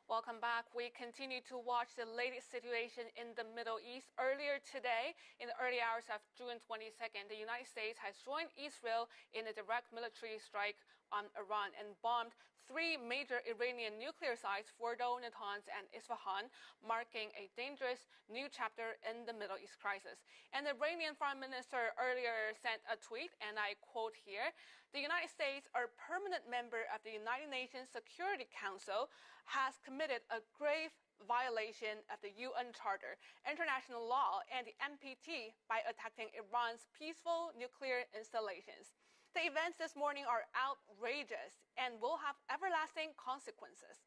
Welcome back. We continue to watch the latest situation in the Middle East. Earlier today, in the early hours of June 22nd, the United States has joined Israel in a direct military strike on Iran and bombed 3 major Iranian nuclear sites, Fordo, Natanz, and Isfahan, marking a dangerous new chapter in the Middle East crisis. And the Iranian Foreign Minister earlier sent a tweet, and I quote here, "The United States, a permanent member of the United Nations Security Council, has committed a grave violation of the UN Charter, international law, and the NPT by attacking Iran's peaceful nuclear installations. The events this morning are outrageous and will have everlasting consequences.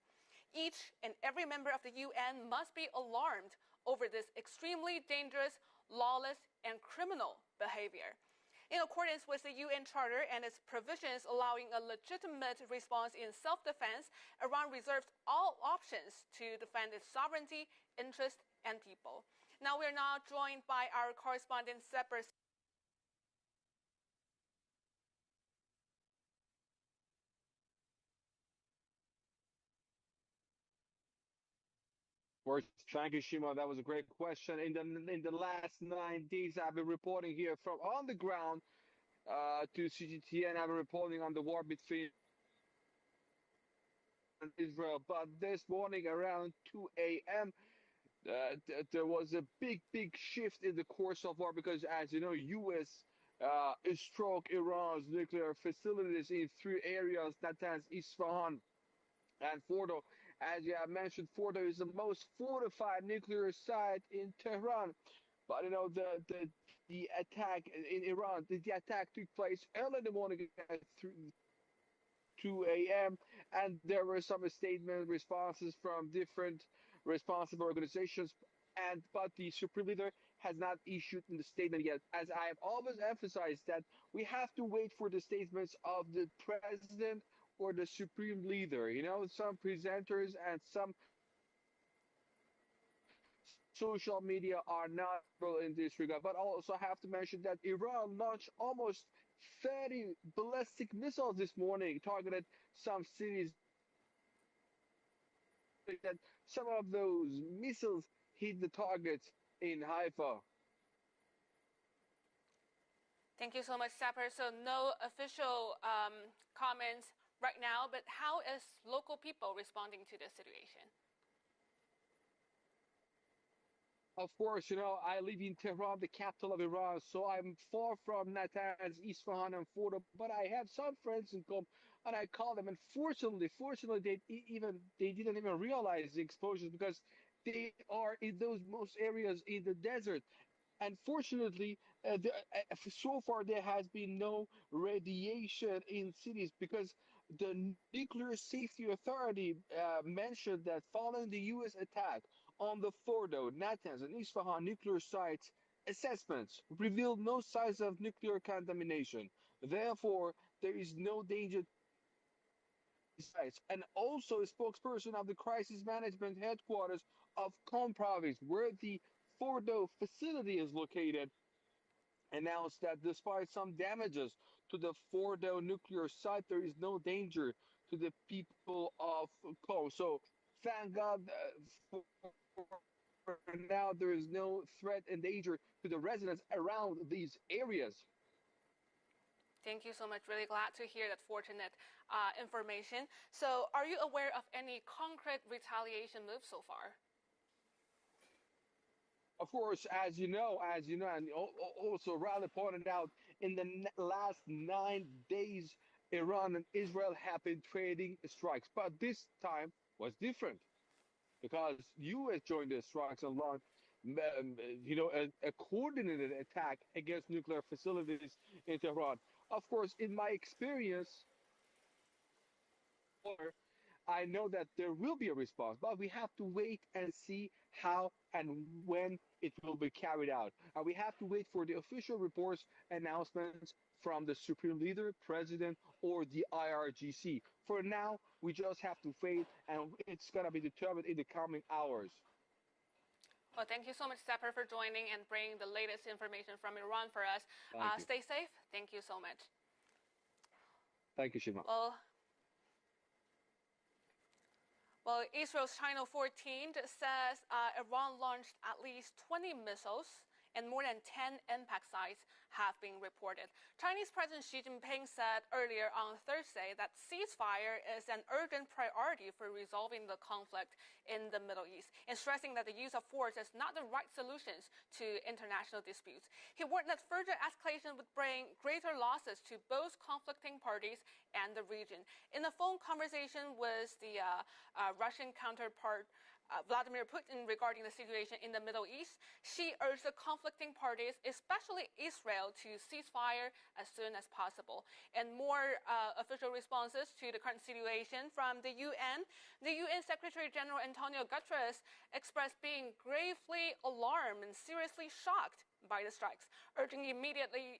Each and every member of the UN must be alarmed over this extremely dangerous, lawless, and criminal behavior. In accordance with the UN Charter and its provisions allowing a legitimate response in self-defense, Iran reserves all options to defend its sovereignty, interest, and people." Now we're now joined by our correspondent, Sepper. Thank you, Shima. That was a great question. In the last 9 days, I've been reporting here from on the ground to CGT, and I've been reporting on the war between Israel. But this morning, around 2 a.m., there was a big shift in the course of war because, as you know, U.S. Struck Iran's nuclear facilities in 3 areas, Natanz, Isfahan, and Fordo. As you have mentioned, Fordo is the most fortified nuclear site in Tehran. But you know, the attack in Iran, the attack took place early in the morning at 2 a.m. and there were some statement responses from different responsible organizations. But the supreme leader has not issued the statement yet. As I have always emphasized, that we have to wait for the statements of the president or the supreme leader. You know, some presenters and some social media are not in this regard. But also have to mention that Iran launched almost 30 ballistic missiles this morning, targeted some cities. That some of those missiles hit the targets in Haifa. Thank you so much, Sapper. So no official comments right now, but how is local people responding to this situation? Of course, you know, I live in Tehran, the capital of Iran, so I'm far from Natanz, Isfahan, and Fordo, but I have some friends in Qom, and I call them, and fortunately, they didn't even realize the exposures because they are in those most areas in the desert. Unfortunately, so far there has been no radiation in cities because the Nuclear Safety Authority mentioned that following the U.S. attack on the Fordo, Natanz, and Isfahan nuclear sites, assessments revealed no signs of nuclear contamination. Therefore, there is no danger sites, and also a spokesperson of the crisis management headquarters of Qom province, where the Fordo facility is located, announced that despite some damages to the Fordo nuclear site, there is no danger to the people of Qom. So thank God for now there is no threat and danger to the residents around these areas. Thank you so much. Really glad to hear that fortunate information. So, are you aware of any concrete retaliation moves so far? Of course, and also Riley pointed out, in the last 9 days, Iran and Israel have been trading strikes, but this time was different because U.S. joined the strikes and launched, a coordinated attack against nuclear facilities in Tehran. Of course, in my experience, I know that there will be a response, but we have to wait and see how and when it will be carried out. And we have to wait for the official reports, announcements from the Supreme Leader, President, or the IRGC. For now, we just have to wait, and it's going to be determined in the coming hours. Well, thank you so much, Sepper, for joining and bringing the latest information from Iran for us. Stay safe. Thank you so much. Thank you, Shima. Well, Israel's China 14 says Iran launched at least 20 missiles and more than 10 impact sites have been reported. Chinese President Xi Jinping said earlier on Thursday that ceasefire is an urgent priority for resolving the conflict in the Middle East, and stressing that the use of force is not the right solutions to international disputes. He warned that further escalation would bring greater losses to both conflicting parties and the region. In a phone conversation with the Russian counterpart, Vladimir Putin, regarding the situation in the Middle East, Xi urged the conflicting parties, especially Israel, to cease fire as soon as possible. And more official responses to the current situation from the UN. The UN Secretary General Antonio Guterres expressed being gravely alarmed and seriously shocked by the strikes, urging immediately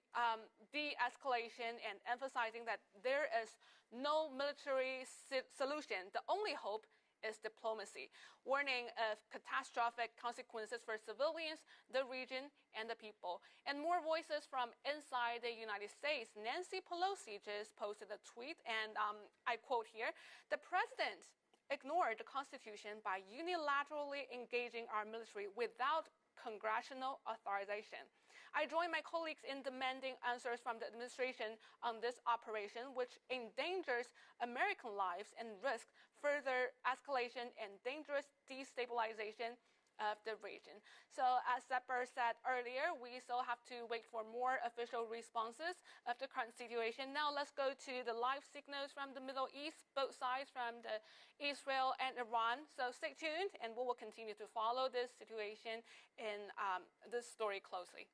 de-escalation and emphasizing that there is no military solution. The only hope is diplomacy, warning of catastrophic consequences for civilians, the region, and the people. And more voices from inside the United States. Nancy Pelosi just posted a tweet, and I quote here, "The president ignored the Constitution by unilaterally engaging our military without congressional authorization. I join my colleagues in demanding answers from the administration on this operation, which endangers American lives and risks further escalation and dangerous destabilization of the region." So as Sepper said earlier, we still have to wait for more official responses of the current situation. Now let's go to the live signals from the Middle East, both sides, from the Israel and Iran. So stay tuned, and we will continue to follow this situation in this story closely.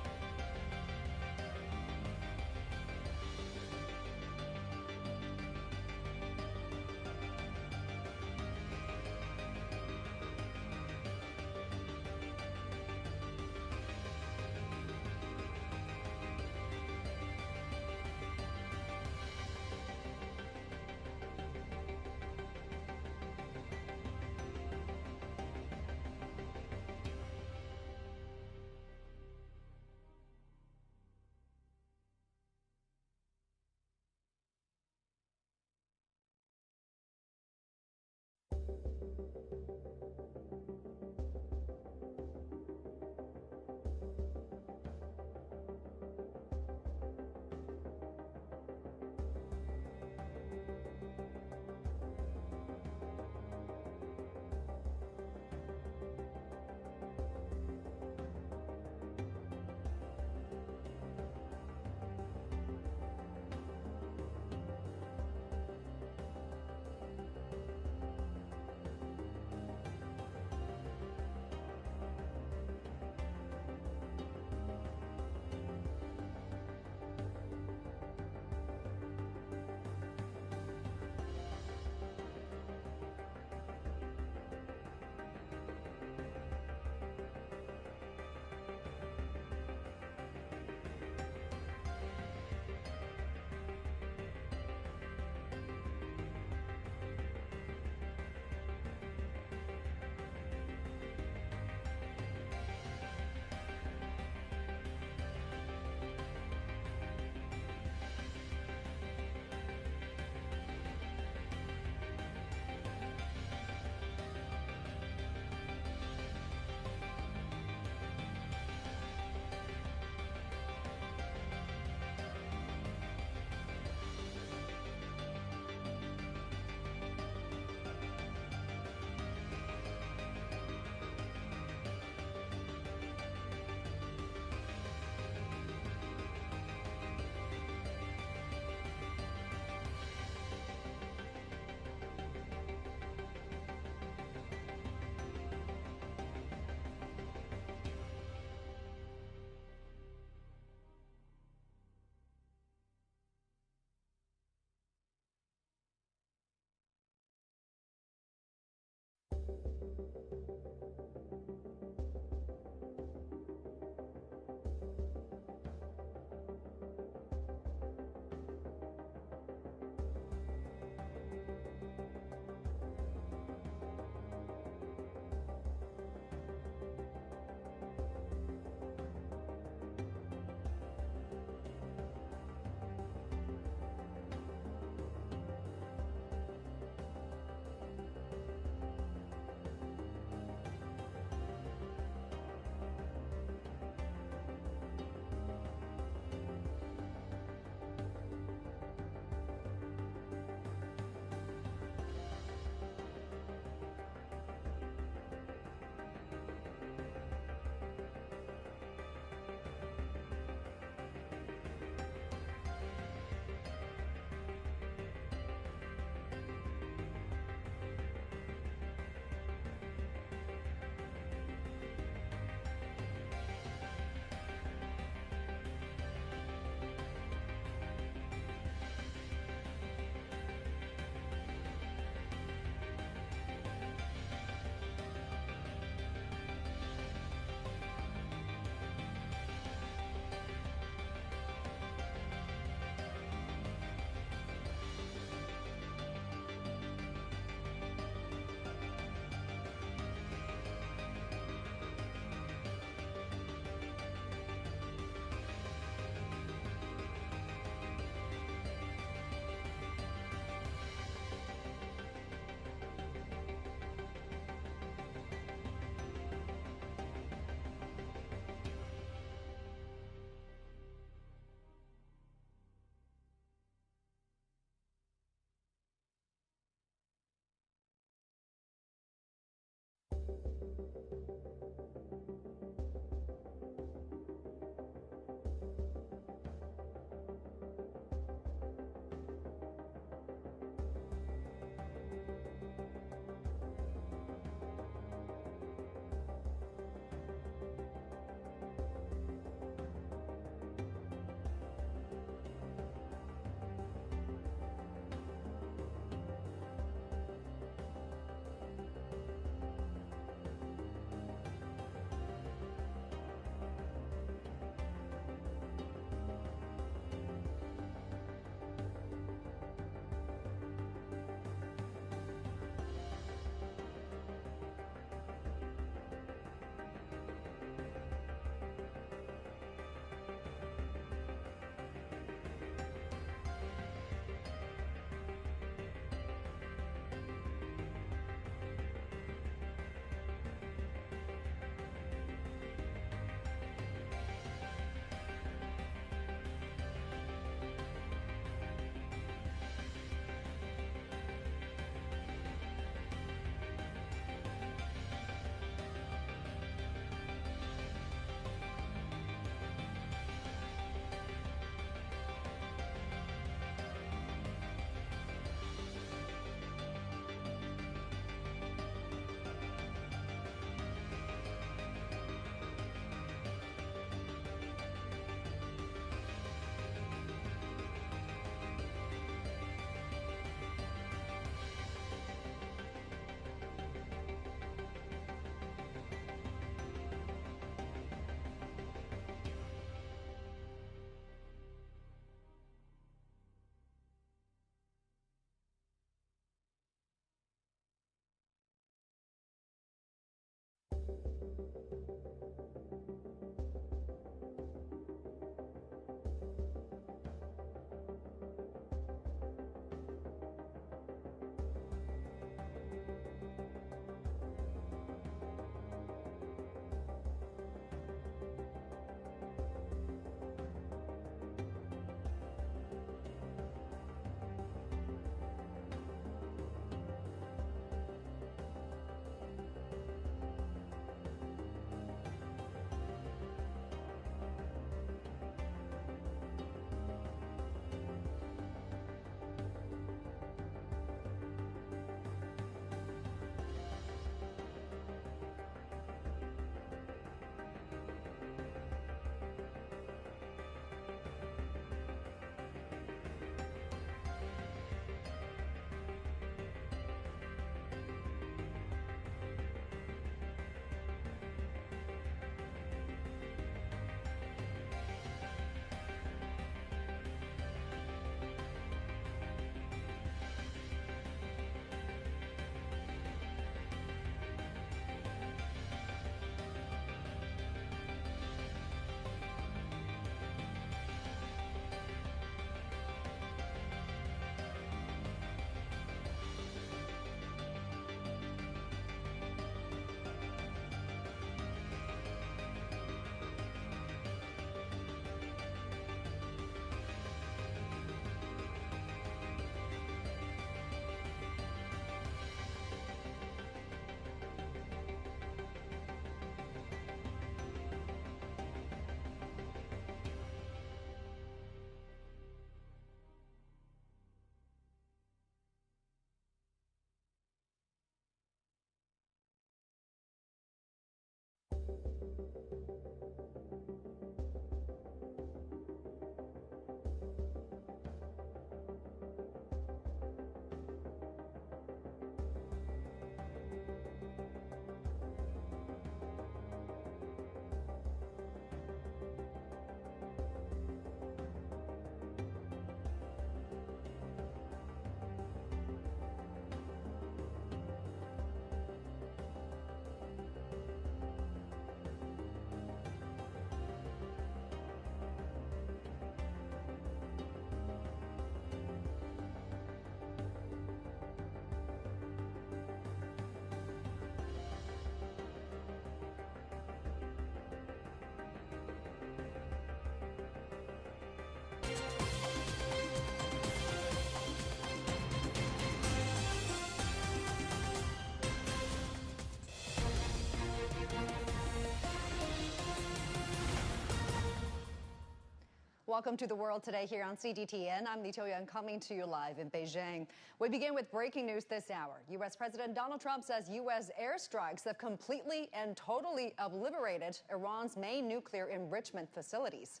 Welcome to The World Today here on CGTN. I'm Li Qiuyuan coming to you live in Beijing. We begin with breaking news this hour. U.S. President Donald Trump says U.S. airstrikes have completely and totally obliterated Iran's main nuclear enrichment facilities.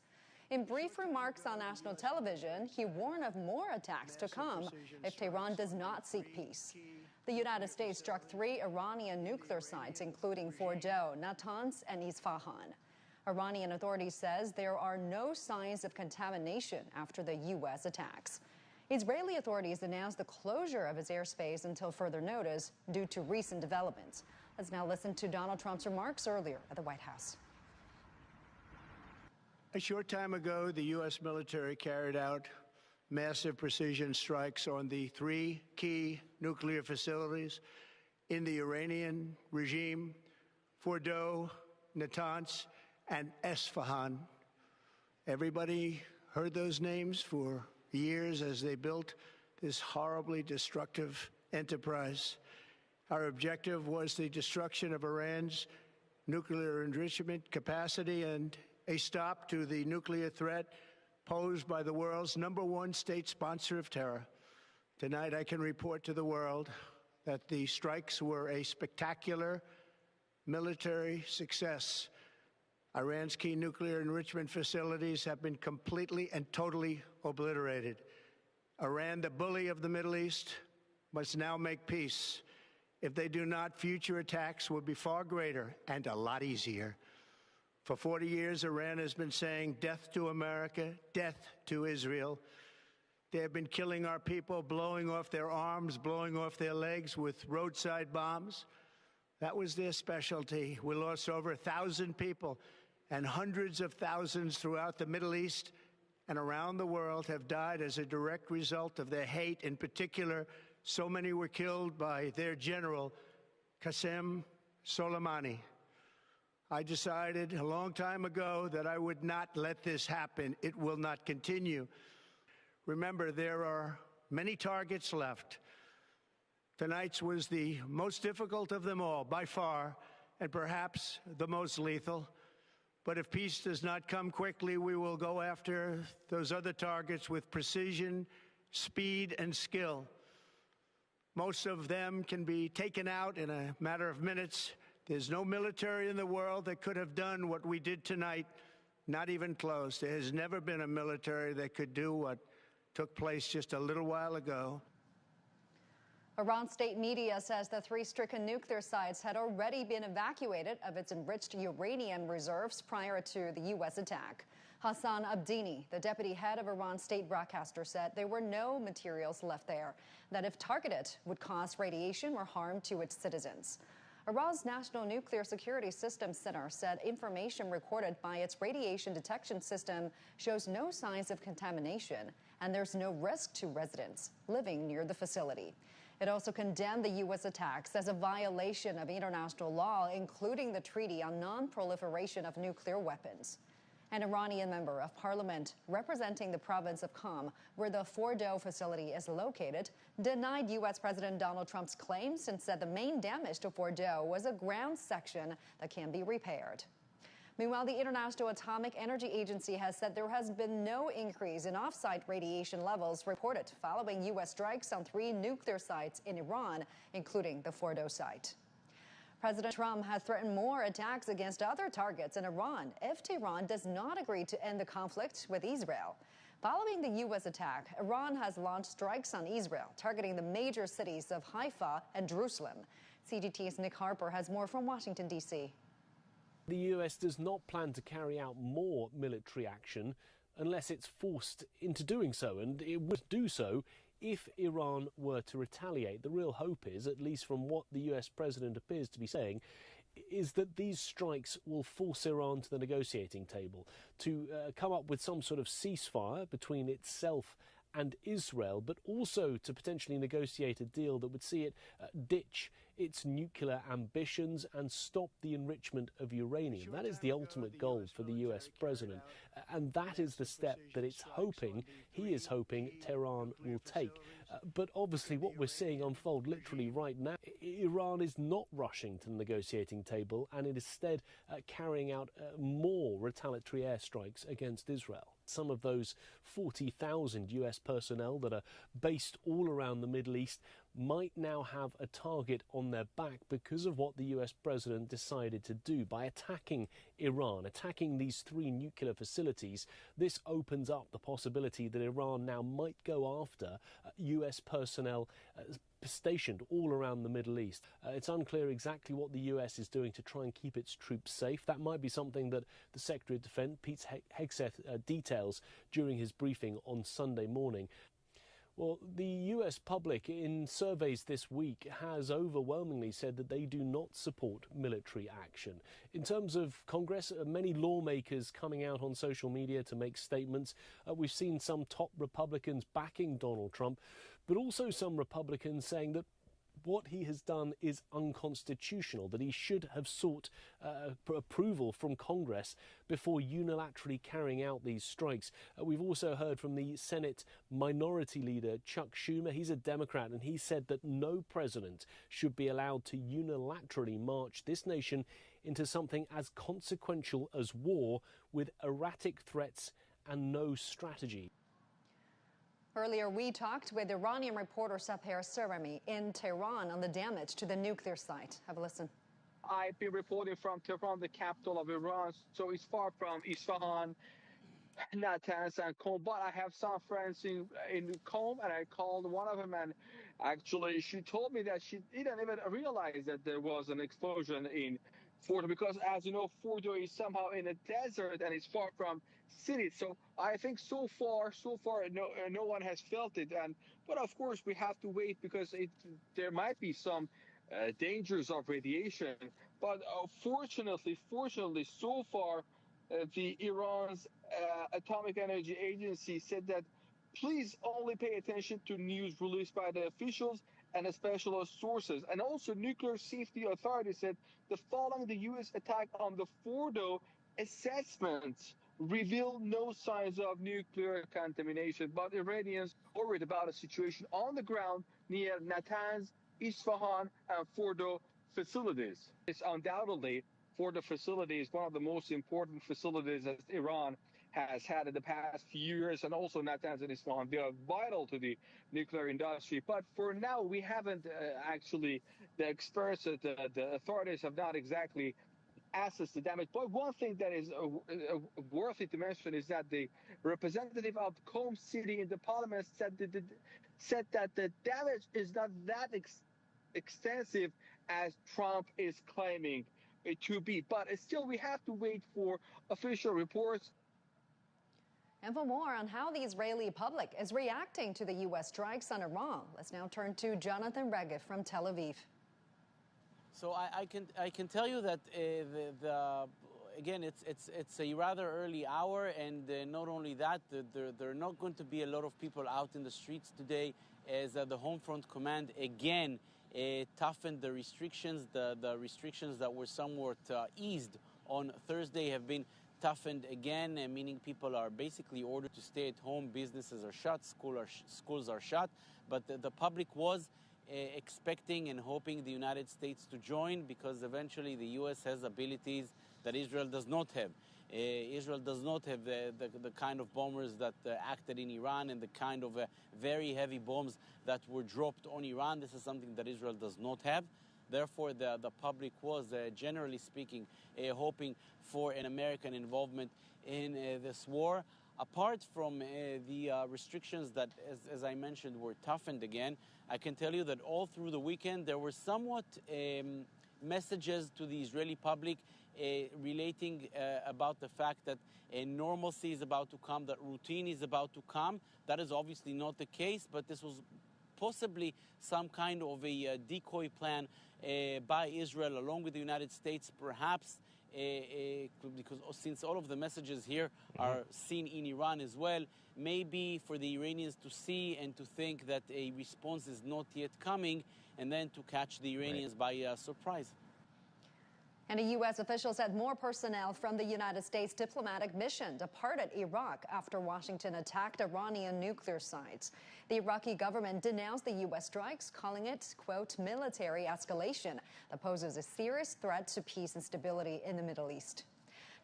In brief remarks on national television, he warned of more attacks to come if Tehran does not seek peace. The United States struck 3 Iranian nuclear sites, including Fordow, Natanz, and Isfahan. Iranian authorities says there are no signs of contamination after the U.S. attacks. Israeli authorities announced the closure of its airspace until further notice due to recent developments. Let's now listen to Donald Trump's remarks earlier at the White House. A short time ago, the U.S. military carried out massive precision strikes on the 3 key nuclear facilities in the Iranian regime, Fordow, Natanz, and Isfahan. Everybody heard those names for years as they built this horribly destructive enterprise. Our objective was the destruction of Iran's nuclear enrichment capacity and a stop to the nuclear threat posed by the world's #1 state sponsor of terror. Tonight, I can report to the world that the strikes were a spectacular military success. Iran's key nuclear enrichment facilities have been completely and totally obliterated. Iran, the bully of the Middle East, must now make peace. If they do not, future attacks will be far greater and a lot easier. For 40 years, Iran has been saying death to America, death to Israel. They have been killing our people, blowing off their arms, blowing off their legs with roadside bombs. That was their specialty. We lost over 1,000 people, and hundreds of thousands throughout the Middle East and around the world have died as a direct result of their hate. In particular, so many were killed by their general, Qasem Soleimani. I decided a long time ago that I would not let this happen. It will not continue. Remember, there are many targets left. Tonight's was the most difficult of them all, by far, and perhaps the most lethal. But if peace does not come quickly, we will go after those other targets with precision, speed, and skill. Most of them can be taken out in a matter of minutes. There's no military in the world that could have done what we did tonight, not even close. There has never been a military that could do what took place just a little while ago. Iran state media says the 3 stricken nuclear sites had already been evacuated of its enriched uranium reserves prior to the U.S. attack. Hassan Abdini, the deputy head of Iran's state broadcaster, said there were no materials left there that, if targeted, would cause radiation or harm to its citizens. Iran's National Nuclear Security Systems Center said information recorded by its radiation detection system shows no signs of contamination, and there's no risk to residents living near the facility. It also condemned the U.S. attacks as a violation of international law, including the Treaty on Non-Proliferation of Nuclear Weapons. An Iranian member of parliament representing the province of Qom, where the Fordow facility is located, denied U.S. President Donald Trump's claims and said the main damage to Fordow was a ground section that can be repaired. Meanwhile, the International Atomic Energy Agency has said there has been no increase in off-site radiation levels reported following U.S. strikes on 3 nuclear sites in Iran, including the Fordow site. President Trump has threatened more attacks against other targets in Iran if Tehran does not agree to end the conflict with Israel. Following the U.S. attack, Iran has launched strikes on Israel, targeting the major cities of Haifa and Jerusalem. CGT's Nick Harper has more from Washington, D.C. The U.S. does not plan to carry out more military action unless it's forced into doing so, and it would do so if Iran were to retaliate. The real hope is, at least from what the US president appears to be saying, is that these strikes will force Iran to the negotiating table to come up with some sort of ceasefire between itself and Israel, but also to potentially negotiate a deal that would see it ditch its nuclear ambitions and stop the enrichment of uranium. That is the ultimate goal for the US president, and that is the step that he is hoping Tehran will take. But obviously what we're seeing unfold literally right now, Iran is not rushing to the negotiating table and instead carrying out more retaliatory airstrikes against Israel. Some of those 40,000 US personnel that are based all around the Middle East might now have a target on their back because of what the US president decided to do by attacking Iran, attacking these 3 nuclear facilities. This opens up the possibility that Iran now might go after US personnel stationed all around the Middle East. It's unclear exactly what the US is doing to try and keep its troops safe. That might be something that the Secretary of Defense, Pete Hegseth, details during his briefing on Sunday morning. Well, the US public in surveys this week has overwhelmingly said that they do not support military action. In terms of Congress, many lawmakers coming out on social media to make statements. We've seen some top Republicans backing Donald Trump, but also some Republicans saying that what he has done is unconstitutional, that he should have sought approval from Congress before unilaterally carrying out these strikes. We've also heard from the Senate Minority Leader Chuck Schumer. He's a Democrat, and he said that no president should be allowed to unilaterally march this nation into something as consequential as war with erratic threats and no strategy. Earlier, we talked with Iranian reporter Saper Serami in Tehran on the damage to the nuclear site. Have a listen. I've been reporting from Tehran, the capital of Iran, so it's far from Isfahan, Natanz, and Qom. But I have some friends in Qom, and I called one of them, and actually she told me that she didn't even realize that there was an explosion in Fordow, because as you know, Fordow is somehow in a desert and it's far from cities. So I think so far, no one has felt it. But of course, we have to wait because there might be some dangers of radiation. But fortunately, so far, the Iran's Atomic Energy Agency said that please only pay attention to news released by the officials and specialist sources. And also, Nuclear Safety Authority said that following the U.S. attack on the Fordo, assessments reveal no signs of nuclear contamination. But Iranians worried about a situation on the ground near Natanz, Isfahan, and Fordo facilities. It's undoubtedly Fordo facility is one of the most important facilities that Iran has had in the past few years, and also Natanz and Isfahan. They are vital to the nuclear industry. But for now, we haven't actually, the experts, the authorities have not exactly assessed the damage. But one thing that is worthy to mention is that the representative of Qom City in the parliament said that the damage is not that extensive as Trump is claiming it to be. But still, we have to wait for official reports. And for more on how the Israeli public is reacting to the U.S. strikes on Iran, let's now turn to Jonathan Regev from Tel Aviv. So I can tell you that again it's a rather early hour, and not only that, there are not going to be a lot of people out in the streets today, as the Home Front Command again toughened the restrictions. The restrictions that were somewhat eased on Thursday have been toughened again, meaning people are basically ordered to stay at home. Businesses are shut, schools are shut, but the public was expecting and hoping the United States to join, because eventually the U.S. has abilities that Israel does not have. Israel does not have the kind of bombers that acted in Iran, and the kind of very heavy bombs that were dropped on Iran. This is something that Israel does not have. Therefore, the public was, generally speaking, hoping for an American involvement in this war. Apart from the restrictions that, as I mentioned, were toughened again, I can tell you that all through the weekend there were somewhat messages to the Israeli public relating about the fact that normalcy is about to come, that routine is about to come. That is obviously not the case, but this was possibly some kind of a decoy plan by Israel along with the United States, perhaps because since all of the messages here are seen in Iran as well, maybe for the Iranians to see and to think that a response is not yet coming, and then to catch the Iranians by surprise. And a U.S. official said more personnel from the United States diplomatic mission departed Iraq after Washington attacked Iranian nuclear sites. The Iraqi government denounced the U.S. strikes, calling it, quote, military escalation that poses a serious threat to peace and stability in the Middle East.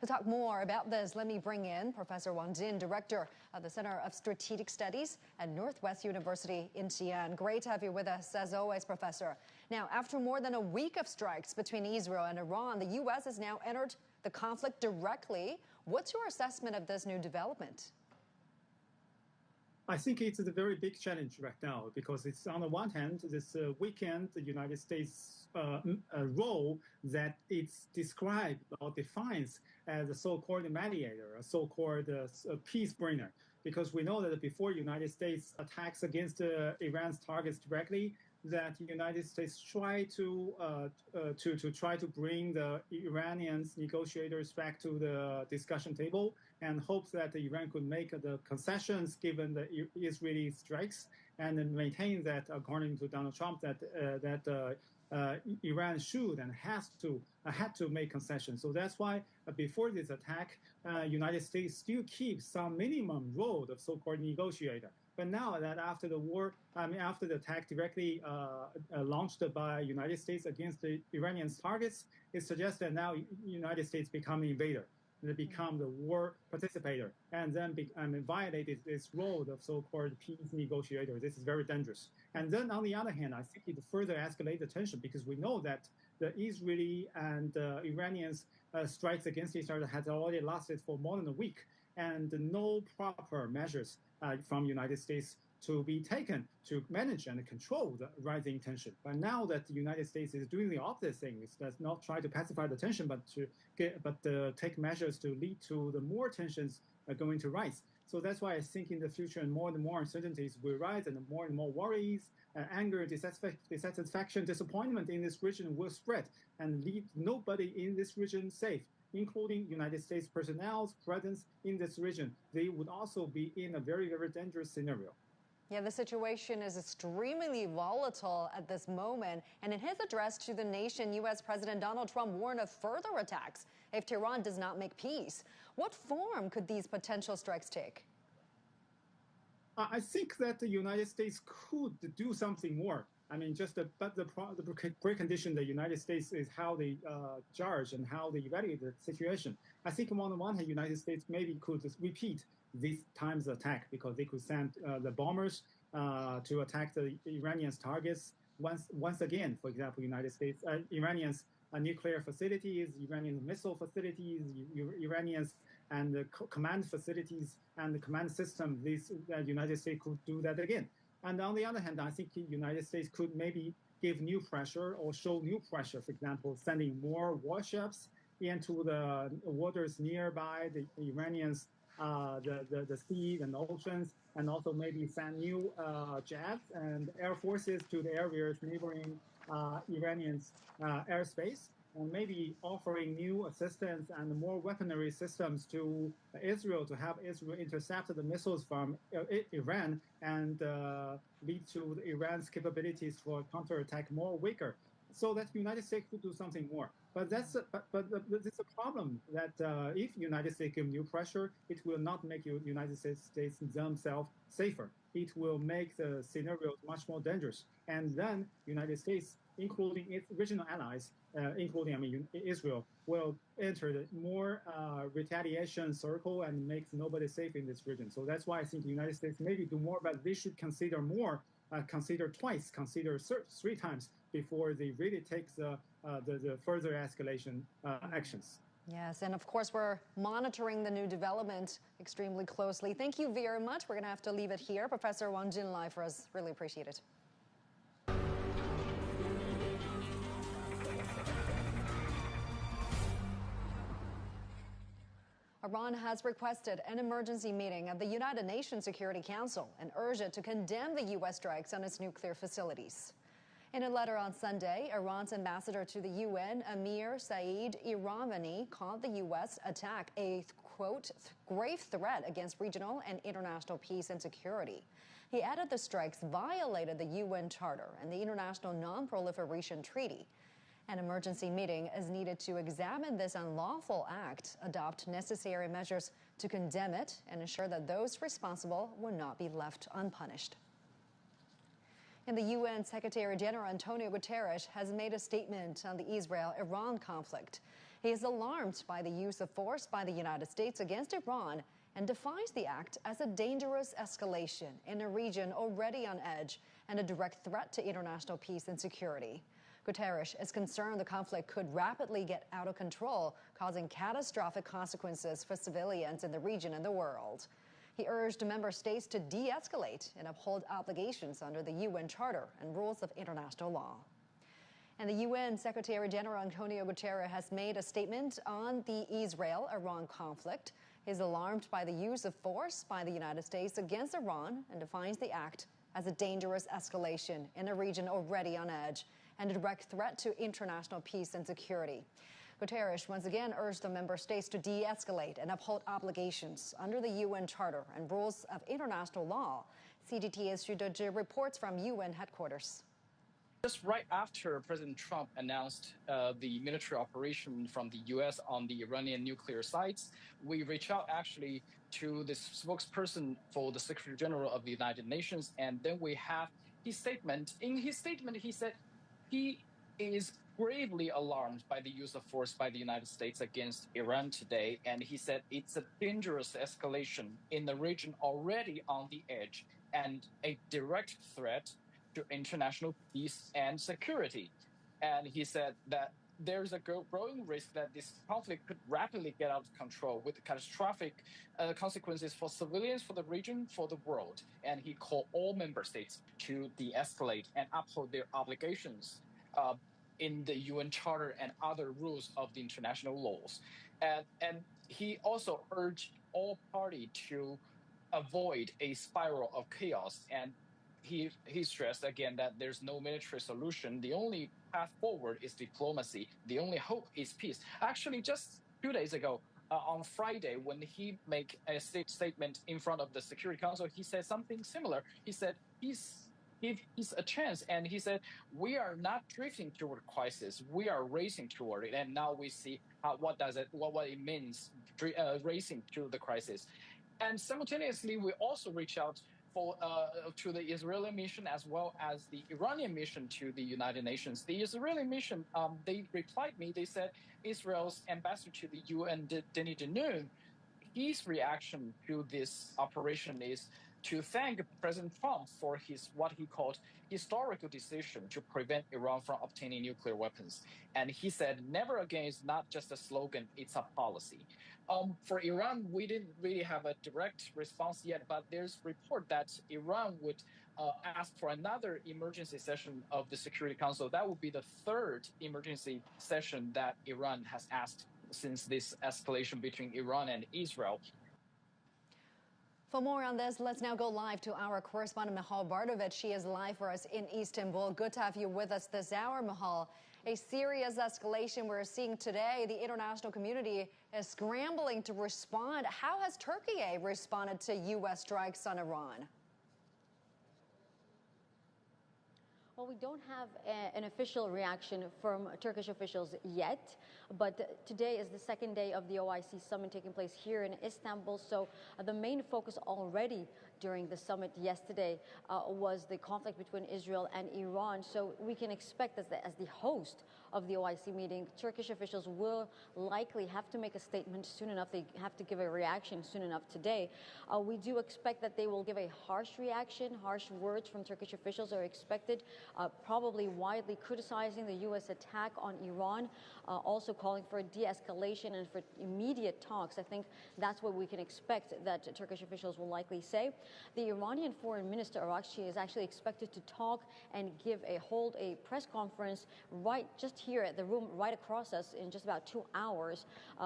To talk more about this, let me bring in Professor Wang Jin, Director of the Center of Strategic Studies at Northwest University in Xi'an. Great to have you with us, as always, Professor. Now, after more than a week of strikes between Israel and Iran, the U.S. has now entered the conflict directly. What's your assessment of this new development? I think it's a very big challenge right now, because it's, on the one hand, this weekend, the United States role that it's described or defines as a so-called mediator, a so-called peace bringer. Because we know that before United States attacks against Iran's targets directly, that the United States try to try to bring the Iranian negotiators back to the discussion table, and hopes that Iran could make the concessions given the Israeli strikes, and then maintain that, according to Donald Trump, that Iran should and had to make concessions. So that's why before this attack, United States still keeps some minimum role of so-called negotiator. But now that after the war, after the attack directly launched by United States against the Iranian targets, it suggests that now United States become the invader. They become the war participator, and then violated this role of so-called peace negotiator. This is very dangerous. And then on the other hand, I think it further escalates the tension, because we know that the Israeli and Iranians strikes against each other has already lasted for more than a week, and no proper measures from United States to be taken to manage and control the rising tension. But now that the United States is doing the opposite thing, it does not try to pacify the tension, but take measures to lead to the more tensions going to rise. So that's why I think in the future, more and more uncertainties will rise, and more worries, anger, dissatisfaction, disappointment in this region will spread and leave nobody in this region safe, including United States personnel's presence in this region. They would also be in a very, very dangerous scenario. Yeah, the situation is extremely volatile at this moment. And in his address to the nation, U.S. President Donald Trump warned of further attacks if Tehran does not make peace. What form could these potential strikes take? I think that the United States could do something more. I mean, but the precondition the United States is how they judge and how they evaluate the situation. I think on the one hand, United States maybe could repeat this time's attack because they could send the bombers to attack the Iranians' targets once again. For example, Iranians' nuclear facilities, Iranian missile facilities, Iranians and the command facilities and the command system. United States could do that again. And on the other hand, I think the United States could maybe give new pressure or show new pressure. For example, sending more warships into the waters nearby the Iranians, the seas and oceans, and also maybe send new jets and air forces to the areas neighboring Iranians' airspace, and maybe offering new assistance and more weaponry systems to Israel to have Israel intercept the missiles from Iran and lead to Iran's capabilities for counterattack more weaker. So that the United States could do something more. But there's a problem that if United States give new pressure, it will not make United States themselves safer. It will make the scenarios much more dangerous. And then United States, including its regional allies, including Israel, will enter the more retaliation circle and makes nobody safe in this region. So that's why I think the United States maybe do more, but they should consider more, consider twice, consider 3 times before they really take the further escalation actions. Yes, and of course we're monitoring the new development extremely closely. Thank you very much. We're going to have to leave it here. Professor Wang Jin live for us. Really appreciate it. Iran has requested an emergency meeting of the United Nations Security Council and urged it to condemn the U.S. strikes on its nuclear facilities. In a letter on Sunday, Iran's ambassador to the UN, Amir Saeed Iravani, called the U.S. attack a, quote, grave threat against regional and international peace and security. He added the strikes violated the UN Charter and the International Non-Proliferation Treaty. An emergency meeting is needed to examine this unlawful act, adopt necessary measures to condemn it, and ensure that those responsible will not be left unpunished. And the UN Secretary General Antonio Guterres has made a statement on the Israel-Iran conflict. He is alarmed by the use of force by the United States against Iran and defines the act as a dangerous escalation in a region already on edge and a direct threat to international peace and security. Guterres is concerned the conflict could rapidly get out of control, causing catastrophic consequences for civilians in the region and the world. He urged member states to de-escalate and uphold obligations under the UN Charter and rules of international law. And the UN Secretary General Antonio Guterres has made a statement on the Israel-Iran conflict. He is alarmed by the use of force by the United States against Iran and defines the act as a dangerous escalation in a region already on edge and a direct threat to international peace and security. Guterres once again urged the member states to de-escalate and uphold obligations under the UN Charter and rules of international law. CGTN's Xu Dezhi reports from UN headquarters. Just right after President Trump announced the military operation from the U.S. on the Iranian nuclear sites, we reached out actually to the spokesperson for the Secretary General of the United Nations, and then we have his statement. In his statement, he said he is gravely alarmed by the use of force by the United States against Iran today, and he said it's a dangerous escalation in the region already on the edge and a direct threat to international peace and security. And he said that there's a growing risk that this conflict could rapidly get out of control with catastrophic consequences for civilians, for the region, for the world. And he called all member states to de-escalate and uphold their obligations in the UN Charter and other rules of the international laws. And he also urged all parties to avoid a spiral of chaos. And he stressed again that there's no military solution. The only path forward is diplomacy. The only hope is peace. Actually, just 2 days ago, on Friday, when he made a statement in front of the Security Council, he said something similar. He said give peace a chance, and he said we are not drifting toward crisis, we are racing toward it. And now we see what it means, racing to the crisis. And simultaneously, we also reach out to the Israeli mission as well as the Iranian mission to the United Nations. The Israeli mission, they replied me. They said Israel's ambassador to the UN, Denis Deneun, his reaction to this operation is to thank President Trump for his what he called historical decision to prevent Iran from obtaining nuclear weapons. And he said, never again is not just a slogan, it's a policy. For Iran, we didn't really have a direct response yet, but there's report that Iran would ask for another emergency session of the Security Council. That would be the third emergency session that Iran has asked since this escalation between Iran and Israel. For more on this, let's now go live to our correspondent, Michal Bartovich. She is live for us in Istanbul. Good to have you with us this hour, Michal. A serious escalation we're seeing today. The international community is scrambling to respond. How has Turkey responded to U.S. strikes on Iran? Well, we don't have an official reaction from Turkish officials yet, but today is the second day of the OIC summit taking place here in Istanbul. So the main focus already during the summit yesterday was the conflict between Israel and Iran. So we can expect as the host of the OIC meeting, Turkish officials will likely have to make a statement soon enough. They have to give a reaction soon enough today. We do expect that they will give a harsh reaction. Harsh words from Turkish officials are expected, probably widely criticizing the U.S. attack on Iran, also calling for a de-escalation and for immediate talks. I think that's what we can expect that Turkish officials will likely say. The Iranian Foreign Minister Arakchi is actually expected to talk and hold a press conference right just here at the room right across us in just about 2 hours.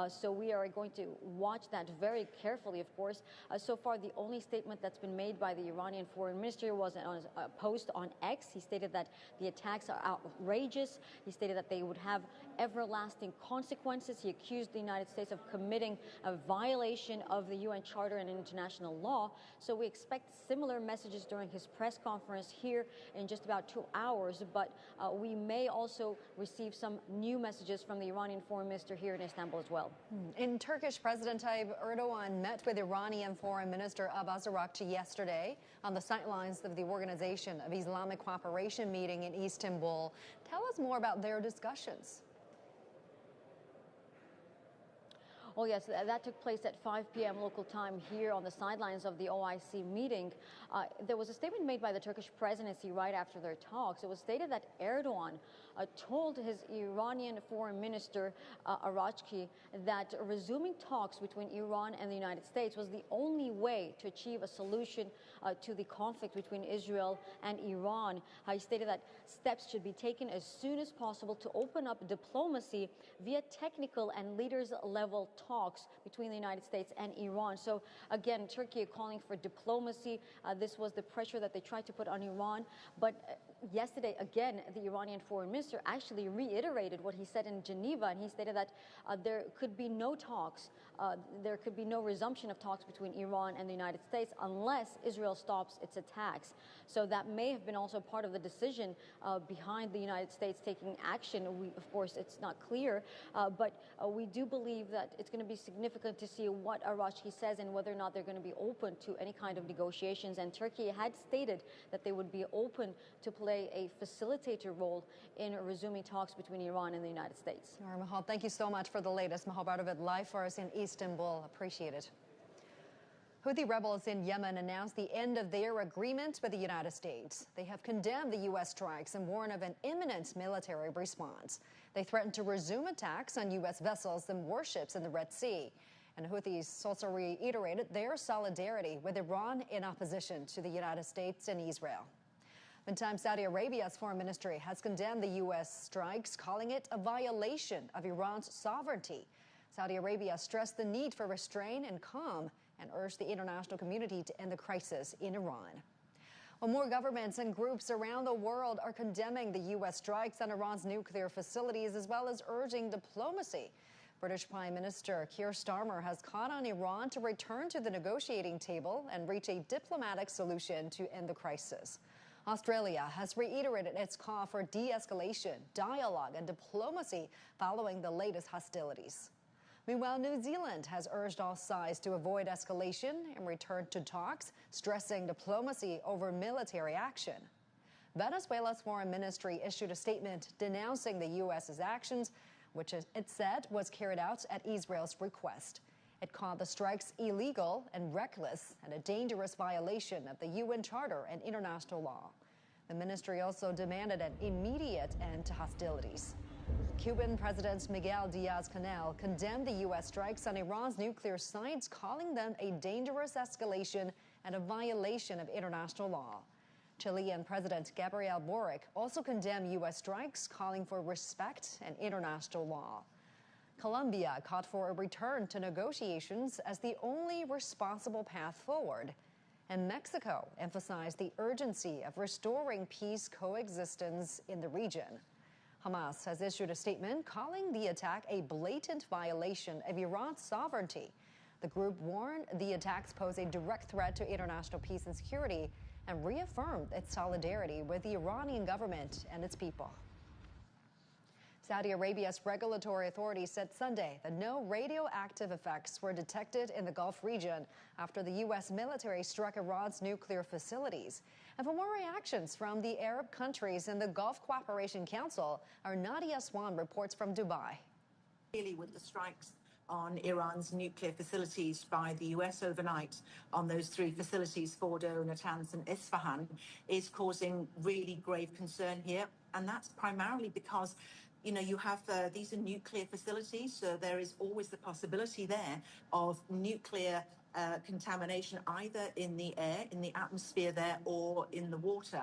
So we are going to watch that very carefully, of course. So far, the only statement that's been made by the Iranian Foreign Minister was on a post on X. He stated that the attacks are outrageous. He stated that they would have everlasting consequences. He accused the United States of committing a violation of the UN Charter and international law. So we expect similar messages during his press conference here in just about 2 hours. But we may also receive some new messages from the Iranian Foreign Minister here in Istanbul as well. In Turkish, President Tayyip Erdogan met with Iranian Foreign Minister Abbas Araghchi yesterday on the sidelines of the Organization of Islamic Cooperation meeting in Istanbul. Tell us more about their discussions. Well, yes, that took place at 5 p.m. local time here on the sidelines of the OIC meeting. There was a statement made by the Turkish presidency right after their talks. It was stated that Erdogan told his Iranian foreign minister, Araghchi, that resuming talks between Iran and the United States was the only way to achieve a solution to the conflict between Israel and Iran. He stated that steps should be taken as soon as possible to open up diplomacy via technical and leaders-level talks between the United States and Iran. So again, Turkey calling for diplomacy. This was the pressure that they tried to put on Iran. But yesterday, again, the Iranian foreign minister actually reiterated what he said in Geneva, and he stated that there could be no talks, there could be no resumption of talks between Iran and the United States unless Israel stops its attacks. So that may have been also part of the decision behind the United States taking action. Of course, it's not clear, but we do believe that it's going to be significant to see what Araghchi says and whether or not they're going to be open to any kind of negotiations. And Turkey had stated that they would be open to play a facilitator role in resuming talks between Iran and the United States. All right, Michal, thank you so much for the latest. Michal Bartovich live for us in Istanbul. Appreciate it. Houthi rebels in Yemen announced the end of their agreement with the United States. They have condemned the U.S. strikes and warned of an imminent military response. They threatened to resume attacks on U.S. vessels and warships in the Red Sea. And Houthis also reiterated their solidarity with Iran in opposition to the United States and Israel. Meantime, Saudi Arabia's foreign ministry has condemned the U.S. strikes, calling it a violation of Iran's sovereignty. Saudi Arabia stressed the need for restraint and calm and urged the international community to end the crisis in Iran. Well, more governments and groups around the world are condemning the U.S. strikes on Iran's nuclear facilities, as well as urging diplomacy. British Prime Minister Keir Starmer has called on Iran to return to the negotiating table and reach a diplomatic solution to end the crisis. Australia has reiterated its call for de-escalation, dialogue, and diplomacy following the latest hostilities. Meanwhile, New Zealand has urged all sides to avoid escalation and return to talks, stressing diplomacy over military action. Venezuela's foreign ministry issued a statement denouncing the U.S.'s actions, which it said was carried out at Israel's request. It called the strikes illegal and reckless and a dangerous violation of the UN Charter and international law. The ministry also demanded an immediate end to hostilities. Cuban President Miguel Diaz-Canel condemned the U.S. strikes on Iran's nuclear sites, calling them a dangerous escalation and a violation of international law. Chilean President Gabriel Boric also condemned U.S. strikes, calling for respect and international law. Colombia called for a return to negotiations as the only responsible path forward. And Mexico emphasized the urgency of restoring peace coexistence in the region. Hamas has issued a statement calling the attack a blatant violation of Iran's sovereignty. The group warned the attacks pose a direct threat to international peace and security and reaffirmed its solidarity with the Iranian government and its people. Saudi Arabia's regulatory authorities said Sunday that no radioactive effects were detected in the Gulf region after the U.S. military struck Iran's nuclear facilities. And for more reactions from the Arab countries in the Gulf Cooperation Council, our Nadia Swan reports from Dubai. Really, with the strikes on Iran's nuclear facilities by the U.S. overnight on those three facilities, Fordo, Natanz and Isfahan, is causing really grave concern here. And that's primarily because, you know, you have these are nuclear facilities, so there is always the possibility there of nuclear contamination either in the air, in the atmosphere there, or in the water.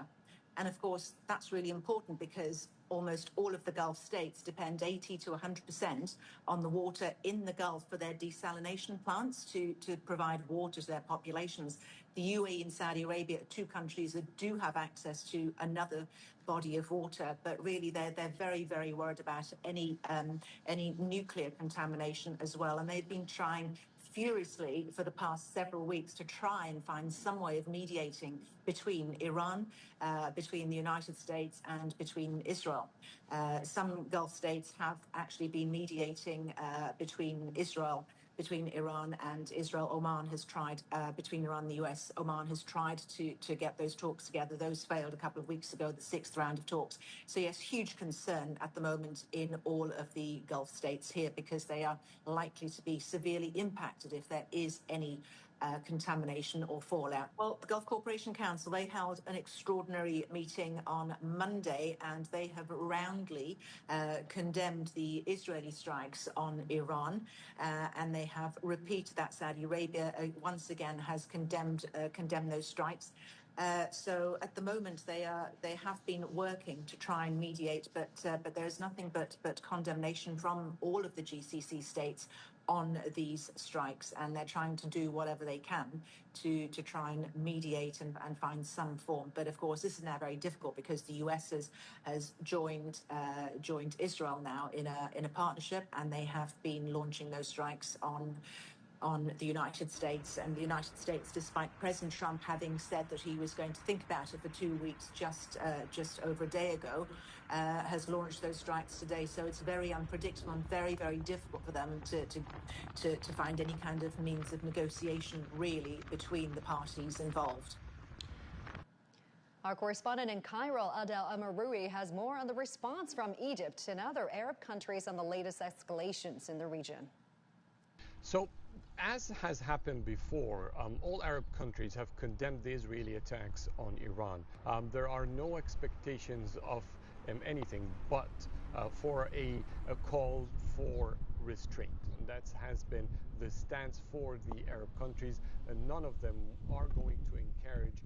And of course, that's really important because almost all of the Gulf states depend 80 to 100% on the water in the Gulf for their desalination plants to provide water to their populations. The UAE and Saudi Arabia are two countries that do have access to another body of water, but really they're very, very worried about any nuclear contamination as well. And they've been trying furiously for the past several weeks to try and find some way of mediating between Iran, between the United States and between Israel. Some Gulf states have actually been mediating between Iran and Israel. Oman has tried, between Iran and the US, Oman has tried to get those talks together. Those failed a couple of weeks ago, the sixth round of talks. So yes, huge concern at the moment in all of the Gulf states here because they are likely to be severely impacted if there is any contamination or fallout. Well, the Gulf Cooperation Council, they held an extraordinary meeting on Monday and they have roundly condemned the Israeli strikes on Iran and they have repeated that Saudi Arabia once again has condemned those strikes. So at the moment they have been working to try and mediate, but there's nothing but condemnation from all of the GCC states on these strikes, and they're trying to do whatever they can to try and mediate and find some form. But of course, this is now very difficult because the US has joined Israel now in a partnership, and they have been launching those strikes on the United States. And the United States, despite President Trump having said that he was going to think about it for 2 weeks just over a day ago, has launched those strikes today. So it's very unpredictable and very, very difficult for them to find any kind of means of negotiation really between the parties involved. Our correspondent in Cairo, Adel Amaroui, has more on the response from Egypt and other Arab countries on the latest escalations in the region. So, as has happened before, all Arab countries have condemned the Israeli attacks on Iran. There are no expectations of anything but for a call for restraint. And that has been the stance for the Arab countries, and none of them are going to encourage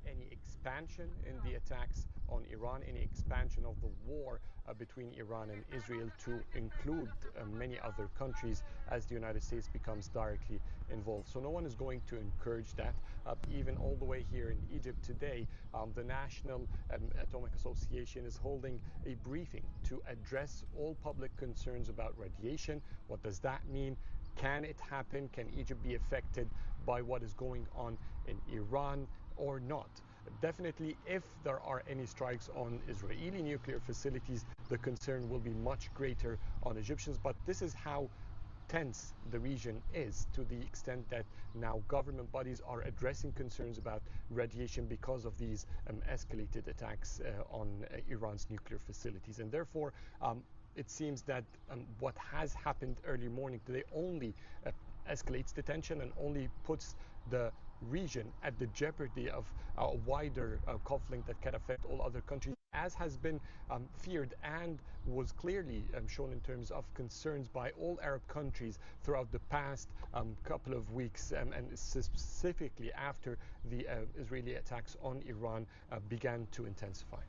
any expansion expansion in the attacks on Iran, any expansion of the war between Iran and Israel to include many other countries as the United States becomes directly involved. So no one is going to encourage that. Even all the way here in Egypt today, the National Atomic Association is holding a briefing to address all public concerns about radiation. What does that mean? Can it happen? Can Egypt be affected by what is going on in Iran or not? Definitely, if there are any strikes on Israeli nuclear facilities, the concern will be much greater on Egyptians. But this is how tense the region is, to the extent that now government bodies are addressing concerns about radiation because of these escalated attacks on Iran's nuclear facilities. And therefore, it seems that what has happened early morning today only escalates the tension and only puts the region at the jeopardy of a wider conflict that can affect all other countries, as has been feared and was clearly shown in terms of concerns by all Arab countries throughout the past couple of weeks, and specifically after the Israeli attacks on Iran began to intensify.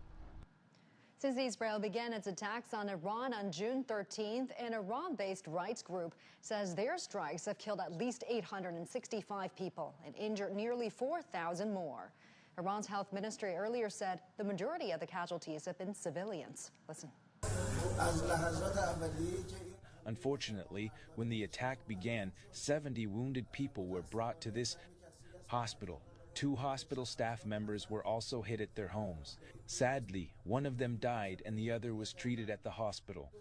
Since Israel began its attacks on Iran on June 13th, an Iran-based rights group says their strikes have killed at least 865 people and injured nearly 4,000 more. Iran's health ministry earlier said the majority of the casualties have been civilians. Listen. Unfortunately, when the attack began, 70 wounded people were brought to this hospital. 2 hospital staff members were also hit at their homes. Sadly, one of them died and the other was treated at the hospital.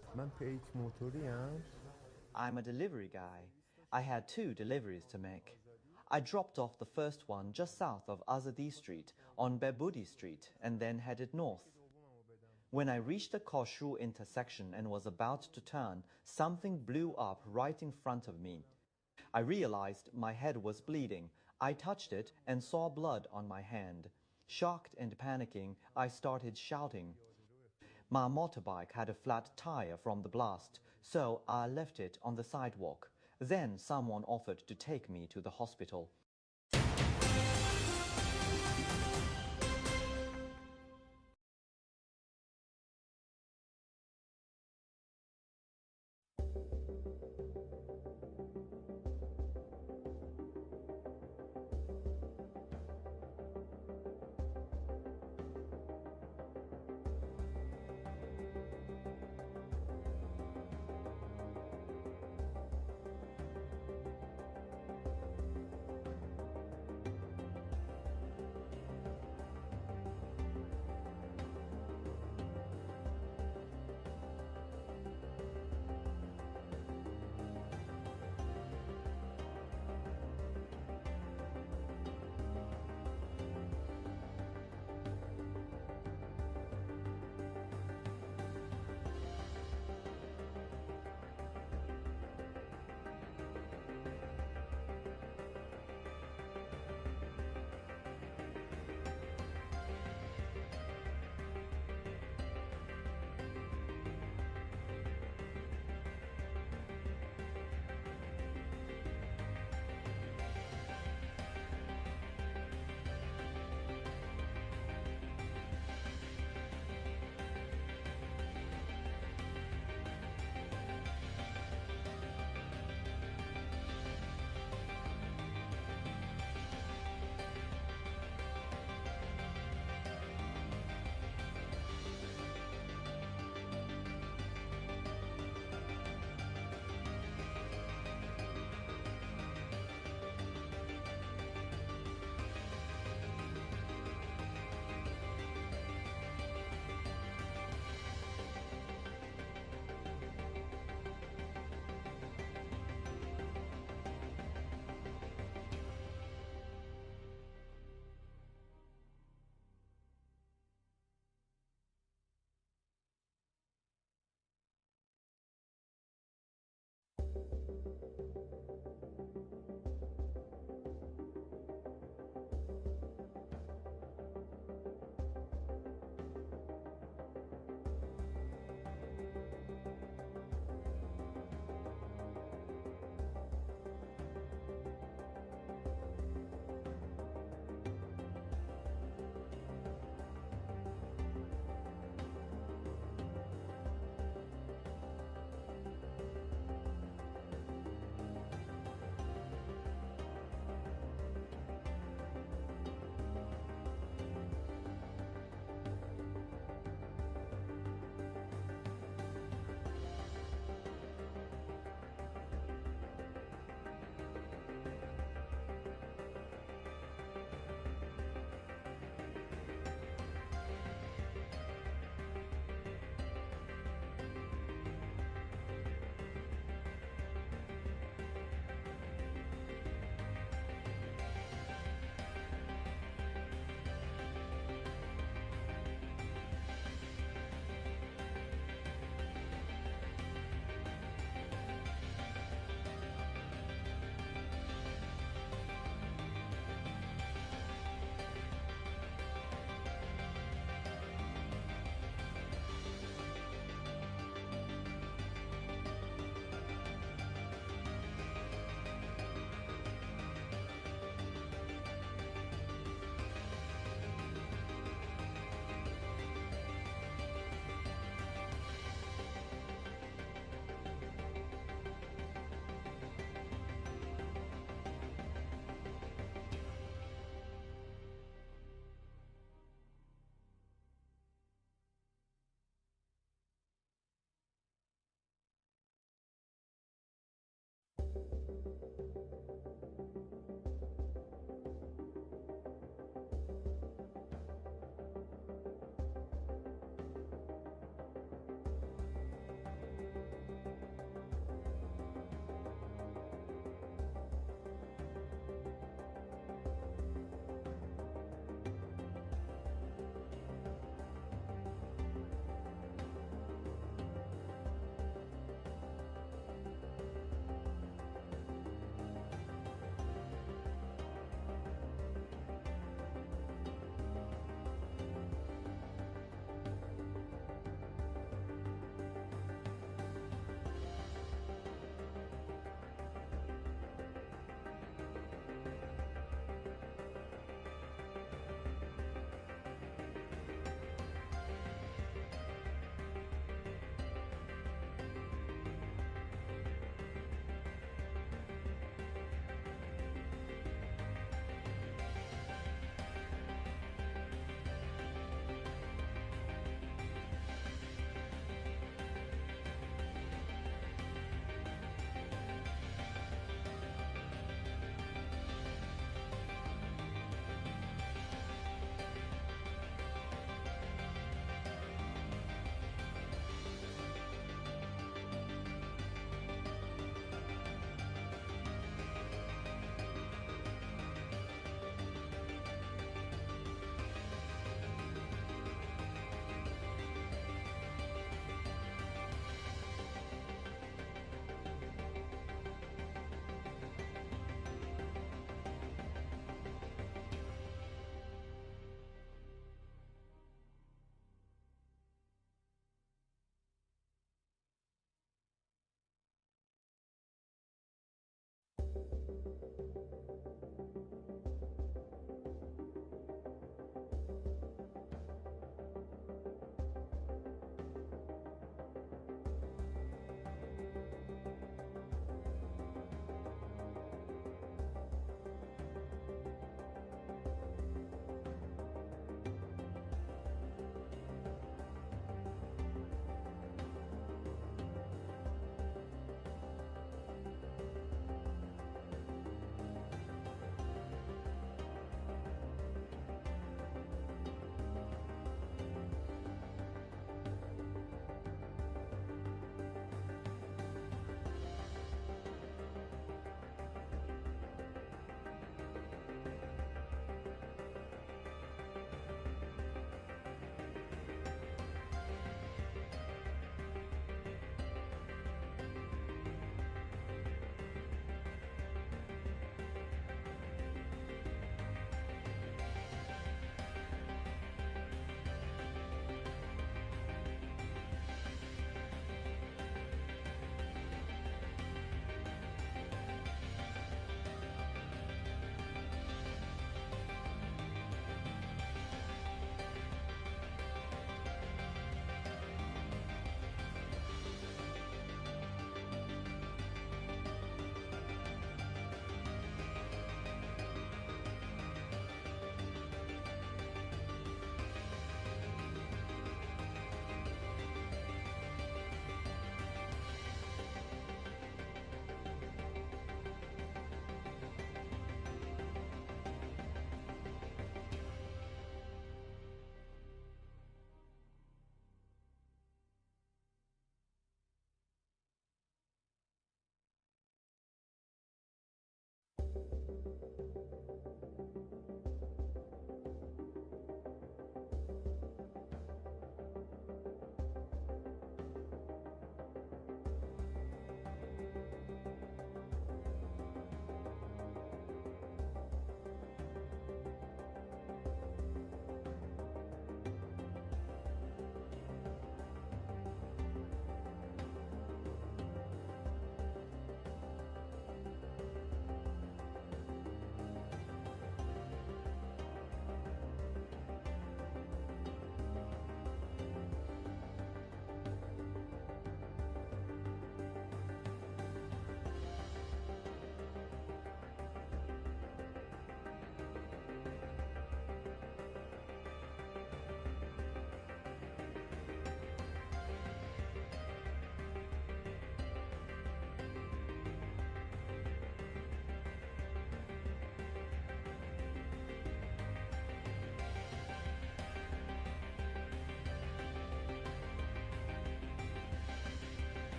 I'm a delivery guy. I had 2 deliveries to make. I dropped off the first one just south of Azadi Street on Behboudi Street and then headed north. When I reached the Koshu intersection and was about to turn, something blew up right in front of me. I realized my head was bleeding. I touched it and saw blood on my hand. Shocked and panicking, I started shouting. My motorbike had a flat tire from the blast, so I left it on the sidewalk. Then someone offered to take me to the hospital.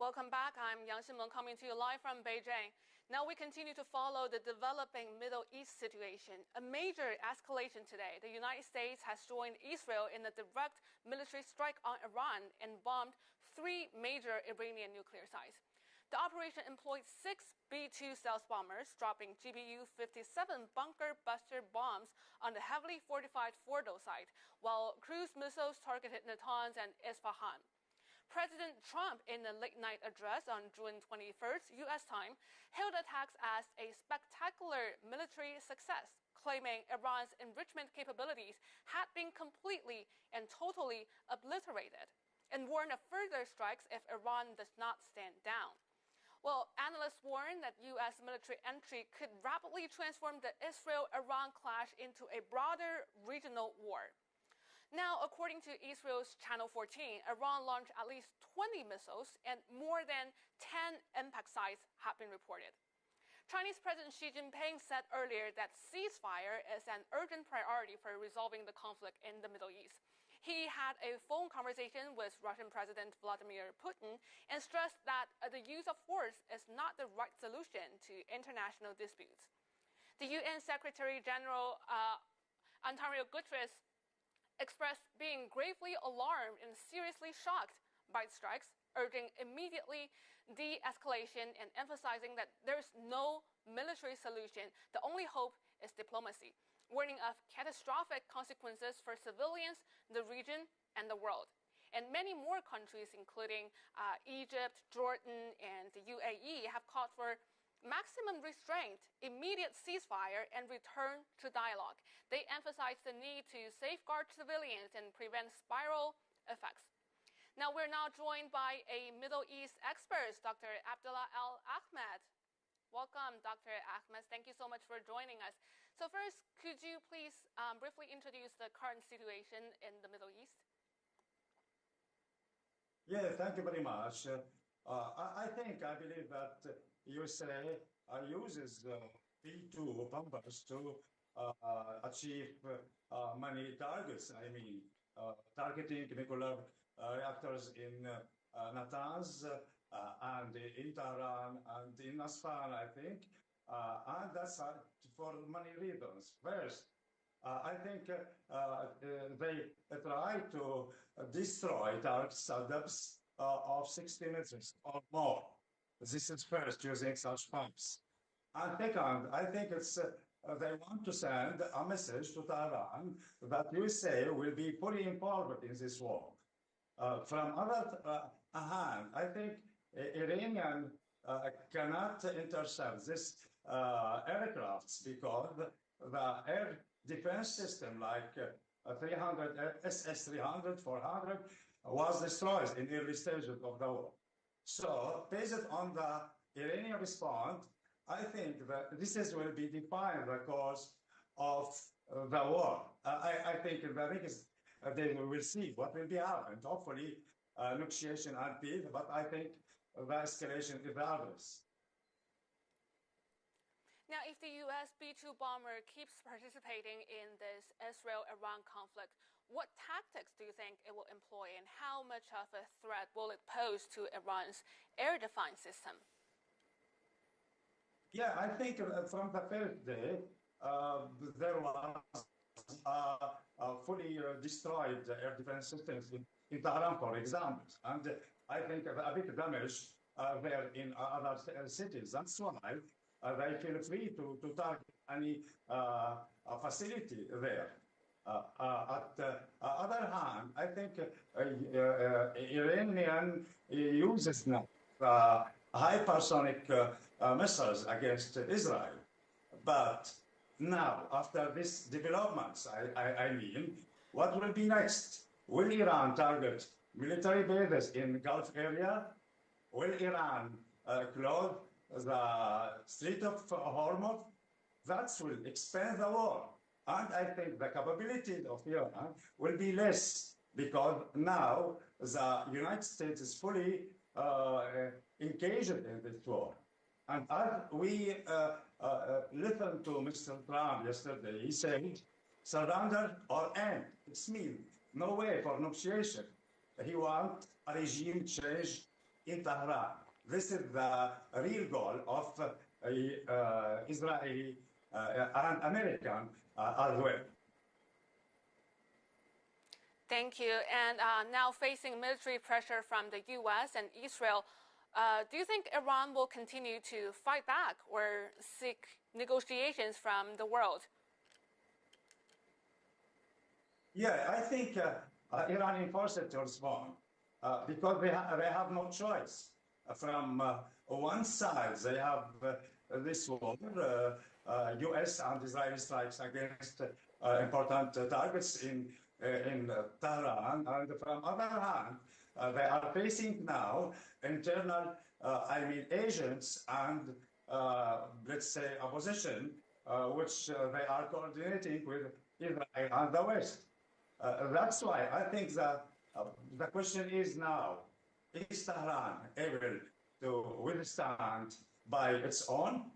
Welcome back. I'm Yang Xinmeng coming to you live from Beijing. Now we continue to follow the developing Middle East situation. A major escalation today. The United States has joined Israel in a direct military strike on Iran and bombed 3 major Iranian nuclear sites. The operation employed 6 B-2 stealth bombers, dropping GBU-57 bunker buster bombs on the heavily fortified Fordo site, while cruise missiles targeted Natanz and Isfahan. President Trump, in a late-night address on June 21st, U.S. time, hailed attacks as a spectacular military success, claiming Iran's enrichment capabilities had been completely and totally obliterated, and warned of further strikes if Iran does not stand down. Well, analysts warn that U.S. military entry could rapidly transform the Israel-Iran clash into a broader regional war. Now, according to Israel's Channel 14, Iran launched at least 20 missiles and more than 10 impact sites have been reported. Chinese President Xi Jinping said earlier that ceasefire is an urgent priority for resolving the conflict in the Middle East. He had a phone conversation with Russian President Vladimir Putin and stressed that the use of force is not the right solution to international disputes. The UN Secretary General Antonio Guterres expressed being gravely alarmed and seriously shocked by the strikes, urging immediately de-escalation and emphasizing that there's no military solution. The only hope is diplomacy, warning of catastrophic consequences for civilians, the region, and the world. And many more countries, including Egypt, Jordan, and the UAE, have called for maximum restraint, immediate ceasefire, and return to dialogue. They emphasize the need to safeguard civilians and prevent spiral effects. Now, we're now joined by a Middle East expert, Dr. Abdullah Al-Ahmed. Welcome, Dr. Ahmed. Thank you so much for joining us. So first, could you please briefly introduce the current situation in the Middle East? Yeah, thank you very much. I believe that USA uses P2 bombers to achieve many targets. I mean, targeting nuclear reactors in Natanz and in Tehran and in Isfahan, I think. And that's for many reasons. First, I think they try to destroy targets at depths of 60 meters or more. This is first, using such pumps. And second, I think it's they want to send a message to Tehran that USA will be fully involved in this war. From other hand, I think Iranian cannot intercept this aircrafts because the air defense system like 300 SS-300, 400 was destroyed in early stages of the war. So based on the Iranian response, I think that this will be defined the cause of the war. I think they will see what will be happened. Hopefully, negotiation and peace, but I think the escalation is obvious. Now, if the U.S. B-2 bomber keeps participating in this Israel-Iran conflict, what tactics do you think it will employ, and how much of a threat will it pose to Iran's air defense system? Yeah, I think from the first day, there was fully destroyed air defense systems in Tehran, for example. And I think a big damage there in other cities. That's why they feel free to target any facility there. At the other hand, I think Iranian uses now hypersonic missiles against Israel. But now, after these developments, I mean, what will be next? Will Iran target military bases in the Gulf area? Will Iran close the Strait of Hormuz? That will expand the war. And I think the capabilities of Iran will be less because now the United States is fully engaged in this war. And as we listened to Mr. Trump yesterday, he said, surrender or end. It means no way for negotiation. He wants a regime change in Tehran. This is the real goal of Israeli and American as well. Thank you. And now facing military pressure from the U.S. and Israel, do you think Iran will continue to fight back or seek negotiations from the world? Yeah, I think Iran is forced to respond because they have no choice. From one side, they have this war, U.S. and Israeli strikes against important targets in Tehran, and from other hand, they are facing now internal, agents and let's say opposition, which they are coordinating with Israel and the West. That's why I think that the question is now, is Tehran able to withstand by its own?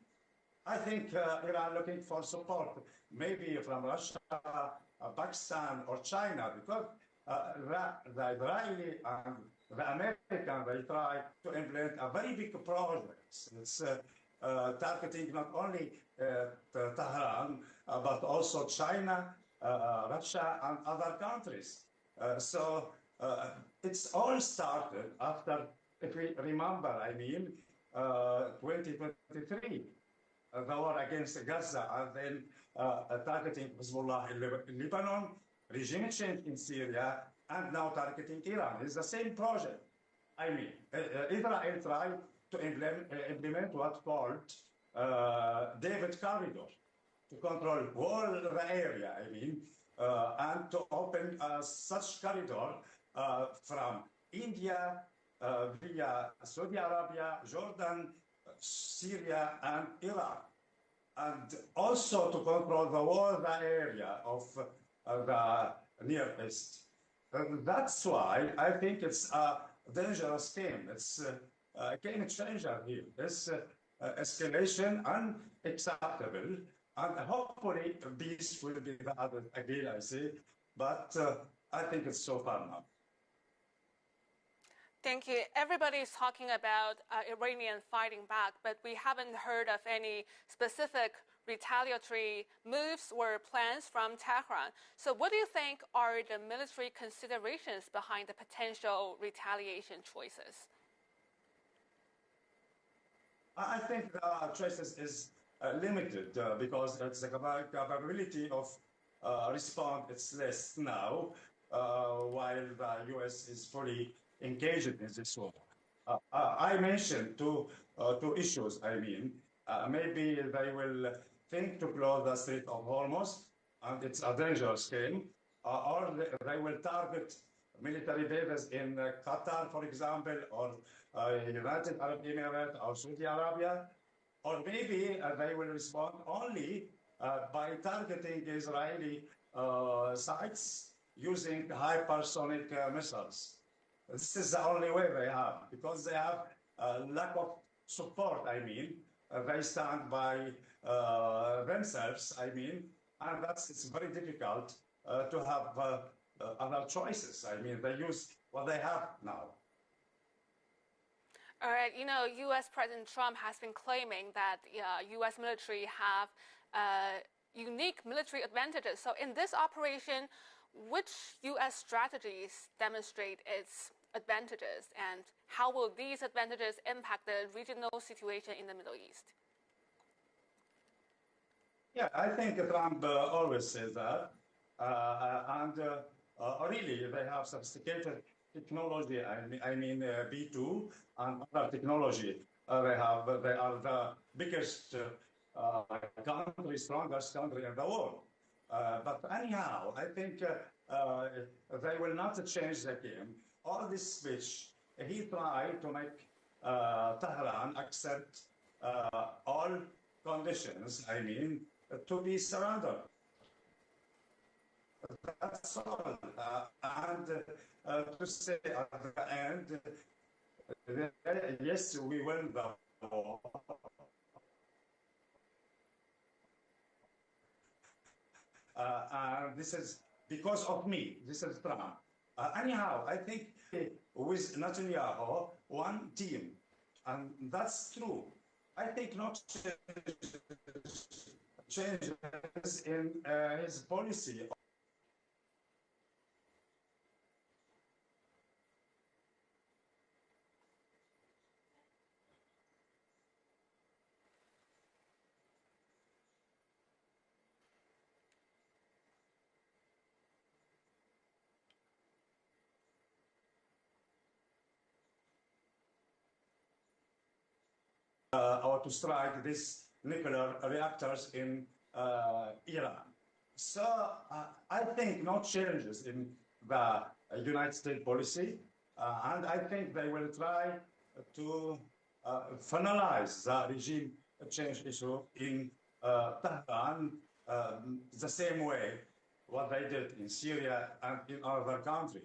I think Iran looking for support, maybe from Russia, Pakistan, or China, because the Israeli and the American, they try to implement a very big project. It's targeting not only Tehran, but also China, Russia, and other countries. So it's all started after, if we remember, 2023, the war against Gaza, and then targeting Hezbollah in Lebanon, regime change in Syria, and now targeting Iran. It's the same project. Israel tried to implement what's called David Corridor to control all the area, and to open such corridor from India via Saudi Arabia, Jordan, Syria, and Iraq, and also to control the whole area of the Near East. That's why I think it's a dangerous game. It's a game changer here. This escalation unacceptable, and hopefully peace will be the other again, I say, but I think it's so far now. Thank you. Everybody is talking about Iranian fighting back, but we haven't heard of any specific retaliatory moves or plans from Tehran. So what do you think are the military considerations behind the potential retaliation choices? I think the choices is limited because it's the capability of response is less now, while the U.S. is fully engaged in this war. I mentioned two issues. Maybe they will think to close the Strait of Hormuz, and it's a dangerous game, or they will target military bases in Qatar, for example, or United Arab Emirates or Saudi Arabia, or maybe they will respond only by targeting Israeli sites using hypersonic missiles. This is the only way they have, because they have lack of support, they stand by themselves, and it's very difficult to have other choices. They use what they have now. All right, U.S. President Trump has been claiming that U.S. military have unique military advantages. So in this operation, which U.S. strategies demonstrate its advantages, and how will these advantages impact the regional situation in the Middle East? Yeah, I think Trump always says that. Really, they have sophisticated technology. I mean B2 and other technology. They are the biggest country, strongest country in the world. But anyhow, I think they will not change the game. All this speech, he tried to make Tehran accept all conditions, I mean, to be surrendered. That's all. To say at the end, yes, we win the war. This is because of me. This is Trump. Anyhow, I think with Netanyahu, one team, and that's true. I think not changes in his policy. Or to strike these nuclear reactors in Iran. So I think no changes in the United States policy, and I think they will try to finalize the regime change issue in Tehran the same way what they did in Syria and in other countries.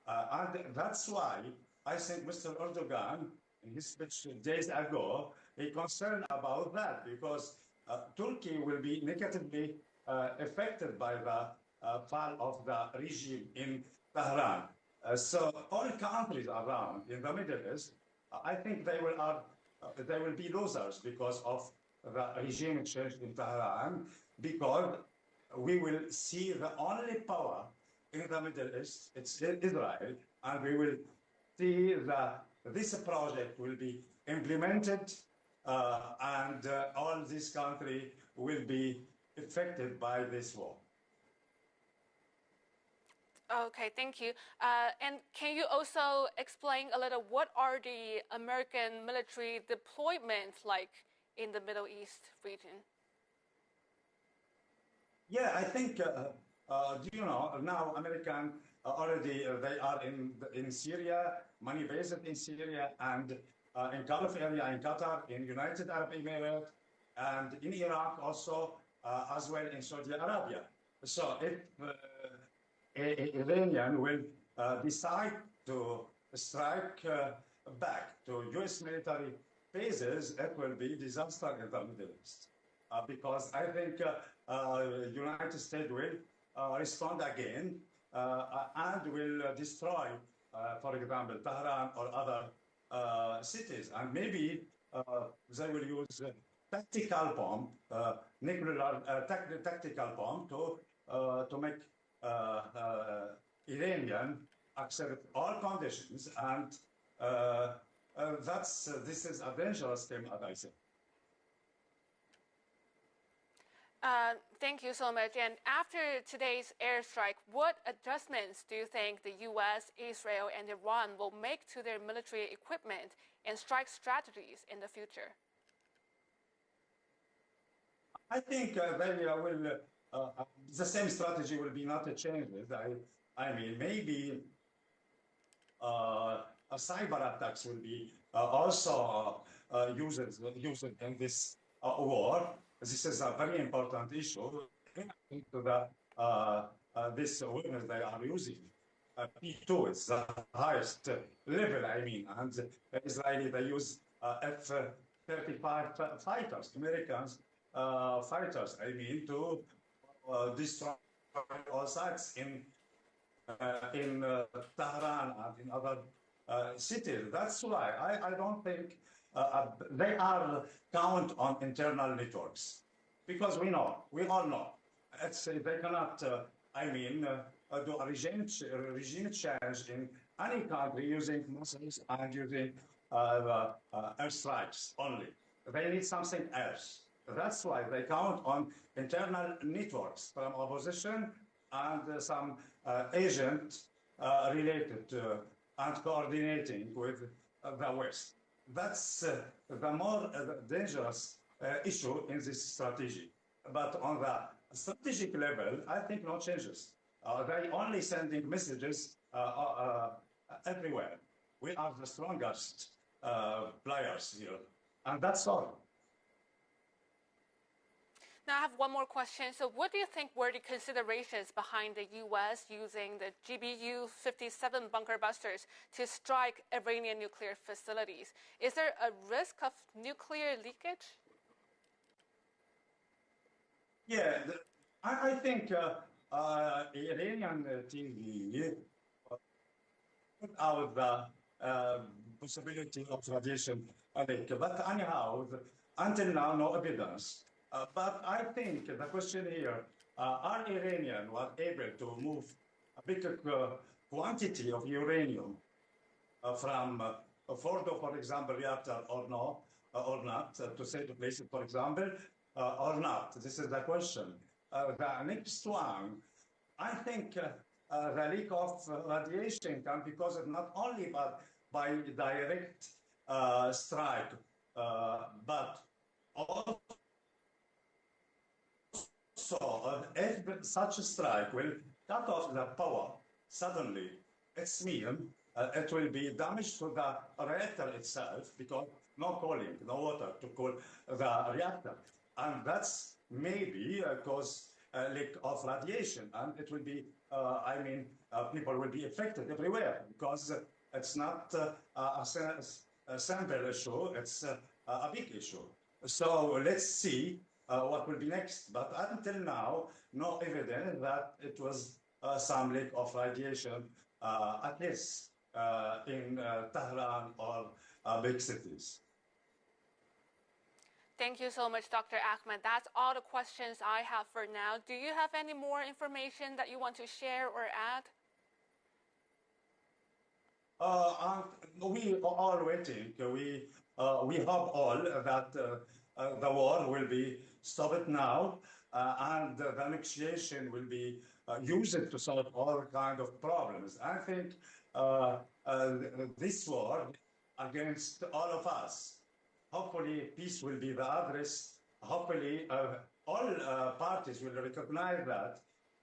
And that's why I think Mr. Erdogan, in his speech days ago, he concerned about that because Turkey will be negatively affected by the fall of the regime in Tehran. So all countries around in the Middle East, I think they will be losers because of the regime change in Tehran, because we will see the only power in the Middle East, it's Israel, and we will see that this project will be implemented and all this country will be affected by this war. Okay, thank you. And can you also explain a little what are the American military deployments like in the Middle East region? Yeah, I think, do you know, now American already, they are in Syria, money based in Syria, and in Gulf area, in Qatar, in United Arab Emirates, and in Iraq also, as well in Saudi Arabia. So if Iranian will decide to strike back to U.S. military bases, it will be disaster in the Middle East. Because I think United States will respond again and will destroy, for example, Tehran or other cities, and maybe they will use tactical bomb, nuclear tactical bomb to make Iranian accept all conditions, and this is a dangerous game, as I said. Thank you so much. And after today's airstrike, what adjustments do you think the U.S., Israel, and Iran will make to their military equipment and strike strategies in the future? I think they will. The same strategy will be not changed. I mean, maybe cyber attacks will be also used in this war. This is a very important issue to the this awareness they are using. P2 is the highest level, I mean, and Israeli, they use F-35 fighters, Americans fighters, I mean, to destroy all sites in Tehran and in other cities. That's why I don't think they are count on internal networks, because we all know, they cannot, do a regime change in any country using missiles and using airstrikes only. They need something else. That's why they count on internal networks from opposition and some agent related to and coordinating with the West. That's the more dangerous issue in this strategy. But on the strategic level, I think no changes. They only sending messages everywhere. We are the strongest players here, and that's all. Now I have one more question. So what do you think were the considerations behind the U.S. using the GBU-57 bunker busters to strike Iranian nuclear facilities? Is there a risk of nuclear leakage? Yeah, I think Iranian TV put out the possibility of radiation leak. But anyhow, until now, no evidence. But I think the question here, are Iranians able to move a big quantity of uranium from Fordo, for example, reactor or no, or not, to say to place it, for example, or not? This is the question. The next one, I think the leak of radiation can be caused not only by direct strike, but also if such a strike will cut off the power suddenly, it's mean it will be damage to the reactor itself because no cooling, no water to cool the reactor. And that's maybe cause a leak of radiation, and it will be, people will be affected everywhere because it's not a simple issue, it's a big issue. So let's see what will be next. But until now, no evidence that it was some leak of radiation, at least in Tehran or big cities. Thank you so much, Dr. Ahmed. That's all the questions I have for now. Do you have any more information that you want to share or add? We are all waiting. We hope all that the war will be stopped now, and the negotiation will be used to solve all kinds of problems. I think this war against all of us, hopefully peace will be the address. Hopefully all parties will recognize that.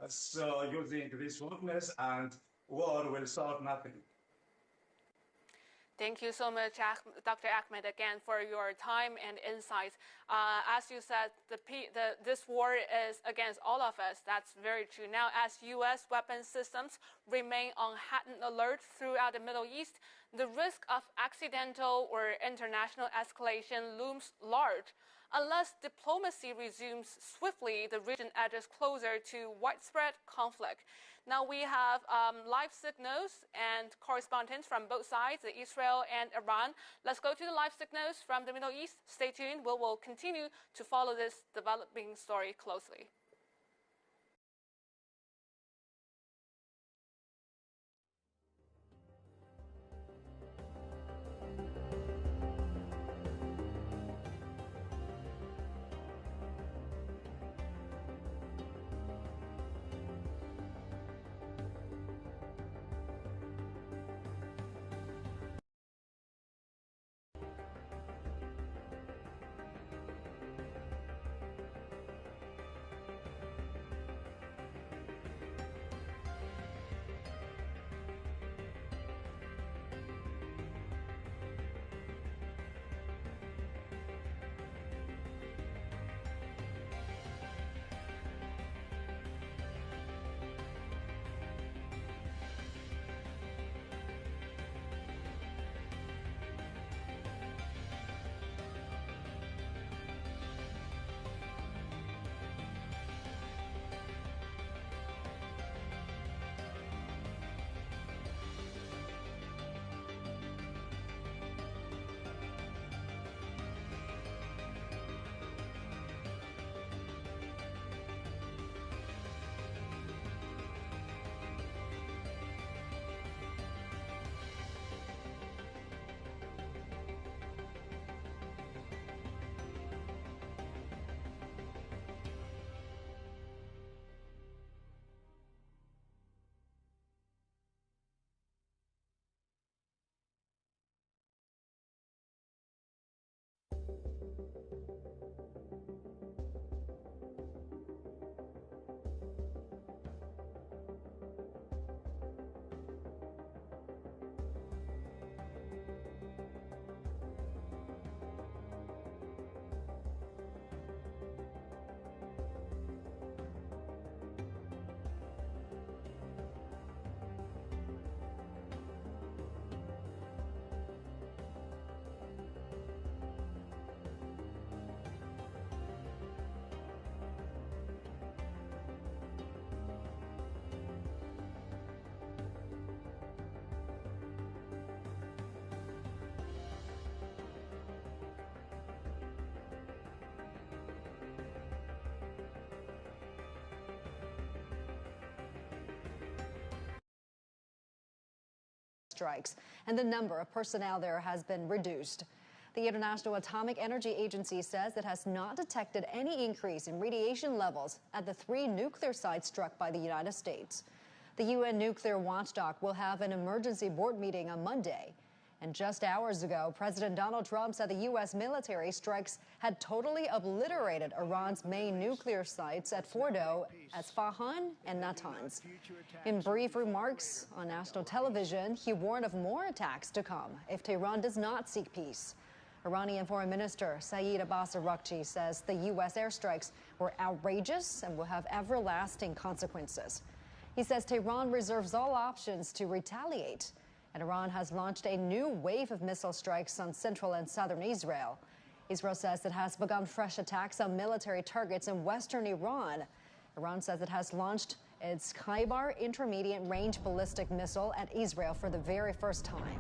So using this weakness and war will solve nothing. Thank you so much, Dr. Ahmed, again for your time and insights. As you said, this war is against all of us. That's very true. Now, as U.S. weapons systems remain on heightened alert throughout the Middle East, the risk of accidental or international escalation looms large. Unless diplomacy resumes swiftly, the region edges closer to widespread conflict. Now we have live signals and correspondents from both sides, Israel and Iran. Let's go to the live signals from the Middle East. Stay tuned. We will continue to follow this developing story closely. Strikes, and the number of personnel there has been reduced. The International Atomic Energy Agency says it has not detected any increase in radiation levels at the 3 nuclear sites struck by the United States. The UN nuclear watchdog will have an emergency board meeting on Monday. And just hours ago, President Donald Trump said the U.S. military strikes had totally obliterated Iran's main nuclear sites at Fordo, Isfahan, and Natanz. In brief remarks on national television, he warned of more attacks to come if Tehran does not seek peace. Iranian Foreign Minister Saeed Abbas Araghchi says the U.S. airstrikes were outrageous and will have everlasting consequences. He says Tehran reserves all options to retaliate. And Iran has launched a new wave of missile strikes on central and southern Israel. Israel says it has begun fresh attacks on military targets in western Iran. Iran says it has launched its Khaybar intermediate-range ballistic missile at Israel for the very first time.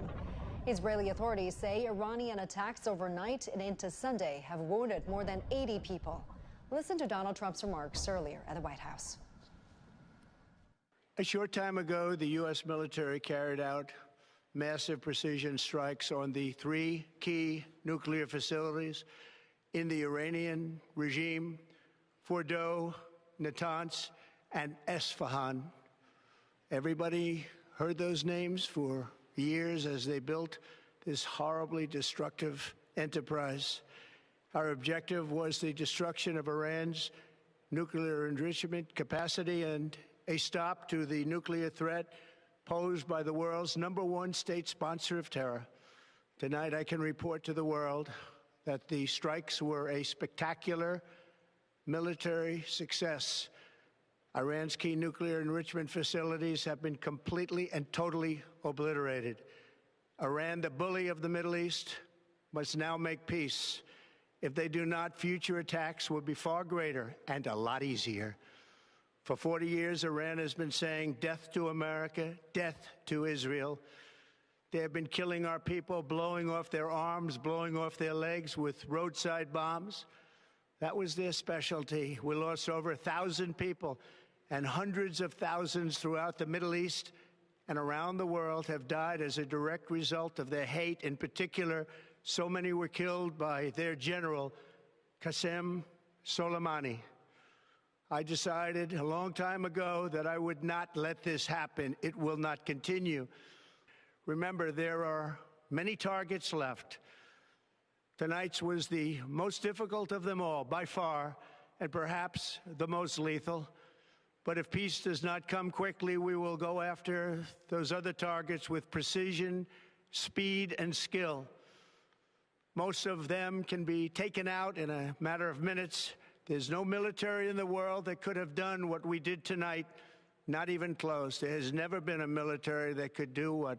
Israeli authorities say Iranian attacks overnight and into Sunday have wounded more than 80 people. Listen to Donald Trump's remarks earlier at the White House. A short time ago, the U.S. military carried out massive precision strikes on the 3 key nuclear facilities in the Iranian regime, Fordo, Natanz, and Isfahan. Everybody heard those names for years as they built this horribly destructive enterprise. Our objective was the destruction of Iran's nuclear enrichment capacity and a stop to the nuclear threat posed by the world's #1 state sponsor of terror. Tonight, I can report to the world that the strikes were a spectacular military success. Iran's key nuclear enrichment facilities have been completely and totally obliterated. Iran, the bully of the Middle East, must now make peace. If they do not, future attacks will be far greater and a lot easier. For 40 years, Iran has been saying death to America, death to Israel. They have been killing our people, blowing off their arms, blowing off their legs with roadside bombs. That was their specialty. We lost over 1,000 people, and hundreds of thousands throughout the Middle East and around the world have died as a direct result of their hate. In particular, so many were killed by their general, Qasem Soleimani. I decided a long time ago that I would not let this happen. It will not continue. Remember, there are many targets left. Tonight's was the most difficult of them all, by far, and perhaps the most lethal. But if peace does not come quickly, we will go after those other targets with precision, speed, and skill. Most of them can be taken out in a matter of minutes. There's no military in the world that could have done what we did tonight, not even close. There has never been a military that could do what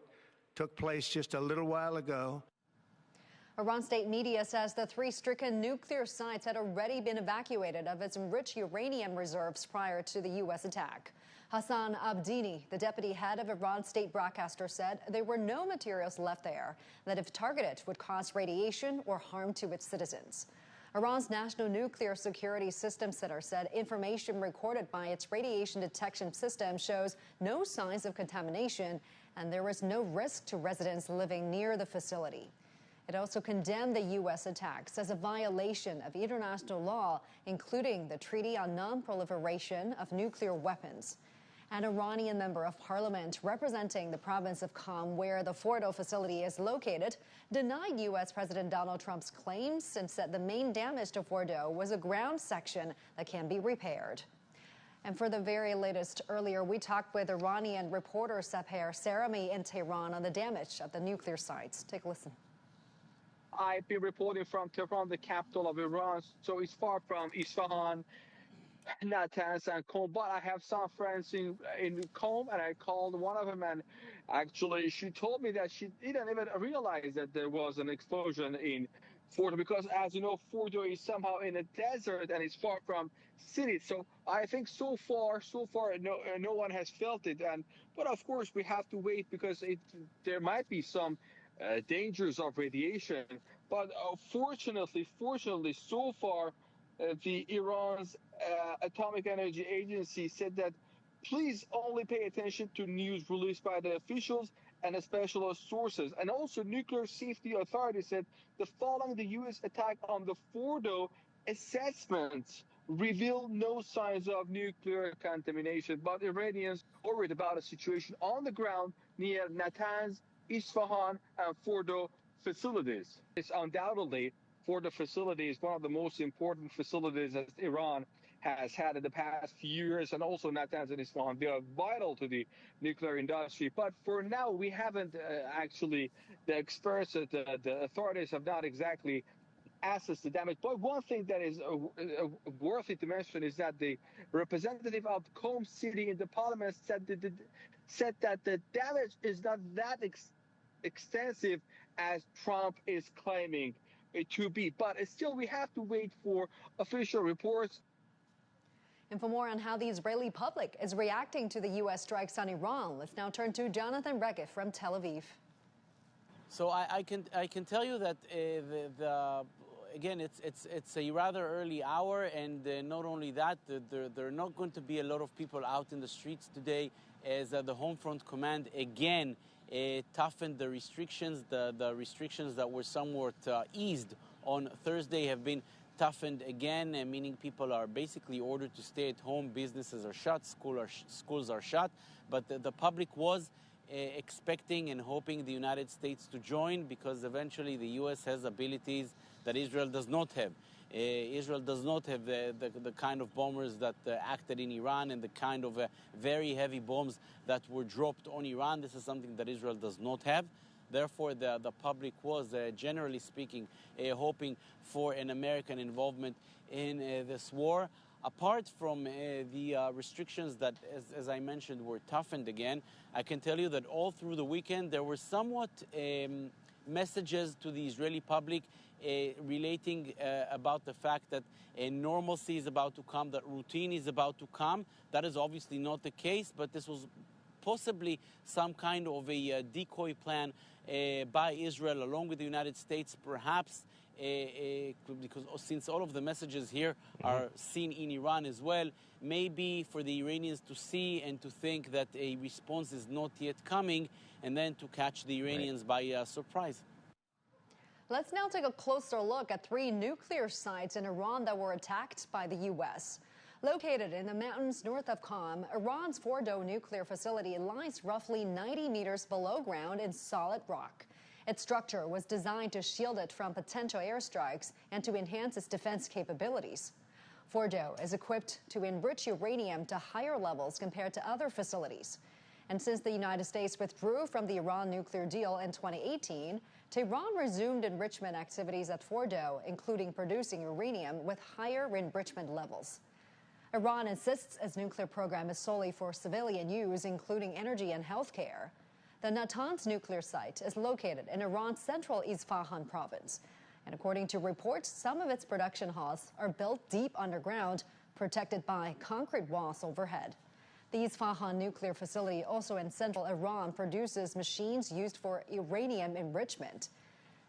took place just a little while ago. Iran state media says the 3 stricken nuclear sites had already been evacuated of its enriched uranium reserves prior to the U.S. attack. Hassan Abdini, the deputy head of Iran state broadcaster, said there were no materials left there that, if targeted, would cause radiation or harm to its citizens. Iran's National Nuclear Security Systems Center said information recorded by its radiation detection system shows no signs of contamination, and there is no risk to residents living near the facility. It also condemned the U.S. attacks as a violation of international law, including the Treaty on Non-Proliferation of Nuclear Weapons. An Iranian member of parliament representing the province of Qom, where the Fordo facility is located, denied U.S. President Donald Trump's claims and said the main damage to Fordo was a ground section that can be repaired. And for the very latest, earlier we talked with Iranian reporter Saper Sarami in Tehran on the damage at the nuclear sites. Take a listen. I've been reporting from Tehran, the capital of Iran, so it's far from Isfahan, Natanz, and Qom. But I have some friends in Qom, and I called one of them, and actually she told me that she didn't even realize that there was an explosion in Fordo, because as you know, Fordo is somehow in a desert and it's far from cities. So I think so far, no one has felt it. But of course, we have to wait because there might be some dangers of radiation. But fortunately, so far, the Iran's Atomic Energy Agency said that please only pay attention to news released by the officials and specialist sources. And also, Nuclear Safety Authority said that following the U.S. attack on the Fordo, assessments reveal no signs of nuclear contamination. But Iranians are worried about a situation on the ground near Natanz, Isfahan, and Fordo facilities. It's undoubtedly Fordo facility is one of the most important facilities that Iran has had in the past few years, and also Natanz and Isfahan. They are vital to the nuclear industry. But for now, we haven't actually, the experts, the authorities have not exactly assessed the damage. But one thing that is worthy to mention is that the representative of Qom City in the parliament said that the damage is not that extensive as Trump is claiming it to be. But still, we have to wait for official reports. And for more on how the Israeli public is reacting to the U.S. strikes on Iran, let's now turn to Jonathan Rekif from Tel Aviv. So I can tell you that again, it's a rather early hour, and not only that, there are not going to be a lot of people out in the streets today, as the Home Front Command again toughened the restrictions. The restrictions that were somewhat eased on Thursday have been toughened again, meaning people are basically ordered to stay at home. Businesses are shut, schools are shut, but the public was expecting and hoping the United States to join, because eventually the U.S. has abilities that Israel does not have. Israel does not have the kind of bombers that acted in Iran and the kind of very heavy bombs that were dropped on Iran. This is something that Israel does not have. Therefore, the public was, generally speaking, hoping for an American involvement in this war. Apart from the restrictions that, as I mentioned, were toughened again, I can tell you that all through the weekend there were somewhat messages to the Israeli public relating about the fact that normalcy is about to come, that routine is about to come. That is obviously not the case, but this was possibly some kind of a decoy plan by Israel along with the United States, perhaps because since all of the messages here are seen in Iran as well, maybe for the Iranians to see and to think that a response is not yet coming, and then to catch the Iranians by surprise. Let's now take a closer look at 3 nuclear sites in Iran that were attacked by the U.S. Located in the mountains north of Qom, Iran's Fordo nuclear facility lies roughly 90 meters below ground in solid rock. Its structure was designed to shield it from potential airstrikes and to enhance its defense capabilities. Fordo is equipped to enrich uranium to higher levels compared to other facilities. And since the United States withdrew from the Iran nuclear deal in 2018, Tehran resumed enrichment activities at Fordo, including producing uranium with higher enrichment levels. Iran insists its nuclear program is solely for civilian use, including energy and healthcare. The Natanz nuclear site is located in Iran's central Isfahan province. And according to reports, some of its production halls are built deep underground, protected by concrete walls overhead. The Isfahan nuclear facility, also in central Iran, produces machines used for uranium enrichment.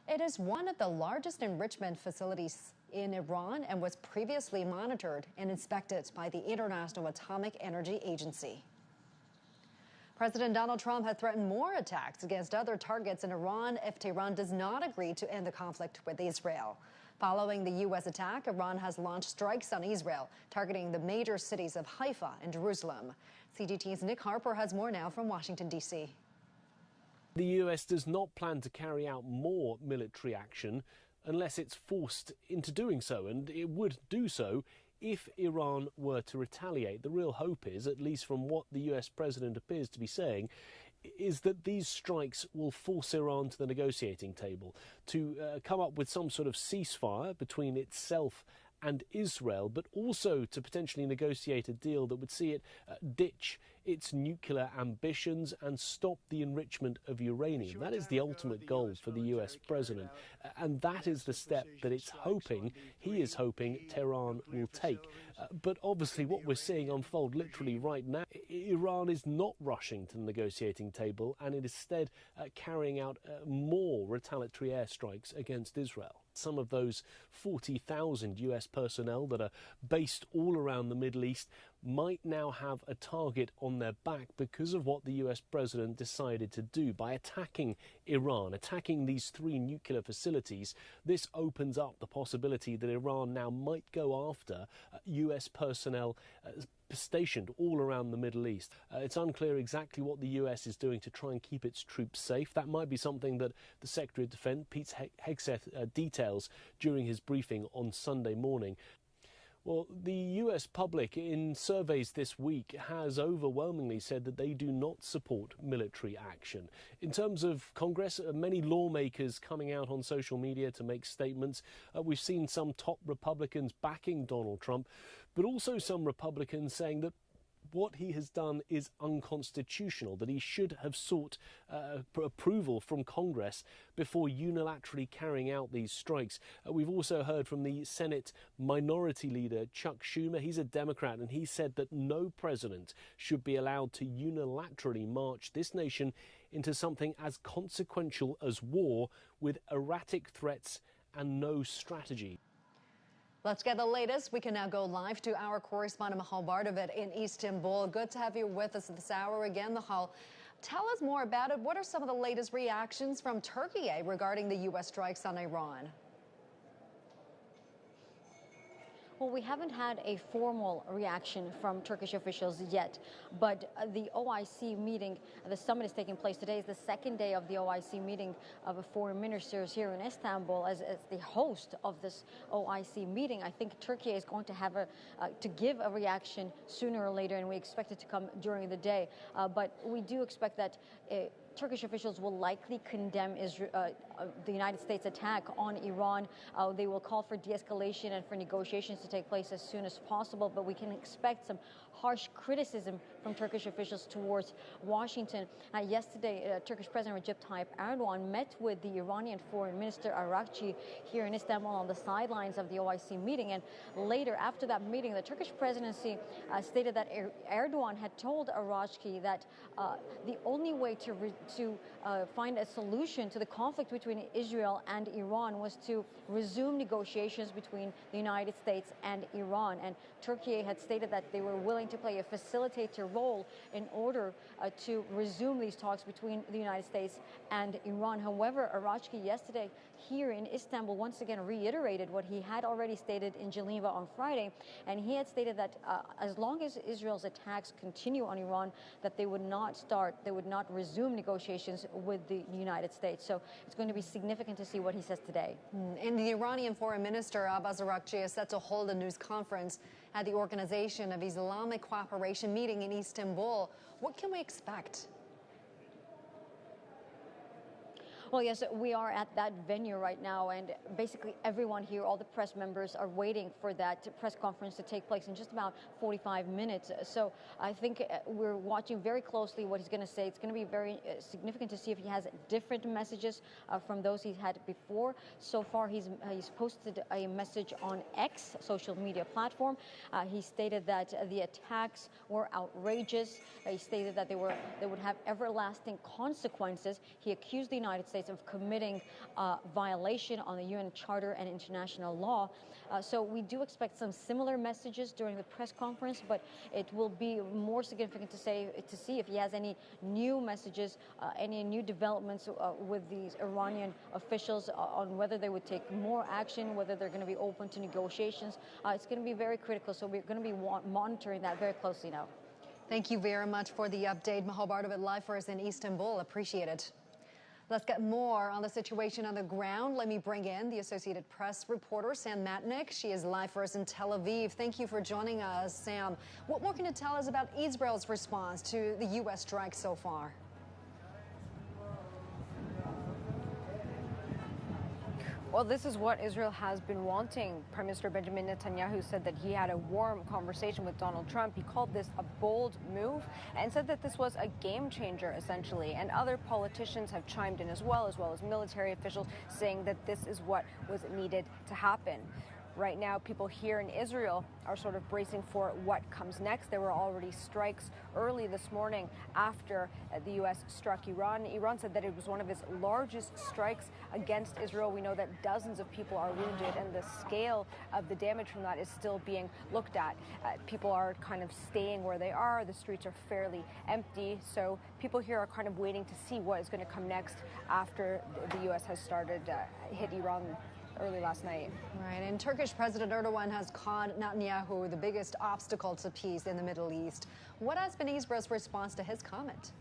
It is one of the largest enrichment facilities in Iran and was previously monitored and inspected by the International Atomic Energy Agency. President Donald Trump had threatened more attacks against other targets in Iran if Tehran does not agree to end the conflict with Israel. Following the U.S. attack, Iran has launched strikes on Israel, targeting the major cities of Haifa and Jerusalem. CGTN's Nick Harper has more now from Washington, D.C. The US does not plan to carry out more military action unless it's forced into doing so, and it would do so if Iran were to retaliate. The real hope is, at least from what the US president appears to be saying, is that these strikes will force Iran to the negotiating table to come up with some sort of ceasefire between itself and Israel, but also to potentially negotiate a deal that would see it ditch its nuclear ambitions and stop the enrichment of uranium. That is the ultimate goal for the US president, and that is the step that he is hoping Tehran will take. But obviously what we're seeing unfold literally right now, Iran is not rushing to the negotiating table and it is instead carrying out more retaliatory airstrikes against Israel. Some of those 40,000 US personnel that are based all around the Middle East might now have a target on their back because of what the US president decided to do. By attacking Iran, attacking these 3 nuclear facilities, this opens up the possibility that Iran now might go after US personnel stationed all around the Middle East. It's unclear exactly what the US is doing to try and keep its troops safe. That might be something that the Secretary of Defense, Pete Hegseth, details during his briefing on Sunday morning. Well, the US public in surveys this week has overwhelmingly said that they do not support military action. In terms of Congress, many lawmakers coming out on social media to make statements. We've seen some top Republicans backing Donald Trump, but also some Republicans saying that what he has done is unconstitutional, that he should have sought approval from Congress before unilaterally carrying out these strikes. We've also heard from the Senate Minority Leader Chuck Schumer. He's a Democrat, and he said that no president should be allowed to unilaterally march this nation into something as consequential as war with erratic threats and no strategy. Let's get the latest. We can now go live to our correspondent Mahal Bardavid in Istanbul. Good to have you with us this hour again, Mahal. Tell us more about it. What are some of the latest reactions from Turkey regarding the U.S. strikes on Iran? Well, we haven't had a formal reaction from Turkish officials yet, but the OIC meeting, the summit is taking place today. Is the second day of the OIC meeting of foreign ministers here in Istanbul. As the host of this OIC meeting, I think Turkey is going to have to give a reaction sooner or later, and we expect it to come during the day. But we do expect that Turkish officials will likely condemn the United States attack on Iran. They will call for de-escalation and for negotiations to take place as soon as possible, but we can expect some harsh criticism from Turkish officials towards Washington. Yesterday, Turkish President Recep Tayyip Erdogan met with the Iranian Foreign Minister Arakci here in Istanbul on the sidelines of the OIC meeting. And later, after that meeting, the Turkish presidency stated that Erdogan had told Arakci that the only way to find a solution to the conflict between Israel and Iran was to resume negotiations between the United States and Iran. And Turkey had stated that they were willing to play a facilitator role in order to resume these talks between the United States and Iran. However, Arakci yesterday here in Istanbul once again reiterated what he had already stated in Geneva on Friday, and he had stated that as long as Israel's attacks continue on Iran, that they would not resume negotiations with the United States. So it's going to be significant to see what he says today. And the Iranian Foreign Minister Abbas Araghchi is set to hold a news conference at the Organization of Islamic Cooperation meeting in Istanbul. What can we expect? Well, yes, we are at that venue right now, and basically everyone here, all the press members, are waiting for that press conference to take place in just about 45 minutes. So I think we're watching very closely what he's going to say. It's going to be very significant to see if he has different messages from those he's had before. So far, he's posted a message on X, social media platform. He stated that the attacks were outrageous. He stated that they would have everlasting consequences. He accused the United States of committing violation on the UN Charter and international law. So we do expect some similar messages during the press conference, but it will be more significant to see if he has any new messages, any new developments with these Iranian officials on whether they would take more action, whether they're going to be open to negotiations. It's going to be very critical, so we're going to be monitoring that very closely now. Thank you very much for the update. Mahal Bardovit live for us in Istanbul. Appreciate it. Let's get more on the situation on the ground. Let me bring in the Associated Press reporter, Sam Matnick. She is live for us in Tel Aviv. Thank you for joining us, Sam. What more can you tell us about Israel's response to the U.S. strike so far? Well, this is what Israel has been wanting. Prime Minister Benjamin Netanyahu said that he had a warm conversation with Donald Trump. He called this a bold move and said that this was a game changer, essentially. And other politicians have chimed in as well as military officials, saying that this is what was needed to happen. Right now, people here in Israel are sort of bracing for what comes next. There were already strikes early this morning after the U.S. struck Iran. Iran said that it was one of its largest strikes against Israel. We know that dozens of people are wounded, and the scale of the damage from that is still being looked at. People are kind of staying where they are. The streets are fairly empty. So people here are kind of waiting to see what is going to come next after the U.S. has started hit Iran early last night. Right, and Turkish President Erdogan has called Netanyahu the biggest obstacle to peace in the Middle East. What has been Israel's response to his comment?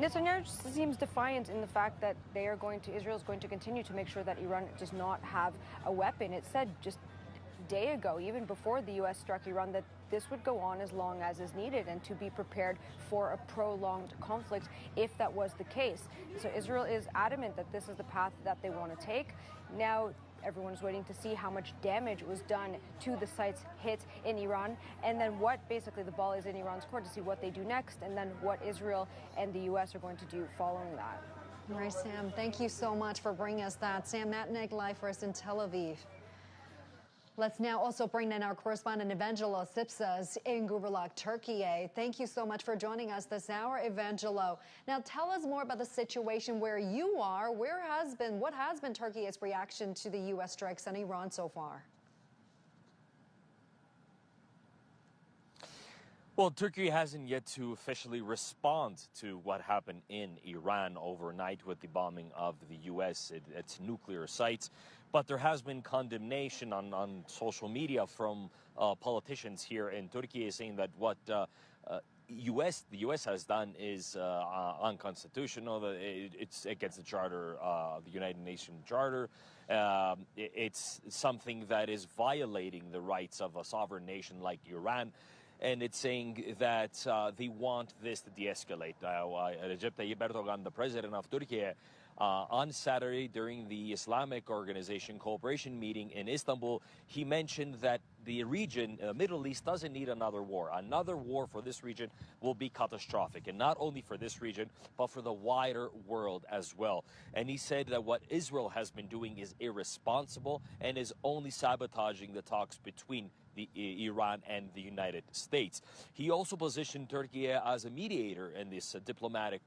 Netanyahu seems defiant in the fact that Israel is going to continue to make sure that Iran does not have a weapon. It said just a day ago, even before the U.S. struck Iran, that this would go on as long as is needed and to be prepared for a prolonged conflict if that was the case. So Israel is adamant that this is the path that they want to take. Now everyone's waiting to see how much damage was done to the sites hit in Iran, and then what basically the ball is in Iran's court to see what they do next, and then what Israel and the U.S. are going to do following that. All right, Sam, thank you so much for bringing us that. Sam Matnick live for us in Tel Aviv. Let's now also bring in our correspondent Evangelo Sipsas in Guberlak, Turkey. Thank you so much for joining us this hour, Evangelo. Now tell us more about the situation where you are. What has been Turkey's reaction to the U.S. strikes on Iran so far? Well, Turkey hasn't yet to officially respond to what happened in Iran overnight with the bombing of the U.S. its nuclear sites. But there has been condemnation on social media from politicians here in Turkey saying that what the U.S. has done is unconstitutional. It's against the charter, the United Nations Charter. It's something that is violating the rights of a sovereign nation like Iran. And it's saying that they want this to de-escalate. Recep Tayyip Erdogan, the president of Turkey, on Saturday during the Islamic Organization Cooperation meeting in Istanbul, he mentioned that the region, Middle East, doesn't need another war. Another war for this region will be catastrophic, and not only for this region, but for the wider world as well. And he said that what Israel has been doing is irresponsible and is only sabotaging the talks between Iran and the United States. He also positioned Turkey as a mediator in this diplomatic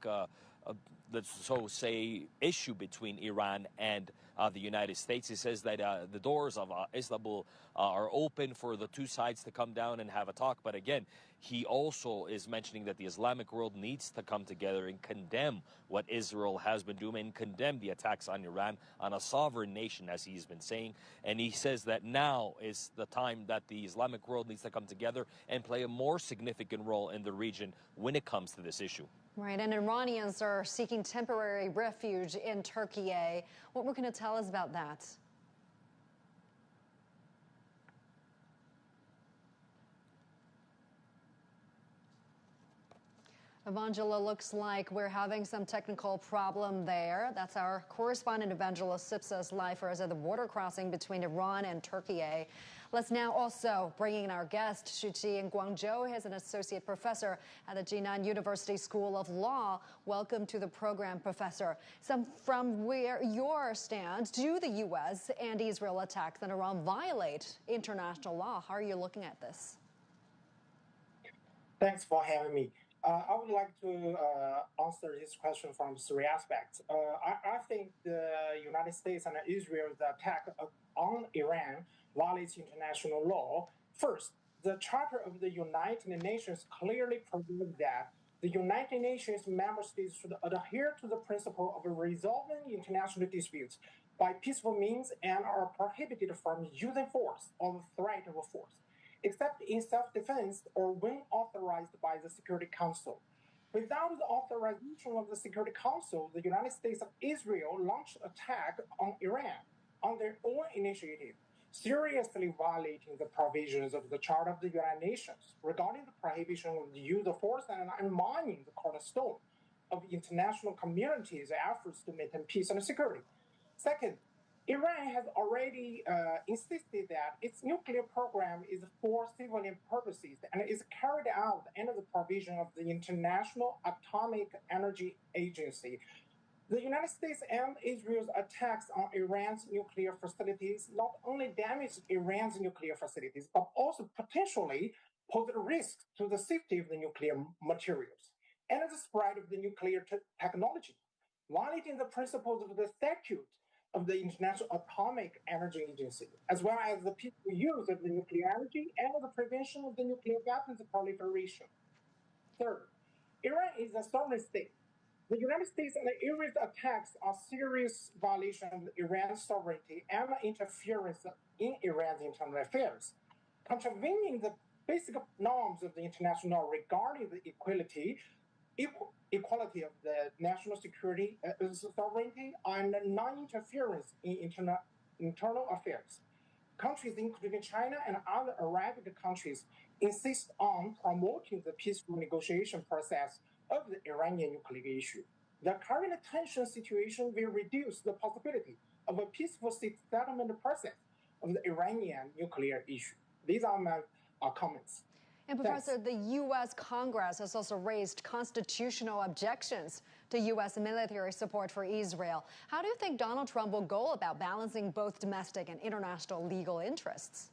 let's so say, issue between Iran and the United States. He says that the doors of Istanbul are open for the two sides to come down and have a talk. But again, he also is mentioning that the Islamic world needs to come together and condemn what Israel has been doing and condemn the attacks on Iran, on a sovereign nation, as he's been saying. And he says that now is the time that the Islamic world needs to come together and play a more significant role in the region when it comes to this issue. Right, and Iranians are seeking temporary refuge in Turkey. What we're going to tell us about that? Evangelo, looks like we're having some technical problem there. That's our correspondent Evangelo Sipsas live for us at the border crossing between Iran and Turkey. Let's now also bring in our guest, Shuqi in Guangzhou. He's an associate professor at the Jinan University School of Law. Welcome to the program, Professor. From where your stand, do the U.S. and Israel attacks on Iran violate international law? How are you looking at this? Thanks for having me. I would like to answer this question from three aspects. I think the United States and Israel's attack on Iran violates international law. First, the Charter of the United Nations clearly provides that the United Nations member states should adhere to the principle of resolving international disputes by peaceful means and are prohibited from using force or the threat of force, except in self-defense or when authorized by the Security Council. Without the authorization of the Security Council, the United States and Israel launched an attack on Iran on their own initiative, seriously violating the provisions of the Charter of the United Nations regarding the prohibition of the use of force and undermining the cornerstone of the international community's efforts to maintain peace and security. Second, Iran has already insisted that its nuclear program is for civilian purposes and is carried out under the provision of the International Atomic Energy Agency. The United States and Israel's attacks on Iran's nuclear facilities not only damage Iran's nuclear facilities, but also potentially pose a risk to the safety of the nuclear materials and the spread of the nuclear technology, violating the principles of the statute of the International Atomic Energy Agency, as well as the peaceful use of the nuclear energy and the prevention of the nuclear weapons proliferation. Third, Iran is a sovereign state. The United States and Israel's attacks are serious violations of Iran's sovereignty and interference in Iran's internal affairs, contravening the basic norms of the international law regarding the equality of the national security, sovereignty, and non-interference in internal affairs. Countries, including China and other Arabic countries, insist on promoting the peaceful negotiation process of the Iranian nuclear issue. The current tension situation will reduce the possibility of a peaceful settlement process of the Iranian nuclear issue. These are my comments. And Professor, the U.S. Congress has also raised constitutional objections to U.S. military support for Israel. How do you think Donald Trump will go about balancing both domestic and international legal interests?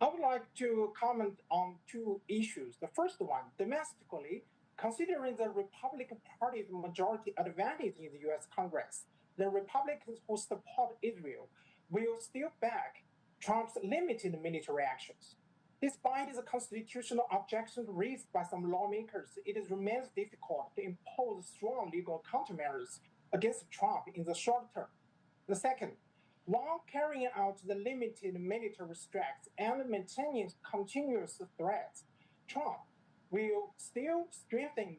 I would like to comment on two issues. The first one, domestically, considering the Republican Party's majority advantage in the U.S. Congress, the Republicans who support Israel will still back Trump's limited military actions. Despite the constitutional objections raised by some lawmakers, it remains difficult to impose strong legal countermeasures against Trump in the short term. The second, while carrying out the limited military strikes and maintaining continuous threats, Trump will still strengthen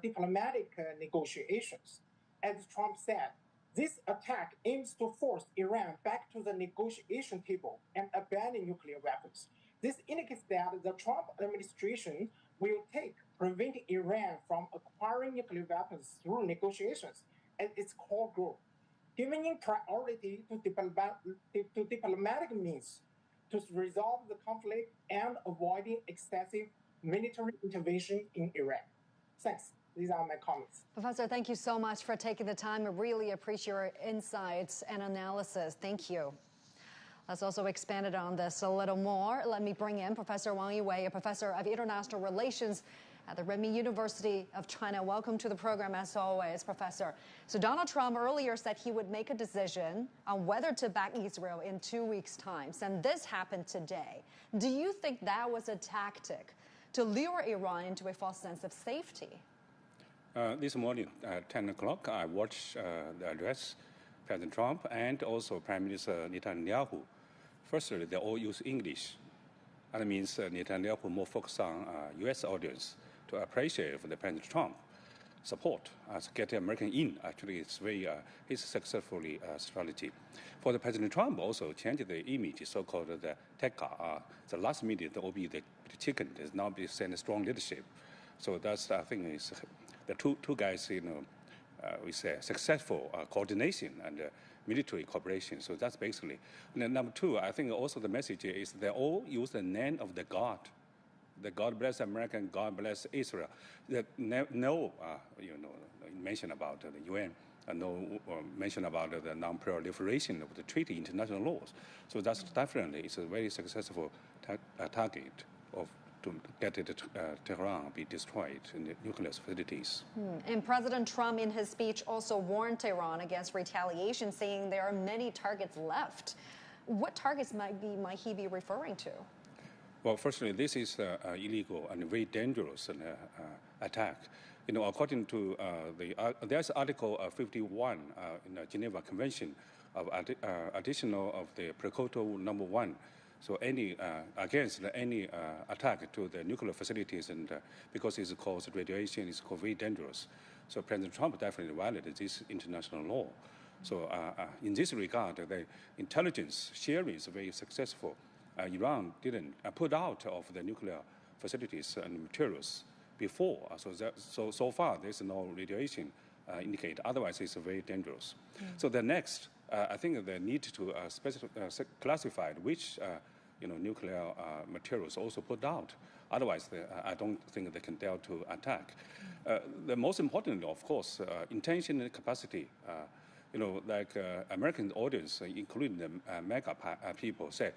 diplomatic negotiations. As Trump said, this attack aims to force Iran back to the negotiation table and abandon nuclear weapons. This indicates that the Trump administration will take preventing Iran from acquiring nuclear weapons through negotiations as its core goal, giving priority to diplomatic means to resolve the conflict and avoiding excessive military intervention in Iran. Thanks. These are my comments. Professor, thank you so much for taking the time. I really appreciate your insights and analysis. Thank you. Let's also expand on this a little more. Let me bring in Professor Wang Yiwei, a professor of international relations at the Renmin University of China. Welcome to the program, as always, Professor. So Donald Trump earlier said he would make a decision on whether to back Israel in 2 weeks' time, and this happened today. Do you think that was a tactic to lure Iran into a false sense of safety? This morning at 10 o'clock, I watched the address, President Trump and also Prime Minister Netanyahu. Firstly, they all use English. That means Netanyahu more focused on U.S. audience to appreciate for the President Trump support as get American in. Actually, it's very his successfully strategy. For the President Trump also changed the image, so-called the Tekka. The last meeting will be the chicken. There's now be send strong leadership. So that's I think is the two guys we say successful coordination and military cooperation. So that's basically. And then number two, I think also the message is they all use the name of the God. The God bless America, God bless Israel. No, mention about the UN, no mention about the non-proliferation of the treaty, international laws. So that's definitely it's a very successful target of to get Tehran be destroyed in the nuclear facilities. And President Trump, in his speech, also warned Tehran against retaliation, saying there are many targets left. What targets might he be referring to? Well, firstly, this is illegal and very dangerous attack. You know, according to there's Article 51 in the Geneva Convention of additional of the Protocol number 1. So any against any attack to the nuclear facilities, and because it's caused radiation, it's called very dangerous. So President Trump definitely violated this international law. So in this regard, the intelligence sharing is very successful. Iran didn't put out of the nuclear facilities and materials before. So far, there's no radiation indicated. Otherwise, it's very dangerous. So the next, I think they need to classify which nuclear materials also put out. Otherwise, I don't think they can dare to attack. The most important, of course, intention and capacity. Like American audience, including the mega people, say,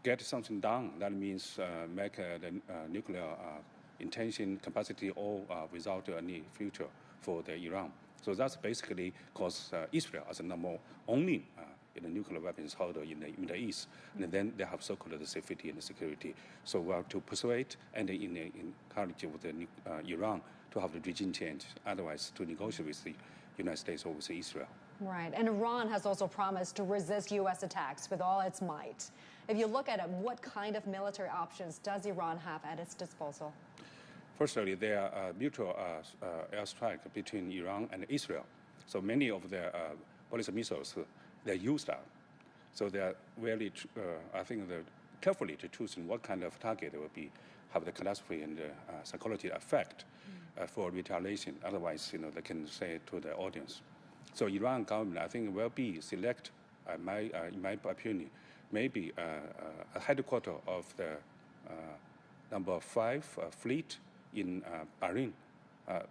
get something done. That means make the nuclear intention, capacity all without any future for the Iran. So that's basically because Israel as the number only nuclear weapons holder in the Middle East, and then they have so-called the safety and the security. So we have to persuade and encourage with the Iran to have the regime change. Otherwise, to negotiate with the United States or with Israel. Right, and Iran has also promised to resist U.S. attacks with all its might. If you look at it, what kind of military options does Iran have at its disposal? Firstly, there are mutual airstrike between Iran and Israel. So many of their ballistic missiles, they use that. So they are really, I think, they're carefully to choose what kind of target will be have the catastrophe and psychology effect for retaliation. Otherwise, they can say to the audience. So Iran government, I think, will be select, in my opinion, maybe a headquarter of the number 5 fleet in Bahrain,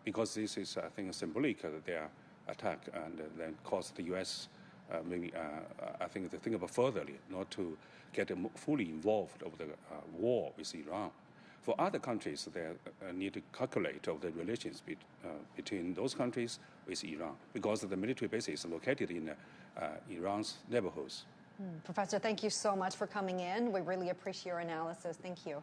because this is, I think, symbolic of their attack, and then cause the U.S. maybe, I think, to think about furtherly, not to get fully involved of the war with Iran. For other countries, they need to calculate of the relations between those countries with Iran, because the military base is located in Iran's neighborhoods. Professor, thank you so much for coming in. We really appreciate your analysis. Thank you.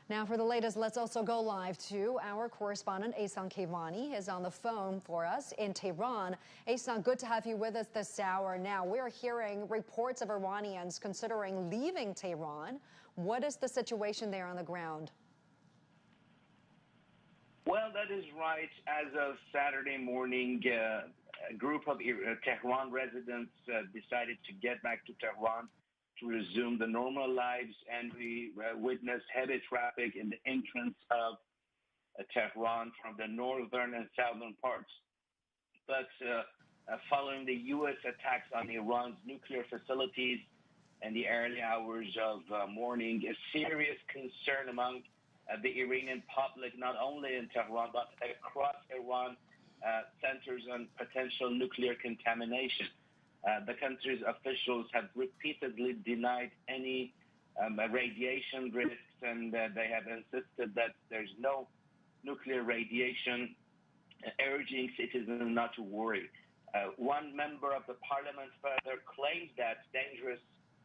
Now, for the latest, let's also go live to our correspondent, Ehsan Kevani, is on the phone for us in Tehran. Ehsan, good to have you with us this hour. Now, we're hearing reports of Iranians considering leaving Tehran. What is the situation there on the ground? Well, that is right. As of Saturday morning, a group of Tehran residents decided to get back to Tehran to resume the normal lives, and we witnessed heavy traffic in the entrance of Tehran from the northern and southern parts. But following the U.S. attacks on Iran's nuclear facilities in the early hours of morning, a serious concern among the Iranian public, not only in Tehran but across Iran, centers on potential nuclear contamination. The country's officials have repeatedly denied any radiation risks, and they have insisted that there's no nuclear radiation, urging citizens not to worry. One member of the parliament further claims that dangerous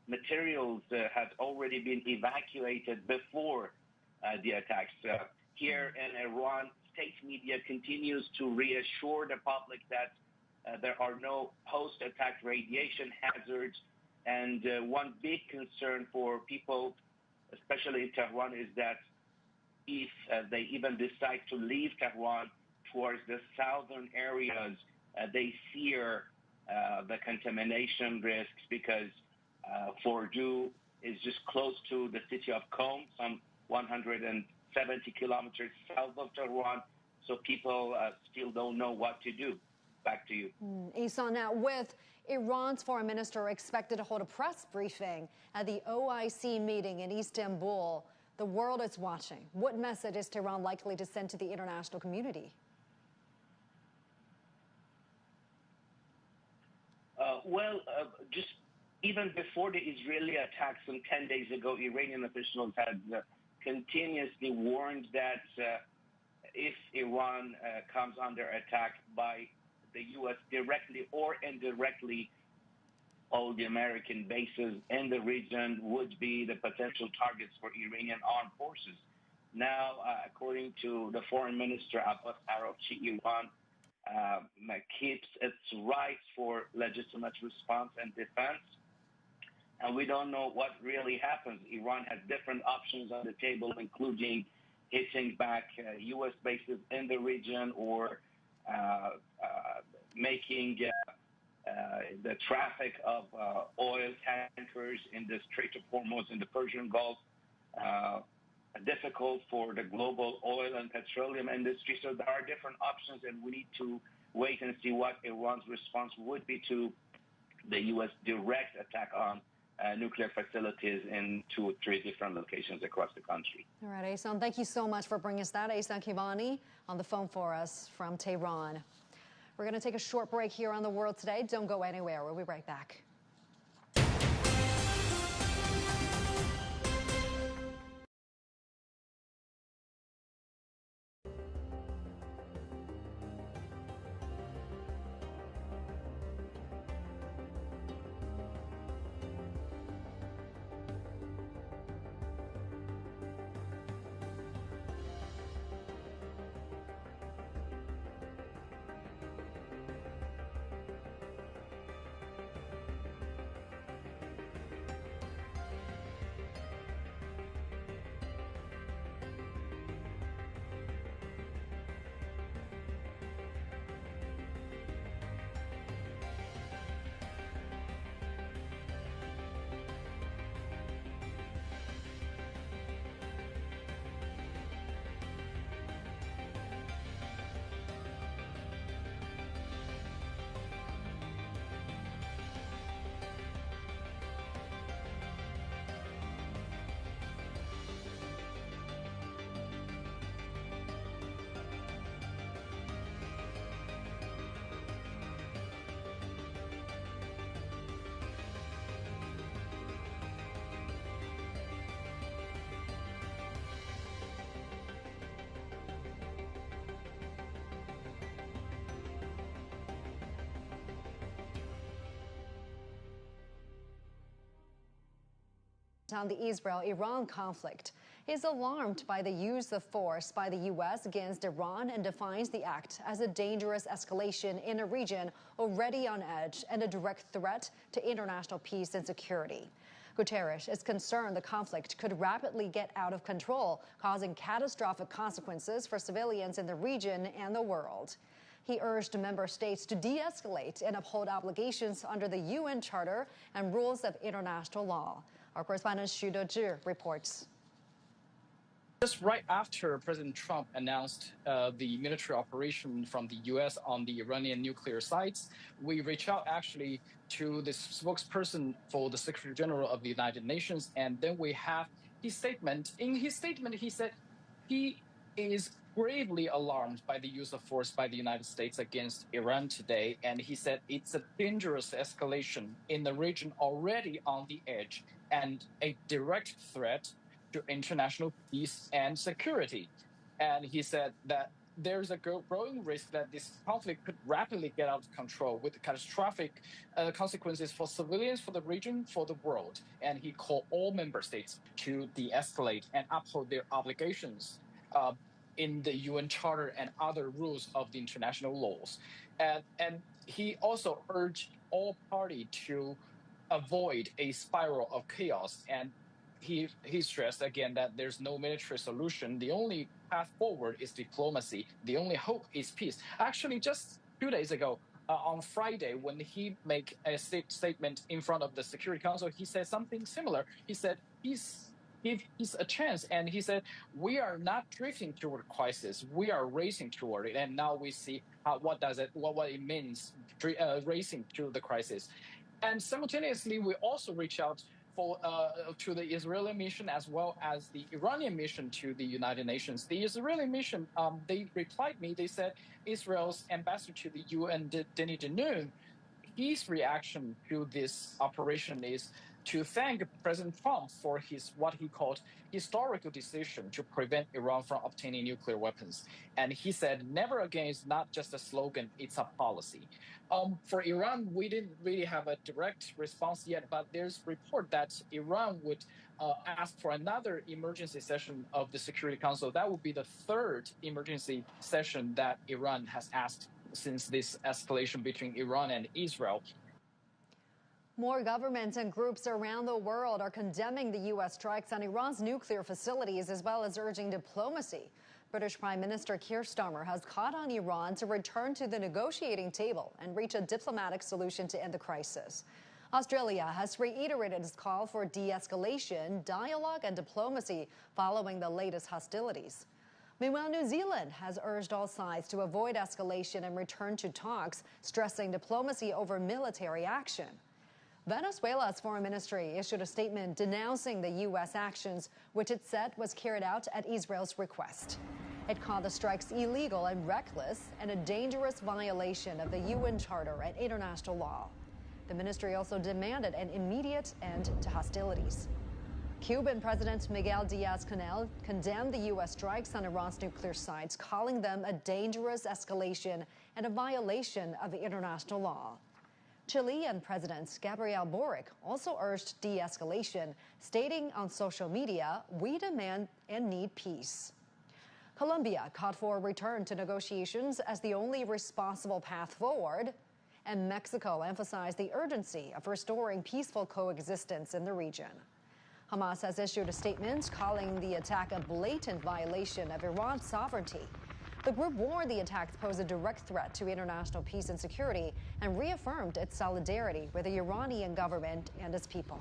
materials had already been evacuated before the attacks. Here in Iran, state media continues to reassure the public that there are no post-attack radiation hazards. And one big concern for people, especially in Tehran, is that if they even decide to leave Tehran towards the southern areas, they fear the contamination risks, because Fordow is just close to the city of Qom, some 170 kilometers south of Tehran. So people still don't know what to do. Back to you. Ehsan, now with Iran's foreign minister expected to hold a press briefing at the OIC meeting in Istanbul, the world is watching. What message is Tehran likely to send to the international community? Just even before the Israeli attacks some 10 days ago, Iranian officials had continuously warned that if Iran comes under attack by the U.S. directly or indirectly, all the American bases in the region would be the potential targets for Iranian armed forces. Now, according to the foreign minister, Abbas Araghchi, Iran keeps its rights for legitimate response and defense. And we don't know what really happens. Iran has different options on the table, including hitting back U.S. bases in the region or making the traffic of oil tankers in the Strait of Hormuz in the Persian Gulf difficult for the global oil and petroleum industry. So there are different options, and we need to wait and see what Iran's response would be to the U.S. direct attack on nuclear facilities in 2 or 3 different locations across the country. All right, Ahsan, thank you so much for bringing us that. Ahsan Kivani on the phone for us from Tehran. We're going to take a short break here on The World Today. Don't go anywhere. We'll be right back. On the Israel-Iran conflict, he is alarmed by the use of force by the U.S. against Iran and defines the act as a dangerous escalation in a region already on edge and a direct threat to international peace and security. Guterres is concerned the conflict could rapidly get out of control, causing catastrophic consequences for civilians in the region and the world. He urged member states to de-escalate and uphold obligations under the UN Charter and rules of international law. Our correspondent Xu Dezhi reports. Just right after President Trump announced the military operation from the U.S. on the Iranian nuclear sites, we reached out actually to the spokesperson for the Secretary General of the United Nations, and then we have his statement. In his statement, he said he is gravely alarmed by the use of force by the United States against Iran today, and he said it's a dangerous escalation in the region already on the edge and a direct threat to international peace and security. And he said that there's a growing risk that this conflict could rapidly get out of control with catastrophic consequences for civilians, for the region, for the world. And he called all member states to de-escalate and uphold their obligations in the UN Charter and other rules of the international laws. And he also urged all parties to avoid a spiral of chaos. And he stressed again that there's no military solution. The only path forward is diplomacy. The only hope is peace. Actually, just 2 days ago, on Friday, when he made a statement in front of the Security Council, he said something similar. He said give peace a chance, and he said we are not drifting toward crisis. We are racing toward it, and now we see what it means racing to the crisis. And simultaneously, we also reach out to the Israeli mission as well as the Iranian mission to the United Nations. The Israeli mission, they replied me. They said Israel's ambassador to the UN, Danny Denoon, his reaction to this operation is to thank President Trump for what he called historical decision to prevent Iran from obtaining nuclear weapons. And he said, never again is not just a slogan, it's a policy. For Iran, we didn't really have a direct response yet, but there's report that Iran would ask for another emergency session of the Security Council. That would be the third emergency session that Iran has asked since this escalation between Iran and Israel. More governments and groups around the world are condemning the U.S. strikes on Iran's nuclear facilities, as well as urging diplomacy. British Prime Minister Keir Starmer has called on Iran to return to the negotiating table and reach a diplomatic solution to end the crisis. Australia has reiterated its call for de-escalation, dialogue, and diplomacy following the latest hostilities. Meanwhile, New Zealand has urged all sides to avoid escalation and return to talks, stressing diplomacy over military action. Venezuela's foreign ministry issued a statement denouncing the U.S. actions, which it said was carried out at Israel's request. It called the strikes illegal and reckless and a dangerous violation of the UN Charter and international law. The ministry also demanded an immediate end to hostilities. Cuban President Miguel Diaz-Canel condemned the U.S. strikes on Iran's nuclear sites, calling them a dangerous escalation and a violation of international law. Chilean President Gabriel Boric also urged de-escalation, stating on social media, "We demand and need peace." Colombia called for a return to negotiations as the only responsible path forward, and Mexico emphasized the urgency of restoring peaceful coexistence in the region. Hamas has issued a statement calling the attack a blatant violation of Iran's sovereignty. The group warned the attacks pose a direct threat to international peace and security and reaffirmed its solidarity with the Iranian government and its people.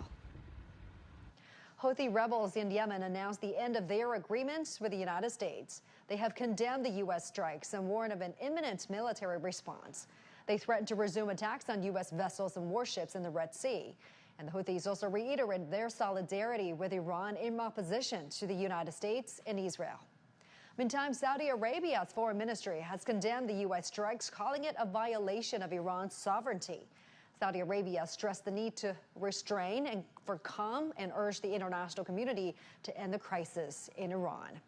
Houthi rebels in Yemen announced the end of their agreements with the United States. They have condemned the U.S. strikes and warned of an imminent military response. They threatened to resume attacks on U.S. vessels and warships in the Red Sea. And the Houthis also reiterated their solidarity with Iran in opposition to the United States and Israel. Meantime, Saudi Arabia's foreign ministry has condemned the U.S. strikes, calling it a violation of Iran's sovereignty. Saudi Arabia stressed the need to restrain and for calm and urged the international community to end the crisis in Iran.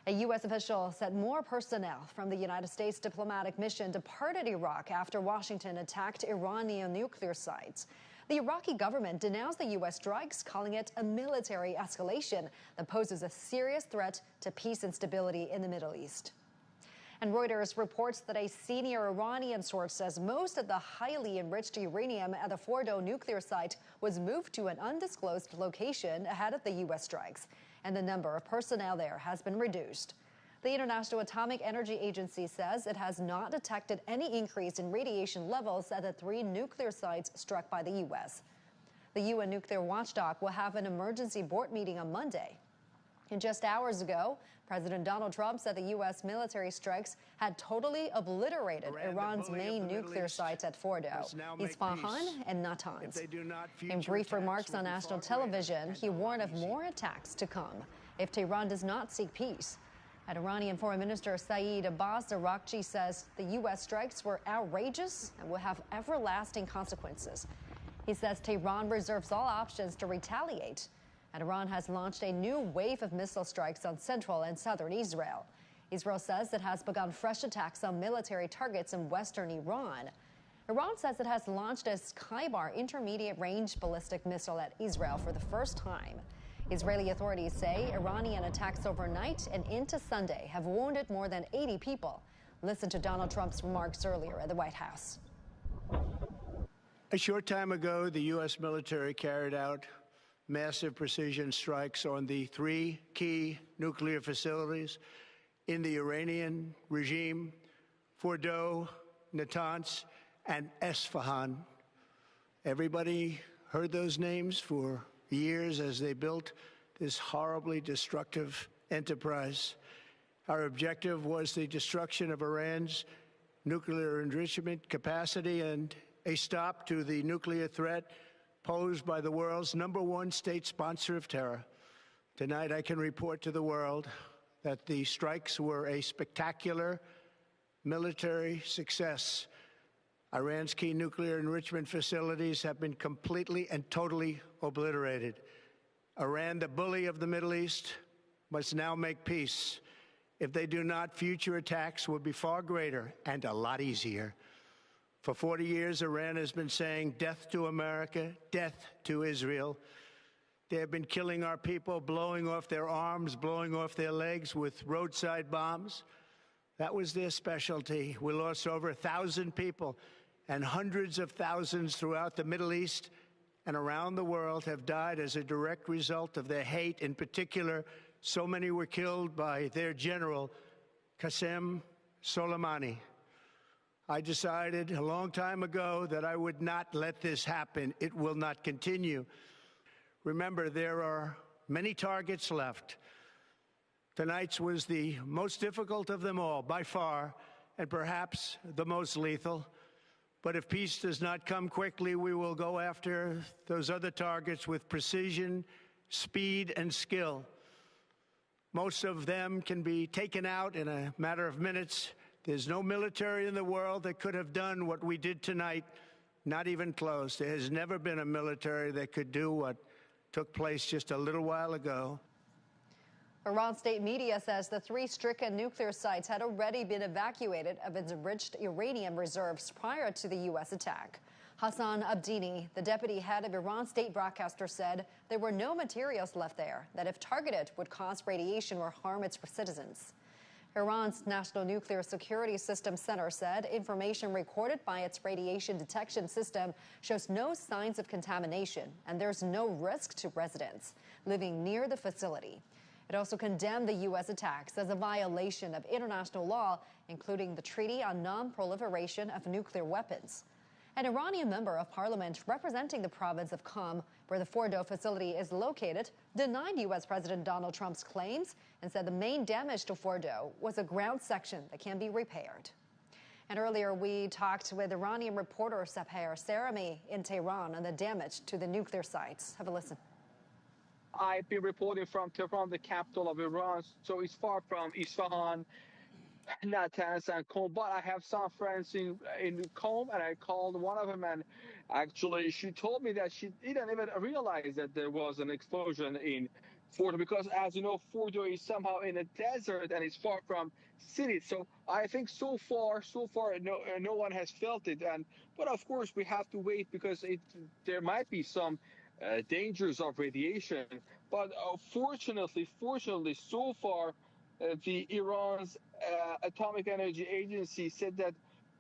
A U.S. official said more personnel from the United States diplomatic mission departed Iraq after Washington attacked Iranian nuclear sites. The Iraqi government denounced the U.S. strikes, calling it a military escalation that poses a serious threat to peace and stability in the Middle East. And Reuters reports that a senior Iranian source says most of the highly enriched uranium at the Fordo nuclear site was moved to an undisclosed location ahead of the U.S. strikes, and the number of personnel there has been reduced. The International Atomic Energy Agency says it has not detected any increase in radiation levels at the 3 nuclear sites struck by the U.S. The UN nuclear watchdog will have an emergency board meeting on Monday. And just hours ago, President Donald Trump said the U.S. military strikes had totally obliterated Iran's main nuclear sites at Fordo, Isfahan, and Natanz. In brief remarks on national television, he warned of more attacks to come if Tehran does not seek peace. And Iranian Foreign Minister Saeed Abbas Araghchi says the U.S. strikes were outrageous and will have everlasting consequences. He says Tehran reserves all options to retaliate, and Iran has launched a new wave of missile strikes on central and southern Israel. Israel says it has begun fresh attacks on military targets in western Iran. Iran says it has launched a Skybar intermediate-range ballistic missile at Israel for the first time. Israeli authorities say Iranian attacks overnight and into Sunday have wounded more than 80 people. Listen to Donald Trump's remarks earlier at the White House. A short time ago, the U.S. military carried out massive precision strikes on the 3 key nuclear facilities in the Iranian regime, Fordo, Natanz, and Isfahan. Everybody heard those names for years as they built this horribly destructive enterprise. Our objective was the destruction of Iran's nuclear enrichment capacity and a stop to the nuclear threat posed by the world's #1 state sponsor of terror. Tonight, I can report to the world that the strikes were a spectacular military success Iran's key nuclear enrichment facilities have been completely and totally obliterated. Iran, the bully of the Middle East, must now make peace. If they do not, future attacks will be far greater and a lot easier. For 40 years, Iran has been saying death to America, death to Israel. They have been killing our people, blowing off their arms, blowing off their legs with roadside bombs. That was their specialty. We lost over 1,000 people, and hundreds of thousands throughout the Middle East and around the world have died as a direct result of their hate. In particular, so many were killed by their general, Qasem Soleimani. I decided a long time ago that I would not let this happen. It will not continue. Remember, there are many targets left. Tonight's was the most difficult of them all, by far, and perhaps the most lethal. But if peace does not come quickly, we will go after those other targets with precision, speed, and skill. Most of them can be taken out in a matter of minutes. There's no military in the world that could have done what we did tonight, not even close. There has never been a military that could do what took place just a little while ago. Iran state media says the 3 stricken nuclear sites had already been evacuated of its enriched uranium reserves prior to the U.S. attack. Hassan Abdini, the deputy head of Iran state broadcaster, said there were no materials left there that, if targeted, would cause radiation or harm its citizens. Iran's National Nuclear Security System Center said information recorded by its radiation detection system shows no signs of contamination, and there's no risk to residents living near the facility. It also condemned the U.S. attacks as a violation of international law, including the Treaty on Non-Proliferation of Nuclear Weapons. An Iranian member of parliament representing the province of Qom, where the Fordo facility is located, denied U.S. President Donald Trump's claims and said the main damage to Fordo was a ground section that can be repaired. And earlier, we talked with Iranian reporter Sapir Sarami in Tehran on the damage to the nuclear sites. Have a listen. I've been reporting from Tehran, the capital of Iran, so it's far from Isfahan, Natanz, and Qom. But I have some friends in Qom, and I called one of them, and actually she told me that she didn't even realize that there was an explosion in Fordo, because, as you know, Fordo is somehow in a desert and it's far from cities. So I think so far, no one has felt it. But of course, we have to wait, because there might be some dangers of radiation. But fortunately, so far, the Iran's Atomic Energy Agency said that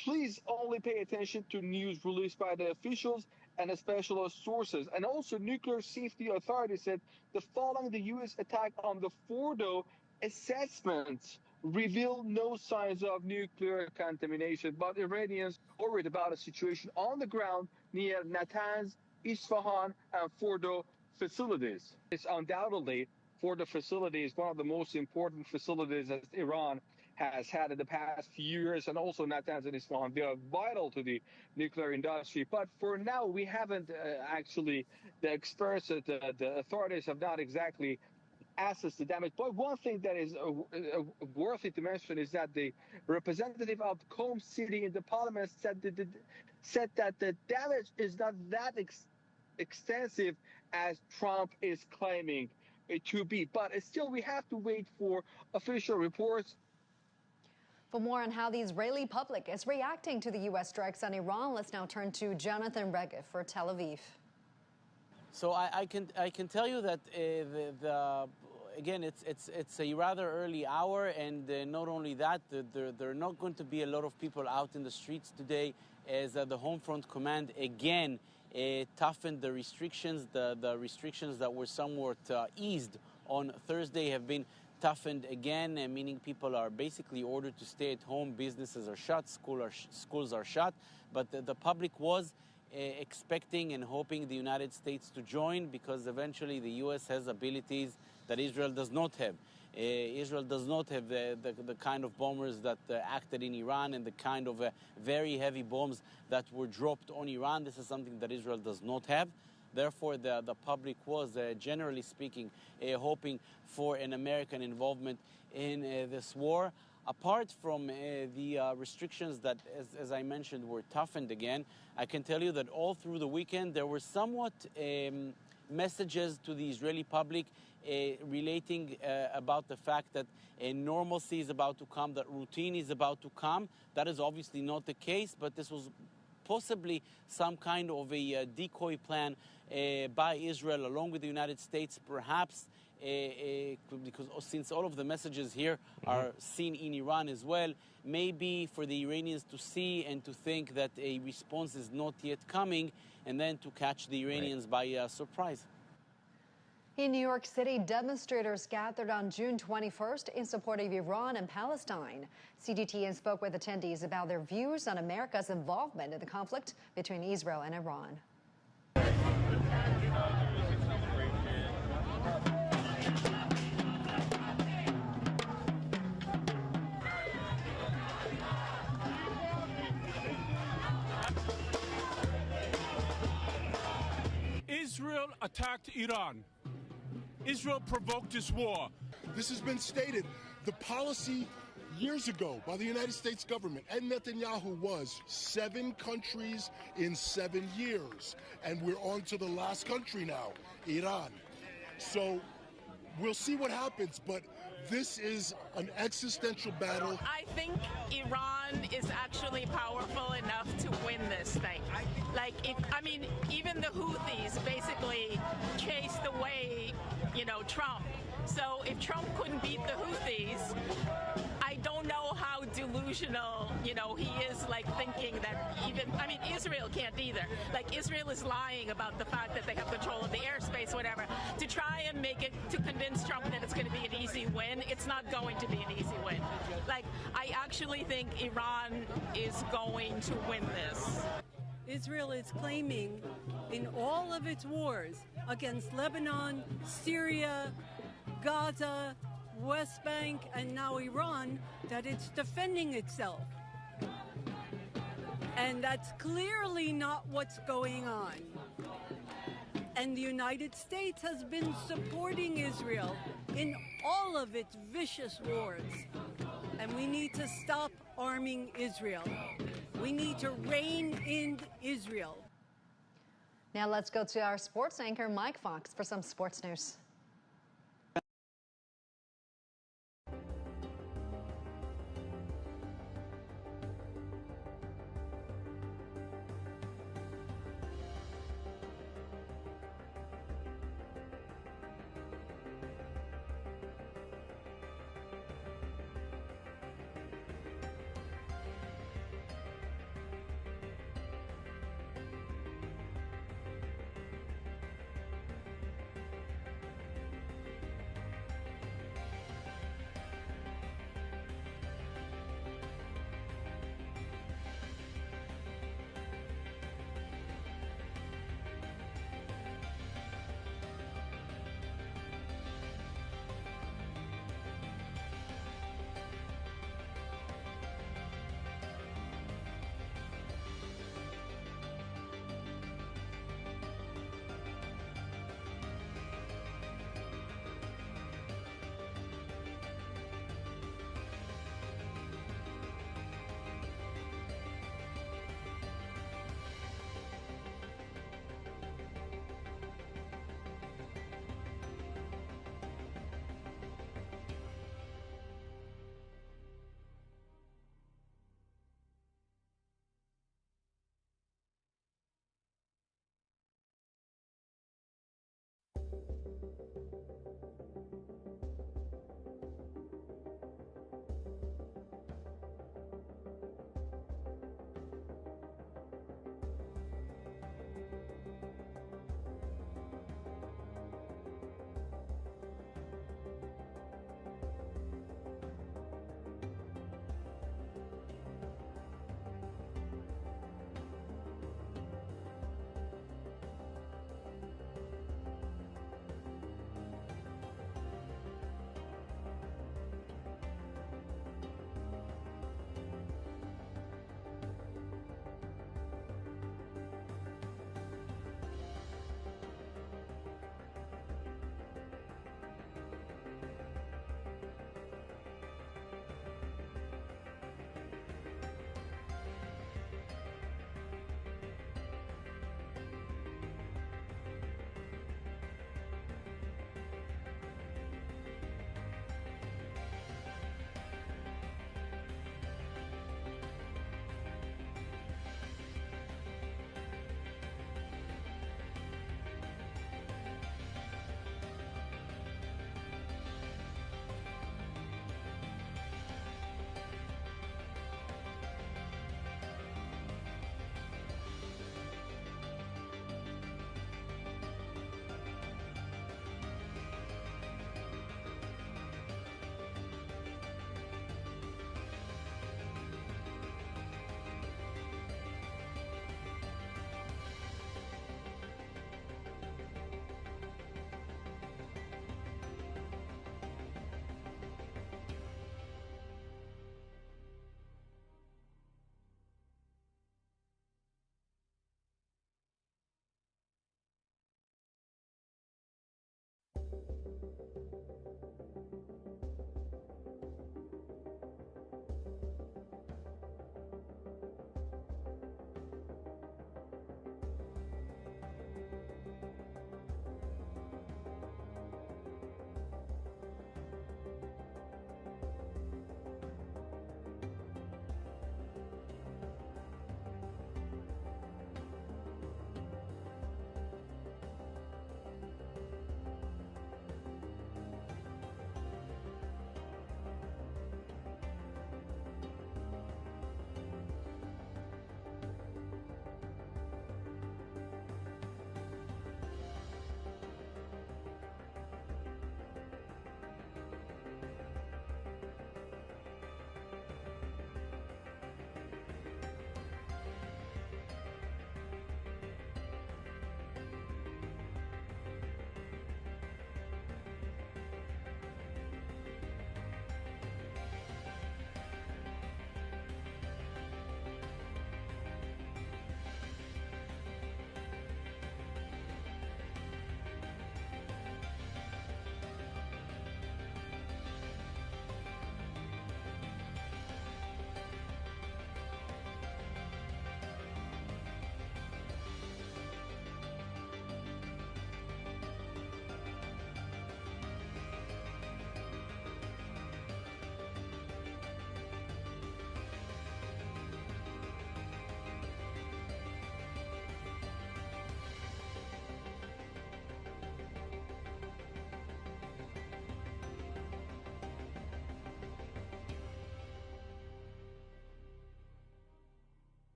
please only pay attention to news released by the officials and specialist sources. And also, Nuclear Safety Authority said that following the U.S. attack on the Fordo, assessments reveal no signs of nuclear contamination. But Iranians are worried about a situation on the ground near Natanz, Isfahan, and Fordo facilities. It's undoubtedly, Fordo facility is one of the most important facilities that Iran has had in the past few years, and also Natanz and Isfahan. They are vital to the nuclear industry. But for now, we haven't actually experienced it. The authorities have not exactly assessed the damage. But one thing that is worthy to mention is that the representative of Qom City in the parliament said that the damage is not that extensive as Trump is claiming it to be. But still, we have to wait for official reports. For more on how the Israeli public is reacting to the U.S. strikes on Iran, let's now turn to Jonathan Regev for Tel Aviv. So I can tell you that again, it's a rather early hour, and not only that, there are not going to be a lot of people out in the streets today, as the Home Front Command again toughened the restrictions. The restrictions that were somewhat eased on Thursday have been toughened again, meaning people are basically ordered to stay at home. Businesses are shut, schools are shut, but the public was expecting and hoping the United States to join, because eventually the U.S. has abilities that Israel does not have. Israel does not have the kind of bombers that acted in Iran, and the kind of very heavy bombs that were dropped on Iran. This is something that Israel does not have. Therefore, the public was, generally speaking, hoping for an American involvement in this war. apart from the restrictions that, as I mentioned, were toughened again, I can tell you that all through the weekend there were somewhat messages to the Israeli public relating about the fact that normalcy is about to come, that routine is about to come. That is obviously not the case, but this was possibly some kind of a decoy plan by Israel along with the United States, perhaps because since all of the messages here are seen in Iran as well, maybe for the Iranians to see and to think that a response is not yet coming, and then to catch the Iranians by surprise. In New York City, demonstrators gathered on June 21st in support of Iran and Palestine. CDTN spoke with attendees about their views on America's involvement in the conflict between Israel and Iran. Israel attacked Iran. Israel provoked this war. This has been stated. The policy years ago by the United States government and Netanyahu was 7 countries in 7 years. And we're on to the last country now, Iran. So we'll see what happens, but this is an existential battle. I think Iran is actually powerful enough to win this thing. Like, even the Houthis basically chased away, Trump. So if Trump couldn't beat the Houthis, I don't know how delusional, he is, thinking that Israel can't either. Israel is lying about the fact that they have control of the airspace, whatever, to try and to convince Trump that it's going to be an easy win. It's not going to be an easy win. I actually think Iran is going to win this. Israel is claiming in all of its wars against Lebanon, Syria, Gaza, West Bank, and now Iran, that it's defending itself. And that's clearly not what's going on. And the United States has been supporting Israel in all of its vicious wars. And we need to stop arming Israel. We need to rein in Israel. Now let's go to our sports anchor, Mike Fox, for some sports news.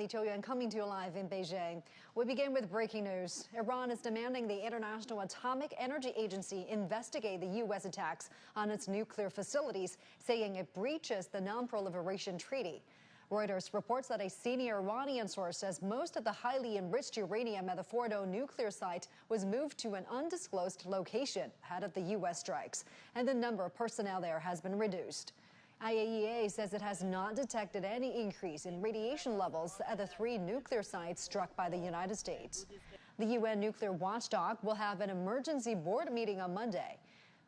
Li Qiuyuan coming to you live in Beijing. We begin with breaking news. Iran is demanding the International Atomic Energy Agency investigate the U.S. attacks on its nuclear facilities, saying it breaches the Non-Proliferation Treaty. Reuters reports that a senior Iranian source says most of the highly enriched uranium at the Fordo nuclear site was moved to an undisclosed location ahead of the U.S. strikes, and the number of personnel there has been reduced. IAEA says it has not detected any increase in radiation levels at the 3 nuclear sites struck by the United States. The UN nuclear watchdog will have an emergency board meeting on Monday.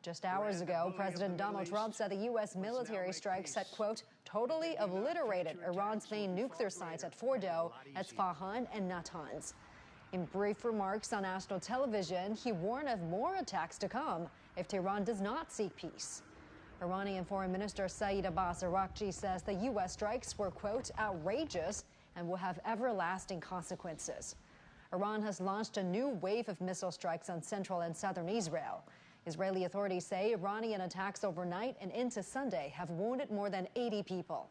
Just hours ago, President Donald Trump said the U.S. military strikes had, quote, totally obliterated Iran's main nuclear sites at Fordo, Isfahan, and Natanz. In brief remarks on national television, he warned of more attacks to come if Tehran does not seek peace. Iranian Foreign Minister Saeed Abbas Araghchi says the U.S. strikes were, quote, outrageous and will have everlasting consequences. Iran has launched a new wave of missile strikes on central and southern Israel. Israeli authorities say Iranian attacks overnight and into Sunday have wounded more than 80 people.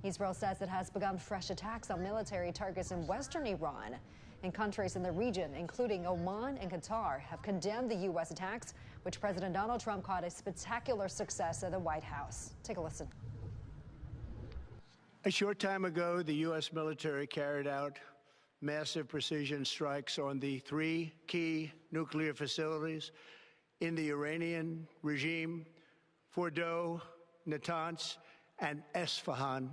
Israel says it has begun fresh attacks on military targets in western Iran. And countries in the region, including Oman and Qatar, have condemned the U.S. attacks, which President Donald Trump called a spectacular success at the White House. Take a listen. A short time ago, the U.S. military carried out massive precision strikes on the 3 key nuclear facilities in the Iranian regime: Fordo, Natanz, and Isfahan.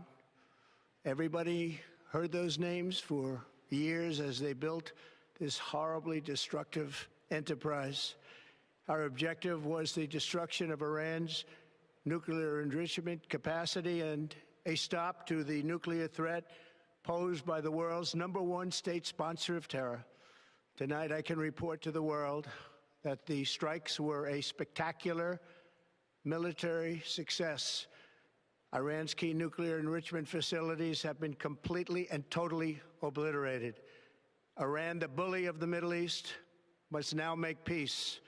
Everybody heard those names for years as they built this horribly destructive enterprise. Our objective was the destruction of Iran's nuclear enrichment capacity and a stop to the nuclear threat posed by the world's #1 state sponsor of terror. Tonight, I can report to the world that the strikes were a spectacular military success. Iran's key nuclear enrichment facilities have been completely and totally obliterated. Iran, the bully of the Middle East, must now make peace.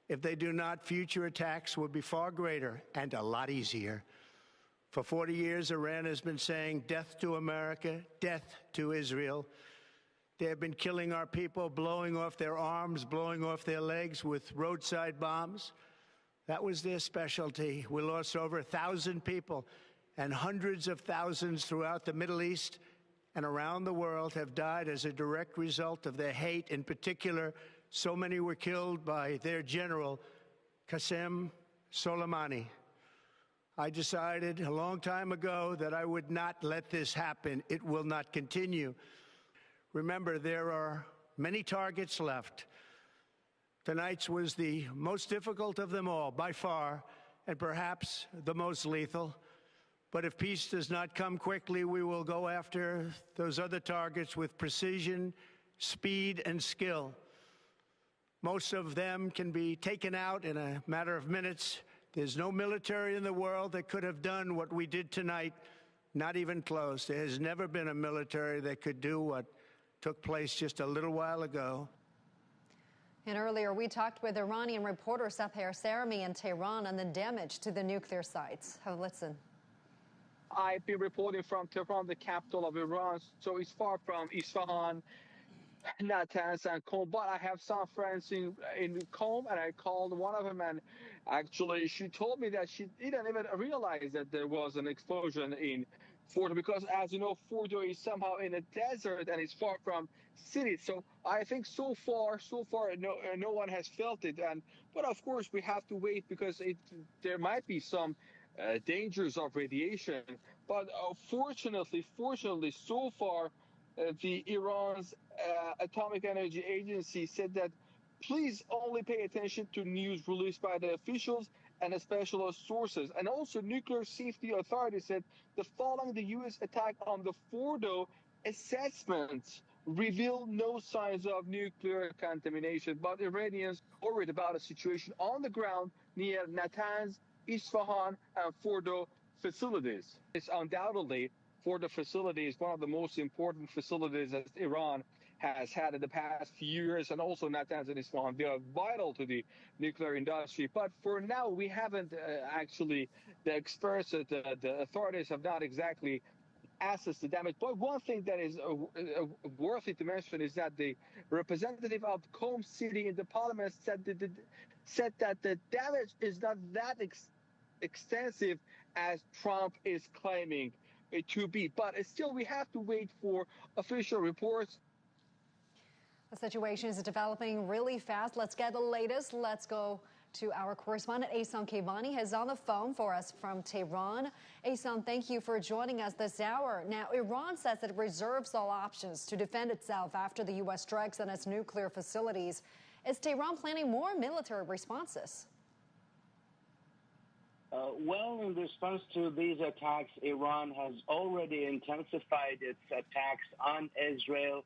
If they do not, future attacks will be far greater and a lot easier. For 40 years, Iran has been saying death to America, death to Israel. They have been killing our people, blowing off their arms, blowing off their legs with roadside bombs. That was their specialty. We lost over 1,000 people, and hundreds of thousands throughout the Middle East and around the world have died as a direct result of their hate. In particular, so many were killed by their general, Qasem Soleimani. I decided a long time ago that I would not let this happen. It will not continue. Remember, there are many targets left. Tonight's was the most difficult of them all, by far, and perhaps the most lethal. But if peace does not come quickly, we will go after those other targets with precision, speed, and skill. Most of them can be taken out in a matter of minutes. There's no military in the world that could have done what we did tonight, not even close. There has never been a military that could do what took place just a little while ago. And earlier, we talked with Iranian reporter Safar Sarami in Tehran on the damage to the nuclear sites. Have a listen. I've been reporting from Tehran, the capital of Iran, so it's far from Isfahan, Natanz, and Qom. But I have some friends in Qom, and I called one of them, and actually she told me that she didn't even realize that there was an explosion in Fordo, because as you know, Fordo is somehow in a desert and it's far from cities. So I think so far, no one has felt it. But of course, we have to wait because there might be some dangers of radiation. But fortunately, so far, the Iran's Atomic Energy Agency said that please only pay attention to news released by the officials and specialist sources. And also, Nuclear Safety Authority said that following the U.S. attack on the Fordo, assessments reveal no signs of nuclear contamination. But Iranians are worried about a situation on the ground near Natanz, Isfahan, and Fordo facilities. It's undoubtedly Fordo facility is one of the most important facilities that Iran has had in the past few years, and also Natanz and Isfahan. They are vital to the nuclear industry. But for now, we haven't actually, the experts, the authorities have not exactly assessed the damage. But one thing that is worthy to mention is that the representative of Qom City in the parliament said that the damage is not that extensive as Trump is claiming it to be. But still, we have to wait for official reports. The situation is developing really fast. Let's get the latest. Let's go to our correspondent, Ehsan Kevani, who's on the phone for us from Tehran. Ehsan, thank you for joining us this hour. Now, Iran says that it reserves all options to defend itself after the U.S. strikes on its nuclear facilities. Is Tehran planning more military responses? Well, in response to these attacks, Iran has already intensified its attacks on Israel.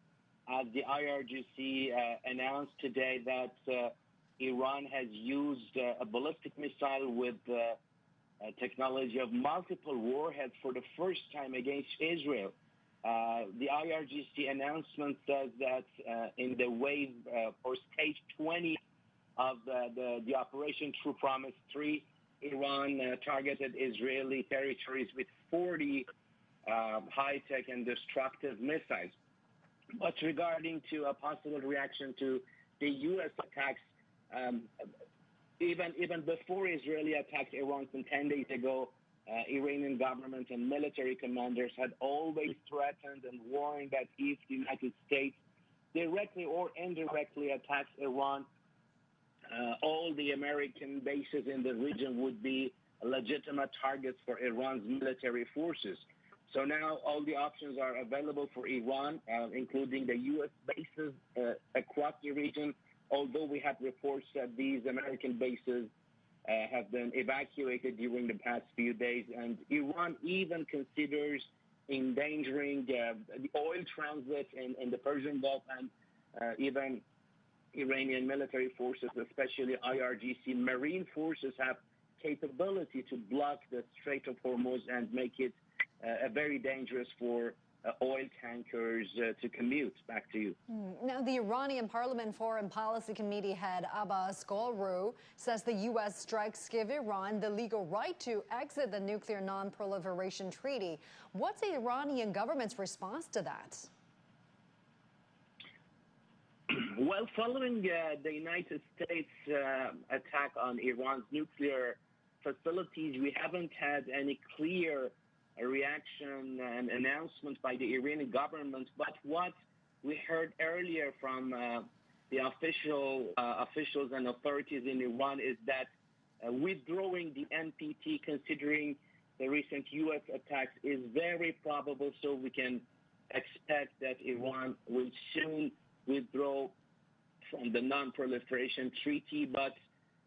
The IRGC announced today that Iran has used a ballistic missile with technology of multiple warheads for the first time against Israel. The IRGC announcement says that in the wave or stage 20 of the Operation True Promise 3, Iran targeted Israeli territories with 40 high-tech and destructive missiles. But regarding to a possible reaction to the U.S. attacks, even before Israeli attacked Iran some 10 days ago, Iranian government and military commanders had always threatened and warned that if the United States directly or indirectly attacks Iran, all the American bases in the region would be legitimate targets for Iran's military forces. So now all the options are available for Iran, including the U.S. bases across the region, although we have reports that these American bases have been evacuated during the past few days. And Iran even considers endangering the oil transit in the Persian Gulf, and even Iranian military forces, especially IRGC marine forces, have capability to block the Strait of Hormuz and make it very dangerous for oil tankers to commute. Back to you. Now, the Iranian Parliament Foreign Policy Committee head Abbas Golru says the U.S. strikes give Iran the legal right to exit the nuclear non-proliferation treaty. What's the Iranian government's response to that? Well, following the United States attack on Iran's nuclear facilities, we haven't had any clear reaction and announcement by the Iranian government. But what we heard earlier from the officials and authorities in Iran is that withdrawing the NPT, considering the recent U.S. attacks, is very probable. So we can expect that Iran will soon withdraw from the non-proliferation treaty. But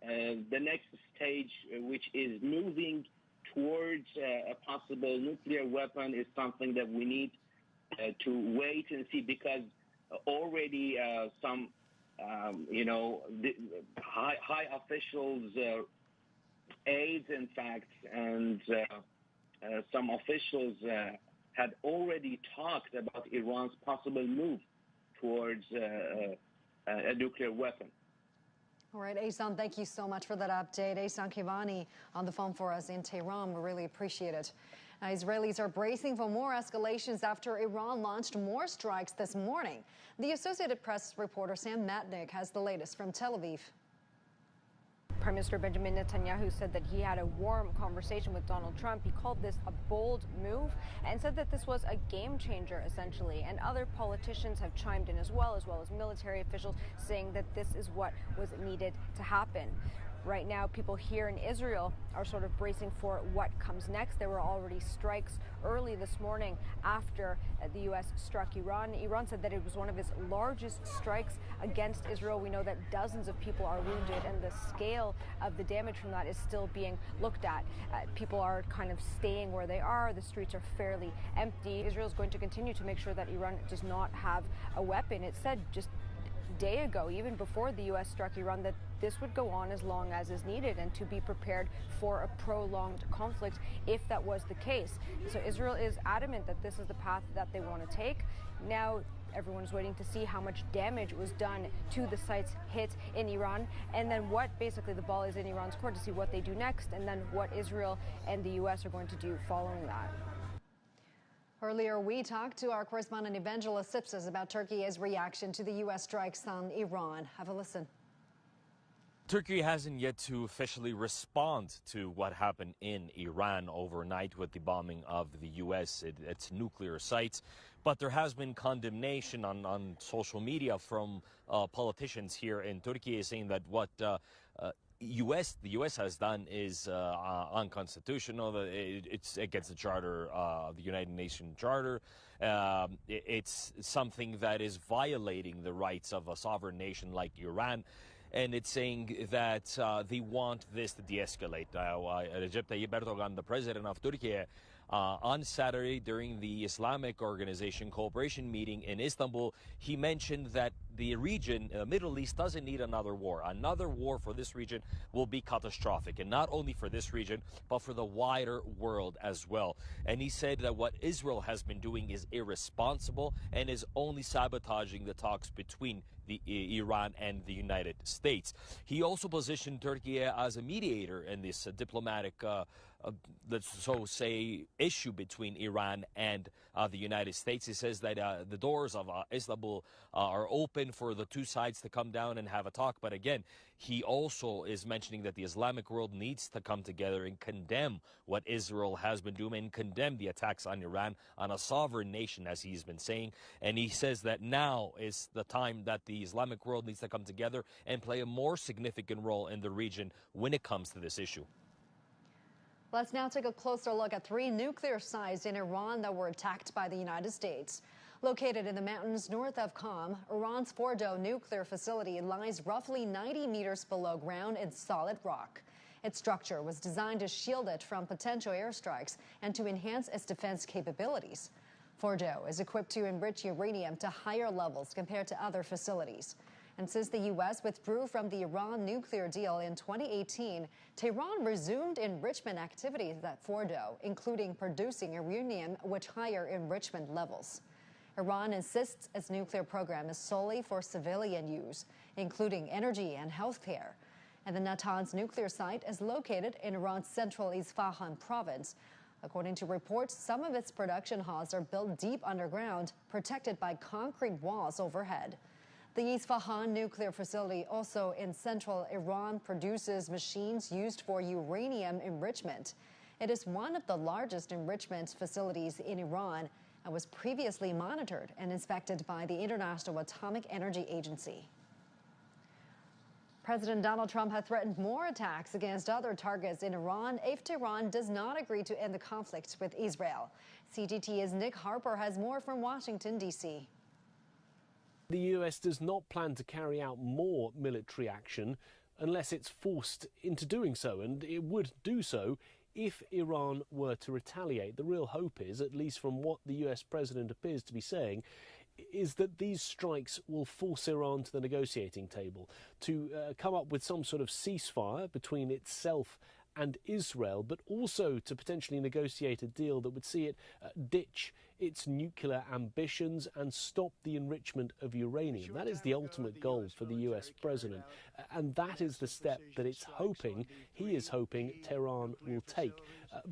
the next stage, which is moving towards a possible nuclear weapon, is something that we need to wait and see, because already some, the high officials, aides, in fact, and some officials had already talked about Iran's possible move towards a nuclear weapon. All right, Ehsan, thank you so much for that update. Ehsan Kivani on the phone for us in Tehran. We really appreciate it. Now, Israelis are bracing for more escalations after Iran launched more strikes this morning. The Associated Press reporter Sam Matnick has the latest from Tel Aviv. Prime Minister Benjamin Netanyahu said that he had a warm conversation with Donald Trump. He called this a bold move and said that this was a game changer, essentially. And other politicians have chimed in as well as military officials, saying that this is what was needed to happen. Right now, people here in Israel are sort of bracing for what comes next. There were already strikes early this morning after the U.S. struck Iran. Iran said that it was one of its largest strikes against Israel. We know that dozens of people are wounded, and the scale of the damage from that is still being looked at. People are kind of staying where they are. The streets are fairly empty. Israel is going to continue to make sure that Iran does not have a weapon. It said just a day ago, even before the U.S. struck Iran, that this would go on as long as is needed, and to be prepared for a prolonged conflict if that was the case. So Israel is adamant that this is the path that they want to take. Now everyone's waiting to see how much damage was done to the sites hit in Iran, and then what basically the ball is in Iran's court to see what they do next, and then what Israel and the U.S. are going to do following that. Earlier, we talked to our correspondent Evangelos Sipsas about Turkey's reaction to the U.S. strikes on Iran. Have a listen. Turkey hasn't yet to officially respond to what happened in Iran overnight with the bombing of the U.S. its nuclear sites. But there has been condemnation on social media from politicians here in Turkey, saying that what the U.S. has done is unconstitutional. It's against the charter, the United Nations Charter. It's something that is violating the rights of a sovereign nation like Iran. and it's saying that they want this to de-escalate. Recep Tayyip Erdogan, the president of Turkey, on Saturday during the Islamic Organization Cooperation meeting in Istanbul, he mentioned that the region, Middle East, doesn't need another war. Another war for this region will be catastrophic, and not only for this region, but for the wider world as well. And he said that what Israel has been doing is irresponsible and is only sabotaging the talks between Iran and the United States. He also positioned Turkey as a mediator in this diplomatic, let's so say, issue between Iran and the United States. He says that the doors of Istanbul are open for the two sides to come down and have a talk. But again, he also is mentioning that the Islamic world needs to come together and condemn what Israel has been doing and condemn the attacks on Iran, on a sovereign nation, as he's been saying. And he says that now is the time that the Islamic world needs to come together and play a more significant role in the region when it comes to this issue. Let's now take a closer look at 3 nuclear sites in Iran that were attacked by the United States. Located in the mountains north of Qom, Iran's Fordow nuclear facility lies roughly 90 meters below ground in solid rock. Its structure was designed to shield it from potential airstrikes and to enhance its defense capabilities. Fordow is equipped to enrich uranium to higher levels compared to other facilities. And since the U.S. withdrew from the Iran nuclear deal in 2018, Tehran resumed enrichment activities at Fordow, including producing uranium with higher enrichment levels. Iran insists its nuclear program is solely for civilian use, including energy and healthcare. And the Natanz nuclear site is located in Iran's central Isfahan province. According to reports, some of its production halls are built deep underground, protected by concrete walls overhead. The Isfahan nuclear facility, also in central Iran, produces machines used for uranium enrichment. It is one of the largest enrichment facilities in Iran and was previously monitored and inspected by the International Atomic Energy Agency. President Donald Trump has threatened more attacks against other targets in Iran if Tehran does not agree to end the conflict with Israel. CGTN's Nick Harper has more from Washington, D.C. The US does not plan to carry out more military action unless it's forced into doing so, and it would do so if Iran were to retaliate. The real hope is, at least from what the US president appears to be saying, is that these strikes will force Iran to the negotiating table to come up with some sort of ceasefire between itself and Israel, but also to potentially negotiate a deal that would see it ditch its nuclear ambitions and stop the enrichment of uranium. That is the ultimate goal for the US president, and that is the step that he is hoping Tehran will take.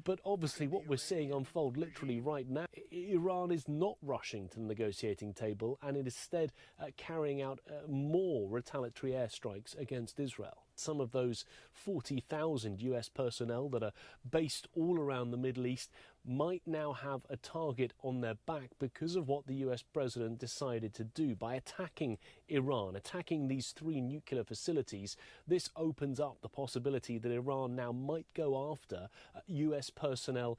But obviously what we're seeing unfold literally right now, Iran is not rushing to the negotiating table and instead carrying out more retaliatory airstrikes against Israel. Some of those 40,000 US personnel that are based all around the Middle East might now have a target on their back because of what the US president decided to do by attacking Iran, attacking these 3 nuclear facilities. This opens up the possibility that Iran now might go after US personnel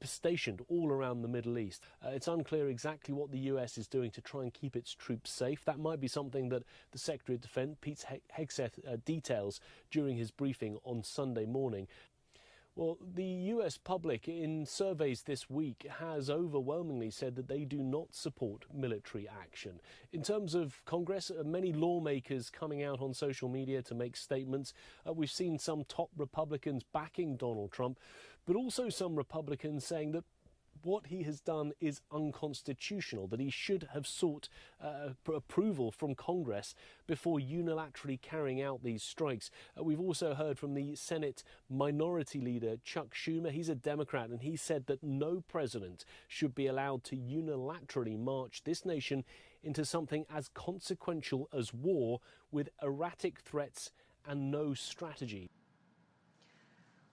stationed all around the Middle East. It's unclear exactly what the US is doing to try and keep its troops safe. That might be something that the Secretary of Defense, Pete Hegseth, details during his briefing on Sunday morning. Well, the US public in surveys this week has overwhelmingly said that they do not support military action. In terms of Congress, many lawmakers coming out on social media to make statements. We've seen some top Republicans backing Donald Trump, but also some Republicans saying that what he has done is unconstitutional, that he should have sought approval from Congress before unilaterally carrying out these strikes. We've also heard from the Senate Minority Leader Chuck Schumer. He's a Democrat, and he said that no president should be allowed to unilaterally march this nation into something as consequential as war with erratic threats and no strategy.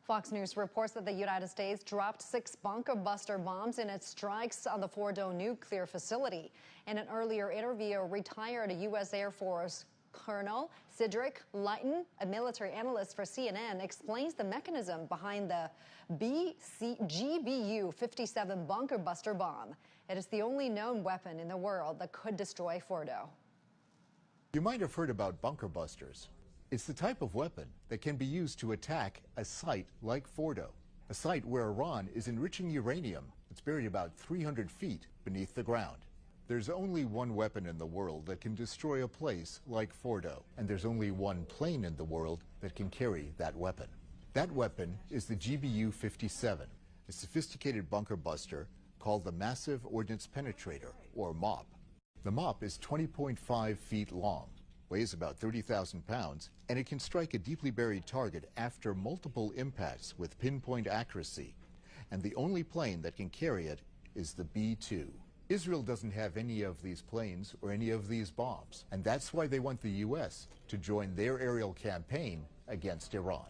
Fox News reports that the United States dropped 6 bunker buster bombs in its strikes on the Fordow nuclear facility. In an earlier interview, retired U.S. Air Force Colonel Cedric Leighton, a military analyst for CNN, explains the mechanism behind the GBU-57 bunker buster bomb. It is the only known weapon in the world that could destroy Fordow. You might have heard about bunker busters. It's the type of weapon that can be used to attack a site like Fordo, a site where Iran is enriching uranium that's buried about 300 feet beneath the ground. There's only one weapon in the world that can destroy a place like Fordo, and there's only one plane in the world that can carry that weapon. That weapon is the GBU-57, a sophisticated bunker buster called the Massive Ordnance Penetrator, or MOP. The MOP is 20.5 feet long, weighs about 30,000 pounds, and it can strike a deeply buried target after multiple impacts with pinpoint accuracy. And the only plane that can carry it is the B-2. Israel doesn't have any of these planes or any of these bombs, and that's why they want the U.S. to join their aerial campaign against Iran.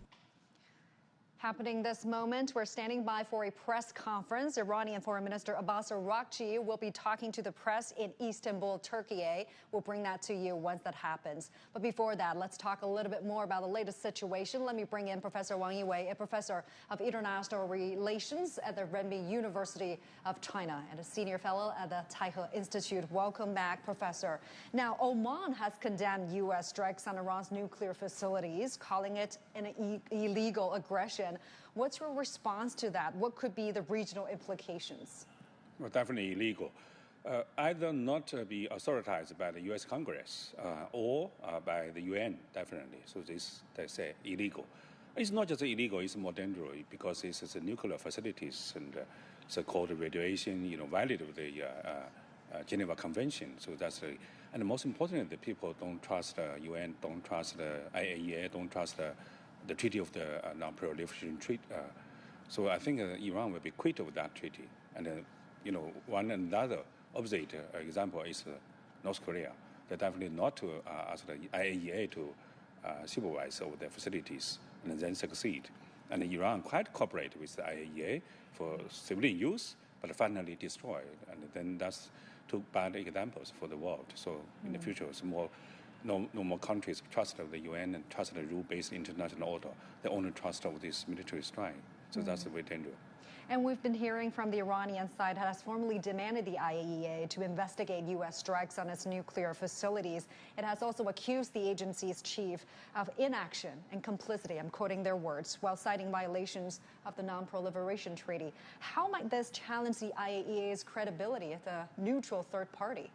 Happening this moment, we're standing by for a press conference. Iranian Foreign Minister Abbas Araghchi will be talking to the press in Istanbul, Turkey. We'll bring that to you once that happens. But before that, let's talk a little bit more about the latest situation. Let me bring in Professor Wang Yiwei, a professor of international relations at the Renmin University of China and a senior fellow at the Taihe Institute. Welcome back, Professor. Now, Oman has condemned U.S. strikes on Iran's nuclear facilities, calling it an illegal aggression. What's your response to that? What could be the regional implications? Well, definitely illegal. Either not be authorized by the U.S. Congress or by the UN, definitely. So this, they say, illegal. It's not just illegal, it's more dangerous because it's nuclear facilities and it's called radiation, violate of the Geneva Convention. So that's and most importantly, the people don't trust the UN, don't trust the IAEA, don't trust the Treaty of the Non-Proliferation Treaty. So I think Iran will be quit of that treaty. And one another opposite example is North Korea. They definitely not to ask the IAEA to supervise over their facilities and then succeed. And Iran quite cooperate with the IAEA for civilian use, but finally destroyed. And then that's two bad examples for the world. So in the future, it's more. No more countries trust the UN and trust the rule-based international order. They only trust of this military strike. So that's the way they do. And we've been hearing from the Iranian side has formally demanded the IAEA to investigate U.S. strikes on its nuclear facilities. It has also accused the agency's chief of inaction and complicity, I'm quoting their words, while citing violations of the Non-Proliferation Treaty. How might this challenge the IAEA's credibility as a neutral third party?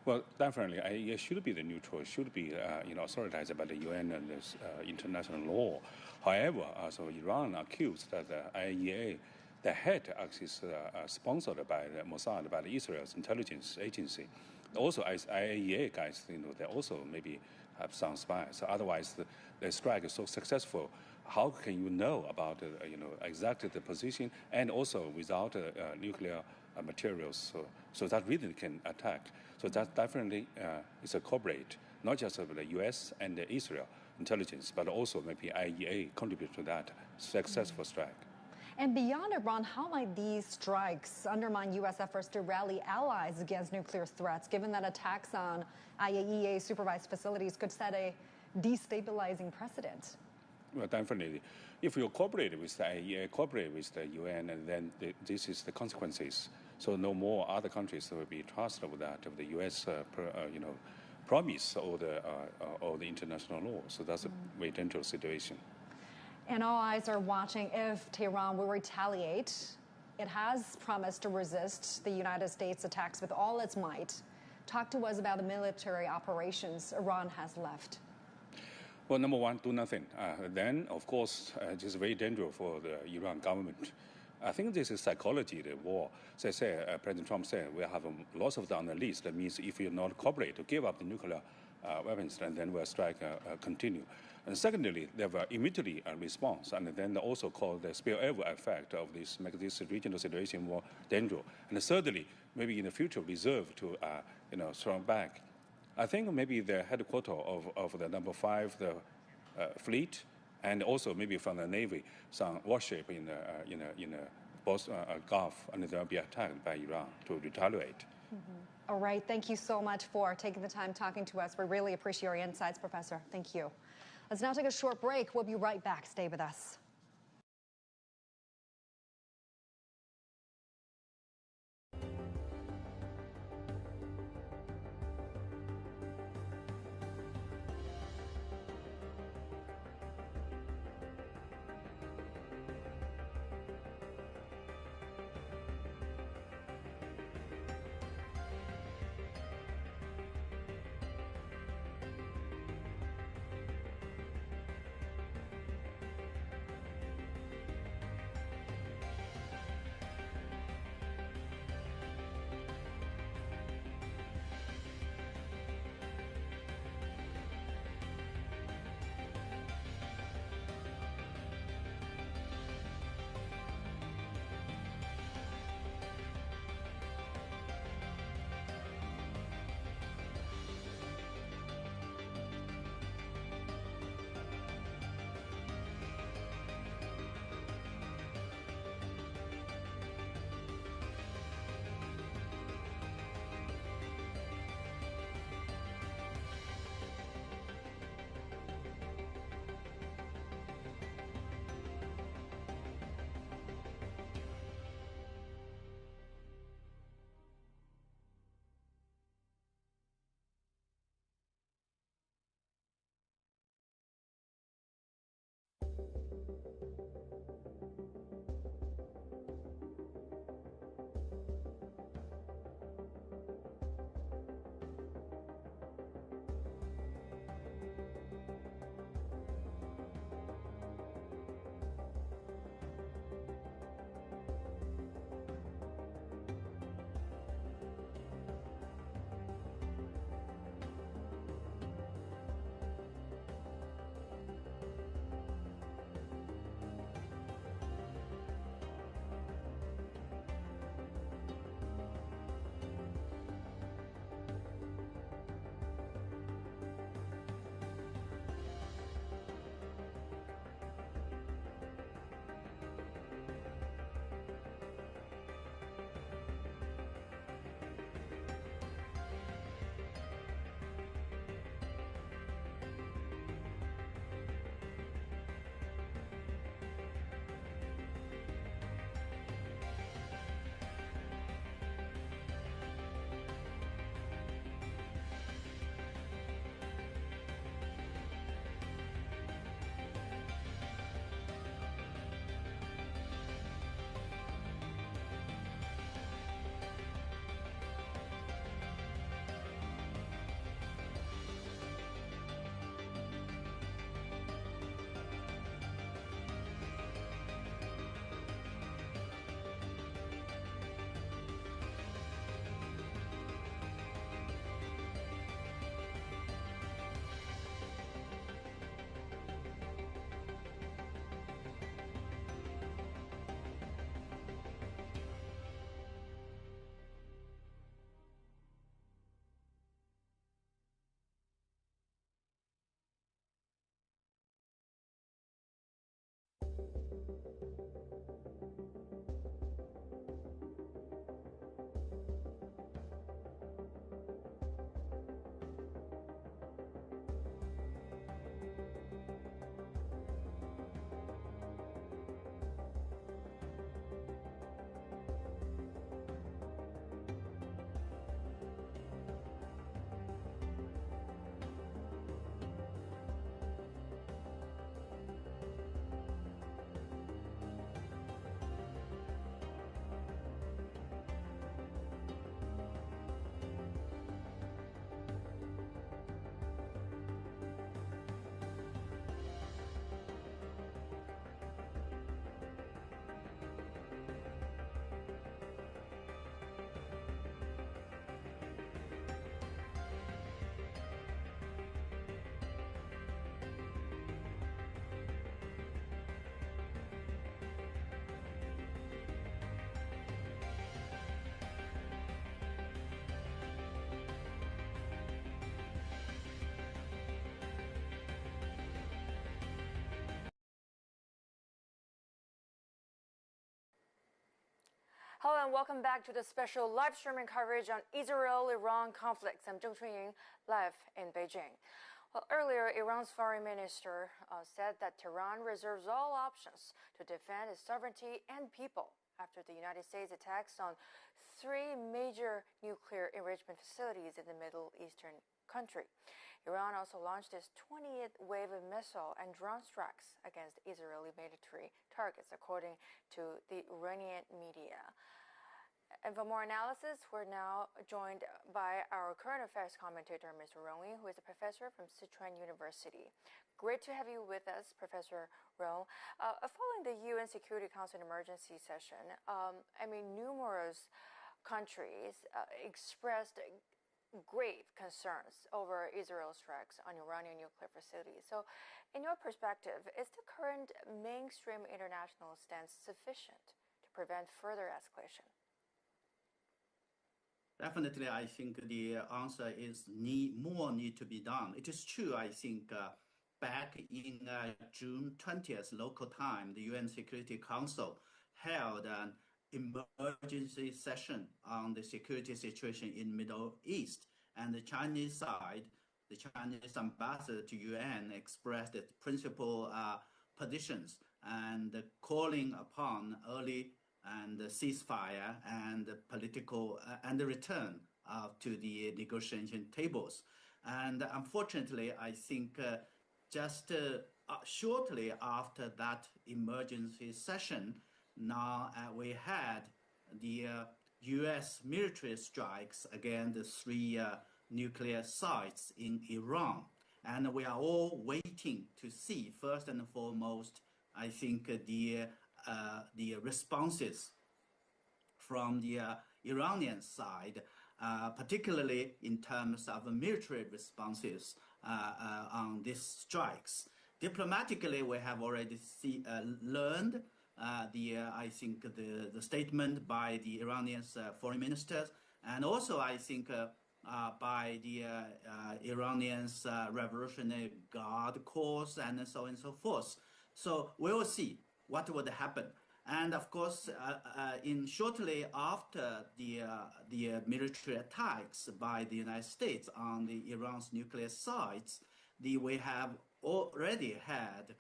Well, definitely, IAEA should be the neutral, should be authorized by the UN and this, international law. However, so Iran accused that the IAEA, the head is sponsored by the Mossad, by the Israel's intelligence agency. Also, as IAEA guys, they also maybe have some spies. So otherwise, the strike is so successful. How can you know about exactly the position and also without nuclear materials? So that really can attack. So that definitely is a cooperate, not just of the U.S. and the Israel intelligence, but also maybe IAEA contribute to that successful strike. And beyond Iran, how might these strikes undermine U.S. efforts to rally allies against nuclear threats, given that attacks on IAEA-supervised facilities could set a destabilizing precedent? Well, definitely. If you cooperate with the IAEA, cooperate with the UN, and then this is the consequences. So no more other countries will be trusted of that, of the U.S. Promise or the international law. So that's a very dangerous situation. And all eyes are watching if Tehran will retaliate. It has promised to resist the United States attacks with all its might. Talk to us about the military operations Iran has left. Well, number one, do nothing. Then, of course, it is very dangerous for the Iran government. I think this is psychology, the war. They say, President Trump said, we have lots of them on the list. That means if you not cooperate to give up the nuclear weapons, and then we'll strike continue. And secondly, they will immediately response, and then also call the spillover effect of this, make this regional situation more dangerous. And thirdly, maybe in the future reserve to strong back. I think maybe the headquarters of the number 5, the fleet, and also maybe from the Navy, some warship in the Gulf, and they'll be attacked by Iran to retaliate. All right, thank you so much for taking the time talking to us. We really appreciate your insights, Professor. Thank you. Let's now take a short break. We'll be right back. Stay with us. Hello and welcome back to the special live streaming coverage on Israel-Iran conflicts. I'm Zheng Chunying, live in Beijing. Well, earlier, Iran's foreign minister said that Tehran reserves all options to defend its sovereignty and people after the United States attacks on 3 major nuclear enrichment facilities in the Middle Eastern country. Iran also launched its 20th wave of missile and drone strikes against Israeli military targets, according to the Iranian media. And for more analysis, we're now joined by our current affairs commentator, Mr. Rong, who is a professor from Sichuan University. Great to have you with us, Professor Rong. Following the UN Security Council emergency session, numerous countries expressed grave concerns over Israel's strikes on Iranian nuclear facilities. So, in your perspective, is the current mainstream international stance sufficient to prevent further escalation? Definitely, I think the answer is more need to be done. It is true, I think, back in June 20th local time, the UN Security Council held an emergency session on the security situation in Middle East. And the Chinese side, the Chinese ambassador to UN expressed its principal positions and calling upon early and ceasefire and political and the return to the negotiation tables. And unfortunately, I think just shortly after that emergency session, now we had the U.S. military strikes against the 3 nuclear sites in Iran. And we are all waiting to see, first and foremost, I think the responses from the Iranian side, particularly in terms of military responses on these strikes. Diplomatically, we have already learned I think the statement by the Iranian foreign ministers, and also I think by the Iranian's Revolutionary Guard Corps and so on and so forth. So we will see what would happen. And of course, shortly after the military attacks by the United States on the Iran's nuclear sites, we have already had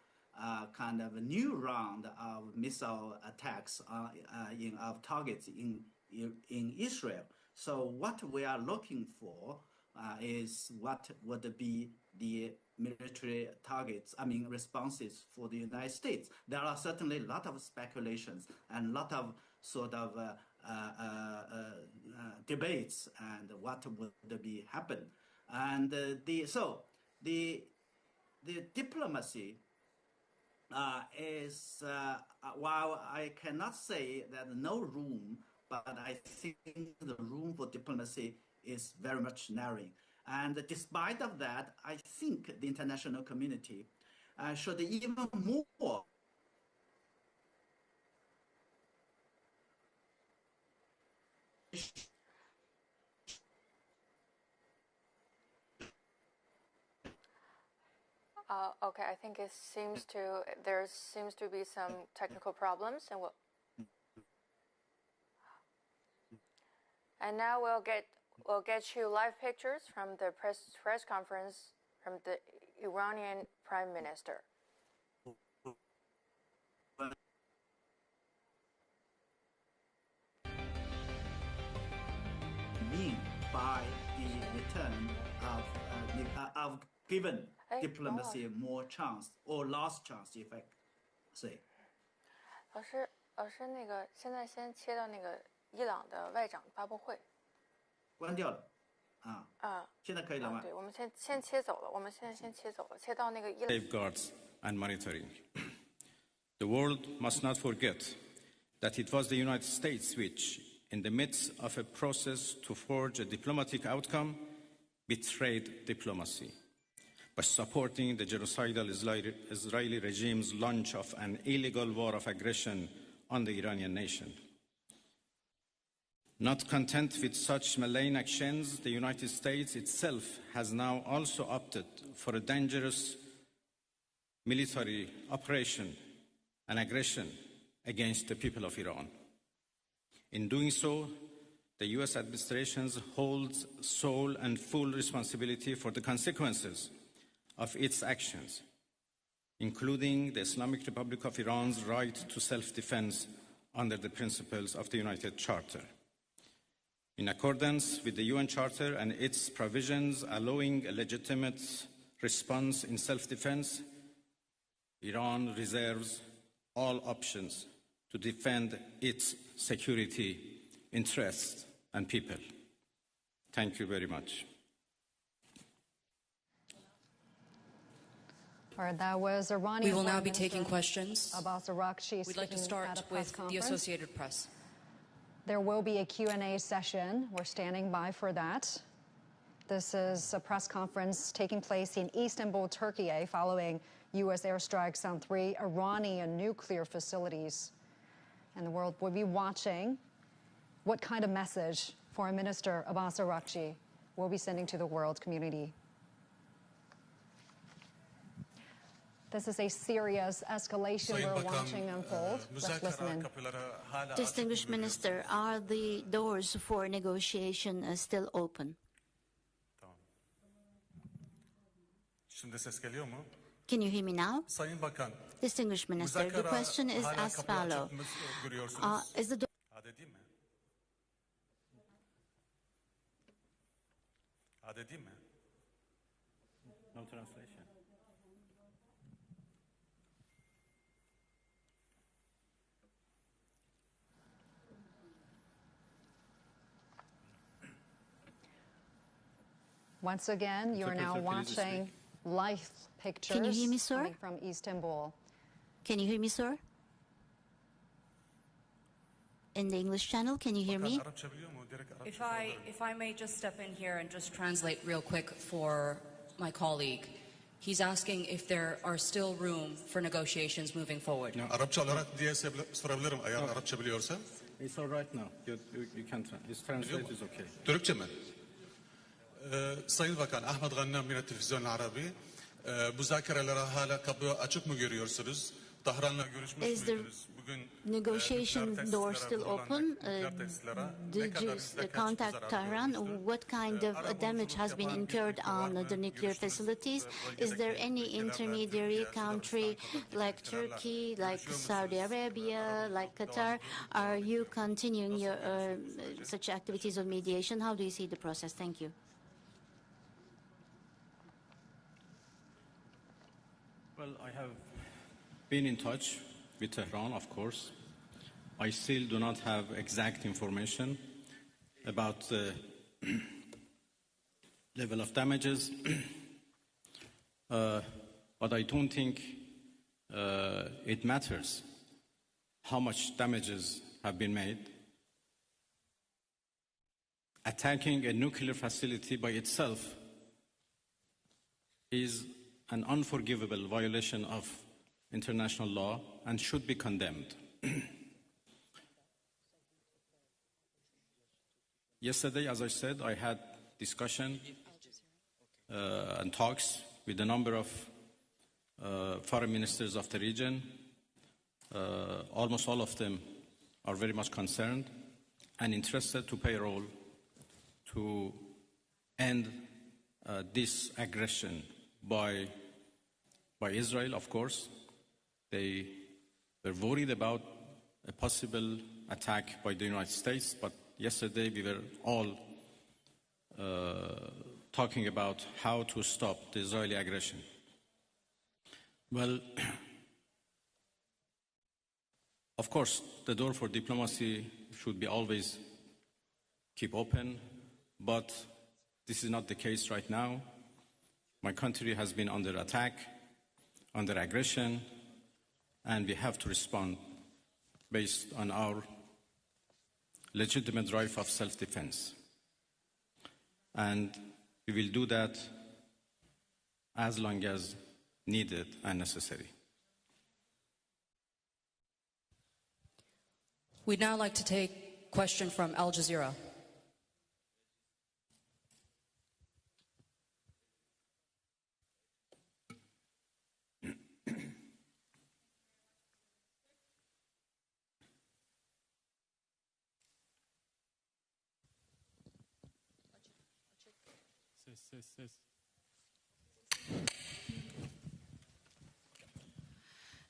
kind of a new round of missile attacks of targets in Israel. So what we are looking for is what would be the military targets, responses for the United States. There are certainly a lot of speculations and a lot of sort of debates and what would be happen. And the diplomacy is, while I cannot say that no room, but I think the room for diplomacy is very much narrowing. And despite of that, I think the international community should even more Okay, I think there seems to be some technical problems, and now we'll get you live pictures from the press conference from the Iranian Prime Minister. Mean by the return of given diplomacy more chance or last chance effect, say. 老师，那个现在先切到那个伊朗的外长发布会。关掉了，现在可以了吗？对，我们先切走了，我们现在先切走了，切到那个伊朗。 Safeguards and monitoring. The world must not forget that it was the United States which, in the midst of a process to forge a diplomatic outcome, betrayed diplomacy by supporting the genocidal Israeli regime's launch of an illegal war of aggression on the Iranian nation. Not content with such malign actions, the United States itself has now also opted for a dangerous military operation and aggression against the people of Iran. In doing so, the US administration holds sole and full responsibility for the consequences of its actions, including the Islamic Republic of Iran's right to self-defense under the principles of the United Charter. In accordance with the UN Charter and its provisions allowing a legitimate response in self-defense, Iran reserves all options to defend its security, interests, and people. Thank you very much. All right, that was Iranian. We will now be taking questions. Abbas Araghchi. We'd like to start with the Associated Press. There will be a Q&A session. We're standing by for that. This is a press conference taking place in Istanbul, Turkey, following U.S. airstrikes on 3 Iranian nuclear facilities. And the world will be watching what kind of message Foreign Minister Abbas Araghchi will be sending to the world community. This is a serious escalation we're watching unfold. Let's listen in. Distinguished Minister, are the doors for negotiation still open? Can you hear me now? Distinguished Minister, the question is as follows. Is the door... No translation. Once again, you are now watching live pictures. Can you hear me, sir? Coming from Istanbul. Can you hear me, sir? In the English channel, can you hear me? If I may just step in here and just translate real quick for my colleague. He's asking if there are still room for negotiations moving forward. It's all right now. You can translate. It's okay. Türkçe mi? Sayın Bakan, Ahmet Gannem yine Televizyon Arabi. Müzakerelere hala kapı açık mı görüyorsunuz? Tahran'la görüşmüş müydünüz? Negotiation door still open? Did you contact Tehran? What kind of damage has been incurred on the nuclear facilities? Is there any intermediary country like Turkey, like Saudi Arabia, like Qatar? Are you continuing your such activities of mediation? How do you see the process? Thank you. Well, I have been in touch with Tehran, of course. I still do not have exact information about the level of damages, but I don't think it matters how much damages have been made. Attacking a nuclear facility by itself is an unforgivable violation of international law and should be condemned. Yesterday, as I said, I had discussion and talks with a number of foreign ministers of the region. Almost all of them are very much concerned and interested to play a role to end this aggression by Israel, of course. They were worried about a possible attack by the United States, but yesterday we were all talking about how to stop the Israeli aggression. Well, of course, the door for diplomacy should be always keep open, but this is not the case right now. My country has been under attack, under aggression, and we have to respond based on our legitimate right of self-defense. And we will do that as long as needed and necessary. We'd now like to take a question from Al Jazeera.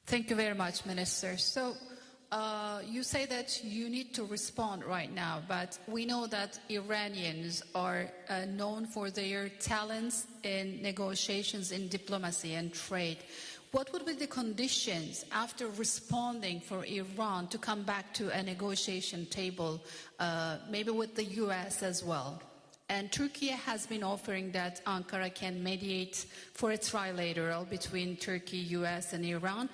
Thank you very much, Minister. So you say that you need to respond right now, but we know that Iranians are known for their talents in negotiations, in diplomacy and trade. What would be the conditions after responding for Iran to come back to a negotiation table, maybe with the US as well? And Turkey has been offering that Ankara can mediate for a trilateral between Turkey, US and Iran.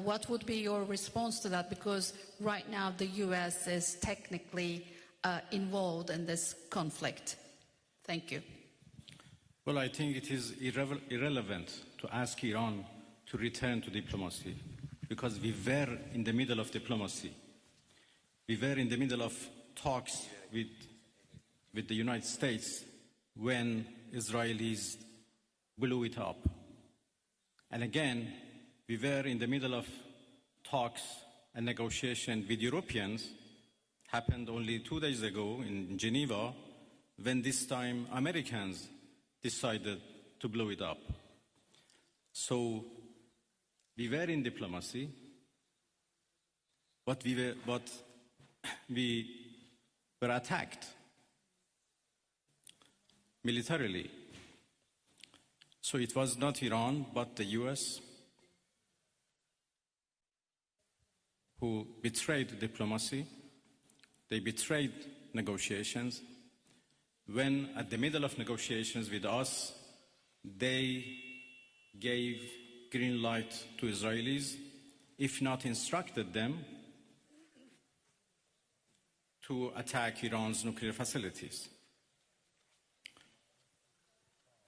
What would be your response to that? Because right now the US is technically involved in this conflict. Thank you. Well, I think it is irrelevant to ask Iran to return to diplomacy, because we were in the middle of diplomacy. We were in the middle of talks with the United States when Israelis blew it up. And again, we were in the middle of talks and negotiation with Europeans, happened only 2 days ago in Geneva, when this time Americans decided to blow it up. So we were in diplomacy, but we were attacked militarily. So it was not Iran, but the US who betrayed diplomacy. They betrayed negotiations. when at the middle of negotiations with us, they gave green light to Israelis, if not instructed them to attack Iran's nuclear facilities.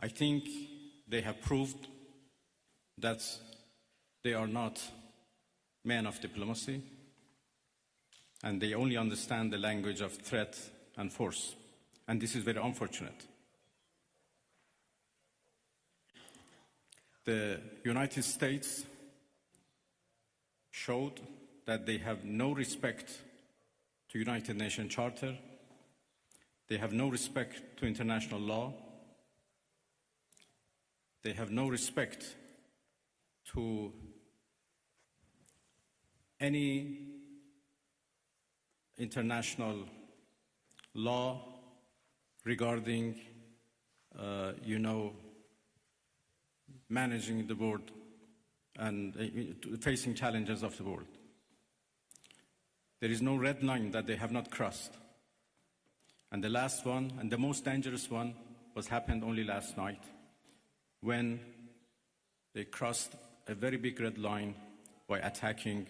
I think they have proved that they are not men of diplomacy, and they only understand the language of threat and force. And this is very unfortunate. The United States showed that they have no respect to United Nations Charter. They have no respect to international law. They have no respect to any international law regarding, managing the world and facing challenges of the world. There is no red line that they have not crossed. And the last one, and the most dangerous one, happened only last night, when they crossed a very big red line by attacking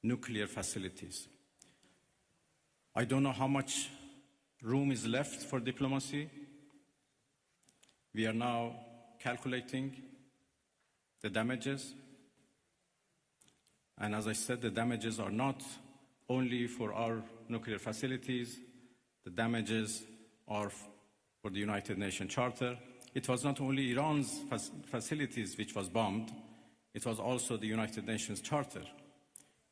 nuclear facilities. I don't know how much room is left for diplomacy. We are now calculating the damages. And as I said, the damages are not only for our nuclear facilities. The damages are for the United Nations Charter. It was not only Iran's facilities which was bombed, it was also the United Nations Charter.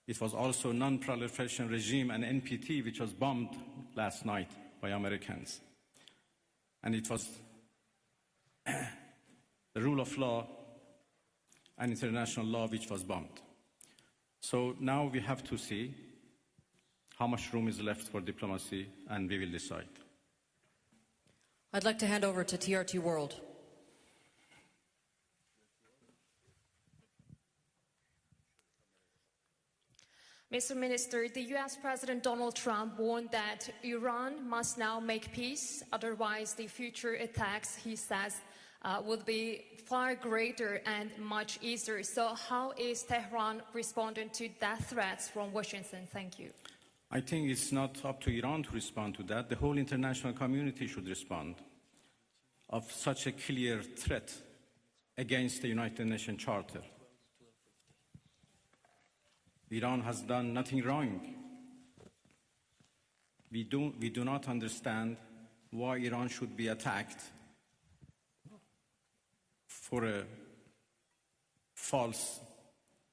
It was also non-proliferation regime and NPT, which was bombed last night by Americans. And it was the rule of law and international law which was bombed. So now we have to see how much room is left for diplomacy, and we will decide. I'd like to hand over to TRT World. Mr. Minister, the U.S. President Donald Trump warned that Iran must now make peace, otherwise the future attacks, he says, would be far greater and much easier. So how is Tehran responding to death threats from Washington? Thank you. I think it's not up to Iran to respond to that. The whole international community should respond of such a clear threat against the United Nations Charter. Iran has done nothing wrong. We do not understand why Iran should be attacked for a false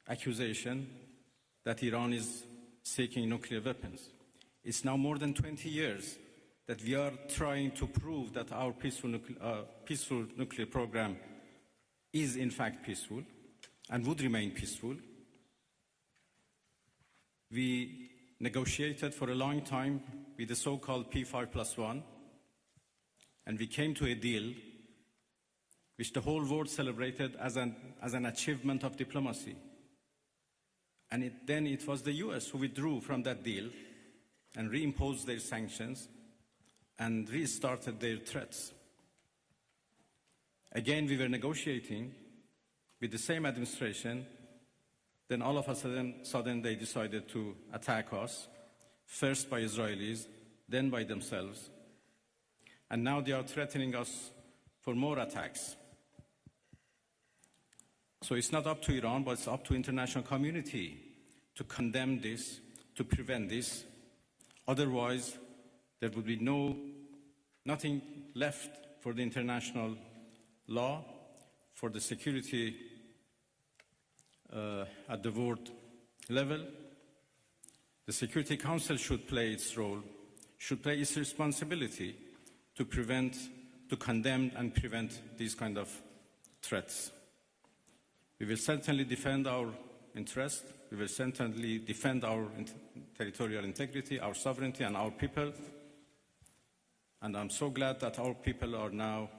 accusation that Iran is seeking nuclear weapons. It's now more than 20 years that we are trying to prove that our peaceful nuclear program is in fact peaceful and would remain peaceful. We negotiated for a long time with the so-called P5+1, and we came to a deal which the whole world celebrated as an achievement of diplomacy. And then it was the US who withdrew from that deal and reimposed their sanctions and restarted their threats. Again, we were negotiating with the same administration. Then all of a sudden they decided to attack us, first by Israelis, then by themselves. And now they are threatening us for more attacks. So it's not up to Iran, but it's up to the international community to condemn this, to prevent this. Otherwise, there would be nothing left for the international law, for the security at the world level. The Security Council should play its role, should play its responsibility to condemn and prevent these kind of threats. We will certainly defend our interest. We will certainly defend our territorial integrity, our sovereignty, and our people. And I'm so glad that our people are now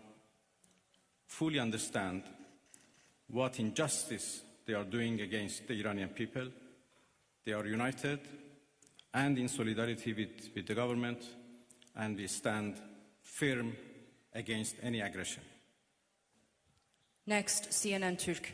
fully understand what injustice they are doing against the Iranian people. They are united and in solidarity with the government, and we stand firm against any aggression. Next, CNN Türk.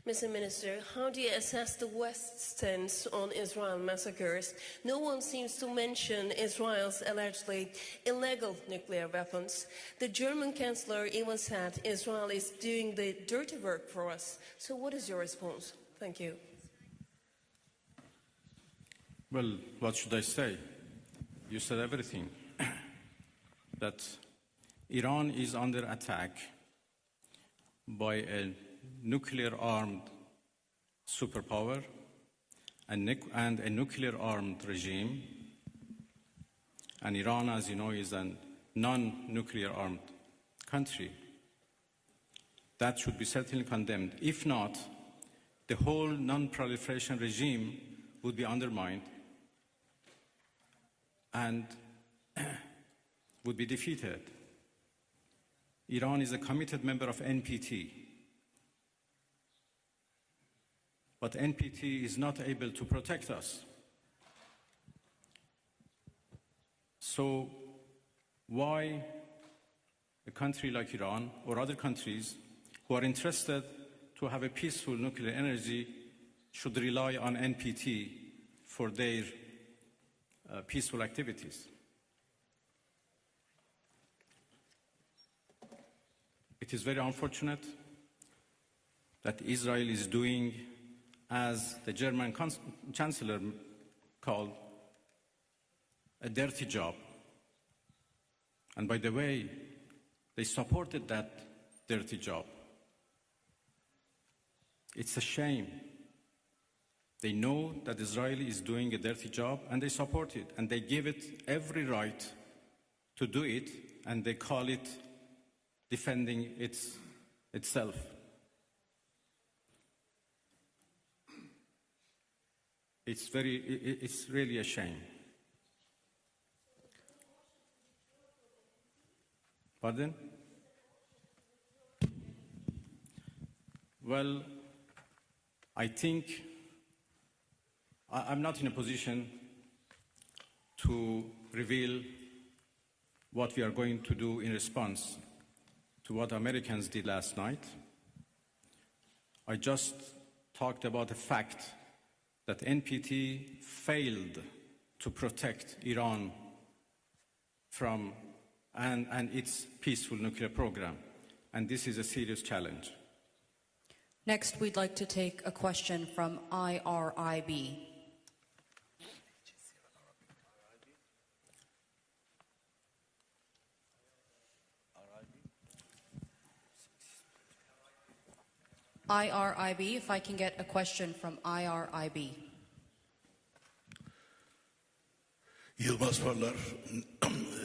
Mr. Minister, how do you assess the West's stance on Israel massacres? No one seems to mention Israel's allegedly illegal nuclear weapons. The German Chancellor even said Israel is doing the dirty work for us. So what is your response? Thank you. Well, what should I say? You said everything. That Iran is under attack by a nuclear-armed superpower and a nuclear-armed regime. And Iran, as you know, is a non-nuclear armed country. That should be certainly condemned. If not, the whole non-proliferation regime would be undermined and would be defeated. Iran is a committed member of NPT. But NPT is not able to protect us. So why a country like Iran or other countries who are interested to have a peaceful nuclear energy should rely on NPT for their peaceful activities? It is very unfortunate that Israel is doing, as the German Chancellor called, a dirty job. And by the way, they supported that dirty job. It's a shame. They know that Israel is doing a dirty job and they support it, and they give it every right to do it, and they call it defending itself. It's really a shame. Pardon? Well, I think I'm not in a position to reveal what we are going to do in response to what Americans did last night. I just talked about the fact that NPT failed to protect Iran from and its peaceful nuclear program. And this is a serious challenge. Next, we'd like to take a question from IRIB. IRIB, if I can get a question from IRIB. Yılmaz Parlar,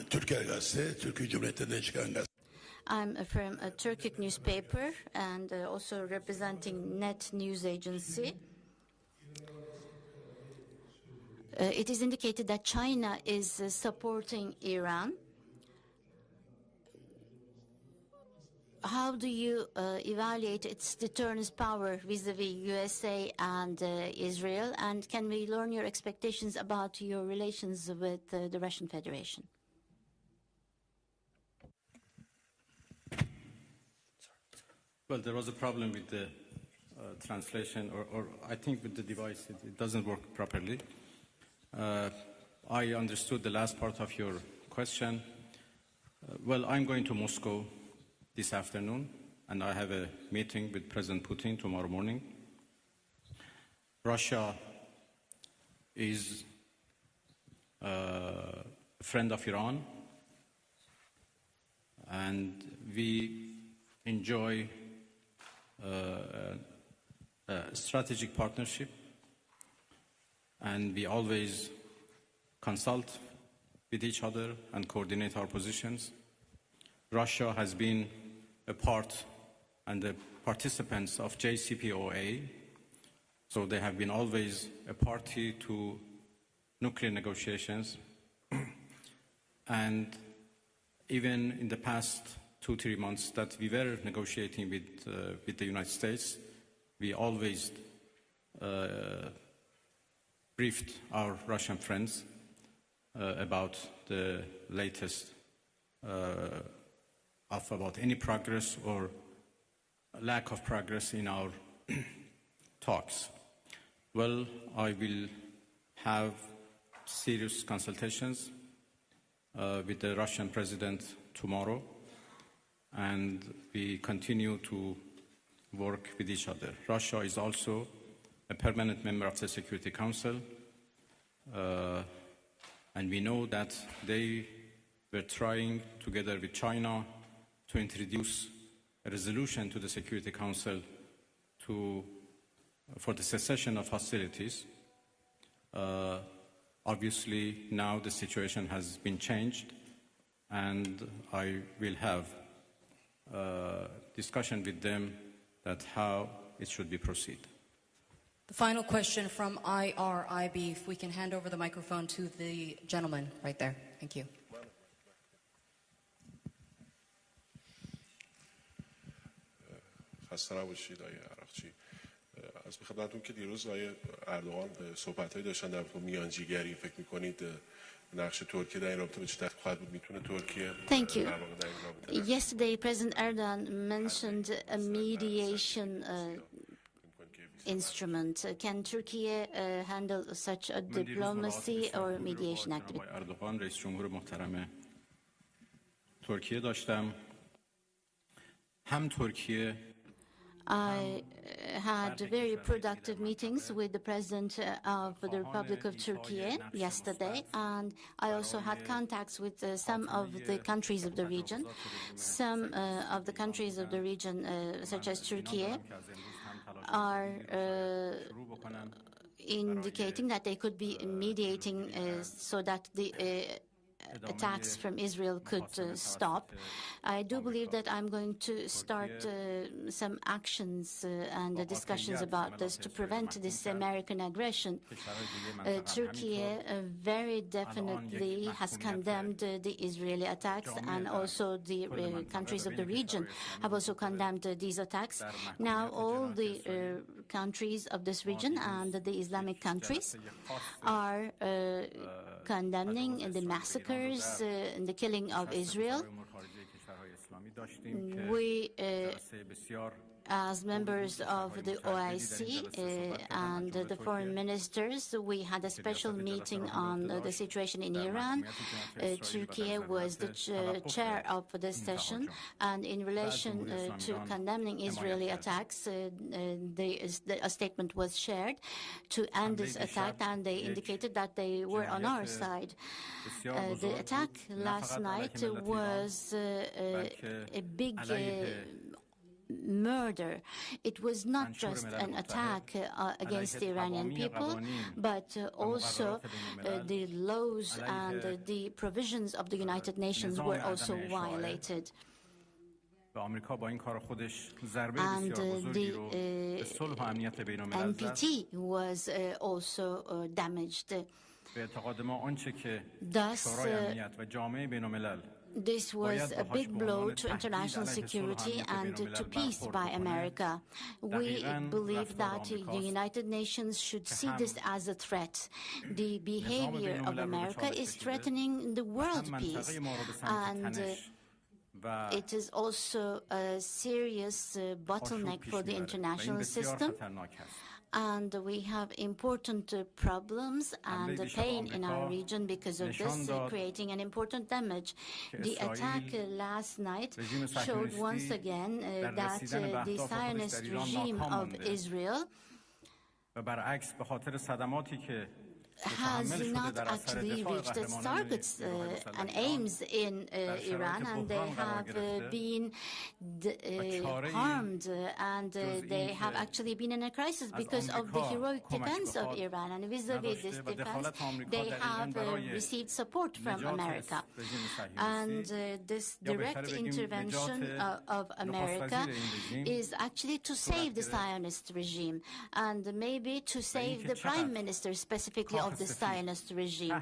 Türkiye Gazete, Türkiye Cumhuriyeti'nden çıkan gazete. I'm from a Turkic newspaper and also representing Net News Agency. It is indicated that China is supporting Iran. How do you evaluate its deterrence power vis-a-vis USA and Israel? And can we learn your expectations about your relations with the Russian Federation? Well, there was a problem with the translation, or I think with the device, it doesn't work properly. I understood the last part of your question. Well, I'm going to Moscow this afternoon, and I have a meeting with President Putin tomorrow morning. Russia is a friend of Iran, and we enjoy a strategic partnership, and we always consult with each other and coordinate our positions. Russia has been a part and the participants of JCPOA, so they have been always a party to nuclear negotiations. And even in the past 2-3 months that we were negotiating with the United States, we always briefed our Russian friends about the latest about any progress or lack of progress in our talks. Well, I will have serious consultations with the Russian president tomorrow, and we continue to work with each other. Russia is also a permanent member of the Security Council, and we know that they were trying, together with China, to introduce a resolution to the Security Council for the cessation of hostilities. Obviously, now the situation has been changed, and I will have a discussion with them that how it should be proceed. The final question from IRIB, if we can hand over the microphone to the gentleman right there. Thank you. خسته نباشید آقای عراقچی. از خدمتتون که دیروز آقای اردوغان صحبت‌هایی داشتن در مورد میانجیگری، فکر می‌کنید نقش ترکیه در این رابطه به چه ترتیب خواهد بود؟ میتونه ترکیه Thank you. Yesterday, President Erdogan mentioned a mediation instrument. Can Turkey handle such a diplomacy or mediation activity? اردوغان رئیس جمهور محترم ترکیه داشتم. هم ترکیه I had very productive meetings with the President of the Republic of Turkey yesterday, and I also had contacts with some of the countries of the region. Some of the countries of the region, such as Turkey, are indicating that they could be mediating so that the attacks from Israel could stop. I do believe that I'm going to start some actions and discussions about this to prevent this American aggression. Turkey very definitely has condemned the Israeli attacks, and also the countries of the region have also condemned these attacks. Now all the countries of this region and the Islamic countries are condemning the massacres and the killing of Israel. We, as members of the OIC and the foreign ministers, we had a special meeting on the situation in Iran. Turkey was the chair of this session, and in relation to condemning Israeli attacks, a statement was shared to end this attack, and they indicated that they were on our side. The attack last night was a big murder. It was not just an attack against the Iranian people, but also the laws and the provisions of the United Nations were also violated. And the NPT was also damaged. Thus, this was a big blow to international security and to peace by America. We believe that the United Nations should see this as a threat. The behavior of America is threatening the world peace, and it is also a serious bottleneck for the international system. And we have important problems and pain in our region because of this, creating an important damage. The attack last night showed once again that the Zionist regime of Israel has not actually reached its targets and aims in Iran, and they have been harmed, and they have actually been in a crisis because of the heroic defense of Iran. And vis-a-vis this defense, they have received support from America. And this direct intervention of America is actually to save the Zionist regime, and maybe to save the prime minister specifically of the Zionist regime.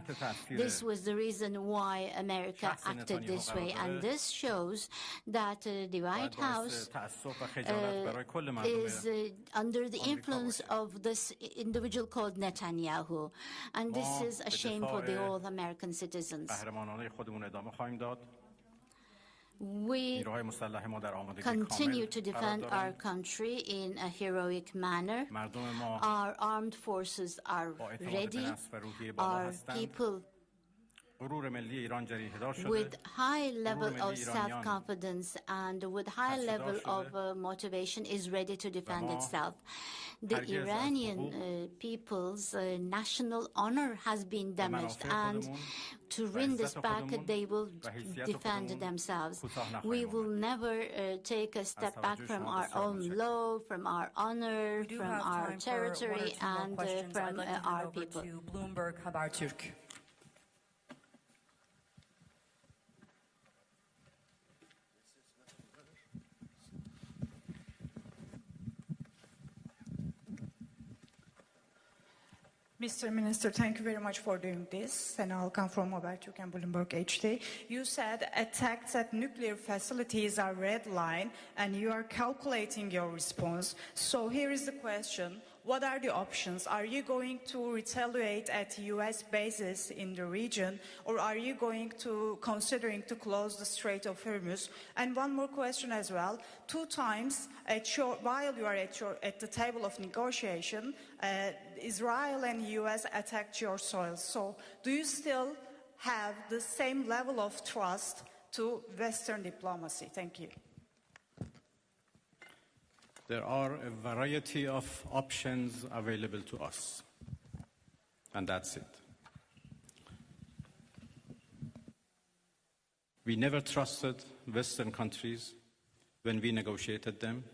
This was the reason why America acted this way, and this shows that the White House is under the influence of this individual called Netanyahu, and this is a shame for the all American citizens. We continue to defend our country in a heroic manner. Our armed forces are ready. Our people with high level of self-confidence and with high level of motivation is ready to defend itself. The Iranian people's national honor has been damaged, and to win this back, they will defend themselves. We will never take a step back from our own law, from our honor, from our territory, and from our people. Bloomberg Habertürk. Mr. Minister, thank you very much for doing this. And I'll come from Habertürk and Bloomberg HD. You said attacks at nuclear facilities are red line, and you are calculating your response. So here is the question. What are the options? Are you going to retaliate at U.S. bases in the region, or are you going to considering to close the Strait of Hormuz? And one more question as well. 2 times while you are at the table of negotiation, Israel and U.S. attacked your soil. So do you still have the same level of trust to Western diplomacy? Thank you. There are a variety of options available to us, and that's it. We never trusted Western countries when we negotiated them,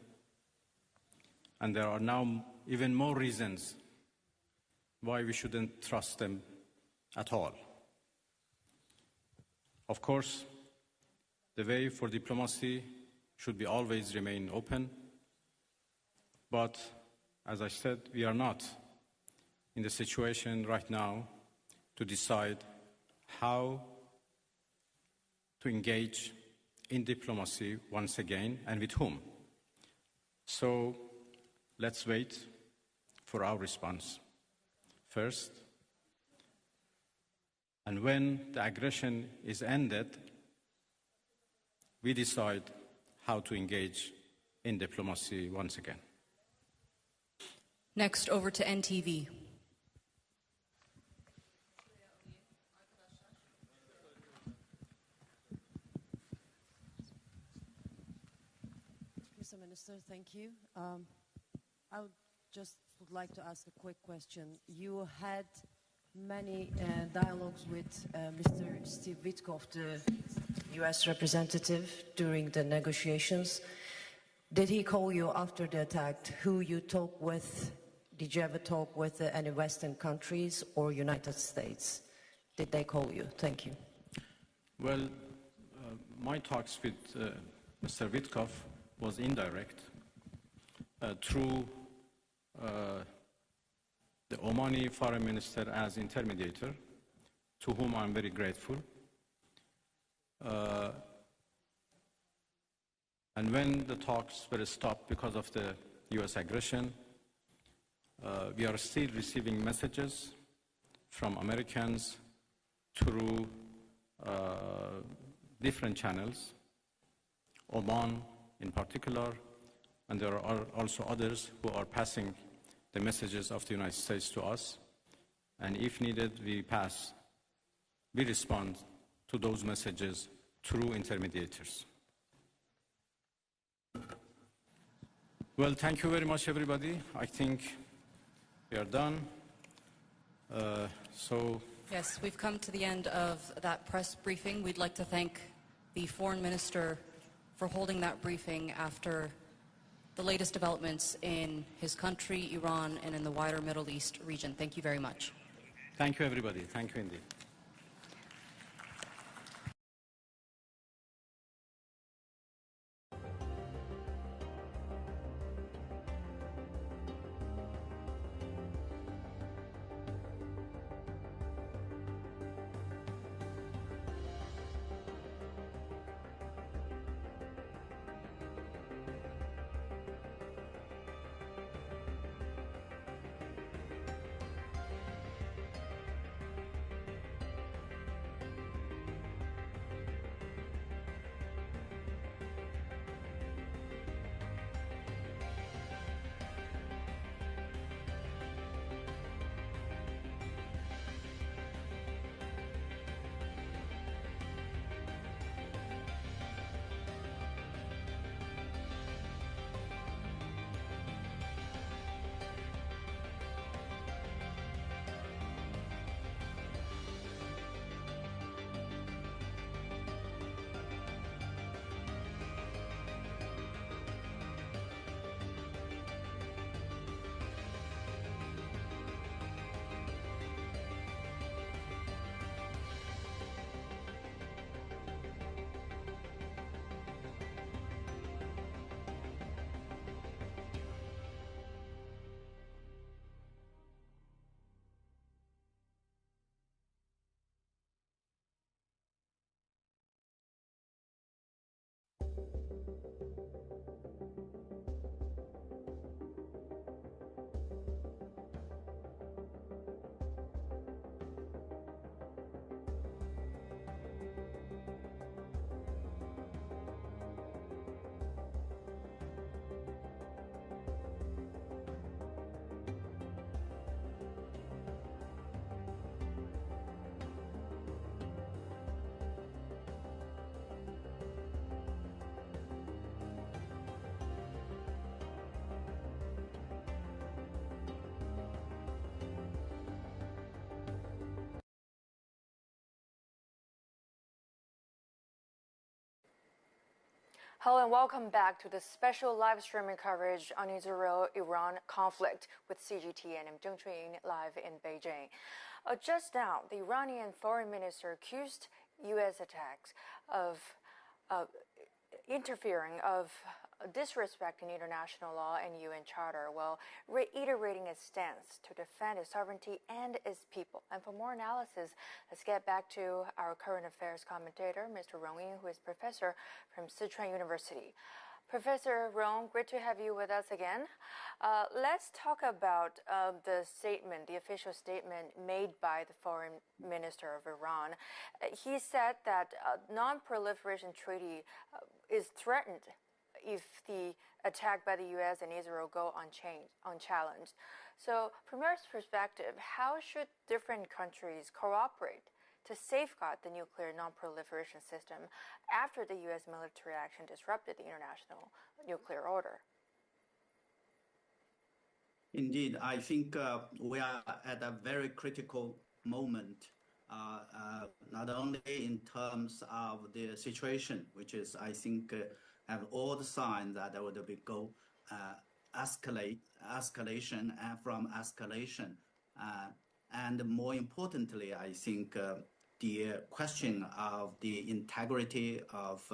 and there are now even more reasons why we shouldn't trust them at all. Of course, the way for diplomacy should be always remain open. But, as I said, we are not in the situation right now to decide how to engage in diplomacy once again and with whom. So let's wait for our response first. And when the aggression is ended, we decide how to engage in diplomacy once again. Next, over to NTV. Mr. Minister, thank you. I would like to ask a quick question. You had many dialogues with Mr. Steve Witkoff, the U.S. representative, during the negotiations. Did he call you after the attack? Who you talked with? Did you ever talk with any Western countries or United States? Did they call you? Thank you. Well, my talks with Mr. Witkoff was indirect through the Omani foreign minister as intermediator, to whom I'm very grateful. And when the talks were stopped because of the U.S. aggression, we are still receiving messages from Americans through different channels, Oman in particular, and there are also others who are passing the messages of the United States to us. And if needed, we respond to those messages through intermediators. Well, thank you very much, everybody. I think we are done. Yes, we've come to the end of that press briefing. We'd like to thank the Foreign Minister for holding that briefing after the latest developments in his country, Iran, and in the wider Middle East region. Thank you very much. Thank you, everybody. Thank you indeed. Hello and welcome back to the special live streaming coverage on Israel-Iran conflict with CGTN. I'm Zheng Chunying live in Beijing. Just now, the Iranian foreign minister accused U.S. attacks of interfering, of disrespecting international law and UN Charter, while reiterating its stance to defend its sovereignty and its people. And for more analysis, let's get back to our current affairs commentator, Mr. Rong Ying, who is professor from Sichuan University. Professor Rong, great to have you with us again. Let's talk about the statement, the official statement made by the foreign minister of Iran. He said that non-proliferation treaty is threatened if the attack by the U.S. and Israel go unchallenged. So from your perspective, how should different countries cooperate to safeguard the nuclear non-proliferation system after the U.S. military action disrupted the international nuclear order? Indeed, I think we are at a very critical moment, not only in terms of the situation, which is, I think, have all the signs that there would be escalation from escalation. And more importantly, I think the question of the integrity of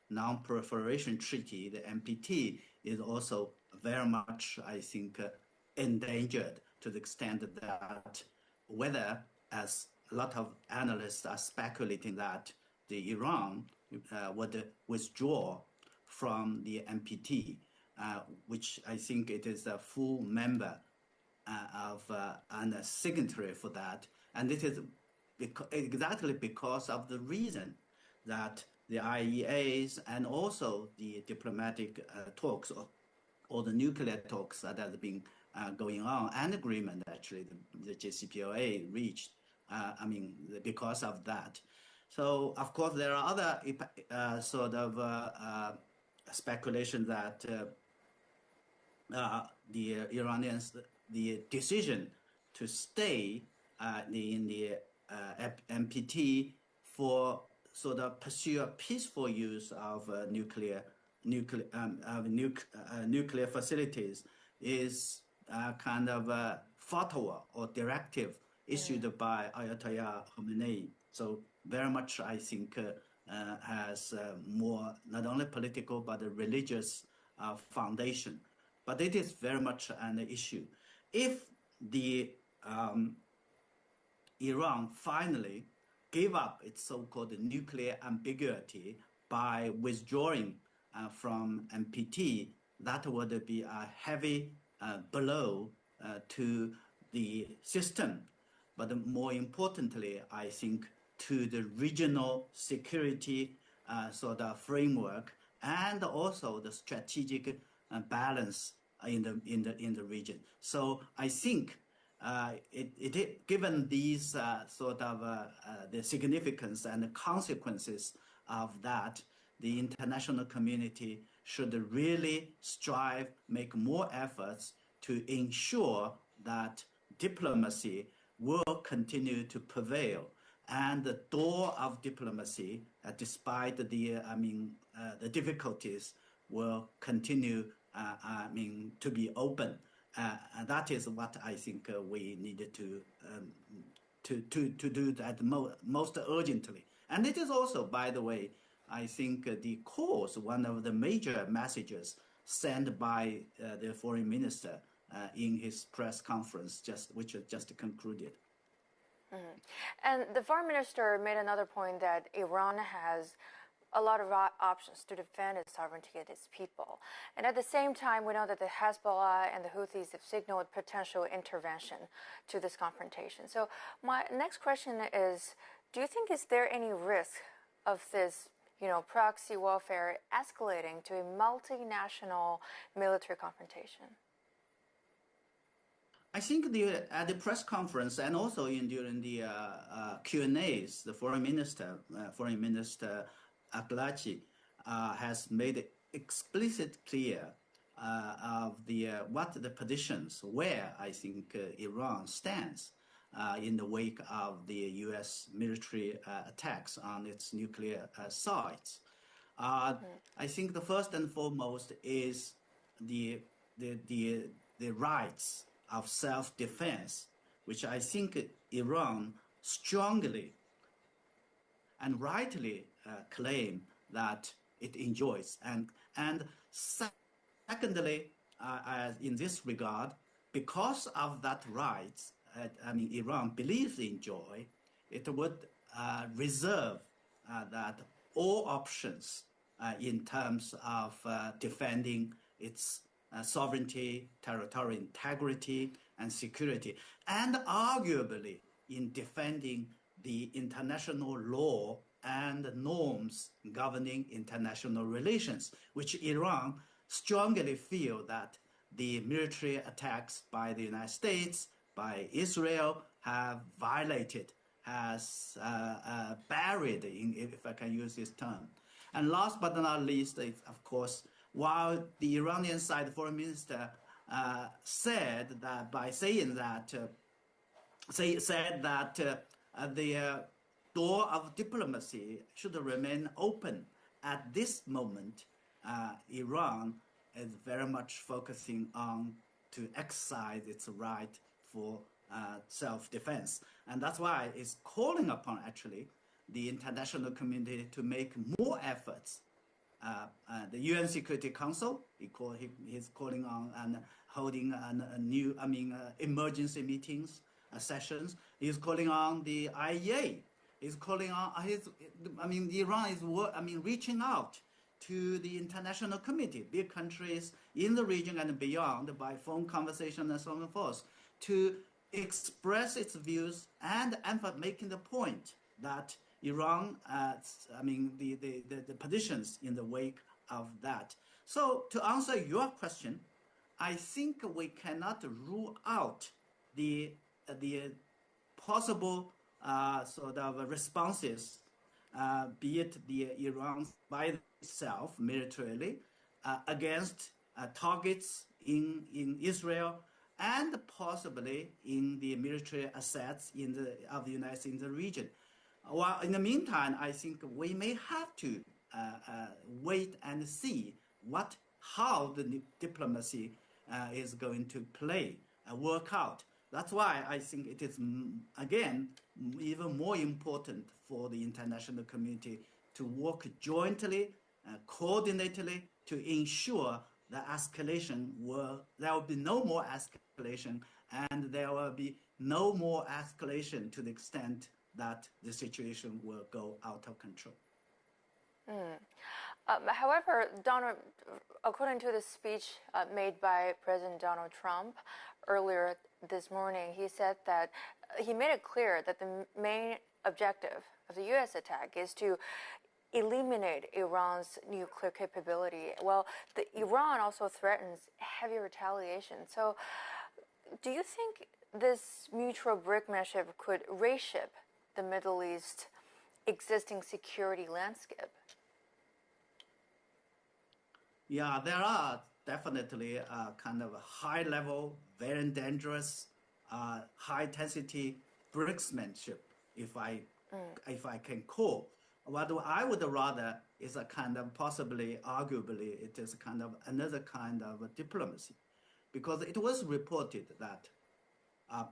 non-proliferation treaty, the NPT, is also very much, I think, endangered to the extent that whether, as a lot of analysts are speculating, that the Iran would withdraw from the NPT, which I think it is a full member and a signatory for that. And it is exactly because of the reason that the IAEAs and also the diplomatic talks or the nuclear talks that have been going on, and agreement actually the JCPOA reached, because of that. So, of course, there are other sort of speculation that the Iranians, the decision to stay in the NPT for sort of pursue a peaceful use of nuclear facilities is kind of a fatwa or directive issued by Ayatollah Khamenei. So very much, I think, has more not only political but a religious foundation. But it is very much an issue. If the Iran finally gave up its so-called nuclear ambiguity by withdrawing from NPT, that would be a heavy blow to the system. But more importantly, I think, to the regional security sort of framework and also the strategic balance in the region. So I think given these sort of the significance and the consequences of that, the international community should really strive, make more efforts to ensure that diplomacy will continue to prevail, and the door of diplomacy, despite the difficulties, will continue to be open. And that is what I think we needed to do that most urgently. And it is also, by the way, I think one of the major messages sent by the foreign minister in his press conference, which just concluded. Mm-hmm. And the foreign minister made another point that Iran has a lot of options to defend its sovereignty and its people. And at the same time, we know that the Hezbollah and the Houthis have signaled potential intervention to this confrontation. So my next question is, do you think is there any risk of this, proxy warfare escalating to a multinational military confrontation? I think at the press conference and also during the Q&As, the Foreign Minister Aglachi, has made it explicit clear of what the positions where I think Iran stands in the wake of the U.S. military attacks on its nuclear sites. I think the first and foremost is the rights of self-defense, which I think Iran strongly and rightly claim that it enjoys. And secondly, in this regard, because of that rights, Iran believes they enjoy, it would reserve that all options in terms of defending its sovereignty, territorial integrity, and security, and arguably in defending the international law and norms governing international relations, which Iran strongly feel that the military attacks by the United States, by Israel, have violated, has buried, if I can use this term. And last but not least, of course, while the Iranian side foreign minister said that by saying that, said that the door of diplomacy should remain open. At this moment, Iran is very much focusing on to exercise its right for self-defense. And that's why it's calling upon, actually, the international community to make more efforts. The UN Security Council, he's calling on and holding a new, emergency meetings, sessions. He's calling on the IAEA. He's calling on Iran is reaching out to the international community, big countries in the region and beyond, by phone conversation and so on and forth, to express its views and making the point that Iran, the positions in the wake of that. So to answer your question, I think we cannot rule out the possible sort of responses, be it the Iran by itself militarily against targets in Israel, and possibly in the military assets of the United States in the region. While in the meantime, I think we may have to wait and see how the diplomacy is going to work out. That's why I think it is, again, even more important for the international community to work jointly, coordinatedly, to ensure that there will be no more escalation, and there will be no more escalation to the extent that the situation will go out of control. However, according to the speech made by President Donald Trump earlier this morning, he said that he made it clear that the main objective of the U.S. attack is to eliminate Iran's nuclear capability. Well, Iran also threatens heavy retaliation. So do you think this mutual brinkmanship could reshape the Middle East existing security landscape? Yeah, there are definitely kind of high level, very dangerous, high intensity brinkmanship, if I can call. What I would rather is a kind of possibly, arguably, it is kind of another kind of diplomacy, because it was reported that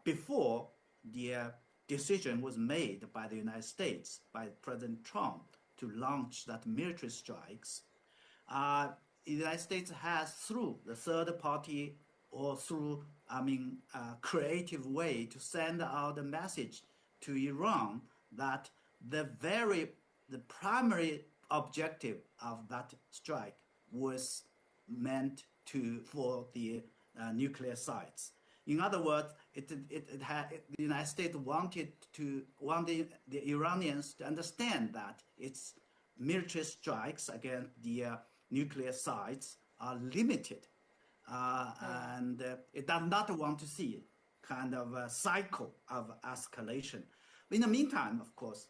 before the decision was made by the United States, by President Trump, to launch that military strikes, the United States has, through the third party or through, creative way, to send out a message to Iran that the primary objective of that strike was meant for the nuclear sites. In other words, the United States wanted the Iranians to understand that its military strikes against the nuclear sites are limited, and it does not want to see kind of a cycle of escalation. In the meantime, of course,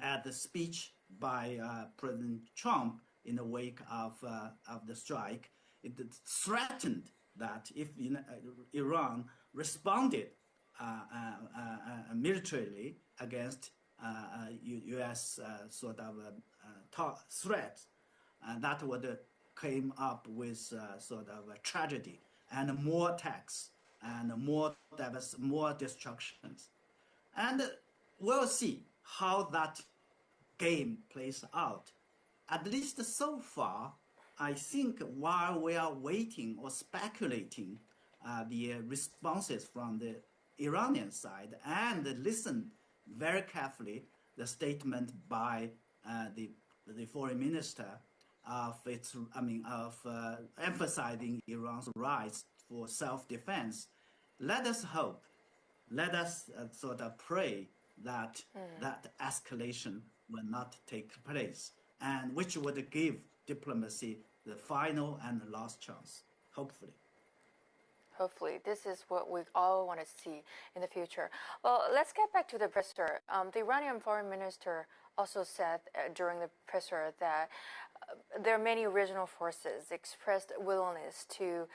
at the speech by President Trump in the wake of the strike, it threatened that if Iran responded militarily against U.S. sort of threat, that would came up with sort of a tragedy and more attacks and more destructions. And we'll see how that game plays out. At least so far, I think while we are waiting or speculating the responses from the Iranian side and listen very carefully the statement by the foreign minister of emphasizing Iran's rights for self-defense, let us hope, let us sort of pray that that escalation will not take place, and which would give diplomacy the final and the last chance, hopefully. Hopefully. This is what we all want to see in the future. Well, let's get back to the presser. The Iranian foreign minister also said during the presser that there are many regional forces expressed willingness to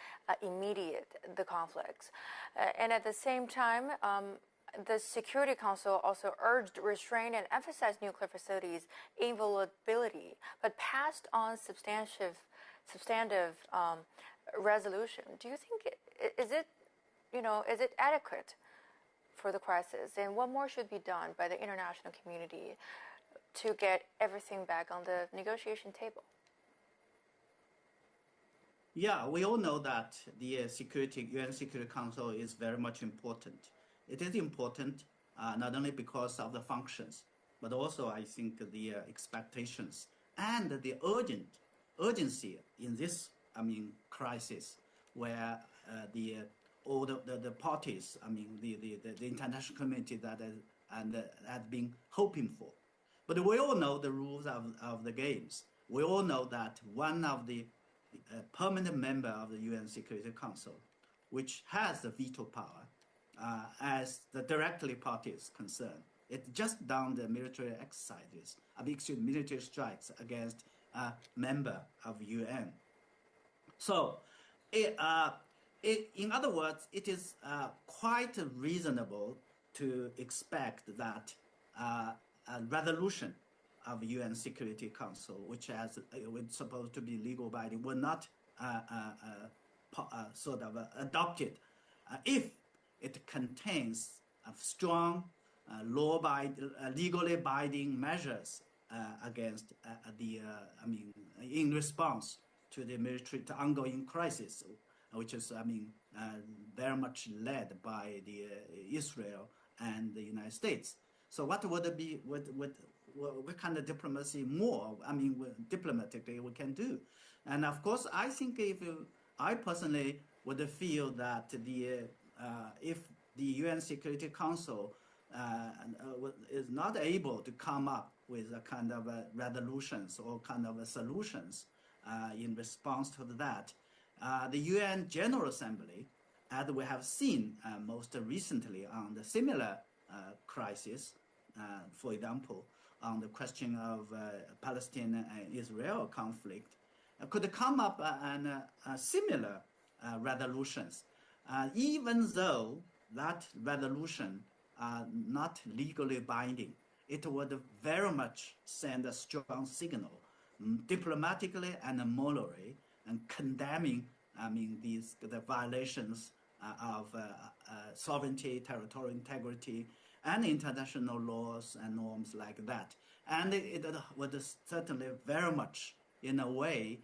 mediate the conflicts. And at the same time, the Security Council also urged restraint and emphasized nuclear facilities' invulnerability, but passed on substantive resolution. Do you think is it adequate for the crisis? And what more should be done by the international community to get everything back on the negotiation table? Yeah, we all know that the UN Security Council is very much important. It is important not only because of the functions, but also I think the expectations and the urgency in this crisis, where all the parties, the international community that had been hoping for. But we all know the rules of the games. We all know that one of the permanent member of the UN Security Council, which has the veto power, as the directly party is concerned, it just done the military exercises, military strikes against a member of UN. So, in other words, it is quite reasonable to expect that a resolution of UN Security Council, which was supposed to be legal binding, will not adopted if it contains strong legally binding measures against in response to the ongoing crisis, which is very much led by the Israel and the United States. So what would it be? What kind of diplomacy more? Diplomatically we can do, and of course I think I personally would feel that if the UN Security Council is not able to come up with a kind of resolutions or kind of solutions in response to that, the UN General Assembly, as we have seen most recently on the similar crisis, for example, on the question of Palestine and Israel conflict, could come up similar resolutions, even though that resolution are not legally binding. It would very much send a strong signal, diplomatically and morally, and condemning the violations of sovereignty, territorial integrity, and international laws and norms like that. And it would certainly very much, in a way,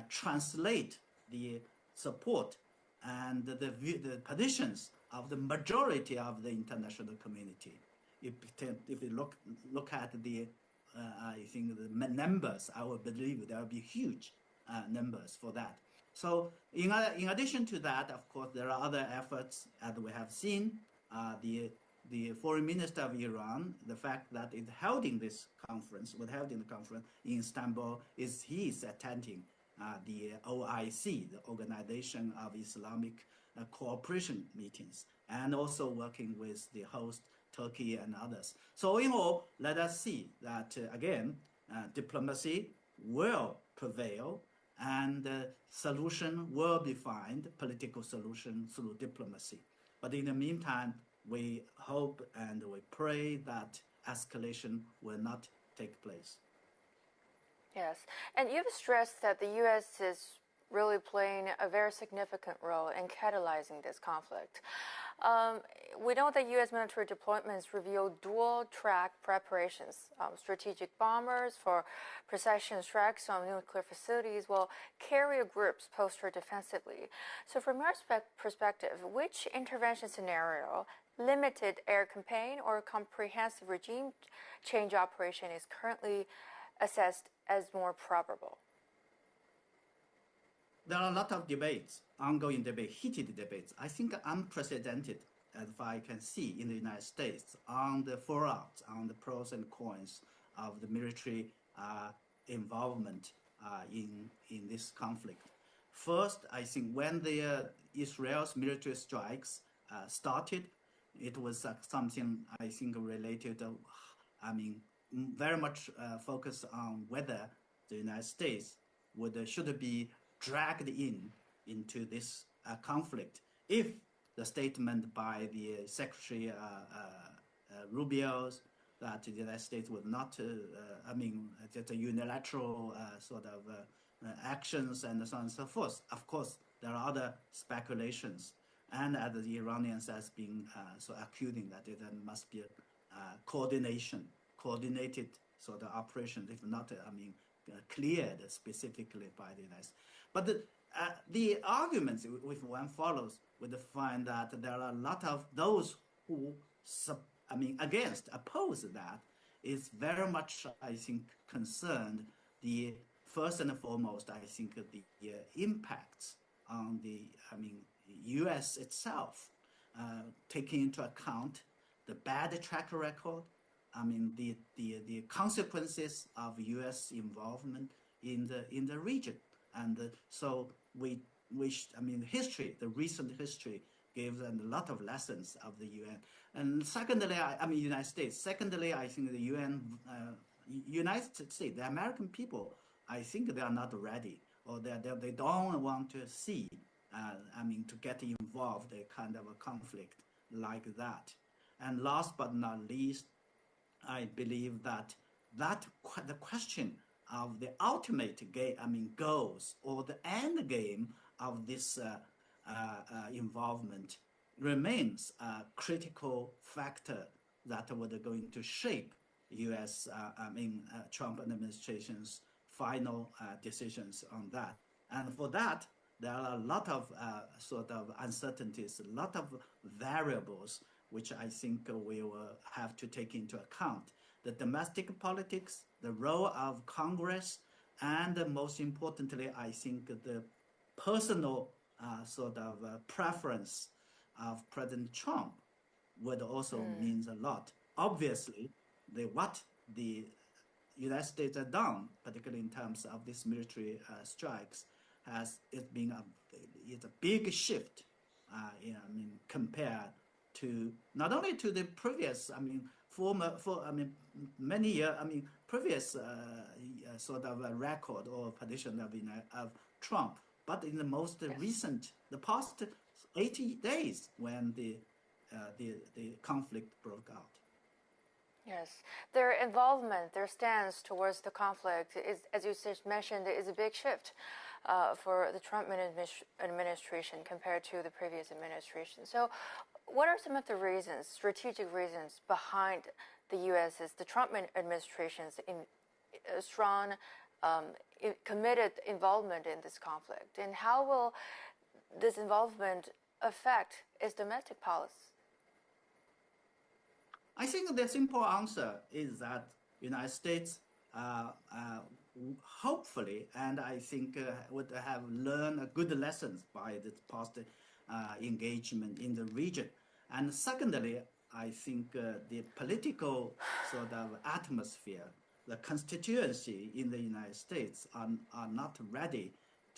translate the support and the positions of the majority of the international community. If you look at the I think the numbers, I would believe there will be huge numbers for that. So in addition to that, of course, there are other efforts, as we have seen. The foreign minister of Iran, the fact that it's holding this conference, in Istanbul, he is attending the OIC, the Organization of Islamic Cooperation meetings, and also working with the host Turkey and others. So in all, let us see that again, diplomacy will prevail, and solution will be found, political solution through diplomacy. But in the meantime, we hope and we pray that escalation will not take place. Yes, and you've stressed that the U.S. is really playing a very significant role in catalyzing this conflict. We know that U.S. military deployments reveal dual-track preparations. Strategic bombers for precision strikes on nuclear facilities, while carrier groups posted defensively. So from your perspective, which intervention scenario, limited air campaign or comprehensive regime change operation, is currently assessed as more probable? There are a lot of debates, ongoing debate, heated debates. I think unprecedented, as far as I can see, in the United States, on the fallout, on the pros and cons of the military involvement in this conflict. First, I think when Israel's military strikes started, it was something I think related to, very much focused on whether the United States should be dragged into this conflict. If the statement by the Secretary Rubio that the United States would not, just a unilateral sort of actions and so on and so forth. Of course, there are other speculations, and as the Iranians has been so accusing that there must be a coordinated sort of operation, if not, cleared specifically by the United States. But the arguments, if one follows, would find that there are a lot of those who, oppose that, is very much, I think, concerned the first and foremost, I think, the impacts on the, U.S. itself, taking into account the bad track record, the consequences of U.S. involvement in the region. And so history, the recent history, gives them a lot of lessons of the UN. And secondly, United States. Secondly, I think the United States, the American people, I think they are not ready, or they don't want to see, to get involved in a kind of a conflict like that. And last but not least, I believe that the question of the ultimate goals or the end game of this involvement remains a critical factor that would going to shape U.S. Trump administration's final decisions on that. And for that, there are a lot of sort of uncertainties, a lot of variables, which I think we will have to take into account. The domestic politics, the role of Congress, and most importantly, I think the personal sort of preference of President Trump would also means a lot. Obviously, what the United States has done, particularly in terms of these military strikes, it's a big shift. Compared to not only to the previous, many years, previous sort of a record or position of Trump, but in the most recent, the past 80 days when the conflict broke out. Yes, their involvement, their stance towards the conflict is, as you mentioned, is a big shift for the Trump administration compared to the previous administration. So what are some of the reasons, strategic reasons, behind the the Trump administration's strong, committed involvement in this conflict? And how will this involvement affect its domestic policy? I think the simple answer is that United States hopefully, and I think would have learned good lessons by the past engagement in the region. And secondly, I think the political sort of atmosphere, the constituency in the United States are not ready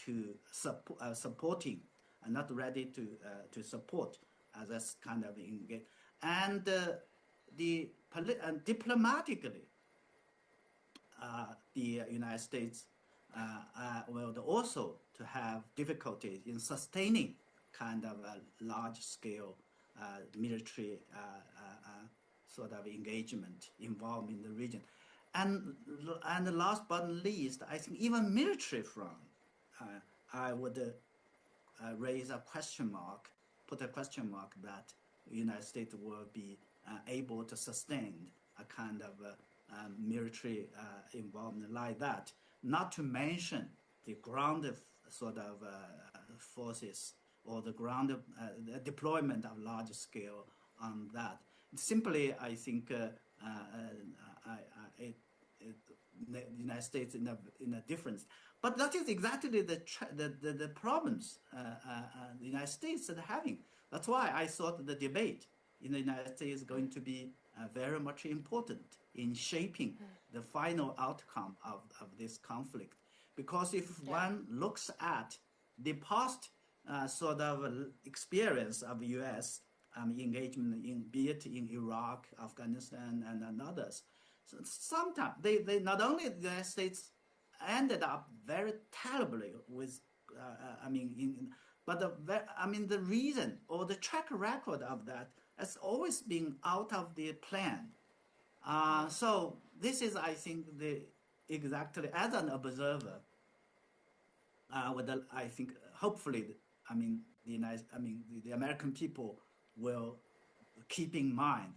to supporting, are not ready to support this kind of engagement. And diplomatically, the United States will also to have difficulties in sustaining kind of a large-scale military sort of engagement involved in the region. And last but not least, I think even military front, I would raise a question mark, put a question mark that the United States will be able to sustain a kind of military involvement like that, not to mention the ground sort of forces or the ground deployment of large scale on that. Simply, I think the United States in a difference. But that is exactly the problems the United States is having. That's why I thought the debate in the United States is going to be very much important in shaping the final outcome of this conflict. Because if one looks at the past sort of experience of U.S. Engagement in, be it in Iraq, Afghanistan, and others, so sometimes they not only the United States ended up very terribly with, but the reason or the track record of that has always been out of the plan. So this is, I think, exactly as an observer, I think hopefully, the American people will keep in mind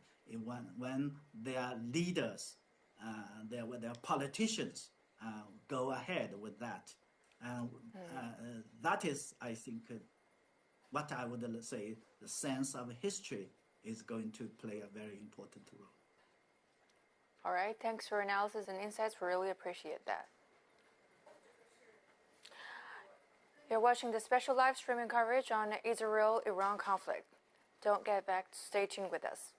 when their leaders, their politicians go ahead with that. That is, I think, what I would say, the sense of history is going to play a very important role. All right, thanks for your analysis and insights. We really appreciate that. You're watching the special live streaming coverage on Israel-Iran conflict. Don't get back, stay tuned with us.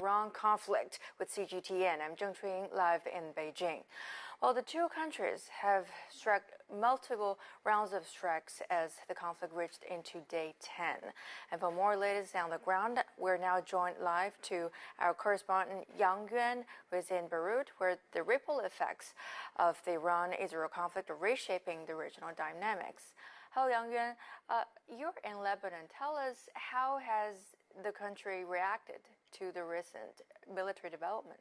Israel-Iran conflict with CGTN. I'm Zheng Chunying, live in Beijing. Well, the two countries have struck multiple rounds of strikes as the conflict reached into day 10. And for more latest on the ground, we're now joined live to our correspondent Yang Yuan, who is in Beirut, where the ripple effects of the Iran-Israel conflict are reshaping the regional dynamics. Hello, Yang Yuan. You're in Lebanon. Tell us, how has the country reacted to the recent military development?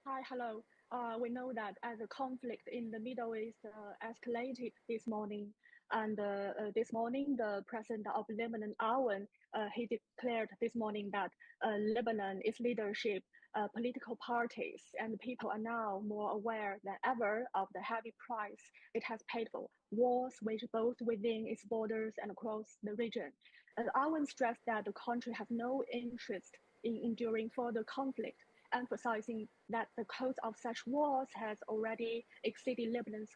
Hi, hello. We know that as the conflict in the Middle East escalated this morning, and this morning the president of Lebanon, he declared this morning that Lebanon, its leadership, political parties, and people are now more aware than ever of the heavy price it has paid for wars waged both within its borders and across the region. Aoun stressed that the country has no interest in enduring further conflict, emphasizing that the cost of such wars has already exceeded Lebanon's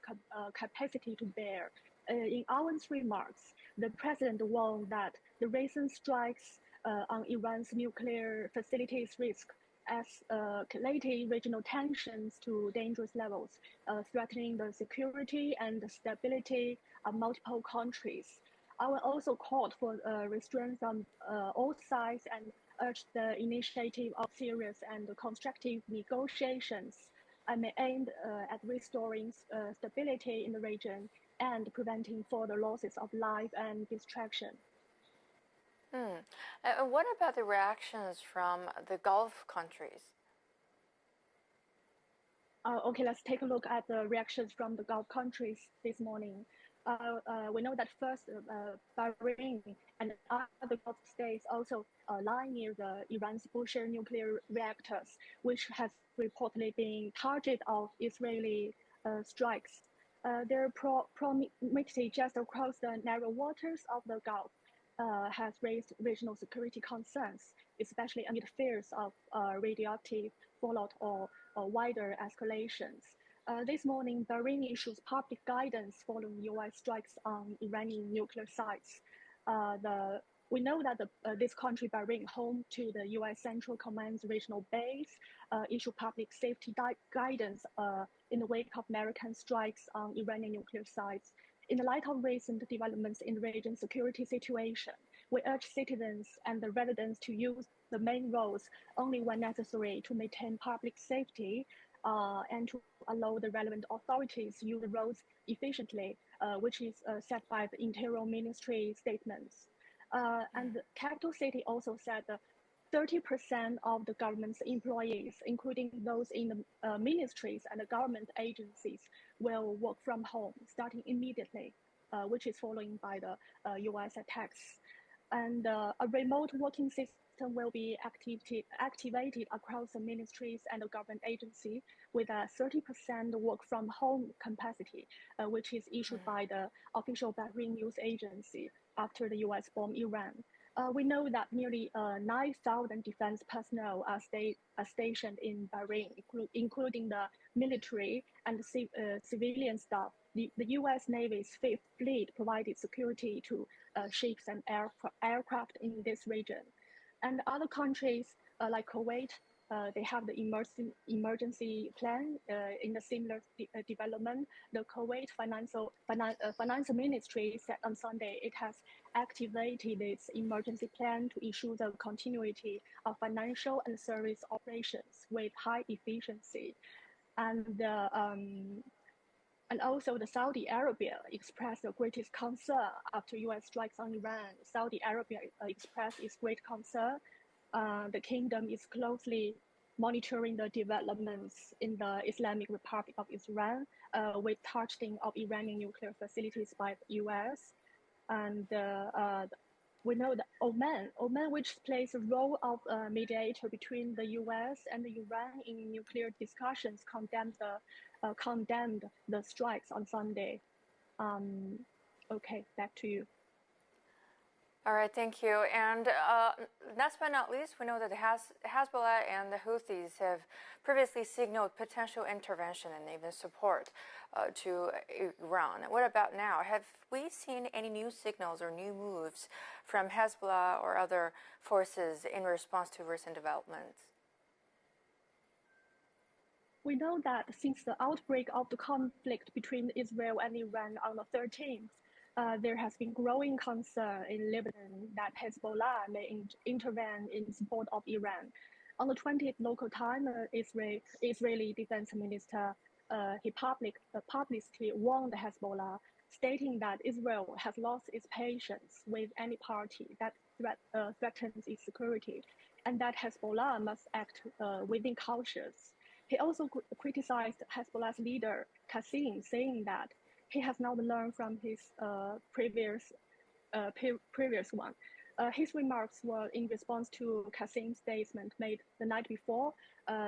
capacity to bear. In Aoun's remarks, the president warned that the recent strikes on Iran's nuclear facilities risk escalating regional tensions to dangerous levels, threatening the security and the stability of multiple countries. Aoun also called for restraints on all sides and urged the initiative of serious and constructive negotiations aimed at restoring stability in the region and preventing further losses of life and destruction. What about the reactions from the Gulf countries? Okay, let's take a look at the reactions from the Gulf countries this morning. We know that first, Bahrain and other Gulf states also lie near the Iran's Bushehr nuclear reactors, which has reportedly been target of Israeli strikes. Their proximity just across the narrow waters of the Gulf has raised regional security concerns, especially amid fears of radioactive fallout or wider escalations. This morning, Bahrain issues public guidance following U.S. strikes on Iranian nuclear sites. We know that this country, Bahrain, home to the U.S. Central Command's regional base, issued public safety guidance in the wake of American strikes on Iranian nuclear sites. In the light of recent developments in the region's security situation, we urge citizens and the residents to use the main roads only when necessary to maintain public safety and to allow the relevant authorities use the roads efficiently, which is set by the Interior Ministry statements. And the capital city also said that 30% of the government's employees, including those in the ministries and the government agencies, will work from home starting immediately, which is following by the US attacks. And a remote working system will be activated across the ministries and the government agency with a 30% work from home capacity, which is issued by the official Bahrain news agency after the US bombed Iran. We know that nearly 9,000 defense personnel are stationed in Bahrain, including the military and civilian staff. The U.S. Navy's Fifth Fleet provided security to ships and aircraft in this region. And other countries like Kuwait, they have the emergency plan in a similar development. The Kuwait Finance Ministry said on Sunday it has activated its emergency plan to ensure the continuity of financial and service operations with high efficiency. And also the Saudi Arabia expressed the greatest concern after US strikes on Iran. Saudi Arabia expressed its great concern. The kingdom is closely monitoring the developments in the Islamic Republic of Iran with targeting of Iranian nuclear facilities by the US. And we know that Oman, which plays a role of mediator between the US and Iran in nuclear discussions, condemned the strikes on Sunday. Okay, back to you. All right, thank you. And last but not least, we know that Hezbollah and the Houthis have previously signaled potential intervention and even support to Iran. What about now? Have we seen any new signals or new moves from Hezbollah or other forces in response to recent developments? We know that since the outbreak of the conflict between Israel and Iran on the 13th, there has been growing concern in Lebanon that Hezbollah may intervene in support of Iran. On the 20th local time, Israeli Defense Minister he publicly warned Hezbollah, stating that Israel has lost its patience with any party that threatens its security, and that Hezbollah must act within cautious. He also criticized Hezbollah's leader, Qasem, saying that he has not learned from his previous one. His remarks were in response to Qasem's statement made the night before,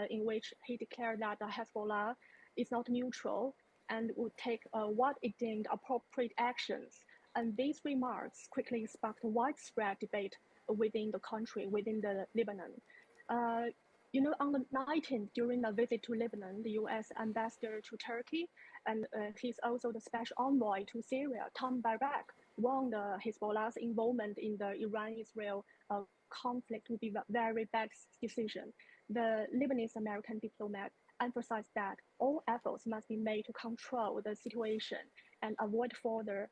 in which he declared that Hezbollah is not neutral and would take what it deemed appropriate actions. And these remarks quickly sparked widespread debate within the country, within the Lebanon. You know, on the 19th, during a visit to Lebanon, the U.S. ambassador to Turkey, and he's also the special envoy to Syria, Tom Barak, warned Hezbollah's involvement in the Iran-Israel conflict would be a very bad decision. The Lebanese-American diplomat emphasized that all efforts must be made to control the situation and avoid further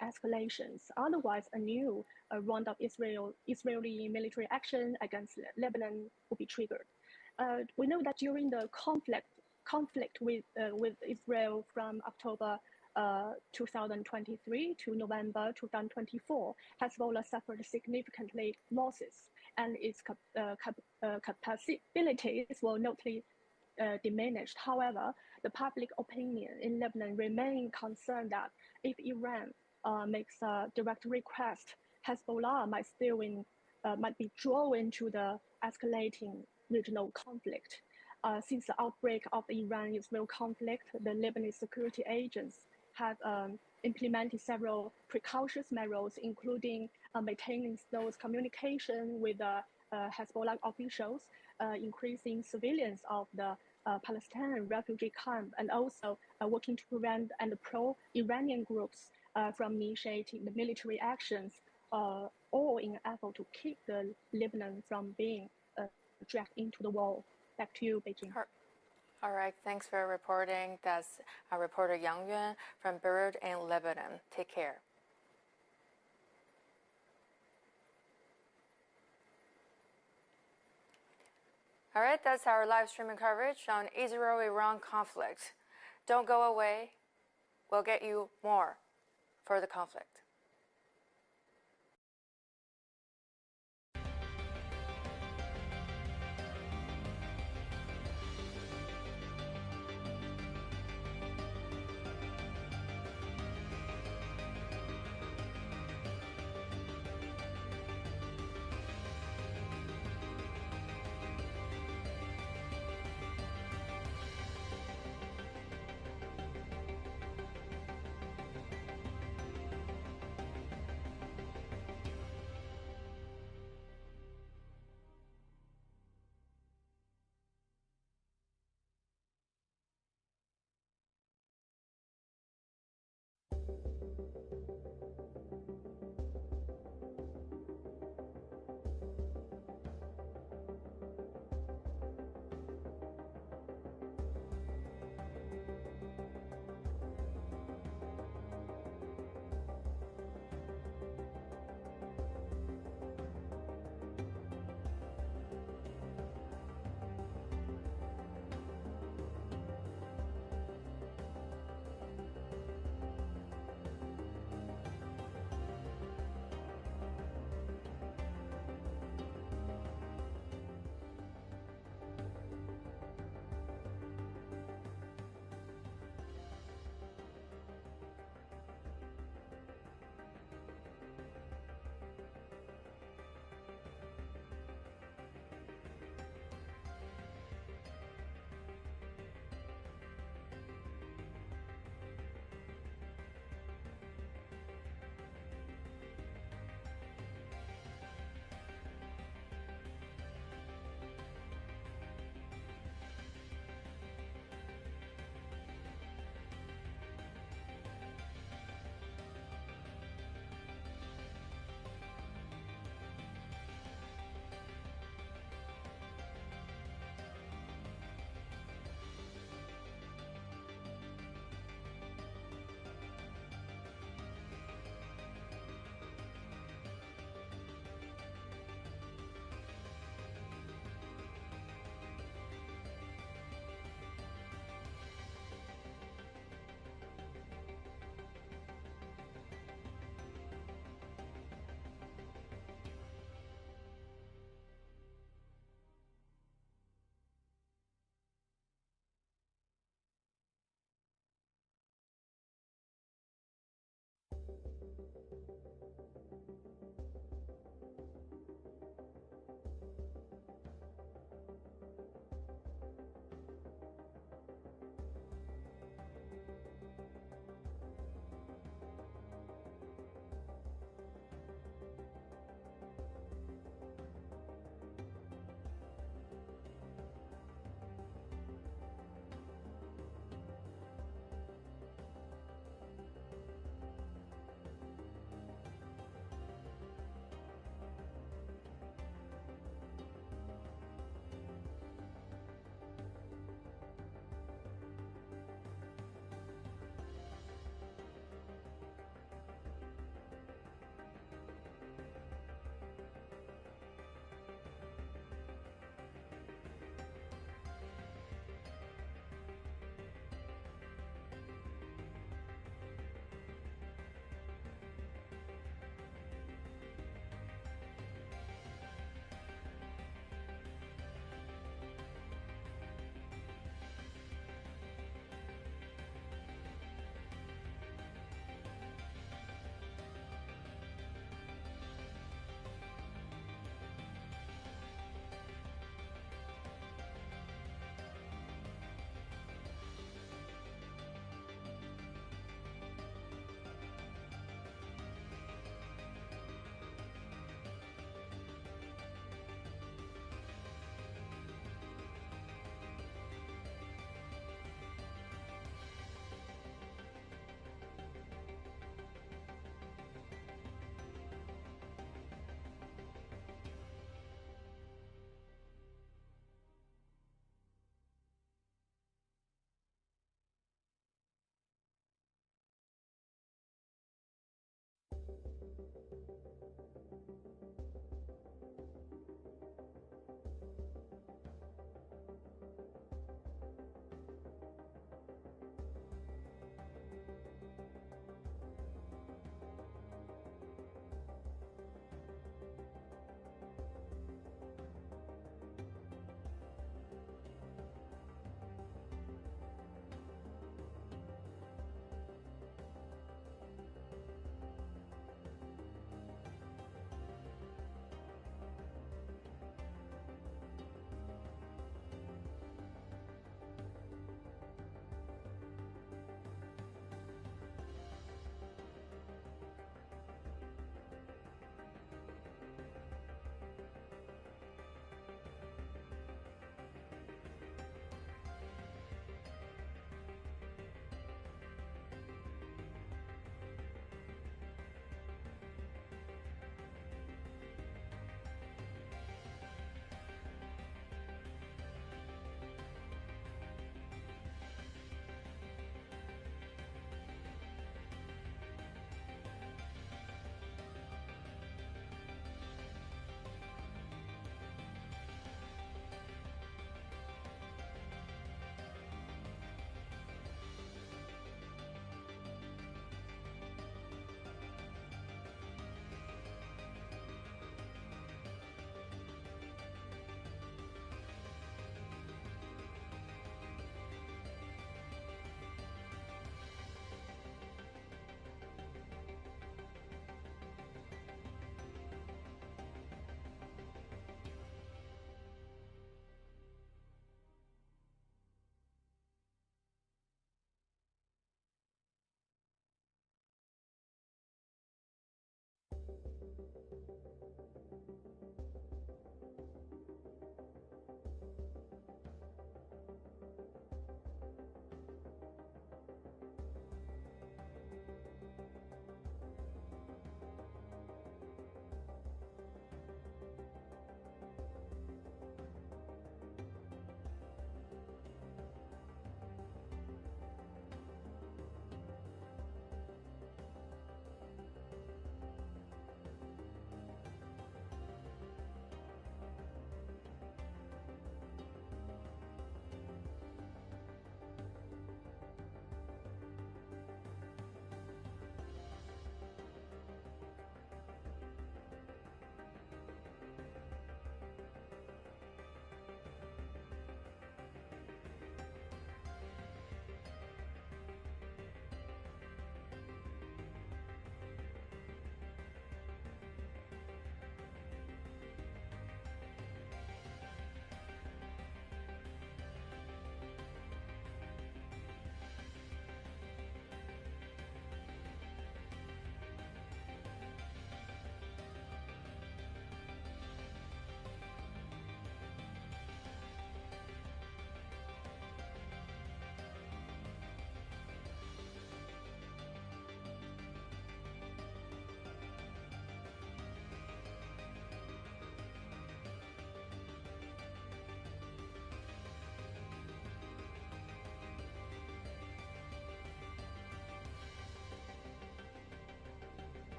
escalations. Otherwise, a new round of Israeli military action against Lebanon will be triggered. We know that during the conflict with Israel from October 2023 to November 2024, Hezbollah suffered significantly losses, and its capabilities were notably diminished. However, the public opinion in Lebanon remains concerned that if Iran makes a direct request, Hezbollah might be drawn into the escalating regional conflict. Since the outbreak of the Iran-Israel conflict, the Lebanese security agents have implemented several precautionary measures, including maintaining those communication with Hezbollah officials, increasing surveillance of the Palestinian refugee camp, and also working to prevent and pro-Iranian groups from initiating the military actions, all in an effort to keep the Lebanon from being dragged into the war. Back to you, Beijing. All right, thanks for reporting. That's our reporter Yang Yuan from Beirut in Lebanon. Take care. All right, that's our live streaming coverage on Israel-Iran conflict. Don't go away. We'll get you more for the conflict.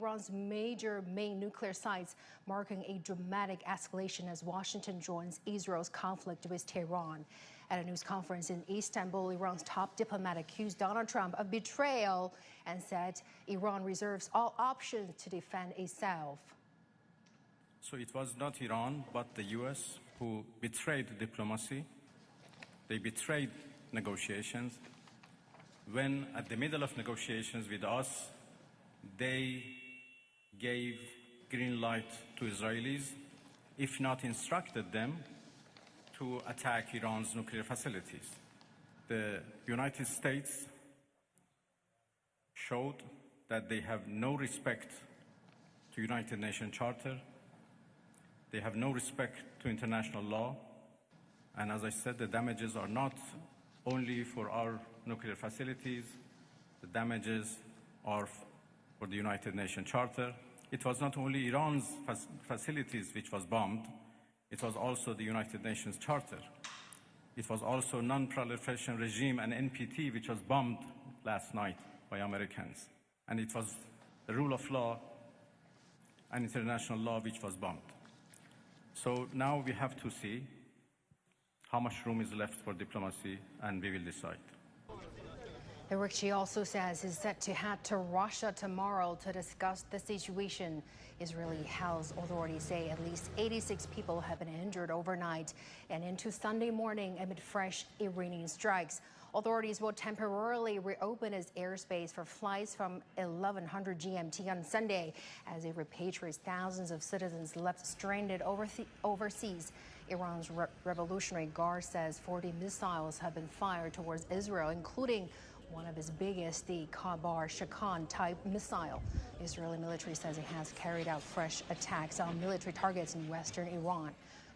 Iran's major main nuclear sites, marking a dramatic escalation as Washington joins Israel's conflict with Tehran. At a news conference in Istanbul, Iran's top diplomat accused Donald Trump of betrayal and said Iran reserves all options to defend itself. So it was not Iran, but the U.S. who betrayed diplomacy. They betrayed negotiations. When at the middle of negotiations with us, they gave green light to Israelis, if not instructed them to attack Iran's nuclear facilities. The United States showed that they have no respect to United Nations Charter. They have no respect to international law. And as I said, the damages are not only for our nuclear facilities, the damages are for the United Nations Charter. It was not only Iran's facilities which was bombed, it was also the United Nations Charter. It was also Non-Proliferation Regime and NPT, which was bombed last night by Americans. And it was the rule of law and international law which was bombed. So now we have to see how much room is left for diplomacy, and we will decide. Iraqi also says he's set to head to Russia tomorrow to discuss the situation. Israeli health authorities say at least 86 people have been injured overnight and into Sunday morning amid fresh Iranian strikes. Authorities will temporarily reopen its airspace for flights from 1100 GMT on Sunday as it repatriates thousands of citizens left stranded overseas. Iran's Revolutionary Guard says 40 missiles have been fired towards Israel, including one of its biggest, the Kabar Shakan type missile. The Israeli military says it has carried out fresh attacks on military targets in western Iran.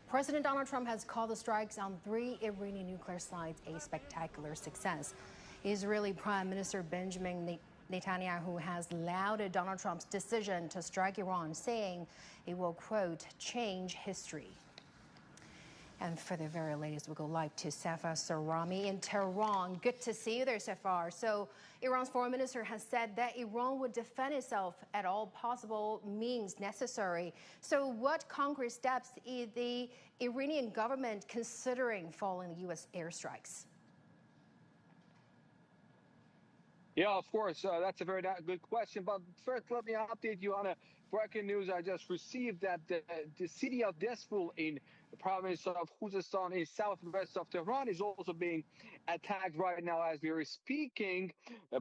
President Donald Trump has called the strikes on 3 Iranian nuclear sites a spectacular success. Israeli Prime Minister Benjamin Netanyahu has lauded Donald Trump's decision to strike Iran, saying it will, quote, change history. And for the very latest, we'll go live to Safar Sarami in Tehran. Good to see you there, Safar. So Iran's foreign minister has said that Iran would defend itself at all possible means necessary. So what concrete steps is the Iranian government considering following the U.S. airstrikes? Yeah, of course. That's a very good question. But first, let me update you on a breaking news I just received that the city of Despul in the province of Khuzestan in southwest of Tehran is also being attacked right now as we are speaking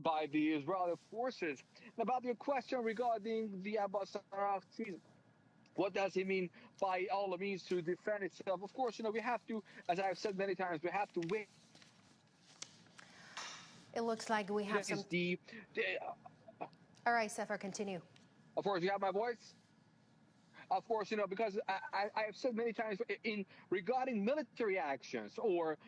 by the Israeli forces. And about your question regarding the Abbas Araghchi, what does it mean by all means to defend itself? Of course, we have to, as I've said many times, we have to wait. It looks like we have some... All right, Safar, continue. Of course, you have my voice? Of course, because I have said many times regarding military actions or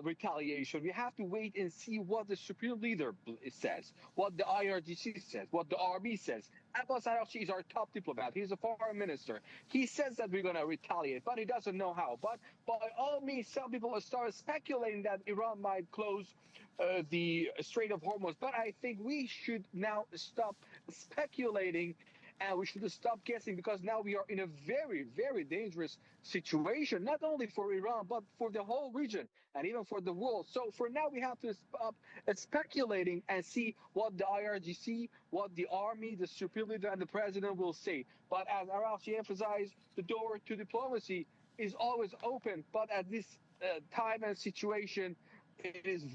retaliation, we have to wait and see what the supreme leader says, what the IRGC says, what the army says. Abbas Araghchi is our top diplomat. He's a foreign minister. He says that we're going to retaliate, but he doesn't know how. But by all means, some people start speculating that Iran might close the Strait of Hormuz. But I think we should now stop speculating and we should stop guessing, because now we are in a very, very dangerous situation, not only for Iran, but for the whole region and even for the world. So for now, we have to stop speculating and see what the IRGC, what the army, the supreme leader, and the president will say. But as Araghchi emphasized, the door to diplomacy is always open. But at this time and situation, it is.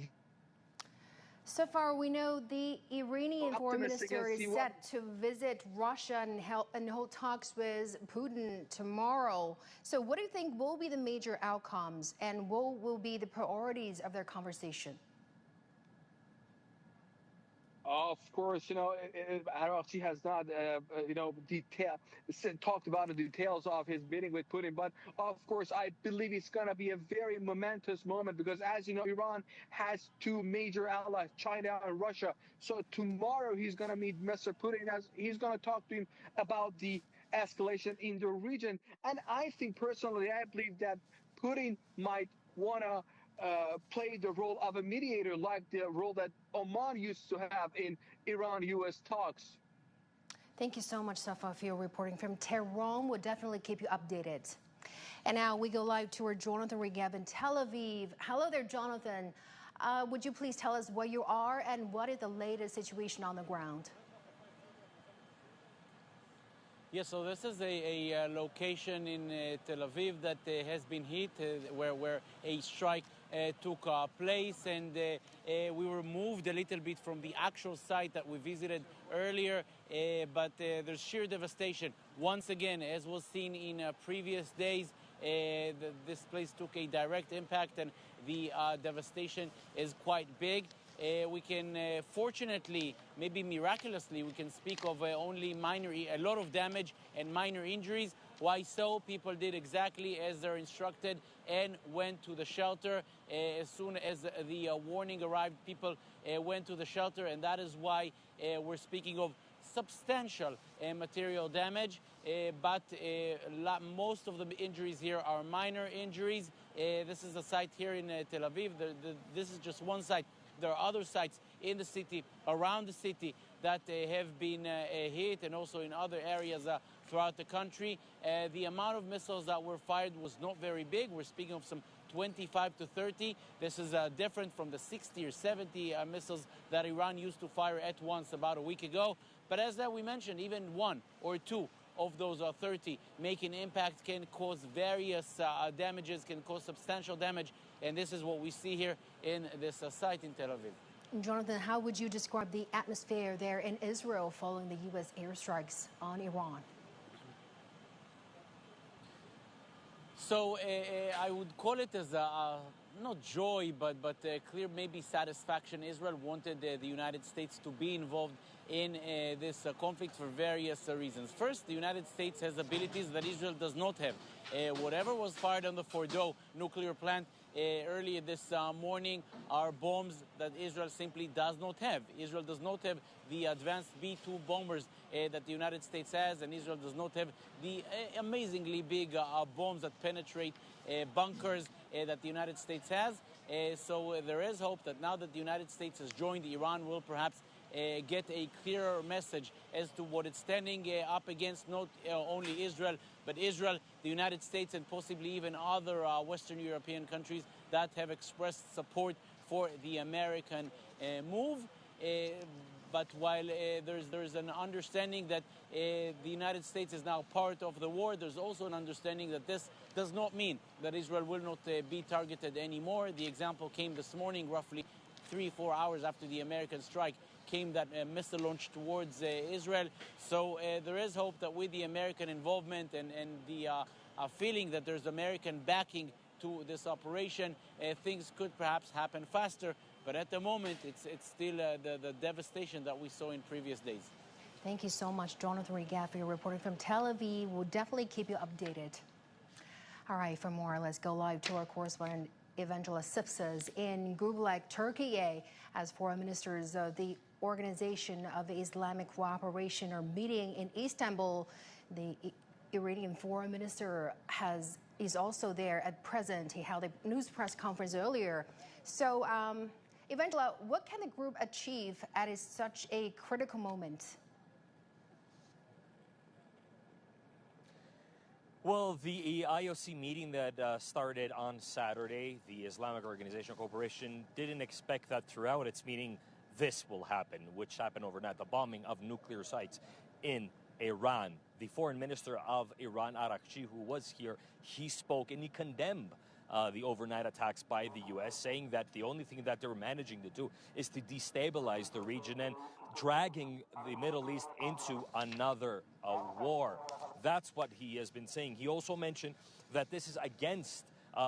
So far, we know the Iranian foreign minister is set to visit Russia and hold talks with Putin tomorrow. So what do you think will be the major outcomes and what will be the priorities of their conversation? Of course, Araghchi has not, talked about the details of his meeting with Putin. But of course, I believe it's going to be a very momentous moment because, as you know, Iran has 2 major allies, China and Russia. So tomorrow he's going to meet Mr. Putin. He's going to talk to him about the escalation in the region. And I think personally, I believe that Putin might want to play the role of a mediator, like the role that Oman used to have in Iran-U.S. talks. Thank you so much, Safa, for your reporting from Tehran. We'll definitely keep you updated. And now we go live to our Jonathan Regev in Tel Aviv. Hello there, Jonathan. Would you please tell us where you are and what is the latest situation on the ground? Yes, so this is a location in Tel Aviv that has been hit, where a strike took place, and we were moved a little bit from the actual site that we visited earlier, but there's sheer devastation. Once again, as was seen in previous days, this place took a direct impact, and the devastation is quite big. We can, fortunately, maybe miraculously, we can speak of only a lot of damage and minor injuries. Why so? People did exactly as they're instructed and went to the shelter. As soon as the warning arrived, people went to the shelter, and that is why we're speaking of substantial material damage, but most of the injuries here are minor injuries. This is a site here in Tel Aviv. This is just one site. There are other sites in the city, around the city, that have been hit, and also in other areas throughout the country. The amount of missiles that were fired was not very big. We're speaking of some 25 to 30. This is different from the 60 or 70 missiles that Iran used to fire at once about a week ago. But as we mentioned, even one or two of those 30 making impact can cause various damages, can cause substantial damage. And this is what we see here in this site in Tel Aviv. Jonathan, how would you describe the atmosphere there in Israel following the U.S. airstrikes on Iran? So I would call it as not joy, but clear maybe satisfaction. Israel wanted the United States to be involved in this conflict for various reasons. First, the United States has abilities that Israel does not have. Whatever was fired on the Fordo nuclear plant earlier this morning are bombs that Israel simply does not have. Israel does not have the advanced B-2 bombers that the United States has, and Israel does not have the amazingly big bombs that penetrate bunkers that the United States has. So there is hope that now that the United States has joined, Iran will perhaps get a clearer message as to what it's standing up against, not only Israel, but Israel, the United States, and possibly even other Western European countries that have expressed support for the American move. But while there's an understanding that the United States is now part of the war, there's also an understanding that this does not mean that Israel will not be targeted anymore. The example came this morning, roughly 3-4 hours after the American strike, came that missile launch towards Israel. So there is hope that with the American involvement and the feeling that there's American backing to this operation, things could perhaps happen faster. But at the moment, it's still the devastation that we saw in previous days. Thank you so much, Jonathan Regev, for your reporting from Tel Aviv. We'll definitely keep you updated. All right, for more, let's go live to our correspondent, Evangela Sipsas in Gublak, Turkey, as foreign ministers of the Organization of Islamic Cooperation are meeting in Istanbul. The Iranian foreign minister is also there at present. He held a news press conference earlier. So, Evangela, what can the group achieve at such a critical moment? Well, the IOC meeting that started on Saturday, the Islamic Organization of Cooperation, didn't expect that throughout its meeting this will happen, which happened overnight, the bombing of nuclear sites in Iran. The foreign minister of Iran, Arakchi, who was here, he spoke and he condemned the overnight attacks by the U.S., saying that the only thing that they're managing to do is to destabilize the region and dragging the Middle East into another war. That's what he has been saying. He also mentioned that this is against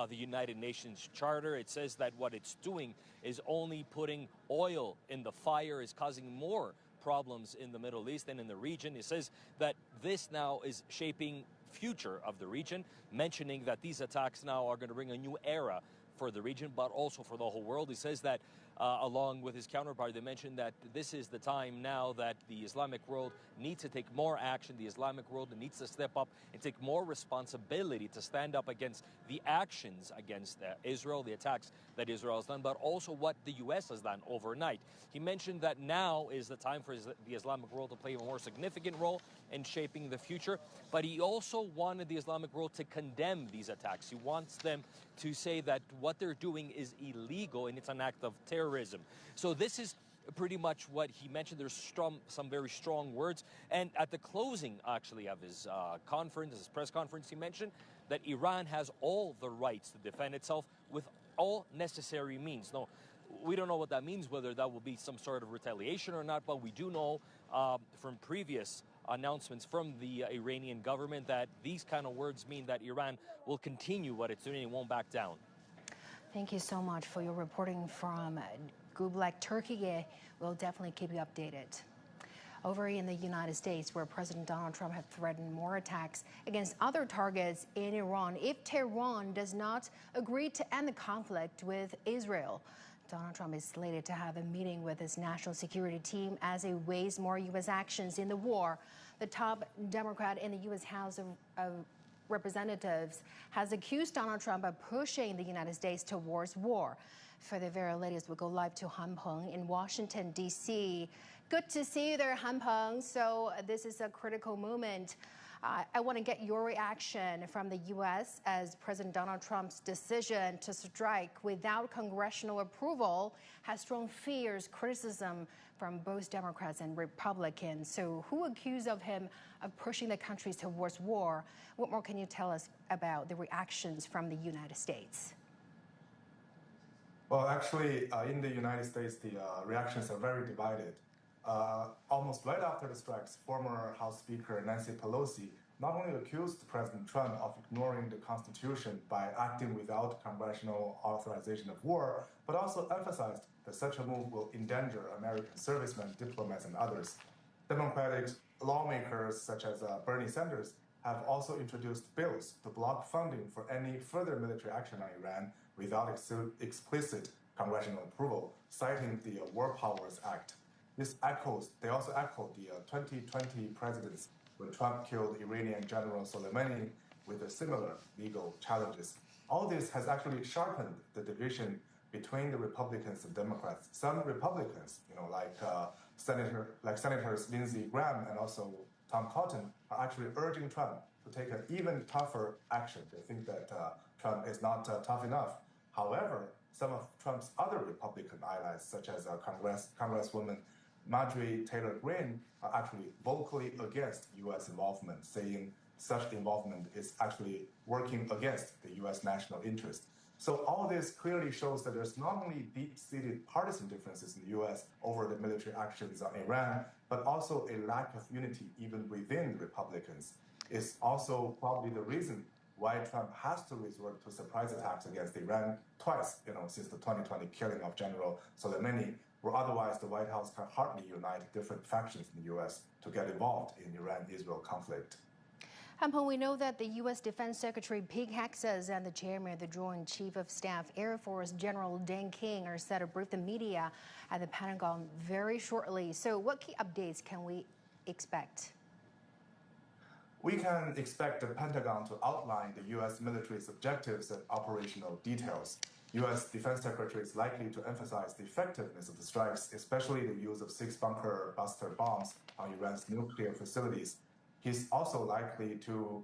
the United Nations Charter. It says that what it's doing is only putting oil in the fire, is causing more problems in the Middle East and in the region. It says that this now is shaping future of the region, mentioning that these attacks now are going to bring a new era for the region, but also for the whole world. He says that along with his counterpart, they mentioned that this is the time now that the Islamic world needs to take more action. The Islamic world needs to step up and take more responsibility to stand up against the actions against Israel, the attacks that Israel has done, but also what the U.S. has done overnight. He mentioned that now is the time for the Islamic world to play a more significant role in shaping the future, but he also wanted the Islamic world to condemn these attacks. He wants them to say that what they're doing is illegal and it's an act of terrorism. So this is pretty much what he mentioned. There's some very strong words. And at the closing, actually, of his his press conference, he mentioned that Iran has all the rights to defend itself with all necessary means. No, we don't know what that means, whether that will be some sort of retaliation or not, but we do know from previous announcements from the Iranian government that these kind of words mean that Iran will continue what it's doing and won't back down. Thank you so much for your reporting from Gublak, Turkey. We'll definitely keep you updated. Over in the United States, where President Donald Trump has threatened more attacks against other targets in Iran if Tehran does not agree to end the conflict with Israel. Donald Trump is slated to have a meeting with his national security team as he weighs more U.S. actions in the war. The top Democrat in the U.S. House of Representatives has accused Donald Trump of pushing the United States towards war. For the very latest, we'll go live to Han Peng in Washington, D.C. Good to see you there, Han Peng. So this is a critical moment. I want to get your reaction from the U.S. as President Donald Trump's decision to strike without congressional approval has strong fears, criticism from both Democrats and Republicans. So who accused of him of pushing the countries towards war? What more can you tell us about the reactions from the United States? Well, actually, in the United States, the reactions are very divided. Almost right after the strikes, former House Speaker Nancy Pelosi not only accused President Trump of ignoring the Constitution by acting without congressional authorization of war, but also emphasized that such a move will endanger American servicemen, diplomats, and others. Democratic lawmakers such as Bernie Sanders have also introduced bills to block funding for any further military action on Iran without explicit congressional approval, citing the War Powers Act. They also echoed the 2020 precedents when Trump killed Iranian General Soleimani with similar legal challenges. All this has actually sharpened the division between the Republicans and Democrats. Some Republicans, like Senators Lindsey Graham and also Tom Cotton, are actually urging Trump to take an even tougher action. They think that Trump is not tough enough. However, some of Trump's other Republican allies, such as Congresswoman Marjorie Taylor Greene, are actually vocally against U.S. involvement, saying such involvement is actually working against the U.S. national interest. So all this clearly shows that there's not only deep-seated partisan differences in the U.S. over the military actions on Iran, but also a lack of unity even within the Republicans. It's also probably the reason why Trump has to resort to surprise attacks against Iran twice, since the 2020 killing of General Soleimani, where otherwise the White House can hardly unite different factions in the U.S. to get involved in Iran-Israel conflict. Han Peng, we know that the U.S. Defense Secretary Pete Hegseth and the Chairman of the Joint Chief of Staff Air Force General Dan King are set to brief the media at the Pentagon very shortly. So what key updates can we expect? We can expect the Pentagon to outline the U.S. military's objectives and operational details. U.S. Defense Secretary is likely to emphasize the effectiveness of the strikes, especially the use of 6-bunker buster bombs on Iran's nuclear facilities. He's also likely to,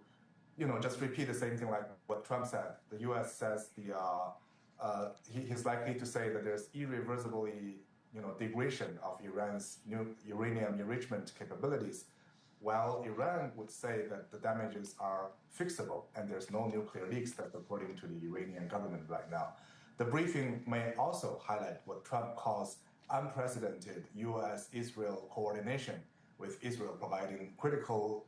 just repeat the same thing like what Trump said. The U.S. says he's likely to say that there's irreversibly, degradation of Iran's uranium enrichment capabilities, while Iran would say that the damages are fixable and there's no nuclear leaks, that's according to the Iranian government right now. The briefing may also highlight what Trump calls unprecedented U.S.-Israel coordination, with Israel providing critical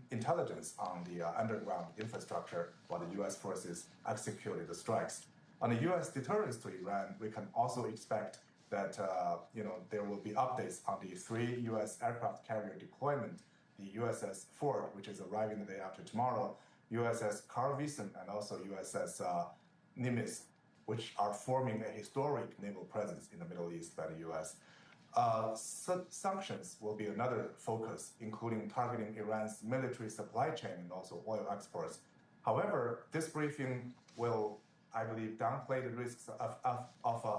intelligence on the underground infrastructure while the U.S. forces executed the strikes. On the U.S. deterrence to Iran, we can also expect that there will be updates on the 3 U.S. aircraft carrier deployment, the USS Ford, which is arriving the day after tomorrow, USS Carl Vinson, and also USS Nimitz. which are forming a historic naval presence in the Middle East by the U.S. Sanctions will be another focus, including targeting Iran's military supply chain and also oil exports. However, this briefing will, I believe, downplay the risks of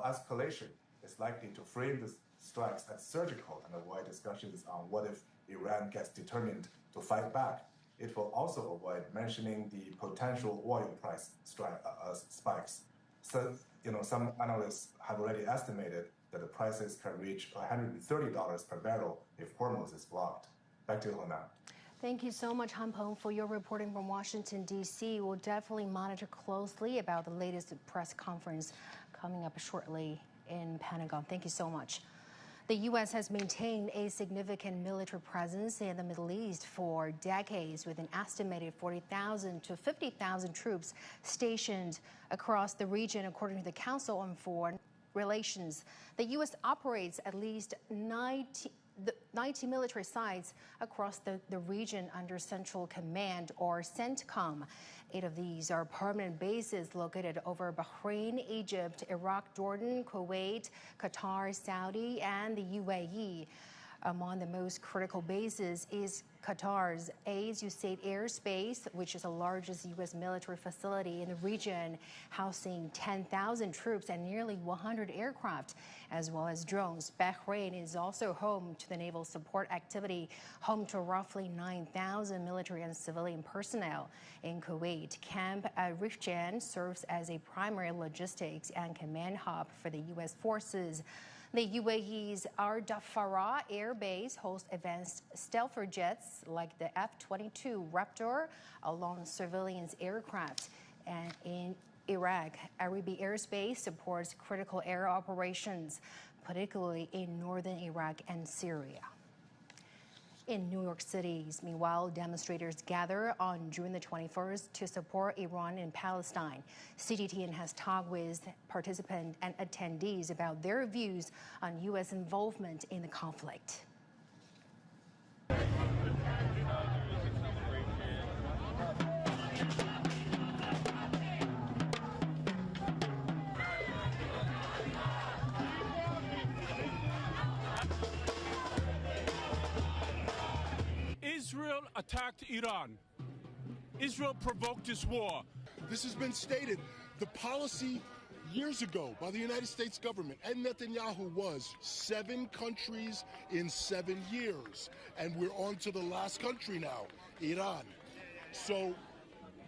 escalation. It's likely to frame the strikes as surgical and avoid discussions on what if Iran gets determined to fight back. It will also avoid mentioning the potential oil price spikes. So, some analysts have already estimated that the prices can reach $130 per barrel if Hormuz is blocked. Back to you, Hona. Thank you so much, Han Peng, for your reporting from Washington, D.C. We'll definitely monitor closely about the latest press conference coming up shortly in Pentagon. Thank you so much. The U.S. has maintained a significant military presence in the Middle East for decades, with an estimated 40,000 to 50,000 troops stationed across the region, according to the Council on Foreign Relations. The U.S. operates at least 90 military sites across the region under Central Command, or CENTCOM. 8 of these are permanent bases located over Bahrain, Egypt, Iraq, Jordan, Kuwait, Qatar, Saudi, and the UAE. Among the most critical bases is Qatar's Usaid Airspace, which is the largest U.S. military facility in the region, housing 10,000 troops and nearly 100 aircraft, as well as drones. Bahrain is also home to the naval support activity, home to roughly 9,000 military and civilian personnel. In Kuwait, Camp Rifjan serves as a primary logistics and command hub for the U.S. forces. The UAE's Al-Dhafra Air Base hosts advanced stealth jets like the F-22 Raptor, along surveillance aircraft. And in Iraq, Arabi Airspace supports critical air operations, particularly in northern Iraq and Syria. In New York City, meanwhile, demonstrators gather on June the 21st to support Iran and Palestine. CGTN has talked with participants and attendees about their views on U.S. involvement in the conflict. Israel attacked Iran. Israel provoked this war. This has been stated. The policy years ago by the United States government and Netanyahu was 7 countries in 7 years. And we're on to the last country now, Iran. So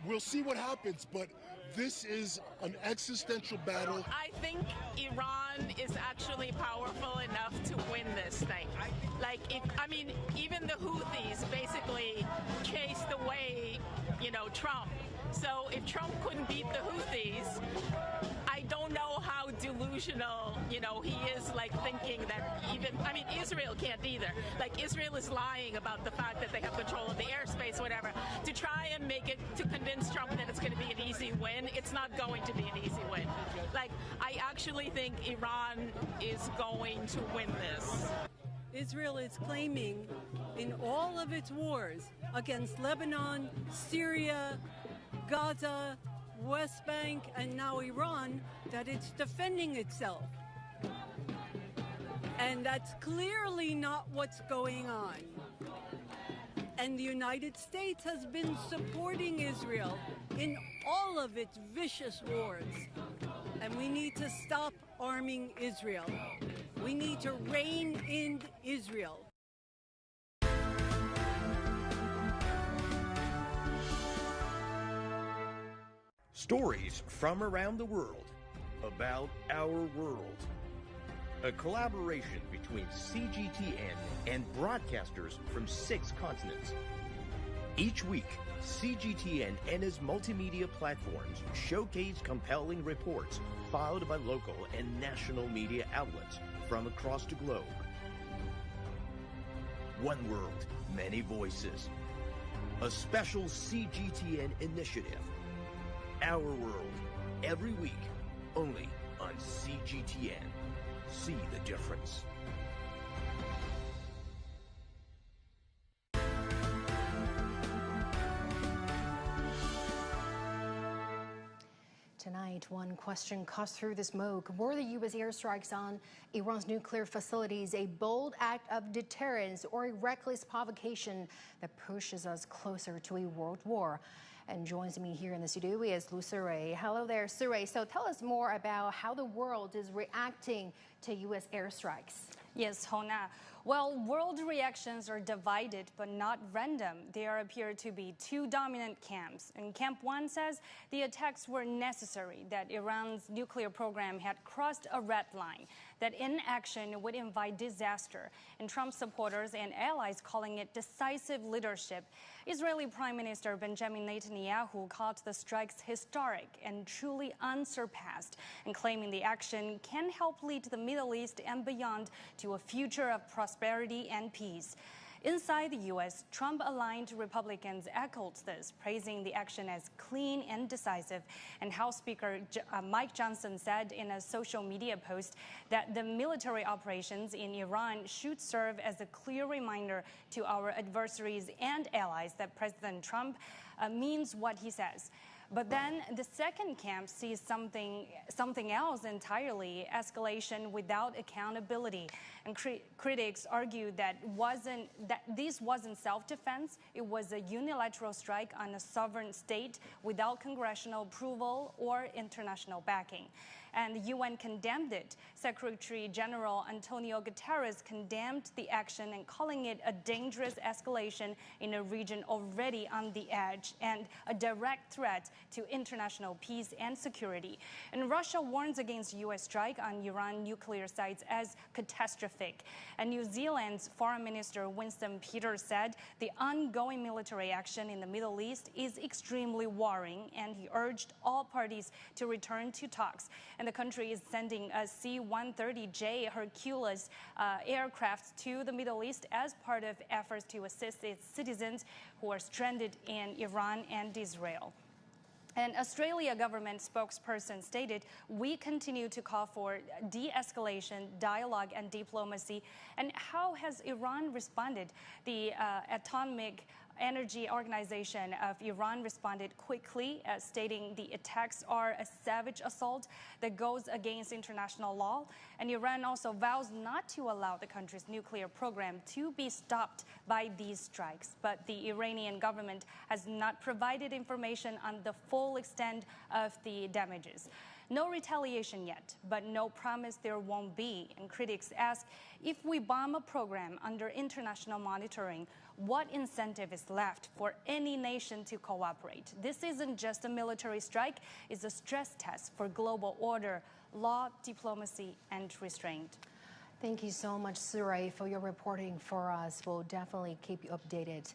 we'll see what happens, but this is an existential battle. I think Iran is actually powerful enough to win this thing. Even the Houthis basically chased away, Trump. So if Trump couldn't beat the Houthis, I don't know how delusional, he is, thinking that Israel can't either. Israel is lying about the fact that they have control of the airspace, whatever, to try and to convince Trump that it's going to be an easy win. It's not going to be an easy win. I actually think Iran is going to win this. Israel is claiming in all of its wars against Lebanon, Syria, Gaza, West Bank, and now Iran, that it's defending itself. And that's clearly not what's going on. And the United States has been supporting Israel in all of its vicious wars. And we need to stop arming Israel. We need to rein in Israel. Stories from around the world about our world. A collaboration between CGTN and broadcasters from 6 continents. Each week, CGTN and its multimedia platforms showcase compelling reports filed by local and national media outlets from across the globe. One world, many voices. A special CGTN initiative. Our world, every week, only on CGTN. See the difference. Tonight, one question cuts through the smoke. Were the U.S. airstrikes on Iran's nuclear facilities a bold act of deterrence or a reckless provocation that pushes us closer to a world war? And joins me here in the studio is Lu Surui. Hello there, Surui. So tell us more about how the world is reacting to U.S. airstrikes. Yes, Hona. Well, world reactions are divided, but not random. There appear to be two dominant camps. And Camp 1 says the attacks were necessary, that Iran's nuclear program had crossed a red line, that inaction would invite disaster, and Trump supporters and allies calling it decisive leadership. Israeli Prime Minister Benjamin Netanyahu called the strikes historic and truly unsurpassed, and claiming the action can help lead the Middle East and beyond to a future of prosperity and peace. Inside the U.S., Trump-aligned Republicans echoed this, praising the action as clean and decisive. And House Speaker Mike Johnson said in a social media post that the military operations in Iran should serve as a clear reminder to our adversaries and allies that President Trump means what he says. But then the second camp sees something else entirely, escalation without accountability. And critics argue that this wasn't self-defense, it was a unilateral strike on a sovereign state without congressional approval or international backing. And the UN condemned it. Secretary General Antonio Guterres condemned the action and calling it a dangerous escalation in a region already on the edge and a direct threat to international peace and security. And Russia warns against U.S. strike on Iran nuclear sites as catastrophic. And New Zealand's Foreign Minister Winston Peters said the ongoing military action in the Middle East is extremely worrying, and he urged all parties to return to talks. And the country is sending a C-130J Hercules aircraft to the Middle East as part of efforts to assist its citizens who are stranded in Iran and Israel. An Australia government spokesperson stated, "We continue to call for de-escalation, dialogue, and diplomacy." And how has Iran responded? The Atomic Energy Organization of Iran responded quickly, stating the attacks are a savage assault that goes against international law. And Iran also vows not to allow the country's nuclear program to be stopped by these strikes. But the Iranian government has not provided information on the full extent of the damages. No retaliation yet, but no promise there won't be. And critics ask, if we bomb a program under international monitoring, what incentive is left for any nation to cooperate? This isn't just a military strike, it's a stress test for global order, law, diplomacy, and restraint. Thank you so much, Surui, for your reporting for us. We'll definitely keep you updated.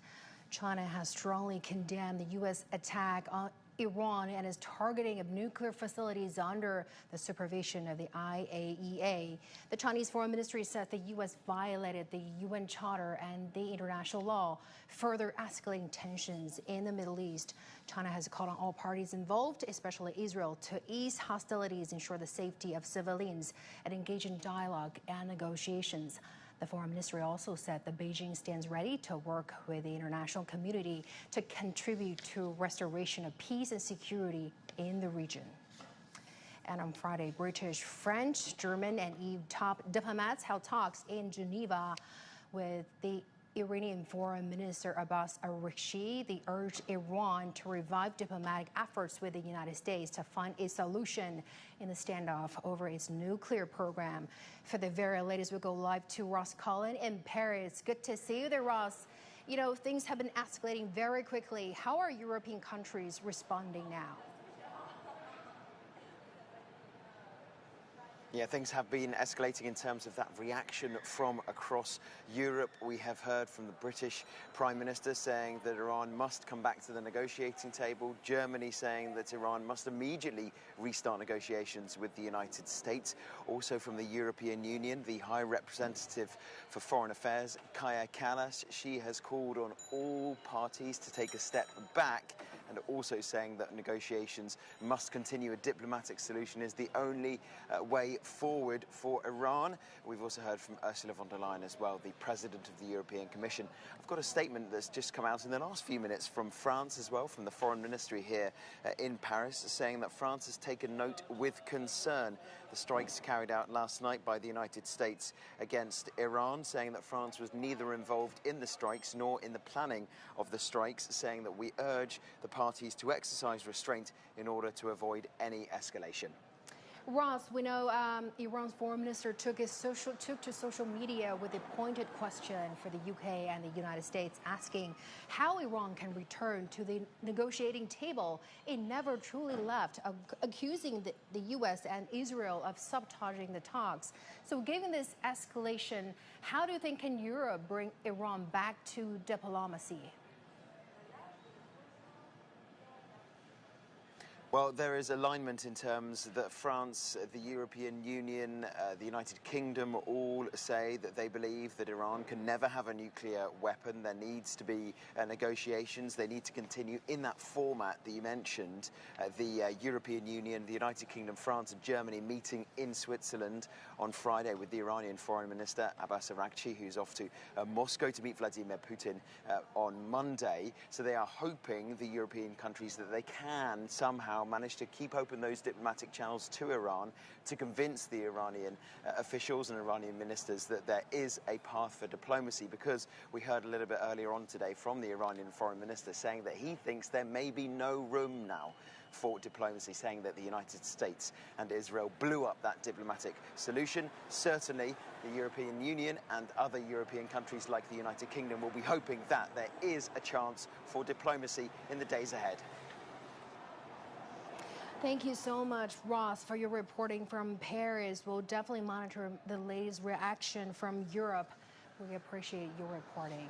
China has strongly condemned the U.S. attack on Iran and is targeting of nuclear facilities under the supervision of the IAEA. The Chinese Foreign Ministry said the U.S. violated the UN Charter and the international law, further escalating tensions in the Middle East. China has called on all parties involved, especially Israel, to ease hostilities, ensure the safety of civilians, and engage in dialogue and negotiations. The Foreign Ministry also said that Beijing stands ready to work with the international community to contribute to restoration of peace and security in the region. And on Friday, British, French, German, and EU top diplomats held talks in Geneva with the Iranian Foreign Minister Abbas Araghchi. They urged Iran to revive diplomatic efforts with the United States to find a solution in the standoff over its nuclear program. For the very latest, we'll go live to Ross Collin in Paris. Good to see you there, Ross. You know, things have been escalating very quickly. How are European countries responding now? Yeah, things have been escalating in terms of that reaction from across Europe. We have heard from the British Prime Minister saying that Iran must come back to the negotiating table. Germany saying that Iran must immediately restart negotiations with the United States. Also from the European Union, the High Representative for Foreign Affairs, Kaja Kallas, she has called on all parties to take a step back and also saying that negotiations must continue. A diplomatic solution is the only way forward for Iran. We've also heard from Ursula von der Leyen as well, the President of the European Commission. I've got a statement that's just come out in the last few minutes from France as well, from the Foreign Ministry here in Paris, saying that France has taken note with concern the strikes carried out last night by the United States against Iran, saying that France was neither involved in the strikes nor in the planning of the strikes, saying that we urge the parties to exercise restraint in order to avoid any escalation. Ross, we know Iran's foreign minister took to social media with a pointed question for the UK and the United States, asking how Iran can return to the negotiating table. It never truly left, accusing the US and Israel of sabotaging the talks. So given this escalation, how do you think can Europe bring Iran back to diplomacy? Well, there is alignment in terms that France, the European Union, the United Kingdom all say that they believe that Iran can never have a nuclear weapon. There needs to be negotiations. They need to continue in that format that you mentioned. The European Union, the United Kingdom, France and Germany meeting in Switzerland on Friday with the Iranian Foreign Minister Abbas Araghchi, who's off to Moscow to meet Vladimir Putin on Monday. So they are hoping, the European countries, that they can somehow managed to keep open those diplomatic channels to Iran to convince the Iranian officials and Iranian ministers that there is a path for diplomacy, because we heard a little bit earlier on today from the Iranian foreign minister saying that he thinks there may be no room now for diplomacy, saying that the United States and Israel blew up that diplomatic solution. Certainly the European Union and other European countries like the United Kingdom will be hoping that there is a chance for diplomacy in the days ahead. Thank you so much, Ross, for your reporting from Paris. We'll definitely monitor the latest reaction from Europe. We appreciate your reporting.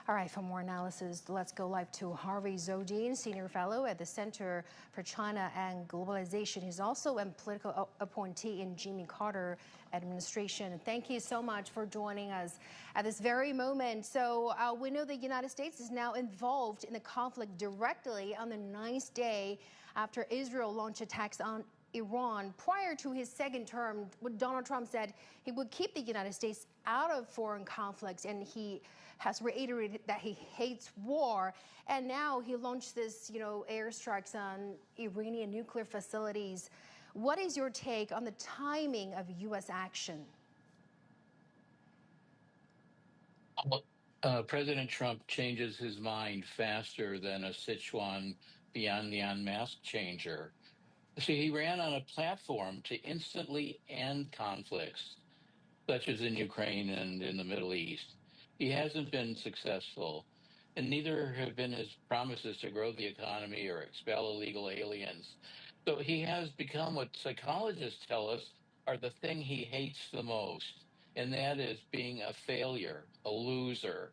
All right, for more analysis, let's go live to Harvey Zodin, Senior Fellow at the Center for China and Globalization. He's also a political appointee in Jimmy Carter administration. Thank you so much for joining us at this very moment. So we know the United States is now involved in the conflict directly on the 9th day after Israel launched attacks on Iran. Prior to his second term, Donald Trump said he would keep the United States out of foreign conflicts, and he has reiterated that he hates war. And now he launched this, airstrikes on Iranian nuclear facilities. What is your take on the timing of U.S. action? President Trump changes his mind faster than a Sichuan Biannian mask changer. See, he ran on a platform to instantly end conflicts, such as in Ukraine and in the Middle East. He hasn't been successful, and neither have been his promises to grow the economy or expel illegal aliens. So he has become what psychologists tell us are the thing he hates the most, and that is being a failure, a loser.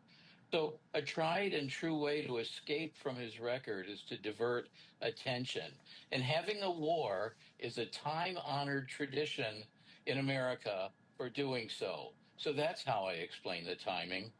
So a tried and true way to escape from his record is to divert attention. And having a war is a time-honored tradition in America for doing so. So that's how I explain the timing.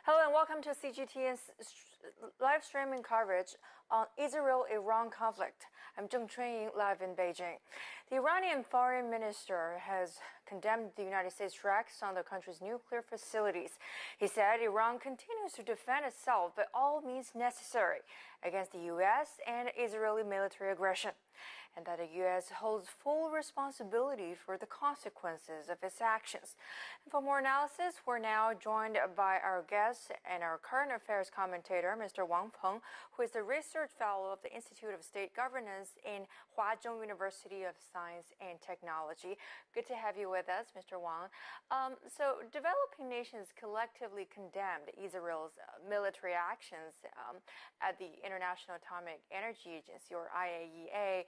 Hello and welcome to CGTN's live streaming coverage on Israel-Iran conflict. I'm Zheng Chunying, live in Beijing. The Iranian foreign minister has condemned the United States strikes on the country's nuclear facilities. He said Iran continues to defend itself by all means necessary against the U.S. and Israeli military aggression, and that the U.S. holds full responsibility for the consequences of its actions. And for more analysis, we're now joined by our guest and our current affairs commentator, Mr. Wang Peng, who is the research fellow of the Institute of State Governance in Huazhong University of Science and Technology. Good to have you with us, Mr. Wang. So developing nations collectively condemned Israel's military actions at the International Atomic Energy Agency, or IAEA,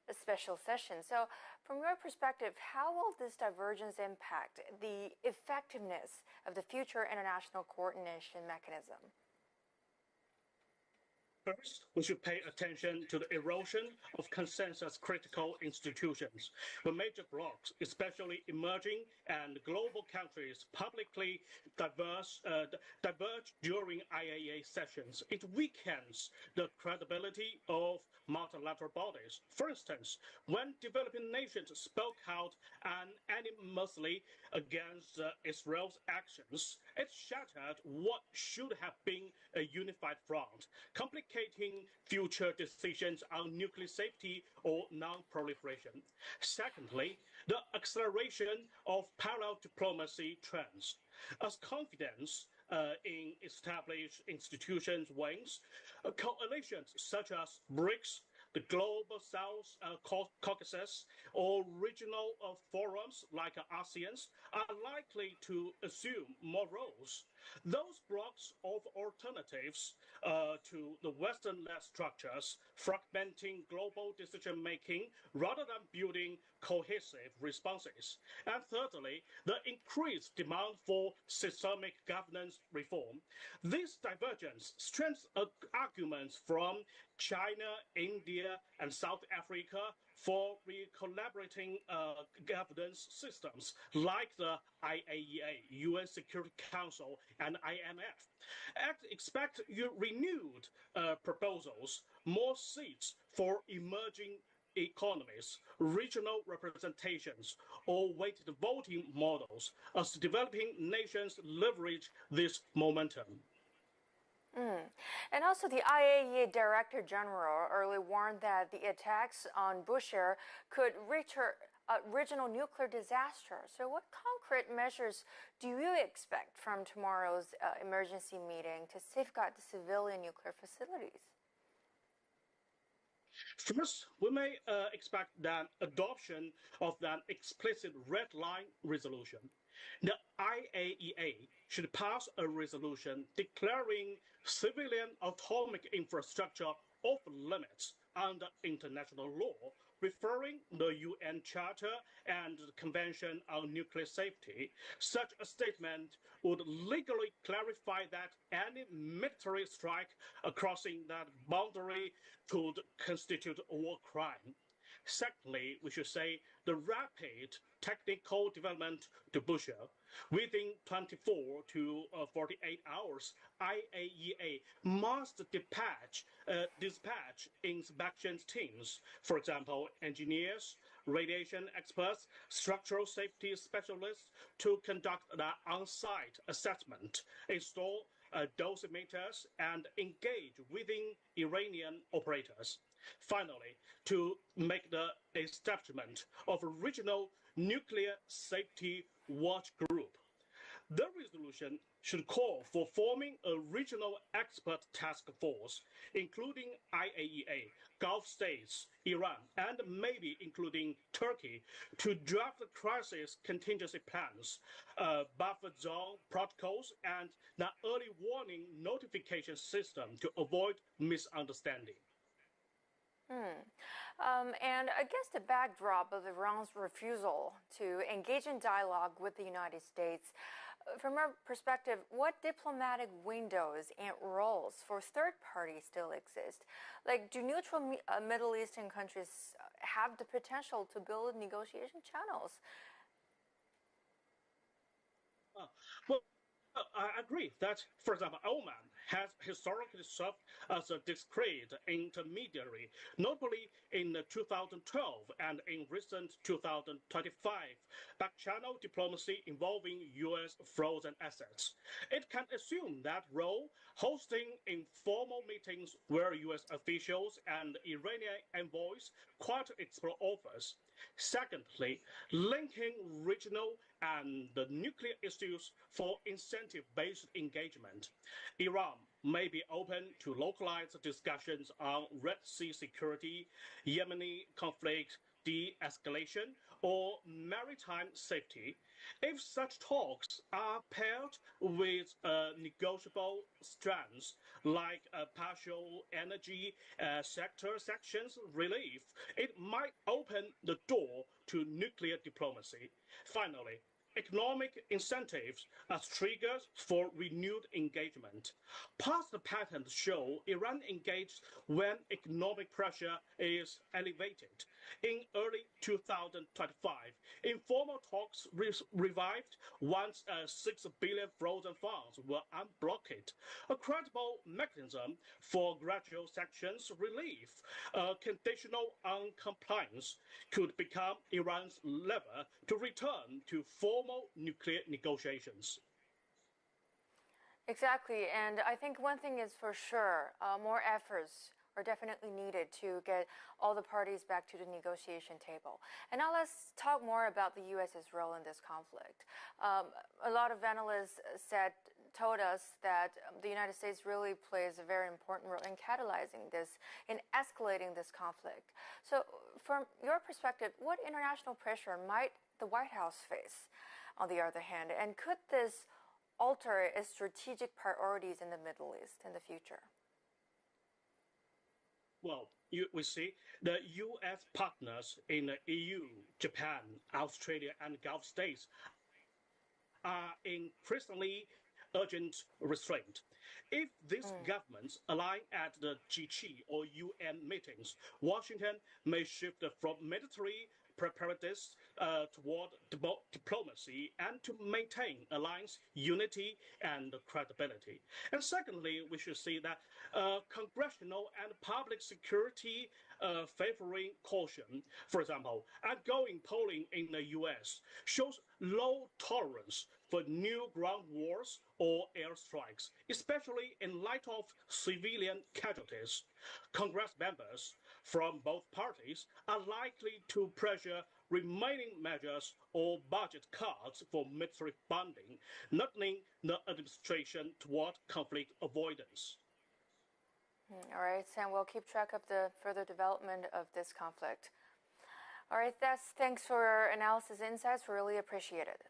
special session. So from your perspective, how will this divergence impact the effectiveness of the future international coordination mechanism? First, we should pay attention to the erosion of consensus-critical institutions. When major blocs, especially emerging and global countries, publicly diverge during IAEA sessions, it weakens the credibility of multilateral bodies. For instance, when developing nations spoke out unanimously against Israel's actions, it shattered what should have been a unified front, complicating future decisions on nuclear safety or non-proliferation. Secondly, the acceleration of parallel diplomacy trends. As confidence in established institutions wanes, coalitions such as BRICS, the Global South Caucasus, or regional forums like ASEAN are likely to assume more roles. Those blocs of alternatives to the Western-led structures, fragmenting global decision-making rather than building cohesive responses. And thirdly, the increased demand for systemic governance reform. This divergence strengthens arguments from China, India, and South Africa for collaborating governance systems like the IAEA, UN Security Council, and IMF. Expect renewed proposals, more seats for emerging economies, regional representations, or weighted voting models as developing nations leverage this momentum. And also the IAEA Director General earlier warned that the attacks on Bushehr could reach a regional nuclear disaster. So what concrete measures do you expect from tomorrow's emergency meeting to safeguard the civilian nuclear facilities? First, we may expect the adoption of an explicit red line resolution. The IAEA should pass a resolution declaring civilian atomic infrastructure off limits under international law, referring the UN Charter and the Convention on Nuclear Safety. Such a statement would legally clarify that any military strike crossing that boundary could constitute a war crime. Secondly, we should say the rapid technical development to Bushehr. Within 24 to 48 hours, IAEA must dispatch inspection teams, for example, engineers, radiation experts, structural safety specialists, to conduct the on-site assessment, install dosimeters, and engage within Iranian operators. Finally, to make the establishment of a regional nuclear safety watch group. The resolution should call for forming a regional expert task force, including IAEA, Gulf states, Iran, and maybe including Turkey, to draft crisis contingency plans, buffer zone protocols, and the early warning notification system to avoid misunderstanding. And against the backdrop of Iran's refusal to engage in dialogue with the United States, from our perspective, what diplomatic windows and roles for third parties still exist? Like, do neutral Middle Eastern countries have the potential to build negotiation channels? Well, I agree that, for example, Oman has historically served as a discreet intermediary, notably in 2012 and in recent 2025 back-channel diplomacy involving U.S. frozen assets. It can assume that role, hosting informal meetings where U.S. officials and Iranian envoys quietly explore offers. Secondly, linking regional and the nuclear issues for incentive-based engagement. Iran may be open to localized discussions on Red Sea security, Yemeni conflict de-escalation, or maritime safety. If such talks are paired with negotiable strands like partial energy sector sections relief, it might open the door to nuclear diplomacy. Finally, economic incentives as triggers for renewed engagement. Past patterns show Iran engaged when economic pressure is elevated. In early 2025, informal talks revived once 6 billion frozen funds were unblocked. A credible mechanism for gradual sanctions relief, conditional on compliance, could become Iran's lever to return to formal nuclear negotiations. Exactly, and I think one thing is for sure, more efforts are definitely needed to get all the parties back to the negotiation table. And now let's talk more about the U.S.'s role in this conflict. A lot of analysts told us that the United States really plays a very important role in catalyzing this, in escalating this conflict. So from your perspective, what international pressure might the White House face, on the other hand, and could this alter its strategic priorities in the Middle East in the future? Well, we see the U.S. partners in the EU, Japan, Australia, and Gulf states are increasingly urgent restraint. If these governments align at the G7 or UN meetings, Washington may shift from military preparedness toward diplomacy and to maintain alliance unity and credibility. And secondly, we should see that congressional and public security favoring caution. For example, outgoing polling in the U.S. shows low tolerance for new ground wars or airstrikes, especially in light of civilian casualties. Congress members from both parties are likely to pressure remaining measures or budget cuts for military funding, nudging the administration toward conflict avoidance. All right, Sam, we'll keep track of the further development of this conflict. All right, thanks for your analysis insights. We really appreciate it.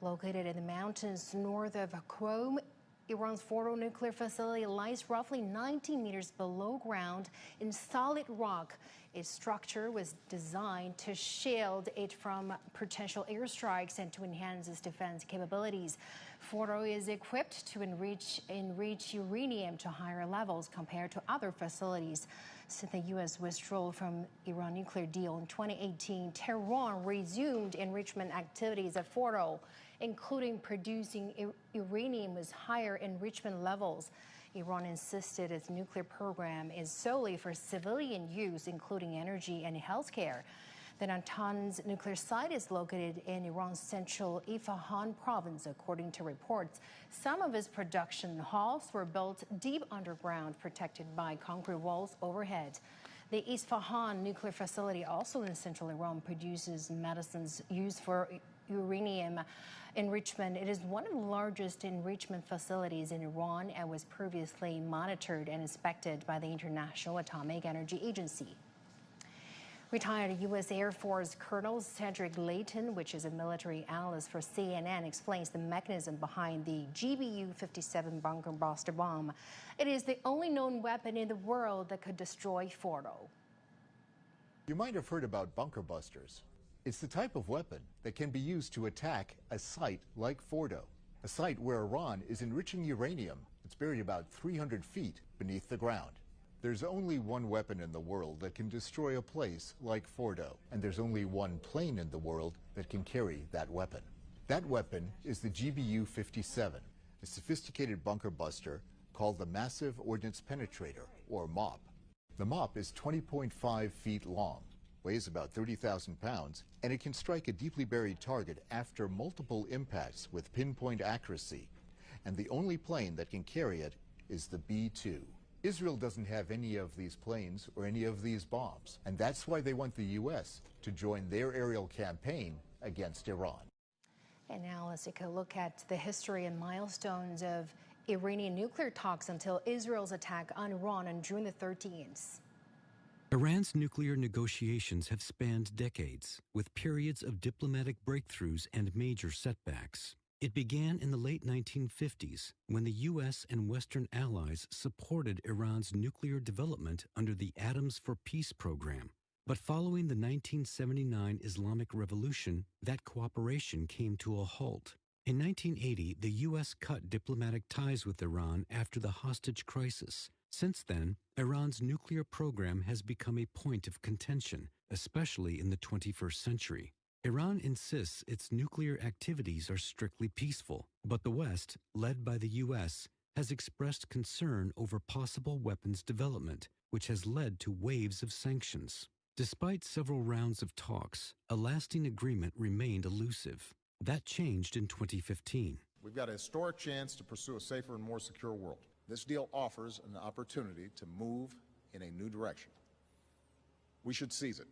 Located in the mountains north of Qom, Iran's Fordo nuclear facility lies roughly 19 meters below ground in solid rock. Its structure was designed to shield it from potential airstrikes and to enhance its defense capabilities. Fordo is equipped to enrich uranium to higher levels compared to other facilities. Since the U.S. withdrew from Iran nuclear deal in 2018, Tehran resumed enrichment activities at Fordo, including producing uranium with higher enrichment levels. Iran insisted its nuclear program is solely for civilian use, including energy and healthcare. The Natanz nuclear site is located in Iran's central Isfahan province, according to reports. Some of its production halls were built deep underground, protected by concrete walls overhead. The Isfahan nuclear facility, also in central Iran, produces medicines used for uranium enrichment. It is one of the largest enrichment facilities in Iran and was previously monitored and inspected by the International Atomic Energy Agency. Retired U.S. Air Force Colonel Cedric Layton, which is a military analyst for CNN, explains the mechanism behind the GBU-57 bunker buster bomb. It is the only known weapon in the world that could destroy Fordo. You might have heard about bunker busters. It's the type of weapon that can be used to attack a site like Fordo, a site where Iran is enriching uranium that's buried about 300 feet beneath the ground. There's only one weapon in the world that can destroy a place like Fordo, and there's only one plane in the world that can carry that weapon. That weapon is the GBU-57, a sophisticated bunker buster called the Massive Ordnance Penetrator, or MOP. The MOP is 20.5 feet long, weighs about 30,000 pounds, and it can strike a deeply buried target after multiple impacts with pinpoint accuracy. And the only plane that can carry it is the B-2. Israel doesn't have any of these planes or any of these bombs, and that's why they want the U.S. to join their aerial campaign against Iran. And now let's take a look at the history and milestones of Iranian nuclear talks until Israel's attack on Iran on June the 13th. Iran's nuclear negotiations have spanned decades, with periods of diplomatic breakthroughs and major setbacks. It began in the late 1950s when the U.S. and Western allies supported Iran's nuclear development under the Atoms for Peace program. But following the 1979 Islamic Revolution, that cooperation came to a halt, In 1980, the U.S. cut diplomatic ties with Iran after the hostage crisis. Since then, Iran's nuclear program has become a point of contention, especially in the 21st century. Iran insists its nuclear activities are strictly peaceful, but the West, led by the U.S., has expressed concern over possible weapons development, which has led to waves of sanctions. Despite several rounds of talks, a lasting agreement remained elusive. That changed in 2015. We've got a historic chance to pursue a safer and more secure world. This deal offers an opportunity to move in a new direction. We should seize it.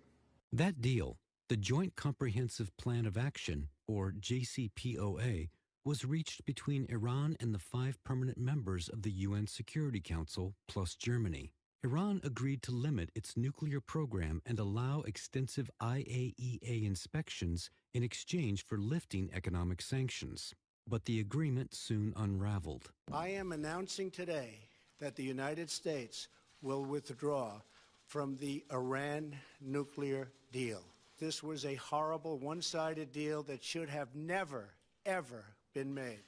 That deal, the Joint Comprehensive Plan of Action, or JCPOA, was reached between Iran and the 5 permanent members of the UN Security Council, plus Germany. Iran agreed to limit its nuclear program and allow extensive IAEA inspections in exchange for lifting economic sanctions. But the agreement soon unraveled. I am announcing today that the United States will withdraw from the Iran nuclear deal. This was a horrible, one-sided deal that should have never, ever been made.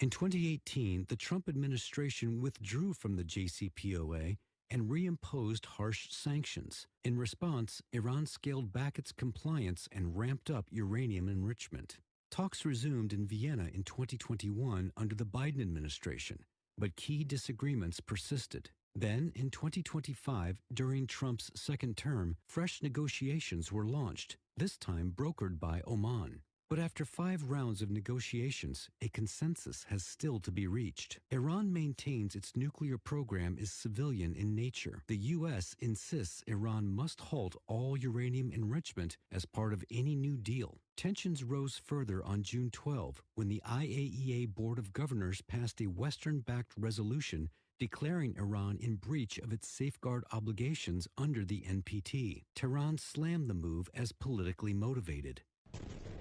In 2018, the Trump administration withdrew from the JCPOA and reimposed harsh sanctions. In response, Iran scaled back its compliance and ramped up uranium enrichment. Talks resumed in Vienna in 2021 under the Biden administration, but key disagreements persisted. Then, in 2025, during Trump's second term, fresh negotiations were launched, this time brokered by Oman. But after 5 rounds of negotiations, a consensus has still to be reached. Iran maintains its nuclear program is civilian in nature. The U.S. insists Iran must halt all uranium enrichment as part of any new deal. Tensions rose further on June 12 when the IAEA Board of Governors passed a Western-backed resolution declaring Iran in breach of its safeguard obligations under the NPT. Tehran slammed the move as politically motivated.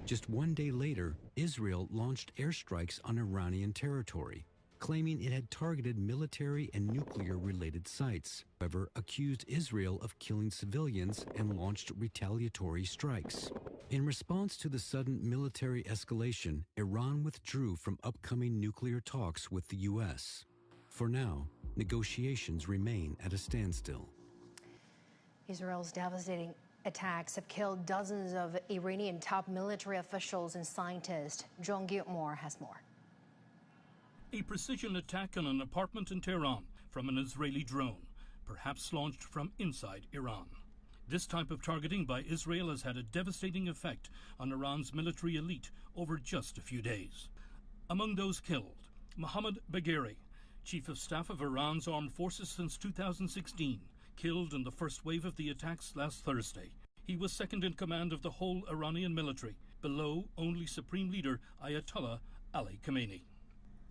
Just 1 day later, Israel launched airstrikes on Iranian territory, claiming it had targeted military and nuclear-related sites, however, accused Israel of killing civilians and launched retaliatory strikes. In response to the sudden military escalation, Iran withdrew from upcoming nuclear talks with the U.S. For now, negotiations remain at a standstill. Israel's devastating attacks have killed dozens of Iranian top military officials and scientists. John Gilmore has more. A precision attack on an apartment in Tehran from an Israeli drone, perhaps launched from inside Iran. This type of targeting by Israel has had a devastating effect on Iran's military elite over just a few days. Among those killed, Mohammad Bagheri, Chief of Staff of Iran's armed forces since 2016, killed in the first wave of the attacks last Thursday. He was second in command of the whole Iranian military, below only Supreme Leader Ayatollah Ali Khamenei.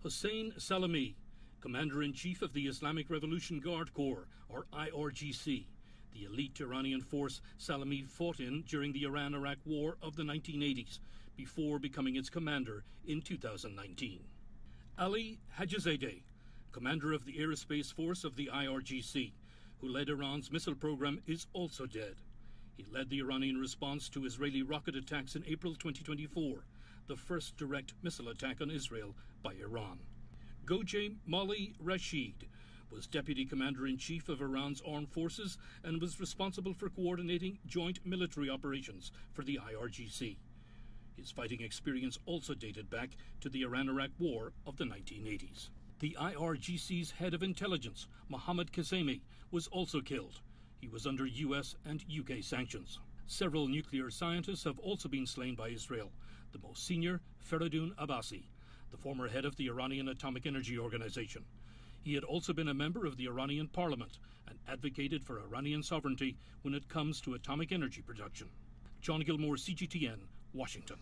Hossein Salami, Commander-in-Chief of the Islamic Revolution Guard Corps, or IRGC, the elite Iranian force Salami fought in during the Iran-Iraq War of the 1980s, before becoming its commander in 2019. Ali Hajizadeh, Commander of the Aerospace Force of the IRGC, who led Iran's missile program, is also dead. He led the Iranian response to Israeli rocket attacks in April 2024, the first direct missile attack on Israel by Iran. Gojeh Mali Rashid was Deputy Commander-in-Chief of Iran's armed forces and was responsible for coordinating joint military operations for the IRGC. His fighting experience also dated back to the Iran-Iraq War of the 1980s. The IRGC's head of intelligence, Mohammad Kazemi, was also killed. He was under US and UK sanctions. Several nuclear scientists have also been slain by Israel, the most senior, Feridun Abbasi, the former head of the Iranian Atomic Energy Organization. He had also been a member of the Iranian parliament and advocated for Iranian sovereignty when it comes to atomic energy production. John Gilmore, CGTN, Washington.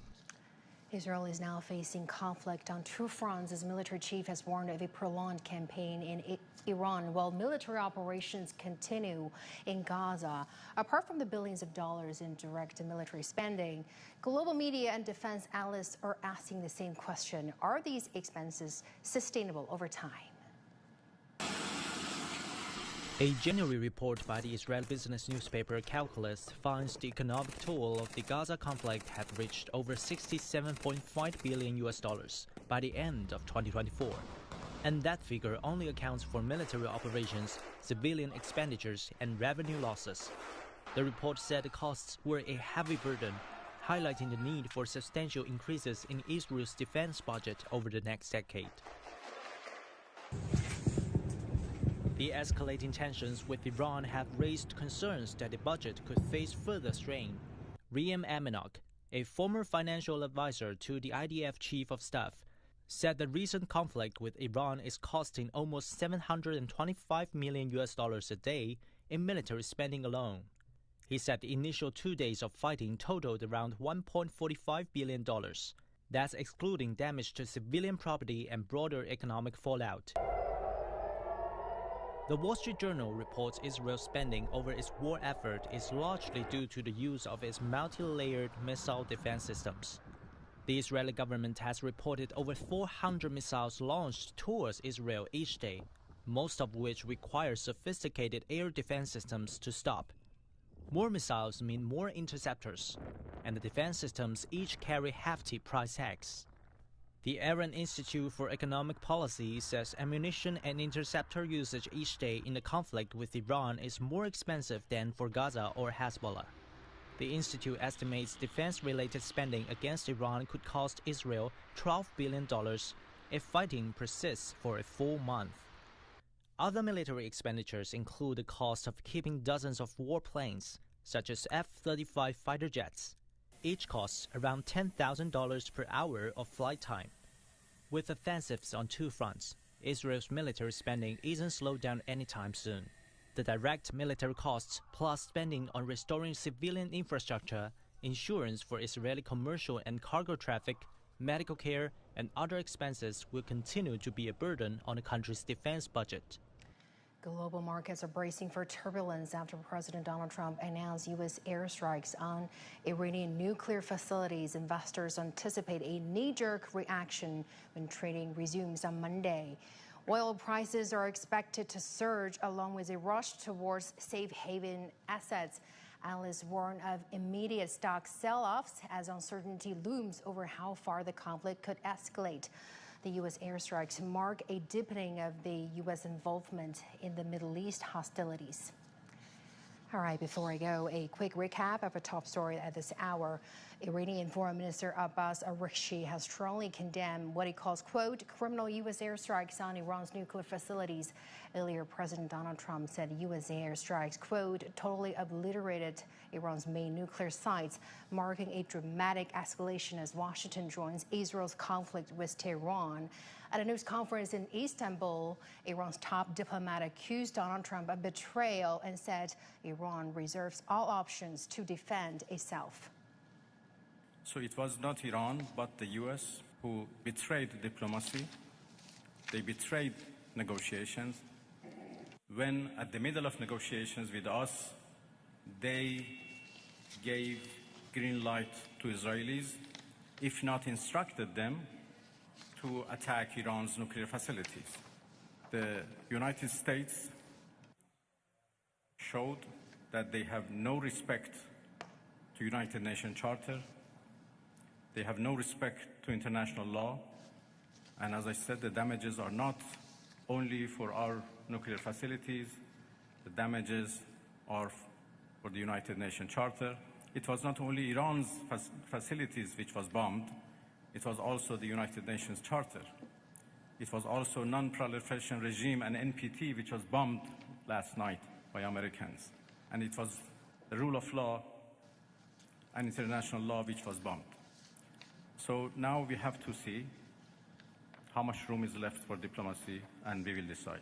Israel is now facing conflict on 2 fronts as military chief has warned of a prolonged campaign in Iran while military operations continue in Gaza. Apart from the billions of dollars in direct military spending, global media and defense analysts are asking the same question. Are these expenses sustainable over time? A January report by the Israeli business newspaper Calculus finds the economic toll of the Gaza conflict had reached over $67.5 billion by the end of 2024. And that figure only accounts for military operations, civilian expenditures, and revenue losses. The report said the costs were a heavy burden, highlighting the need for substantial increases in Israel's defense budget over the next decade. The escalating tensions with Iran have raised concerns that the budget could face further strain. Riyam Aminok, a former financial advisor to the IDF chief of staff, said the recent conflict with Iran is costing almost $725 million a day in military spending alone. He said the initial 2 days of fighting totaled around $1.45 billion. That's excluding damage to civilian property and broader economic fallout. The Wall Street Journal reports Israel's spending over its war effort is largely due to the use of its multi-layered missile defense systems. The Israeli government has reported over 400 missiles launched towards Israel each day, most of which require sophisticated air defense systems to stop. More missiles mean more interceptors, and the defense systems each carry hefty price tags. The Iran Institute for Economic Policy says ammunition and interceptor usage each day in the conflict with Iran is more expensive than for Gaza or Hezbollah. The institute estimates defense-related spending against Iran could cost Israel $12 billion if fighting persists for a full month. Other military expenditures include the cost of keeping dozens of warplanes, such as F-35 fighter jets. Each costs around $10,000 per hour of flight time. With offensives on two fronts, Israel's military spending isn't slowed down anytime soon. The direct military costs, plus spending on restoring civilian infrastructure, insurance for Israeli commercial and cargo traffic, medical care, and other expenses will continue to be a burden on the country's defense budget. Global markets are bracing for turbulence after President Donald Trump announced U.S. airstrikes on Iranian nuclear facilities. Investors anticipate a knee-jerk reaction when trading resumes on Monday. Oil prices are expected to surge along with a rush towards safe haven assets. Analysts warn of immediate stock sell-offs as uncertainty looms over how far the conflict could escalate. The U.S. airstrikes mark a deepening of the U.S. involvement in the Middle East hostilities. All right, before I go, a quick recap of a top story at this hour. Iranian Foreign Minister Abbas Araghchi has strongly condemned what he calls, quote, criminal U.S. airstrikes on Iran's nuclear facilities. Earlier, President Donald Trump said U.S. airstrikes, quote, totally obliterated Iran's main nuclear sites, marking a dramatic escalation as Washington joins Israel's conflict with Tehran. At a news conference in Istanbul, Iran's top diplomat accused Donald Trump of betrayal and said Iran reserves all options to defend itself. So it was not Iran, but the U.S. who betrayed diplomacy. They betrayed negotiations. When at the middle of negotiations with us, they gave green light to Israelis, if not instructed them to attack Iran's nuclear facilities. The United States showed that they have no respect to United Nations Charter. They have no respect to international law. And as I said, the damages are not only for our nuclear facilities, the damages are for the United Nations Charter. It was not only Iran's facilities which was bombed, it was also the United Nations Charter. It was also Non-Proliferation Regime and NPT, which was bombed last night by Americans. And it was the rule of law and international law which was bombed. So now we have to see how much room is left for diplomacy, and we will decide.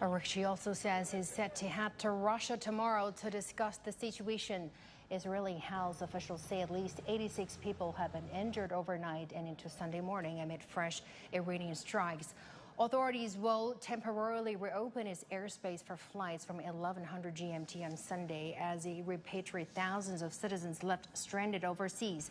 Araghchi also says he's set to head to Russia tomorrow to discuss the situation. Israeli health officials say at least 86 people have been injured overnight and into Sunday morning amid fresh Iranian strikes. Authorities will temporarily reopen its airspace for flights from 1100 GMT on Sunday as it repatriates thousands of citizens left stranded overseas.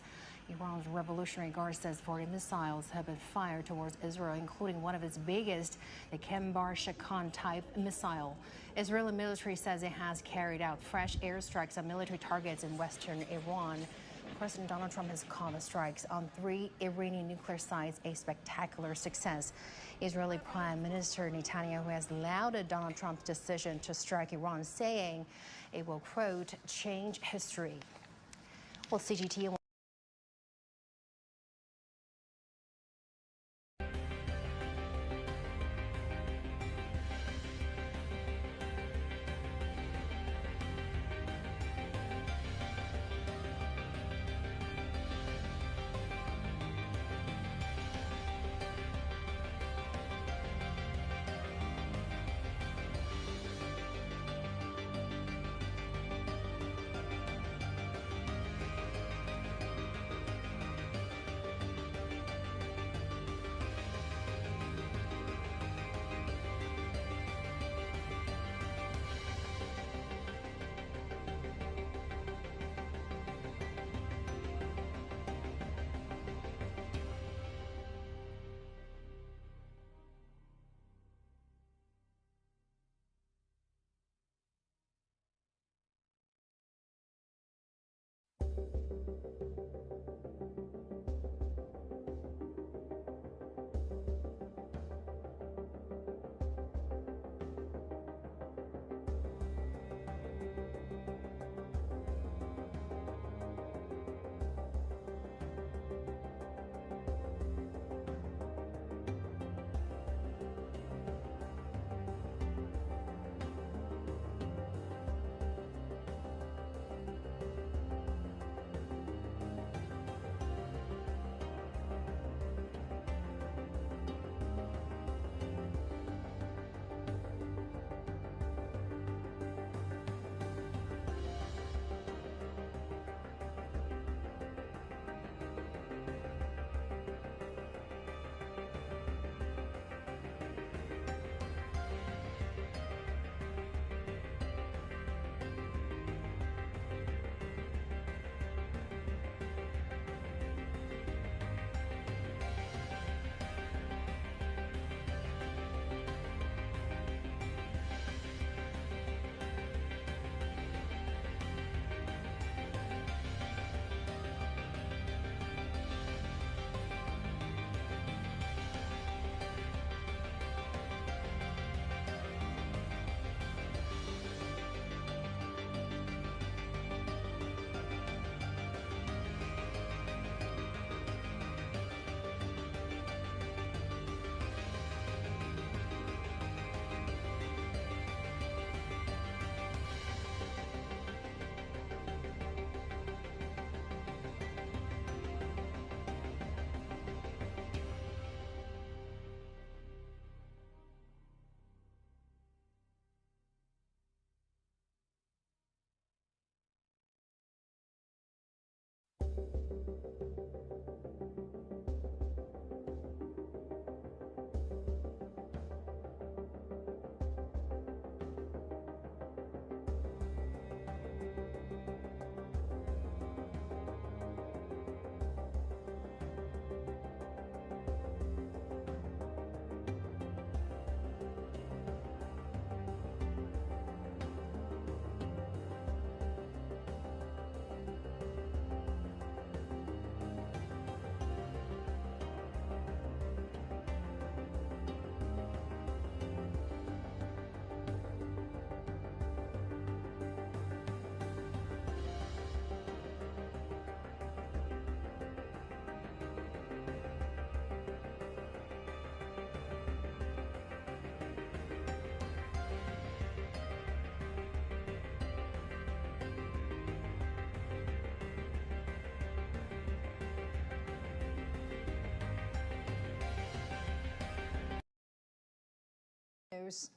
Iran's Revolutionary Guard says 40 missiles have been fired towards Israel, including one of its biggest, the Kembar Shakan type missile. Israeli military says it has carried out fresh airstrikes on military targets in western Iran. President Donald Trump has called the strikes on 3 Iranian nuclear sites a spectacular success. Israeli Prime Minister Netanyahu has lauded Donald Trump's decision to strike Iran, saying it will, quote, change history. Well, CGT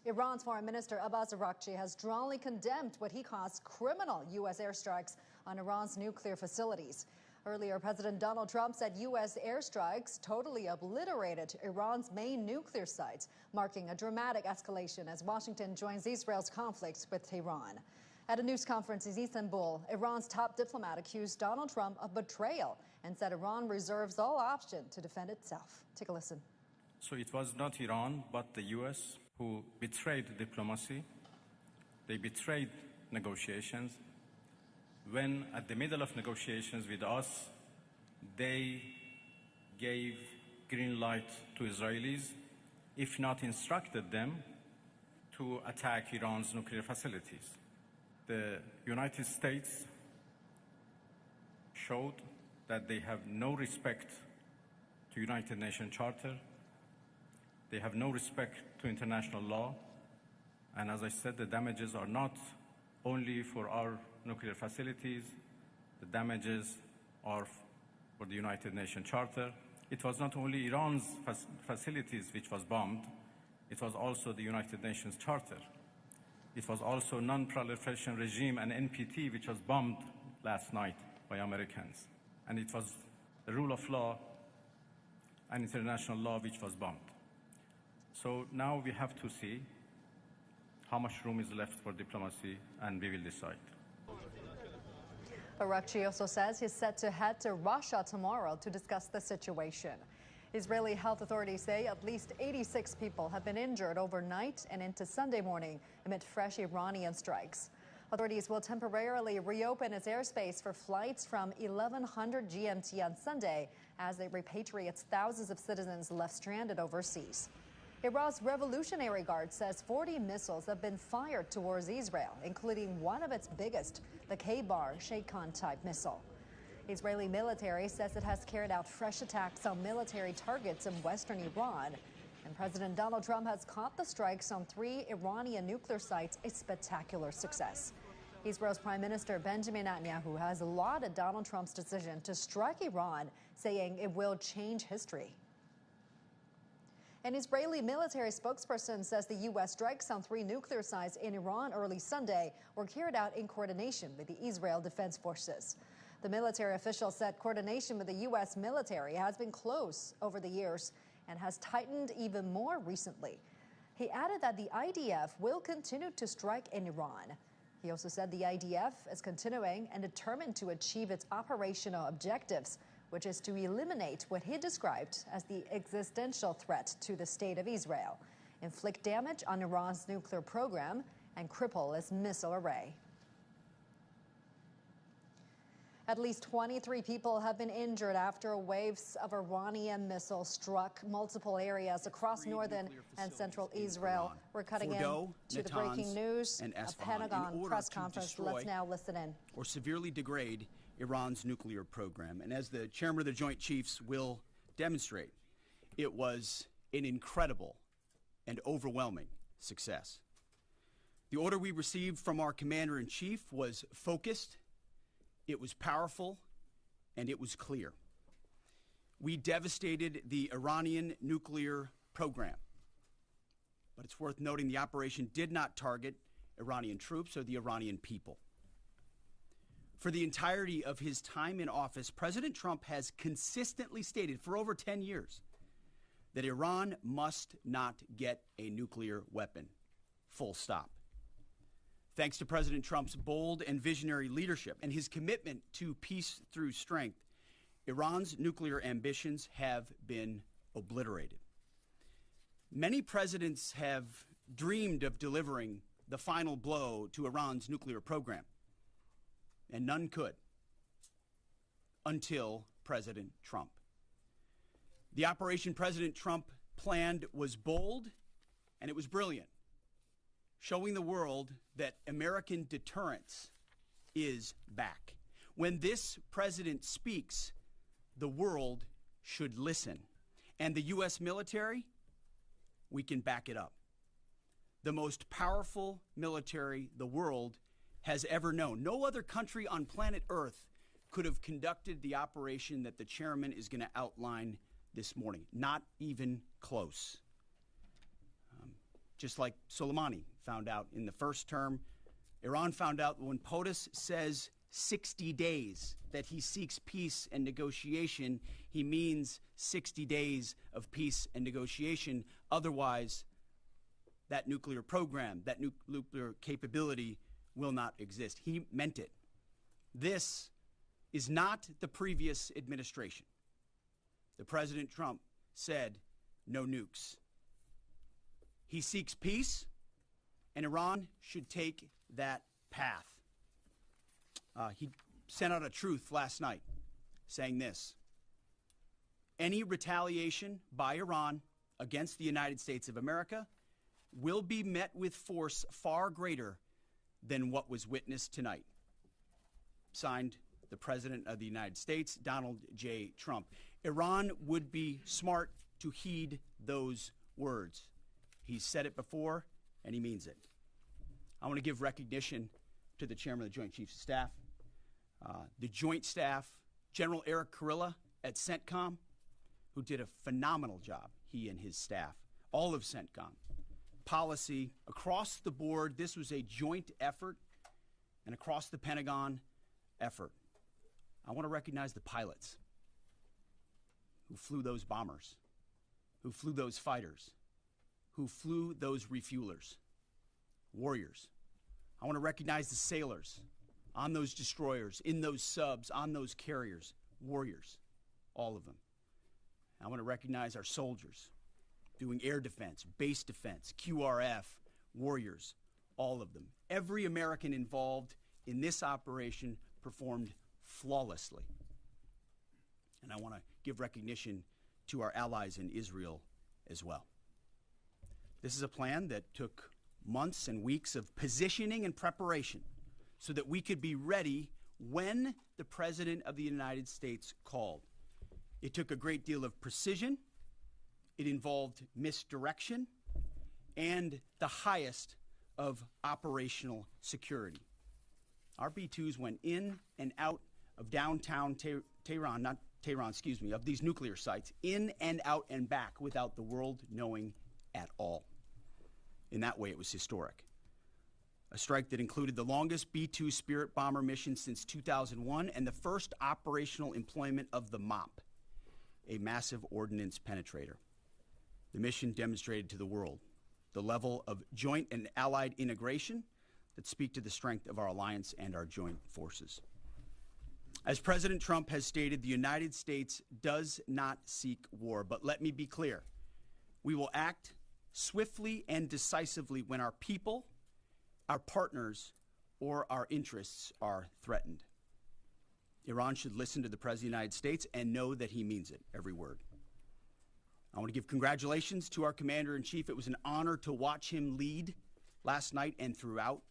Iran's Foreign Minister Abbas Araghchi has strongly condemned what he calls criminal U.S. airstrikes on Iran's nuclear facilities. Earlier, President Donald Trump said U.S. airstrikes totally obliterated Iran's main nuclear sites, marking a dramatic escalation as Washington joins Israel's conflict with Iran. At a news conference in Istanbul, Iran's top diplomat accused Donald Trump of betrayal and said Iran reserves all option to defend itself. Take a listen. So it was not Iran, but the U.S. who betrayed diplomacy. They betrayed negotiations. When, at the middle of negotiations with us, they gave green light to Israelis, if not instructed them to attack Iran's nuclear facilities. The United States showed that they have no respect to United Nations Charter. They have no respect to international law. And as I said, the damages are not only for our nuclear facilities, the damages are for the United Nations Charter. It was not only Iran's facilities which was bombed, it was also the United Nations Charter. It was also Non-Proliferation Regime and NPT which was bombed last night by Americans. And it was the rule of law and international law which was bombed. So now we have to see how much room is left for diplomacy, and we will decide. Arakchi also says he's set to head to Russia tomorrow to discuss the situation. Israeli health authorities say at least 86 people have been injured overnight and into Sunday morning amid fresh Iranian strikes. Authorities will temporarily reopen its airspace for flights from 1100 GMT on Sunday as they repatriate thousands of citizens left stranded overseas. Iran's Revolutionary Guard says 40 missiles have been fired towards Israel, including one of its biggest, the K-Bar Shaykhon type missile. Israeli military says it has carried out fresh attacks on military targets in western Iran. And President Donald Trump has called the strikes on 3 Iranian nuclear sites a spectacular success. Israel's Prime Minister Benjamin Netanyahu has lauded Donald Trump's decision to strike Iran, saying it will change history. An Israeli military spokesperson says the U.S. strikes on 3 nuclear sites in Iran early Sunday were carried out in coordination with the Israel Defense Forces. The military official said coordination with the U.S. military has been close over the years and has tightened even more recently. He added that the IDF will continue to strike in Iran. He also said the IDF is continuing and determined to achieve its operational objectives, which is to eliminate what he described as the existential threat to the state of Israel, inflict damage on Iran's nuclear program, and cripple its missile array. At least 23 people have been injured after waves of Iranian missiles struck multiple areas across northern and central Israel. We're cutting into the breaking news, a Pentagon press conference. Let's now listen in. Or severely degrade Iran's nuclear program. And as the chairman of the Joint Chiefs will demonstrate, it was an incredible and overwhelming success. The order we received from our commander-in-chief was focused, it was powerful, and it was clear. We devastated the Iranian nuclear program. But it's worth noting the operation did not target Iranian troops or the Iranian people. For the entirety of his time in office, President Trump has consistently stated for over 10 years that Iran must not get a nuclear weapon. Full stop. Thanks to President Trump's bold and visionary leadership and his commitment to peace through strength, Iran's nuclear ambitions have been obliterated. Many presidents have dreamed of delivering the final blow to Iran's nuclear program, and none could until President Trump. The operation President Trump planned was bold and it was brilliant, showing the world that American deterrence is back. When this president speaks, the world should listen. And the U.S. military, we can back it up. The most powerful military the world has ever known. No other country on planet Earth could have conducted the operation that the chairman is going to outline this morning. Not even close. Just like Soleimani found out in the first term, Iran found out when POTUS says 60 days that he seeks peace and negotiation, he means 60 days of peace and negotiation. Otherwise, that nuclear program, that nuclear capability will not exist. He meant it. This is not the previous administration. The President Trump said no nukes. He seeks peace, and Iran should take that path. He sent out a truth last night saying this: any retaliation by Iran against the United States of America will be met with force far greater than what was witnessed tonight. Signed, the President of the United States, Donald J. Trump. Iran would be smart to heed those words. He's said it before, and he means it. I want to give recognition to the Chairman of the Joint Chiefs of Staff, the Joint Staff, General Eric Kurilla at CENTCOM, who did a phenomenal job, he and his staff, all of CENTCOM. Policy, across the board, this was a joint effort, and across the Pentagon effort. I want to recognize the pilots who flew those bombers, who flew those fighters, who flew those refuelers, warriors. I want to recognize the sailors on those destroyers, in those subs, on those carriers, warriors, all of them. I want to recognize our soldiers doing air defense, base defense, QRF, warriors, all of them. Every American involved in this operation performed flawlessly. And I want to give recognition to our allies in Israel as well. This is a plan that took months and weeks of positioning and preparation so that we could be ready when the President of the United States called. It took a great deal of precision. It involved misdirection and the highest of operational security. Our B-2s went in and out of downtown Tehran, of these nuclear sites, in and out and back without the world knowing at all. In that way, it was historic. A strike that included the longest B-2 Spirit bomber mission since 2001 and the first operational employment of the MOP, a massive ordnance penetrator. The mission demonstrated to the world the level of joint and allied integration that speak to the strength of our alliance and our joint forces. As President Trump has stated, the United States does not seek war, but let me be clear. We will act swiftly and decisively when our people, our partners, or our interests are threatened. Iran should listen to the President of the United States and know that he means it, every word. I want to give congratulations to our Commander-in-Chief. It was an honor to watch him lead last night and throughout,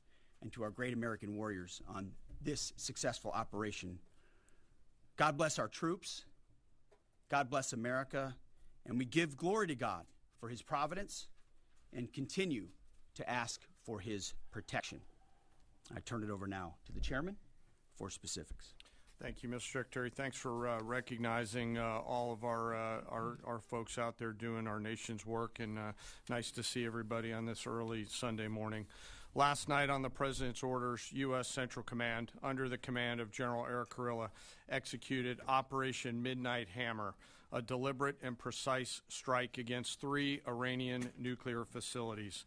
and to our great American warriors on this successful operation. God bless our troops. God bless America. And we give glory to God for his providence and continue to ask for his protection. I turn it over now to the chairman for specifics. Thank you, Mr. Secretary. Thanks for recognizing all of our folks out there doing our nation's work, and nice to see everybody on this early Sunday morning. Last night, on the President's orders, U.S. Central Command, under the command of General Eric Kurilla, executed Operation Midnight Hammer, a deliberate and precise strike against 3 Iranian nuclear facilities.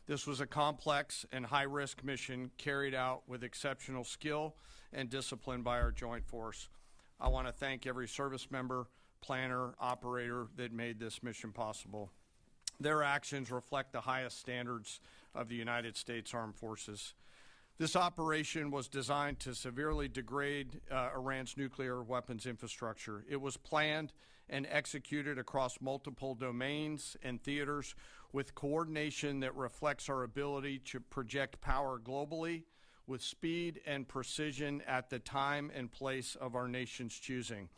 This was a complex and high-risk mission carried out with exceptional skill and discipline by our joint force. I want to thank every service member, planner, operator that made this mission possible. Their actions reflect the highest standards of the United States Armed Forces. This operation was designed to severely degrade Iran's nuclear weapons infrastructure. It was planned and executed across multiple domains and theaters with coordination that reflects our ability to project power globally with speed and precision at the time and place of our nation's choosing.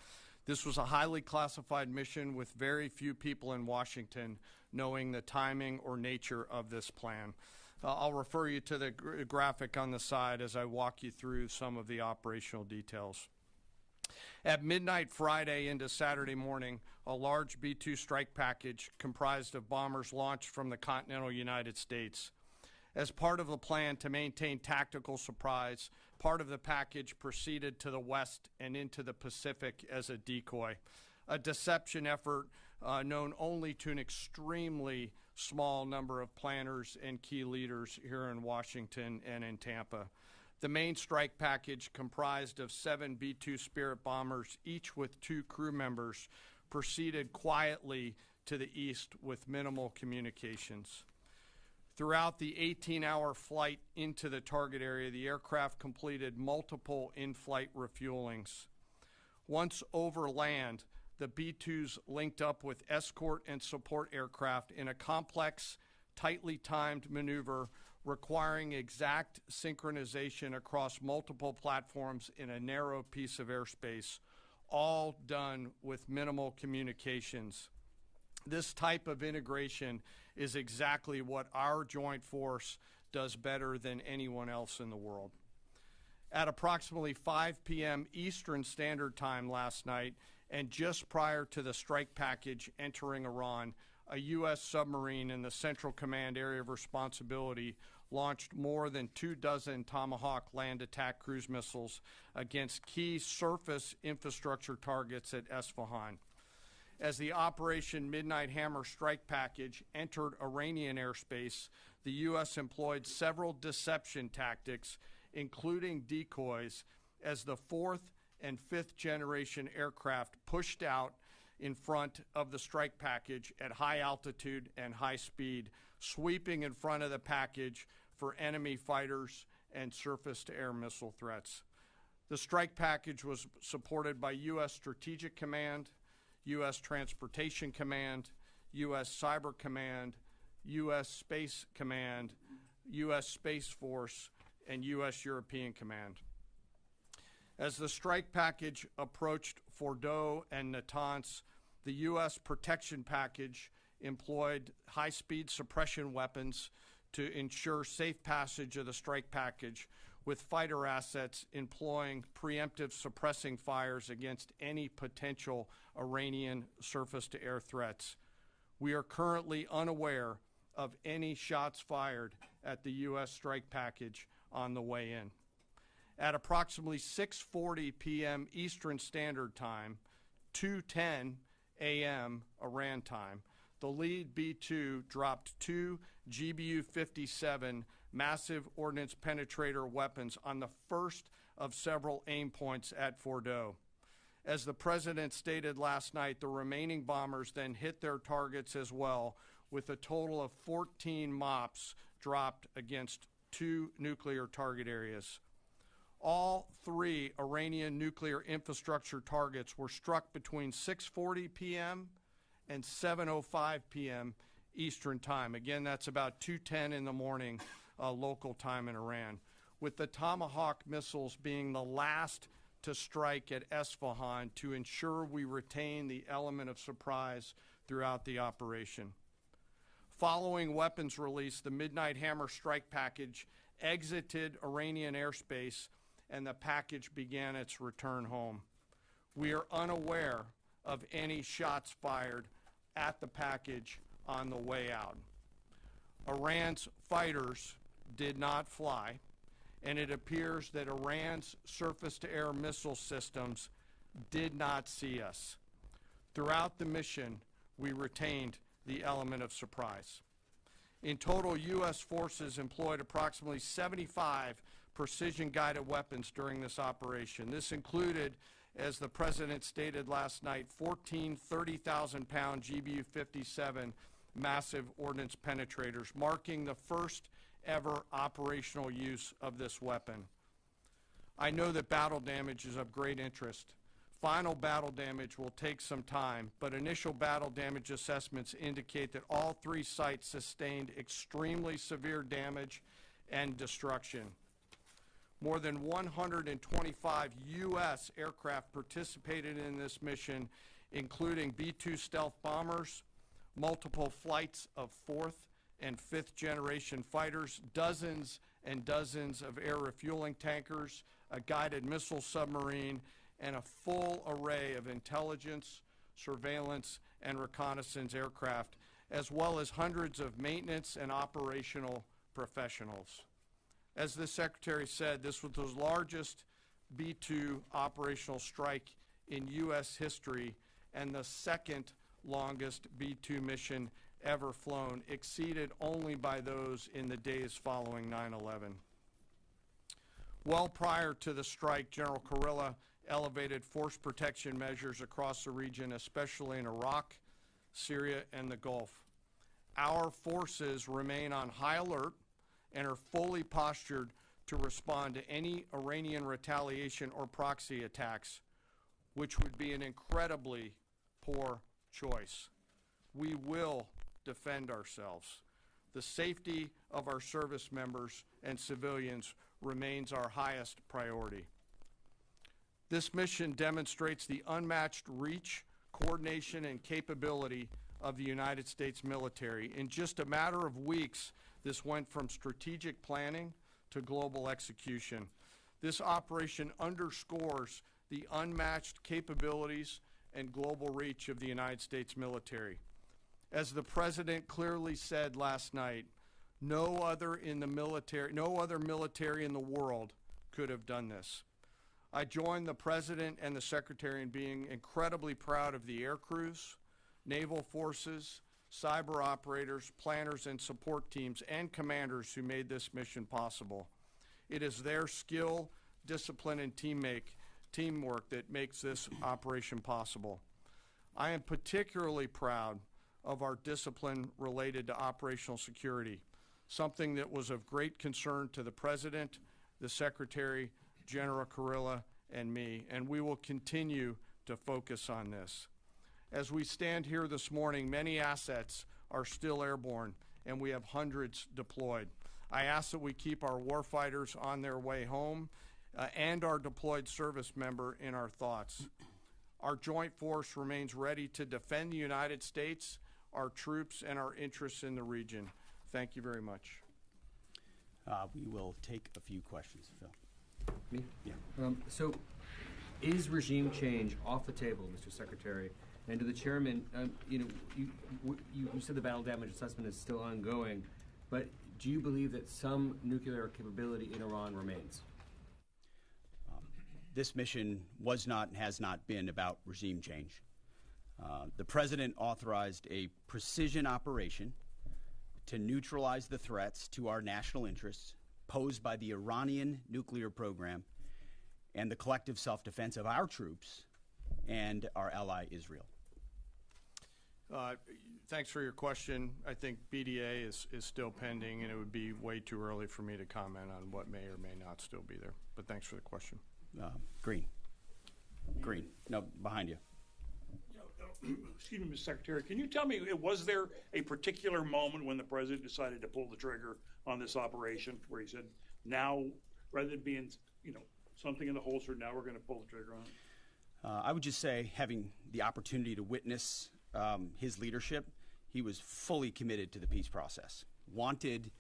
This was a highly classified mission with very few people in Washington knowing the timing or nature of this plan. I'll refer you to the graphic on the side as I walk you through some of the operational details. At midnight Friday into Saturday morning, a large B-2 strike package comprised of bombers launched from the continental United States. As part of the plan to maintain tactical surprise, part of the package proceeded to the west and into the Pacific as a decoy, a deception effort known only to an extremely small number of planners and key leaders here in Washington and in Tampa. The main strike package, comprised of 7 B-2 Spirit bombers, each with 2 crew members, proceeded quietly to the east with minimal communications. Throughout the 18-hour flight into the target area, the aircraft completed multiple in-flight refuelings. Once over land, the B-2s linked up with escort and support aircraft in a complex, tightly timed maneuver requiring exact synchronization across multiple platforms in a narrow piece of airspace, all done with minimal communications. This type of integration is exactly what our joint force does better than anyone else in the world. At approximately 5 p.m. Eastern Standard Time last night, and just prior to the strike package entering Iran, a U.S. submarine in the Central Command Area of Responsibility launched more than 24 Tomahawk land attack cruise missiles against key surface infrastructure targets at Isfahan. As the Operation Midnight Hammer strike package entered Iranian airspace, the U.S. employed several deception tactics, including decoys, as the 4th and 5th generation aircraft pushed out in front of the strike package at high altitude and high speed, sweeping in front of the package for enemy fighters and surface-to-air missile threats. The strike package was supported by U.S. Strategic Command, U.S. Transportation Command, U.S. Cyber Command, U.S. Space Command, U.S. Space Force, and U.S. European Command. As the strike package approached Fordo and Natanz, the U.S. protection package employed high-speed suppression weapons to ensure safe passage of the strike package, with fighter assets employing preemptive suppressing fires against any potential Iranian surface-to-air threats. We are currently unaware of any shots fired at the U.S. strike package on the way in. At approximately 6:40 p.m. Eastern Standard Time, 2:10 a.m. Iran time, the lead B-2 dropped 2 GBU-57 massive ordnance penetrator weapons on the first of several aim points at Fordo. As the president stated last night, the remaining bombers then hit their targets as well, with a total of 14 MOPs dropped against 2 nuclear target areas. All 3 Iranian nuclear infrastructure targets were struck between 6:40 p.m. and 7:05 p.m. Eastern Time. Again, that's about 2:10 in the morning local time in Iran, with the Tomahawk missiles being the last to strike at Isfahan to ensure we retain the element of surprise throughout the operation. Following weapons release, the Midnight Hammer strike package exited Iranian airspace and the package began its return home. We are unaware of any shots fired at the package on the way out. Iran's fighters did not fly, and it appears that Iran's surface-to-air missile systems did not see us. Throughout the mission, we retained the element of surprise. In total, U.S. forces employed approximately 75 precision-guided weapons during this operation. This included, as the President stated last night, 14 30,000-pound GBU-57 massive ordnance penetrators, marking the first ever operational use of this weapon. I know that battle damage is of great interest. Final battle damage will take some time, but initial battle damage assessments indicate that all 3 sites sustained extremely severe damage and destruction. More than 125 U.S. aircraft participated in this mission, including B-2 stealth bombers, multiple flights of 4th and 5th generation fighters, dozens and dozens of air refueling tankers, a guided missile submarine, and a full array of intelligence, surveillance, and reconnaissance aircraft, as well as hundreds of maintenance and operational professionals. As the Secretary said, this was the largest B-2 operational strike in U.S. history and the second longest B-2 mission ever flown, exceeded only by those in the days following 9/11. Well prior to the strike, General Kurilla elevated force protection measures across the region, especially in Iraq, Syria, and the Gulf. Our forces remain on high alert and are fully postured to respond to any Iranian retaliation or proxy attacks, which would be an incredibly poor choice. We will defend ourselves. The safety of our service members and civilians remains our highest priority. This mission demonstrates the unmatched reach, coordination, and capability of the United States military. In just a matter of weeks, this went from strategic planning to global execution. This operation underscores the unmatched capabilities and global reach of the United States military. As the President clearly said last night, no other military in the world could have done this. I join the President and the Secretary in being incredibly proud of the air crews, naval forces, cyber operators, planners, and support teams, and commanders who made this mission possible. It is their skill, discipline, and teamwork that makes this operation possible. I am particularly proud of our discipline related to operational security, something that was of great concern to the President, the Secretary, General Kurilla, and me, and we will continue to focus on this. As we stand here this morning, many assets are still airborne, and we have hundreds deployed. I ask that we keep our warfighters on their way home and our deployed service member in our thoughts. Our joint force remains ready to defend the United States, our troops, and our interests in the region. Thank you very much. We will take a few questions, Phil. Me? Yeah. So, is regime change off the table, Mr. Secretary? And to the chairman, you said the battle damage assessment is still ongoing, but do you believe that some nuclear capability in Iran remains? This mission was not and has not been about regime change. The President authorized a precision operation to neutralize the threats to our national interests posed by the Iranian nuclear program and the collective self-defense of our troops and our ally Israel. Thanks for your question. I think BDA is still pending, and it would be way too early for me to comment on what may or may not still be there. But thanks for the question. Green. No, behind you. Excuse me, Mr. Secretary, can you tell me, was there a particular moment when the President decided to pull the trigger on this operation where he said, now, rather than being, something in the holster, now we're going to pull the trigger on it? I would just say, having the opportunity to witness his leadership, he was fully committed to the peace process, wanted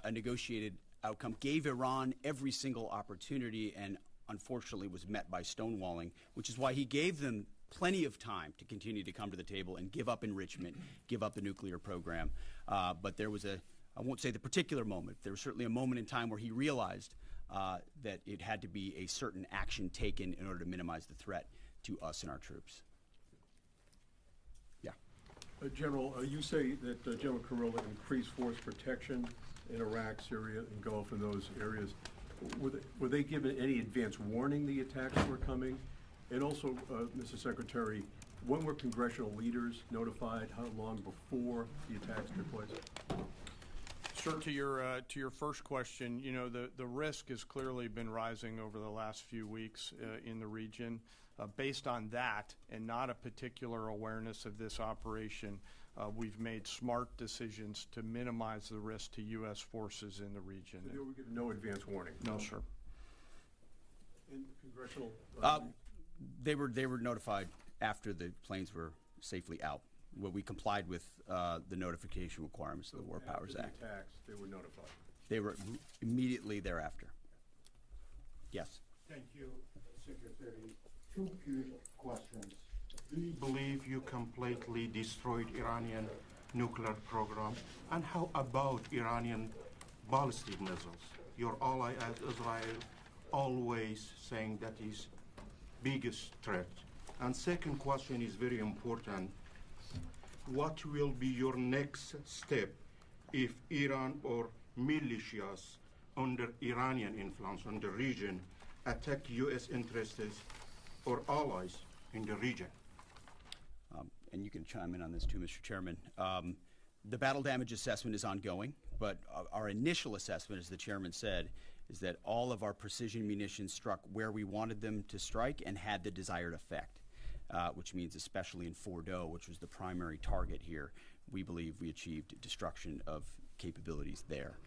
a negotiated outcome, gave Iran every single opportunity, and unfortunately was met by stonewalling, which is why he gave them plenty of time to continue to come to the table and give up enrichment, give up the nuclear program. But there was I won't say the particular moment, there was certainly a moment in time where he realized that it had to be a certain action taken in order to minimize the threat to us and our troops. Yeah. General, you say that General Kurilla increased force protection in Iraq, Syria, and Gulf, in those areas. Were they given any advance warning the attacks were coming? And also, Mr. Secretary, when were congressional leaders notified? How long before the attacks took place? Sure. To your first question, the risk has clearly been rising over the last few weeks in the region. Based on that, and not a particular awareness of this operation, we've made smart decisions to minimize the risk to U.S. forces in the region. So they were given no advance warning? No, sir. And congressional? They were notified after the planes were safely out. Well, we complied with the notification requirements of the War Powers Act. After the attacks, they were notified? They were immediately thereafter. Yes. Thank you, Secretary. Two quick questions. Do you believe you completely destroyed Iranian nuclear program? And how about Iranian ballistic missiles? Your ally as Israel always saying that is biggest threat. And second question is very important. What will be your next step if Iran or militias under Iranian influence on the region attack U.S. interests or allies in the region? And you can chime in on this too, Mr. Chairman. The battle damage assessment is ongoing, but our initial assessment, as the chairman said, is that all of our precision munitions struck where we wanted them to strike and had the desired effect, which means especially in Fordo, which was the primary target here, we believe we achieved destruction of capabilities there.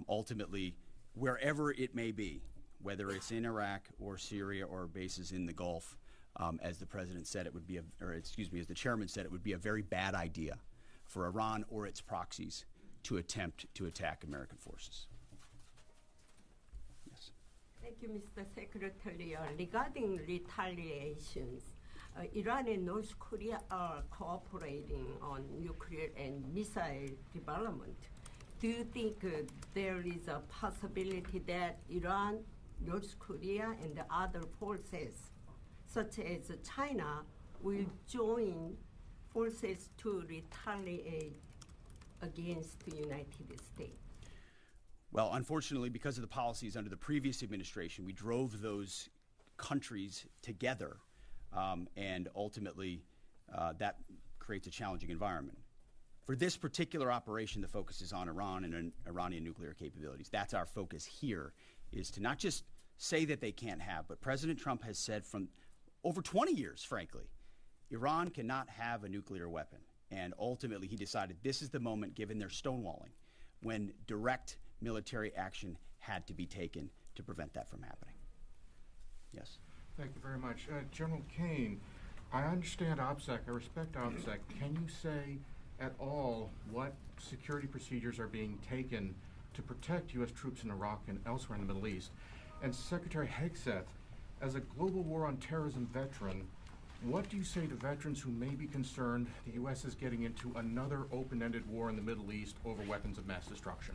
Ultimately, wherever it may be, whether it's in Iraq or Syria or bases in the Gulf, as the president said, it would be, as the chairman said, it would be a very bad idea for Iran or its proxies to attempt to attack American forces. Yes. Thank you, Mr. Secretary. Regarding retaliations, Iran and North Korea are cooperating on nuclear and missile development. Do you think there is a possibility that Iran, North Korea, and the other forces, such as China, will join forces to retaliate against the United States? Well, unfortunately, because of the policies under the previous administration, we drove those countries together, and ultimately that creates a challenging environment. For this particular operation, the focus is on Iran and Iranian nuclear capabilities. That's our focus here, is to not just say that they can't have, but President Trump has said from over 20 years, frankly, Iran cannot have a nuclear weapon. And ultimately, he decided this is the moment, given their stonewalling, when direct military action had to be taken to prevent that from happening. Yes. Thank you very much. General Kane, I understand OPSEC, I respect OPSEC. Can you say at all what security procedures are being taken to protect U.S. troops in Iraq and elsewhere in the Middle East? And Secretary Hegseth, as a global war on terrorism veteran, what do you say to veterans who may be concerned the U.S. is getting into another open-ended war in the Middle East over weapons of mass destruction?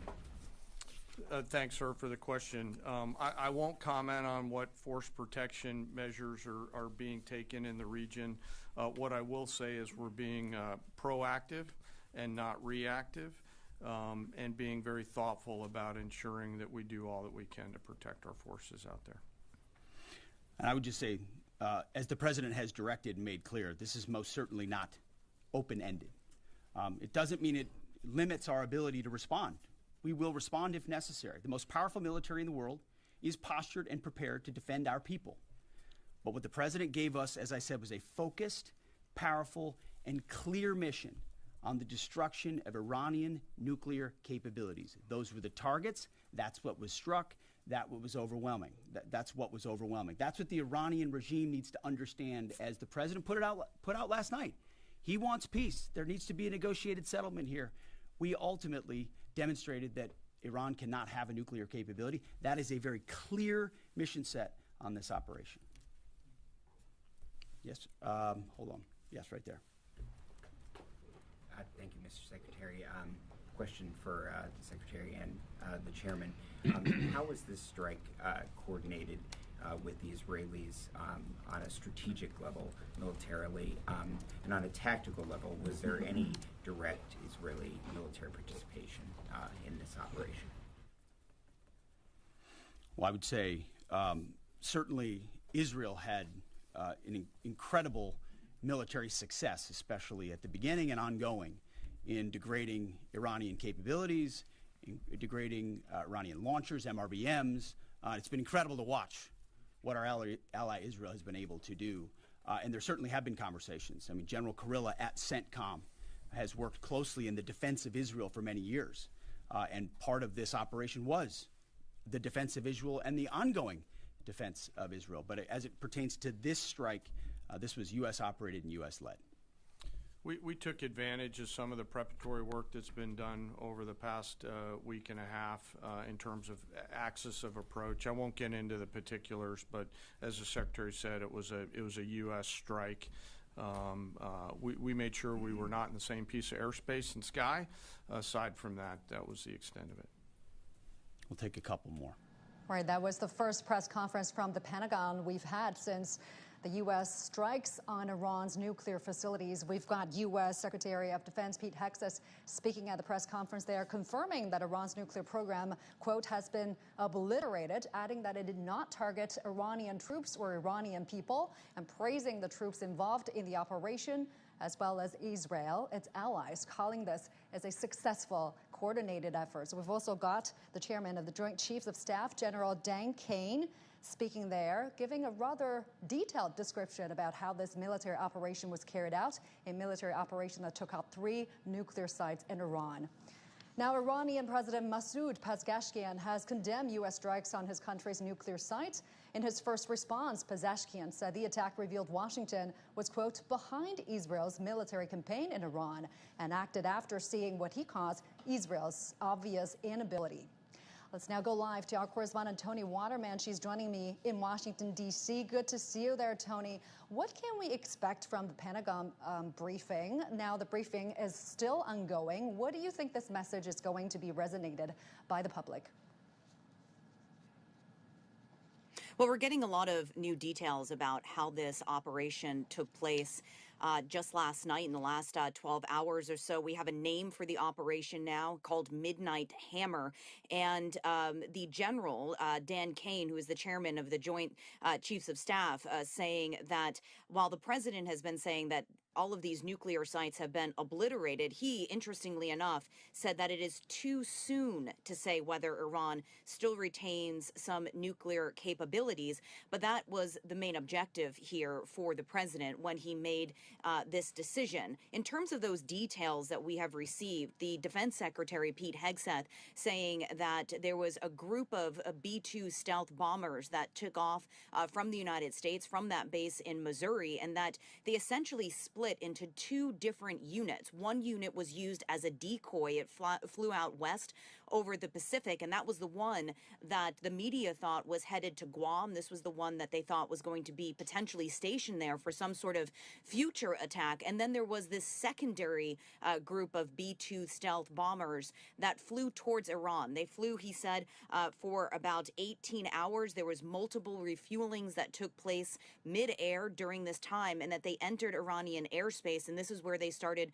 Thanks, sir, for the question. I won't comment on what force protection measures are being taken in the region. What I will say is we're being proactive and not reactive, and being very thoughtful about ensuring that we do all that we can to protect our forces out there. And I would just say, as the president has directed and made clear, this is most certainly not open-ended. It doesn't mean it limits our ability to respond. We will respond if necessary. The most powerful military in the world is postured and prepared to defend our people. But what the president gave us, as I said, was a focused, powerful, and clear mission on the destruction of Iranian nuclear capabilities. Those were the targets. That's what was struck. That's what was overwhelming. That's what was overwhelming. That's what the Iranian regime needs to understand, as the president put out last night. He wants peace. There needs to be a negotiated settlement here. We ultimately demonstrated that Iran cannot have a nuclear capability. That is a very clear mission set on this operation. Yes, hold on. Yes, right there. Thank you, Mr. Secretary. Question for the Secretary and the Chairman. How was this strike coordinated with the Israelis on a strategic level, militarily, and on a tactical level? Was there any direct Israeli military participation in this operation? Well, I would say certainly Israel had an incredible military success, especially at the beginning and ongoing, in degrading Iranian capabilities, in degrading Iranian launchers, MRBMs. It's been incredible to watch what our ally Israel has been able to do. And there certainly have been conversations. I mean, General Kurilla at CENTCOM has worked closely in the defense of Israel for many years. And part of this operation was the defense of Israel and the ongoing defense of Israel. But as it pertains to this strike, this was U.S. operated and U.S. led. We took advantage of some of the preparatory work that's been done over the past week and a half in terms of axis of approach. I won't get into the particulars, but as the Secretary said, it was a U.S. strike. We made sure we were not in the same piece of airspace and sky. Aside from that, that was the extent of it. We'll take a couple more. Right, that was the first press conference from the Pentagon we've had since The U.S. strikes on Iran's nuclear facilities. We've got U.S. Secretary of Defense Pete Hegseth speaking at the press conference there, confirming that Iran's nuclear program, quote, has been obliterated, adding that it did not target Iranian troops or Iranian people, and praising the troops involved in the operation, as well as Israel, its allies, calling this as a successful, coordinated effort. So we've also got the chairman of the Joint Chiefs of Staff, General Dan Kane, speaking there, giving a rather detailed description about how this military operation was carried out, a military operation that took out 3 nuclear sites in Iran. Now, Iranian President Masoud Pezeshkian has condemned U.S. strikes on his country's nuclear site. In his first response, Pezeshkian said the attack revealed Washington was, quote, behind Israel's military campaign in Iran and acted after seeing what he calls Israel's obvious inability. Let's now go live to our correspondent, Tony Waterman. She's joining me in Washington, D.C. Good to see you there, Tony. What can we expect from the Pentagon briefing? Now, the briefing is still ongoing. What do you think this message is going to be resonated by the public? Well, we're getting a lot of new details about how this operation took place. Just last night, in the last 12 hours or so, we have a name for the operation now called Midnight Hammer. And the general, Dan Kane, who is the chairman of the Joint Chiefs of Staff, saying that while the president has been saying that all of these nuclear sites have been obliterated, he, interestingly enough, said that it is too soon to say whether Iran still retains some nuclear capabilities. But that was the main objective here for the president when he made this decision. In terms of those details that we have received, the Defense Secretary, Pete Hegseth, saying that there was a group of B-2 stealth bombers that took off from the United States, from that base in Missouri, and that they essentially split into 2 different units. One unit was used as a decoy. It flew out west over the Pacific, and that was the one that the media thought was headed to Guam. This was the one that they thought was going to be potentially stationed there for some sort of future attack. And then there was this secondary group of B-2 stealth bombers that flew towards Iran. They flew, he said, for about 18 hours. There was multiple refuelings that took place mid-air during this time, and that they entered Iranian airspace, and this is where they started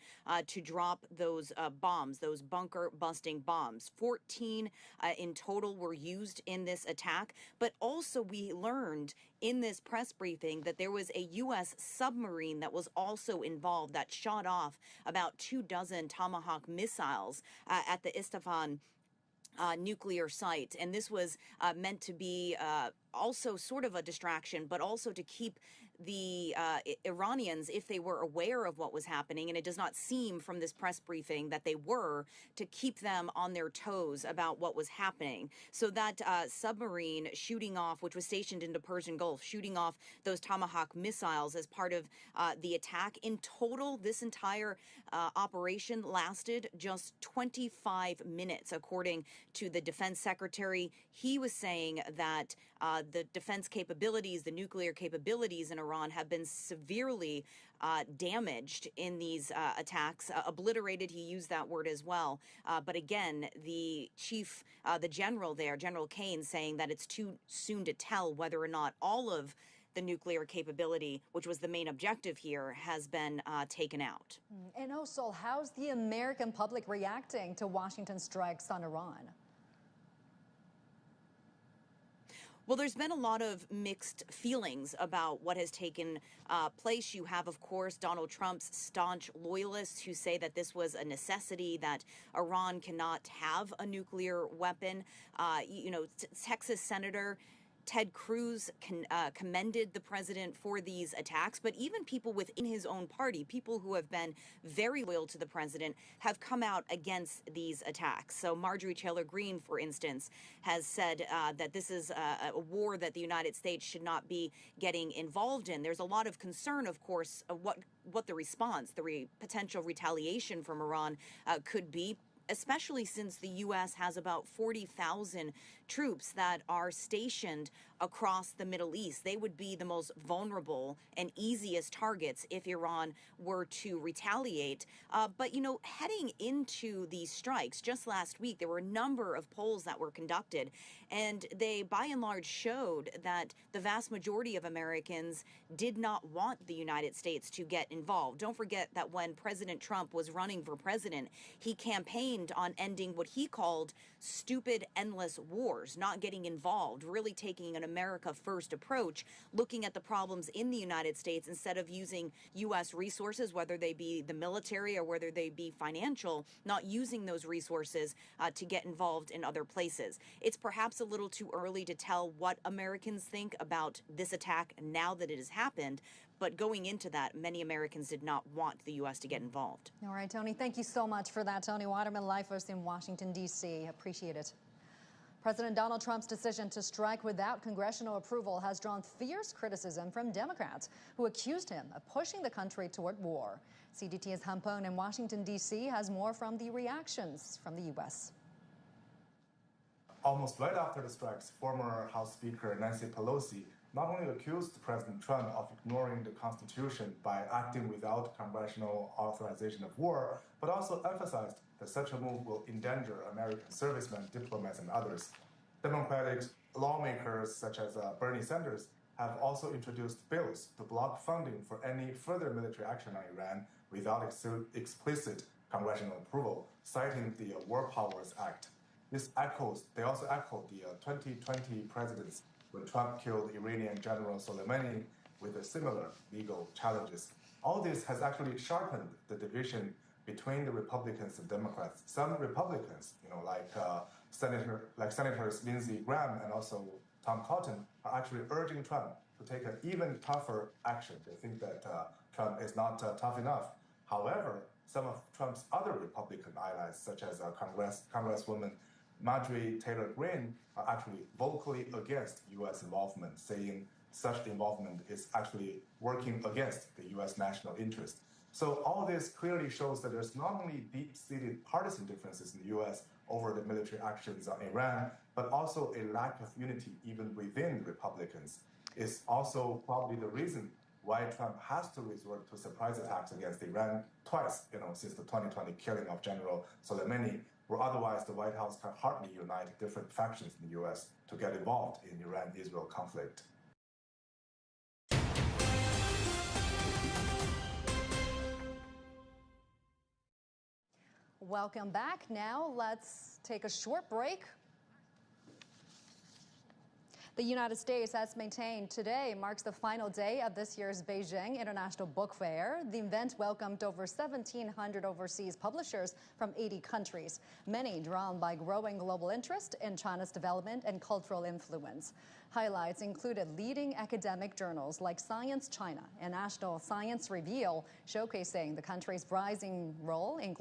to drop those bombs, those bunker-busting bombs. 14 in total were used in this attack, but also we learned in this press briefing that there was a U.S. submarine that was also involved that shot off about 24 Tomahawk missiles at the Isfahan nuclear site. And this was meant to be also sort of a distraction, but also to keep the Iranians, if they were aware of what was happening, and it does not seem from this press briefing that they were, to keep them on their toes about what was happening. So that submarine shooting off, which was stationed in the Persian Gulf, shooting off those Tomahawk missiles as part of the attack. In total, this entire operation lasted just 25 minutes, according to the defense secretary. He was saying that the defense capabilities, the nuclear capabilities in Iran have been severely damaged in these attacks, obliterated. He used that word as well. But again, the chief, the general there, General Kane, saying that it's too soon to tell whether or not all of the nuclear capability, which was the main objective here, has been taken out. And also, how's the American public reacting to Washington's strikes on Iran? Well, there's been a lot of mixed feelings about what has taken place. You have, of course, Donald Trump's staunch loyalists who say that this was a necessity, that Iran cannot have a nuclear weapon. Texas Senator Ted Cruz commended the president for these attacks, but even people within his own party, people who have been very loyal to the president, have come out against these attacks. So Marjorie Taylor Greene, for instance, has said that this is a war that the United States should not be getting involved in. There's a lot of concern, of course, of what the response, the potential retaliation from Iran could be, especially since the U.S. has about 40,000 troops that are stationed across the Middle East. They would be the most vulnerable and easiest targets if Iran were to retaliate. But, you know, heading into these strikes, just last week, there were a number of polls that were conducted, and they, by and large, showed that the vast majority of Americans did not want the United States to get involved. Don't forget that when President Trump was running for president, he campaigned on ending what he called stupid, endless wars, not getting involved, really taking an America first approach, looking at the problems in the United States instead of using U.S. resources, whether they be the military or whether they be financial, not using those resources to get involved in other places. It's perhaps a little too early to tell what Americans think about this attack now that it has happened. But going into that, many Americans did not want the U.S. to get involved. All right, Tony, thank you so much for that. Tony Waterman, live for us in Washington, D.C. Appreciate it. President Donald Trump's decision to strike without congressional approval has drawn fierce criticism from Democrats who accused him of pushing the country toward war. CDT's Hampone in Washington, D.C. has more from the reactions from the U.S. Almost right after the strikes, former House Speaker Nancy Pelosi not only accused President Trump of ignoring the Constitution by acting without congressional authorization of war, but also emphasized that such a move will endanger American servicemen, diplomats, and others. Democratic lawmakers such as Bernie Sanders have also introduced bills to block funding for any further military action on Iran without explicit congressional approval, citing the War Powers Act. They also echoed the 2020 presidents when Trump killed Iranian General Soleimani with similar legal challenges. All this has actually sharpened the division between the Republicans and Democrats. Some Republicans, like Senators Lindsey Graham and also Tom Cotton, are actually urging Trump to take an even tougher action. They think that Trump is not tough enough. However, some of Trump's other Republican allies, such as Congresswoman Marjorie Taylor Greene, are actually vocally against U.S. involvement, saying such involvement is actually working against the U.S. national interest. So all this clearly shows that there's not only deep-seated partisan differences in the U.S. over the military actions on Iran, but also a lack of unity even within Republicans is also probably the reason why Trump has to resort to surprise attacks against Iran twice, since the 2020 killing of General Soleimani, where otherwise the White House can hardly unite different factions in the U.S. to get involved in Iran-Israel conflict. Welcome back. Now let's take a short break. The United States has maintained today marks the final day of this year's Beijing International Book Fair. The event welcomed over 1,700 overseas publishers from 80 countries, many drawn by growing global interest in China's development and cultural influence. Highlights included leading academic journals like Science China and National Science Review, showcasing the country's rising role in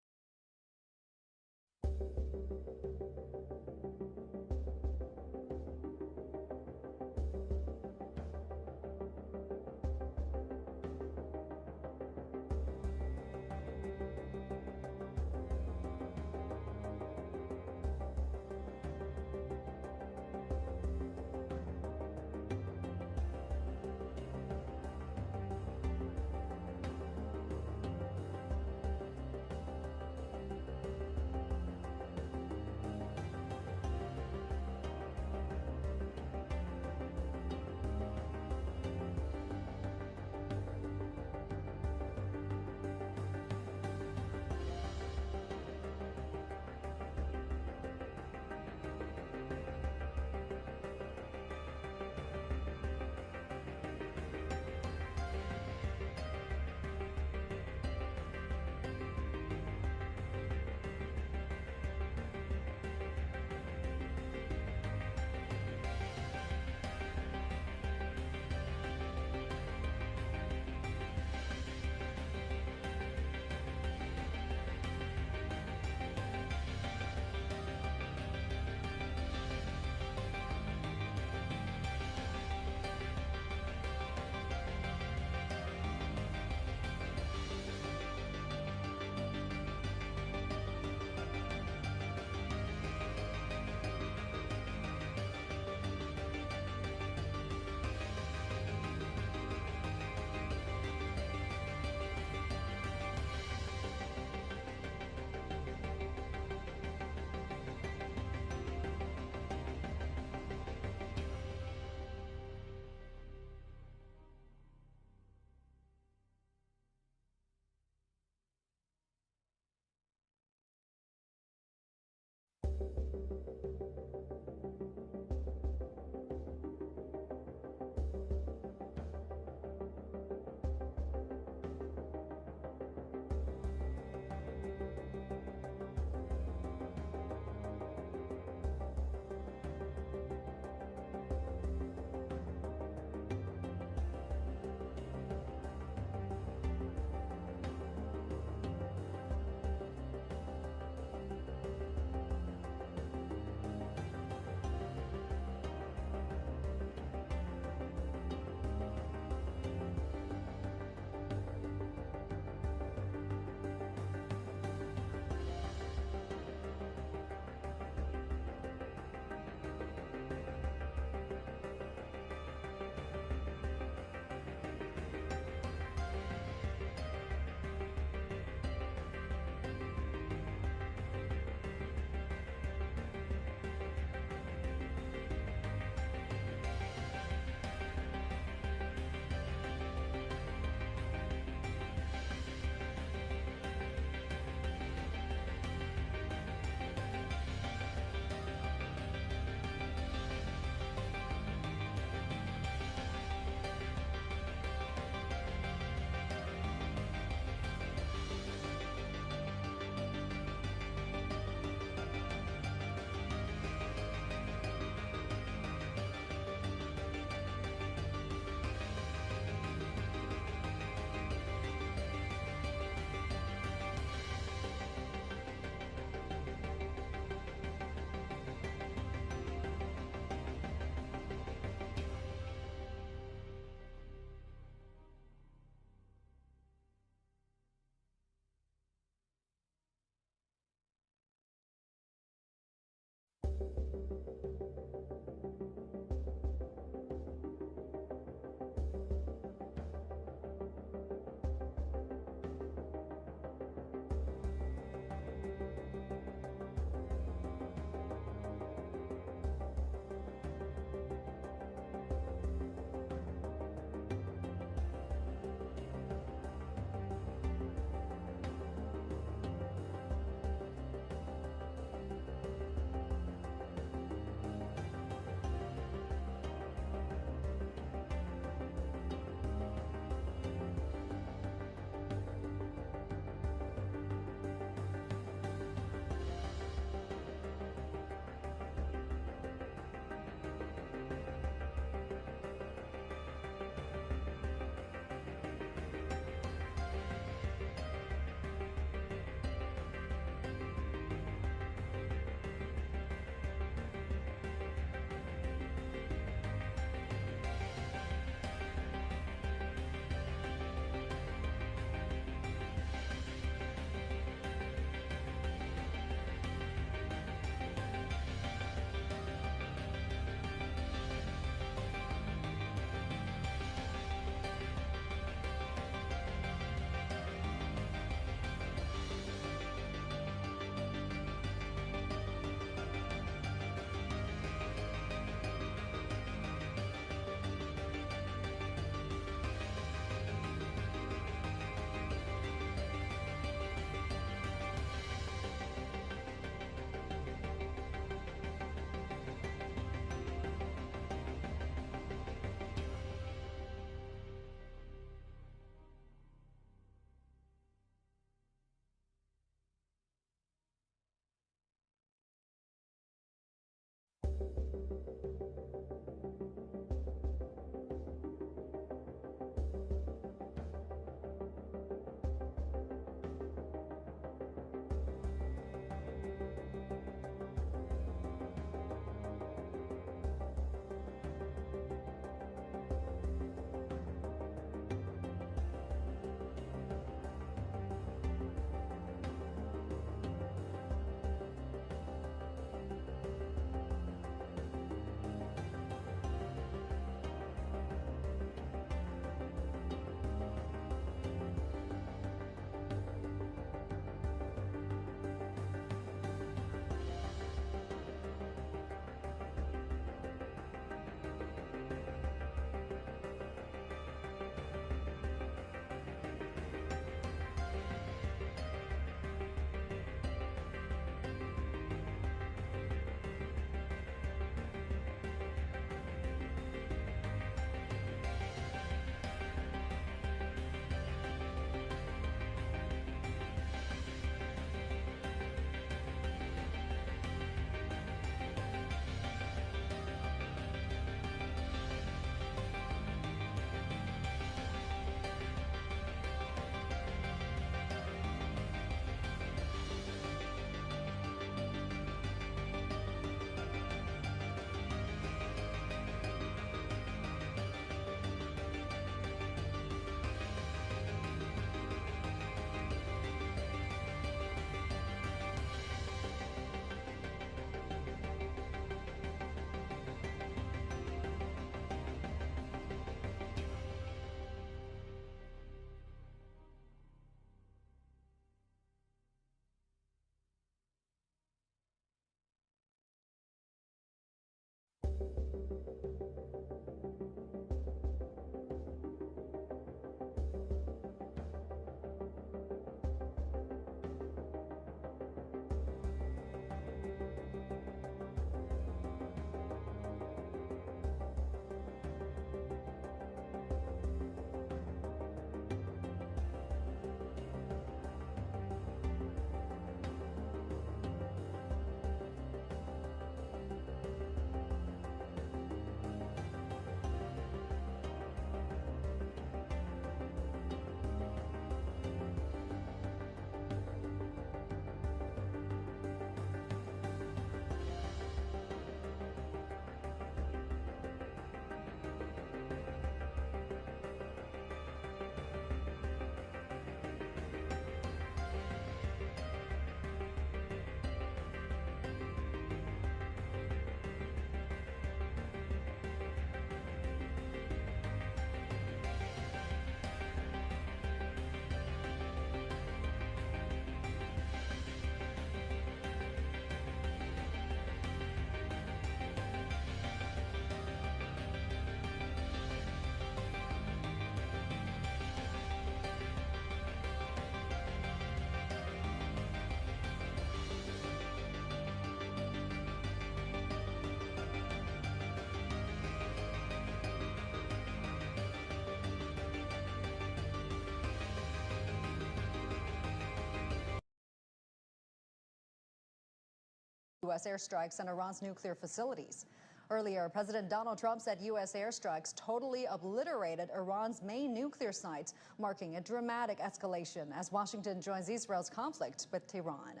U.S. airstrikes on Iran's nuclear facilities. Earlier, President Donald Trump said U.S. airstrikes totally obliterated Iran's main nuclear sites, marking a dramatic escalation as Washington joins Israel's conflict with Tehran.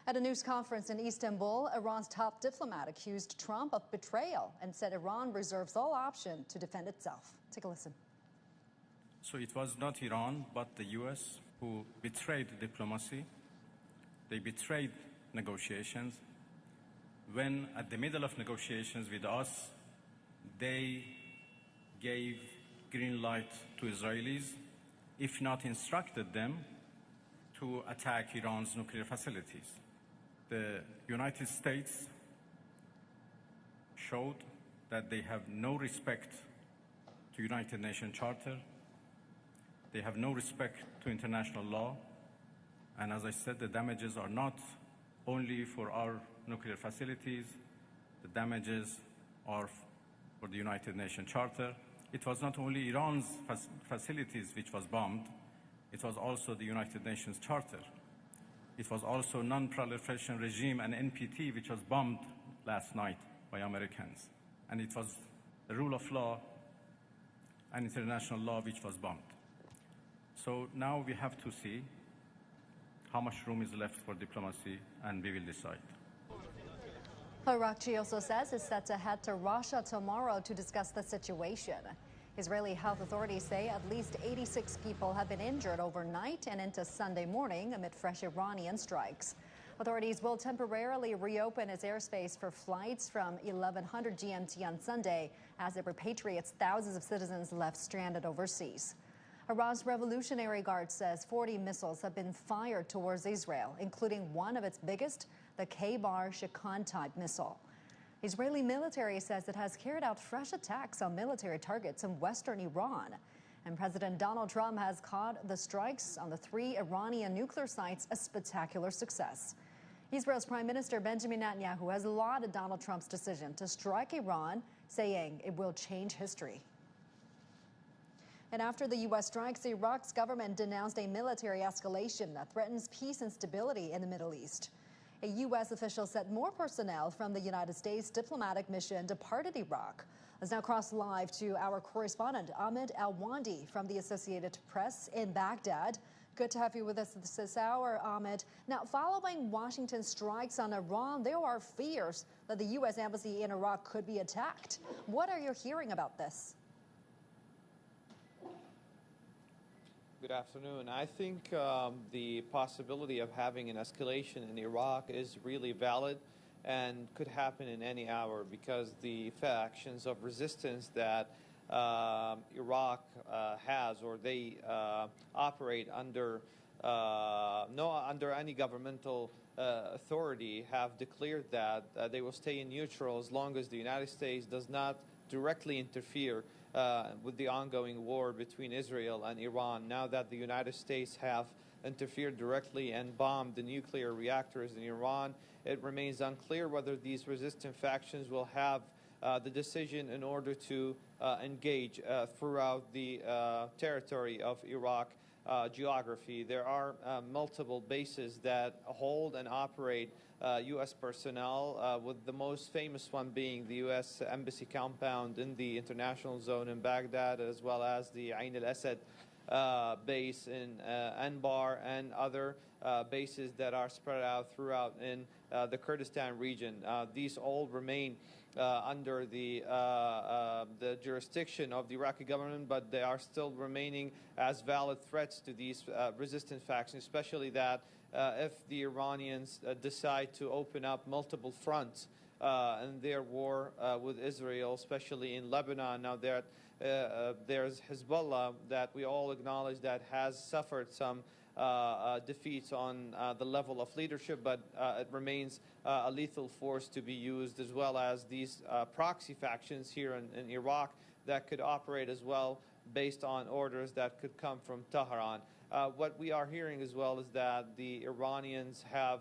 At a news conference in Istanbul, Iran's top diplomat accused Trump of betrayal and said Iran reserves all option to defend itself. Take a listen. So it was not Iran, but the U.S. who betrayed diplomacy. They betrayed negotiations. When at the middle of negotiations with us, they gave green light to Israelis, if not instructed them to attack Iran's nuclear facilities. The United States showed that they have no respect to United Nations Charter. They have no respect to international law. And as I said, the damages are not only for our nuclear facilities, the damages are for the United Nations Charter. It was not only Iran's facilities which was bombed, it was also the United Nations Charter. It was also Non-Proliferation Regime and NPT which was bombed last night by Americans. and it was the rule of law and international law which was bombed. So now we have to see how much room is left for diplomacy, and we will decide. Arakchi also says is set to head to Russia tomorrow to discuss the situation. Israeli health authorities say at least 86 people have been injured overnight and into Sunday morning amid fresh Iranian strikes. Authorities will temporarily reopen its airspace for flights from 1100 GMT on Sunday as it repatriates thousands of citizens left stranded overseas. Iran's Revolutionary Guard says 40 missiles have been fired towards Israel, including one of its biggest, the K-Bar Shakan-type missile. Israeli military says it has carried out fresh attacks on military targets in western Iran. And President Donald Trump has called the strikes on the 3 Iranian nuclear sites a spectacular success. Israel's Prime Minister Benjamin Netanyahu has lauded Donald Trump's decision to strike Iran, saying it will change history. And after the U.S. strikes, Iraq's government denounced a military escalation that threatens peace and stability in the Middle East. A U.S. official said more personnel from the United States diplomatic mission departed Iraq. Let's now cross live to our correspondent, Ahmed Al-Wandi from the Associated Press in Baghdad. Good to have you with us this hour, Ahmed. Now, following Washington's strikes on Iran, there are fears that the U.S. embassy in Iraq could be attacked. What are you hearing about this? Good afternoon. I think the possibility of having an escalation in Iraq is really valid and could happen in any hour because the factions of resistance that Iraq has, or they operate under under any governmental authority, have declared that they will stay in neutral as long as the United States does not directly interfere with the ongoing war between Israel and Iran. Now that the United States have interfered directly and bombed the nuclear reactors in Iran, it remains unclear whether these resistant factions will have the decision in order to engage throughout the territory of Iraq geography. There are multiple bases that hold and operate U.S. personnel, with the most famous one being the U.S. Embassy compound in the international zone in Baghdad, as well as the Ain al-Asad base in Anbar and other bases that are spread out throughout in the Kurdistan region. These all remain under the jurisdiction of the Iraqi government, but they are still remaining as valid threats to these resistant factions, especially that if the Iranians decide to open up multiple fronts in their war with Israel, especially in Lebanon. Now there's Hezbollah that we all acknowledge that has suffered some defeats on the level of leadership, but it remains a lethal force to be used, as well as these proxy factions here in Iraq that could operate as well based on orders that could come from Tehran. What we are hearing as well is that the Iranians have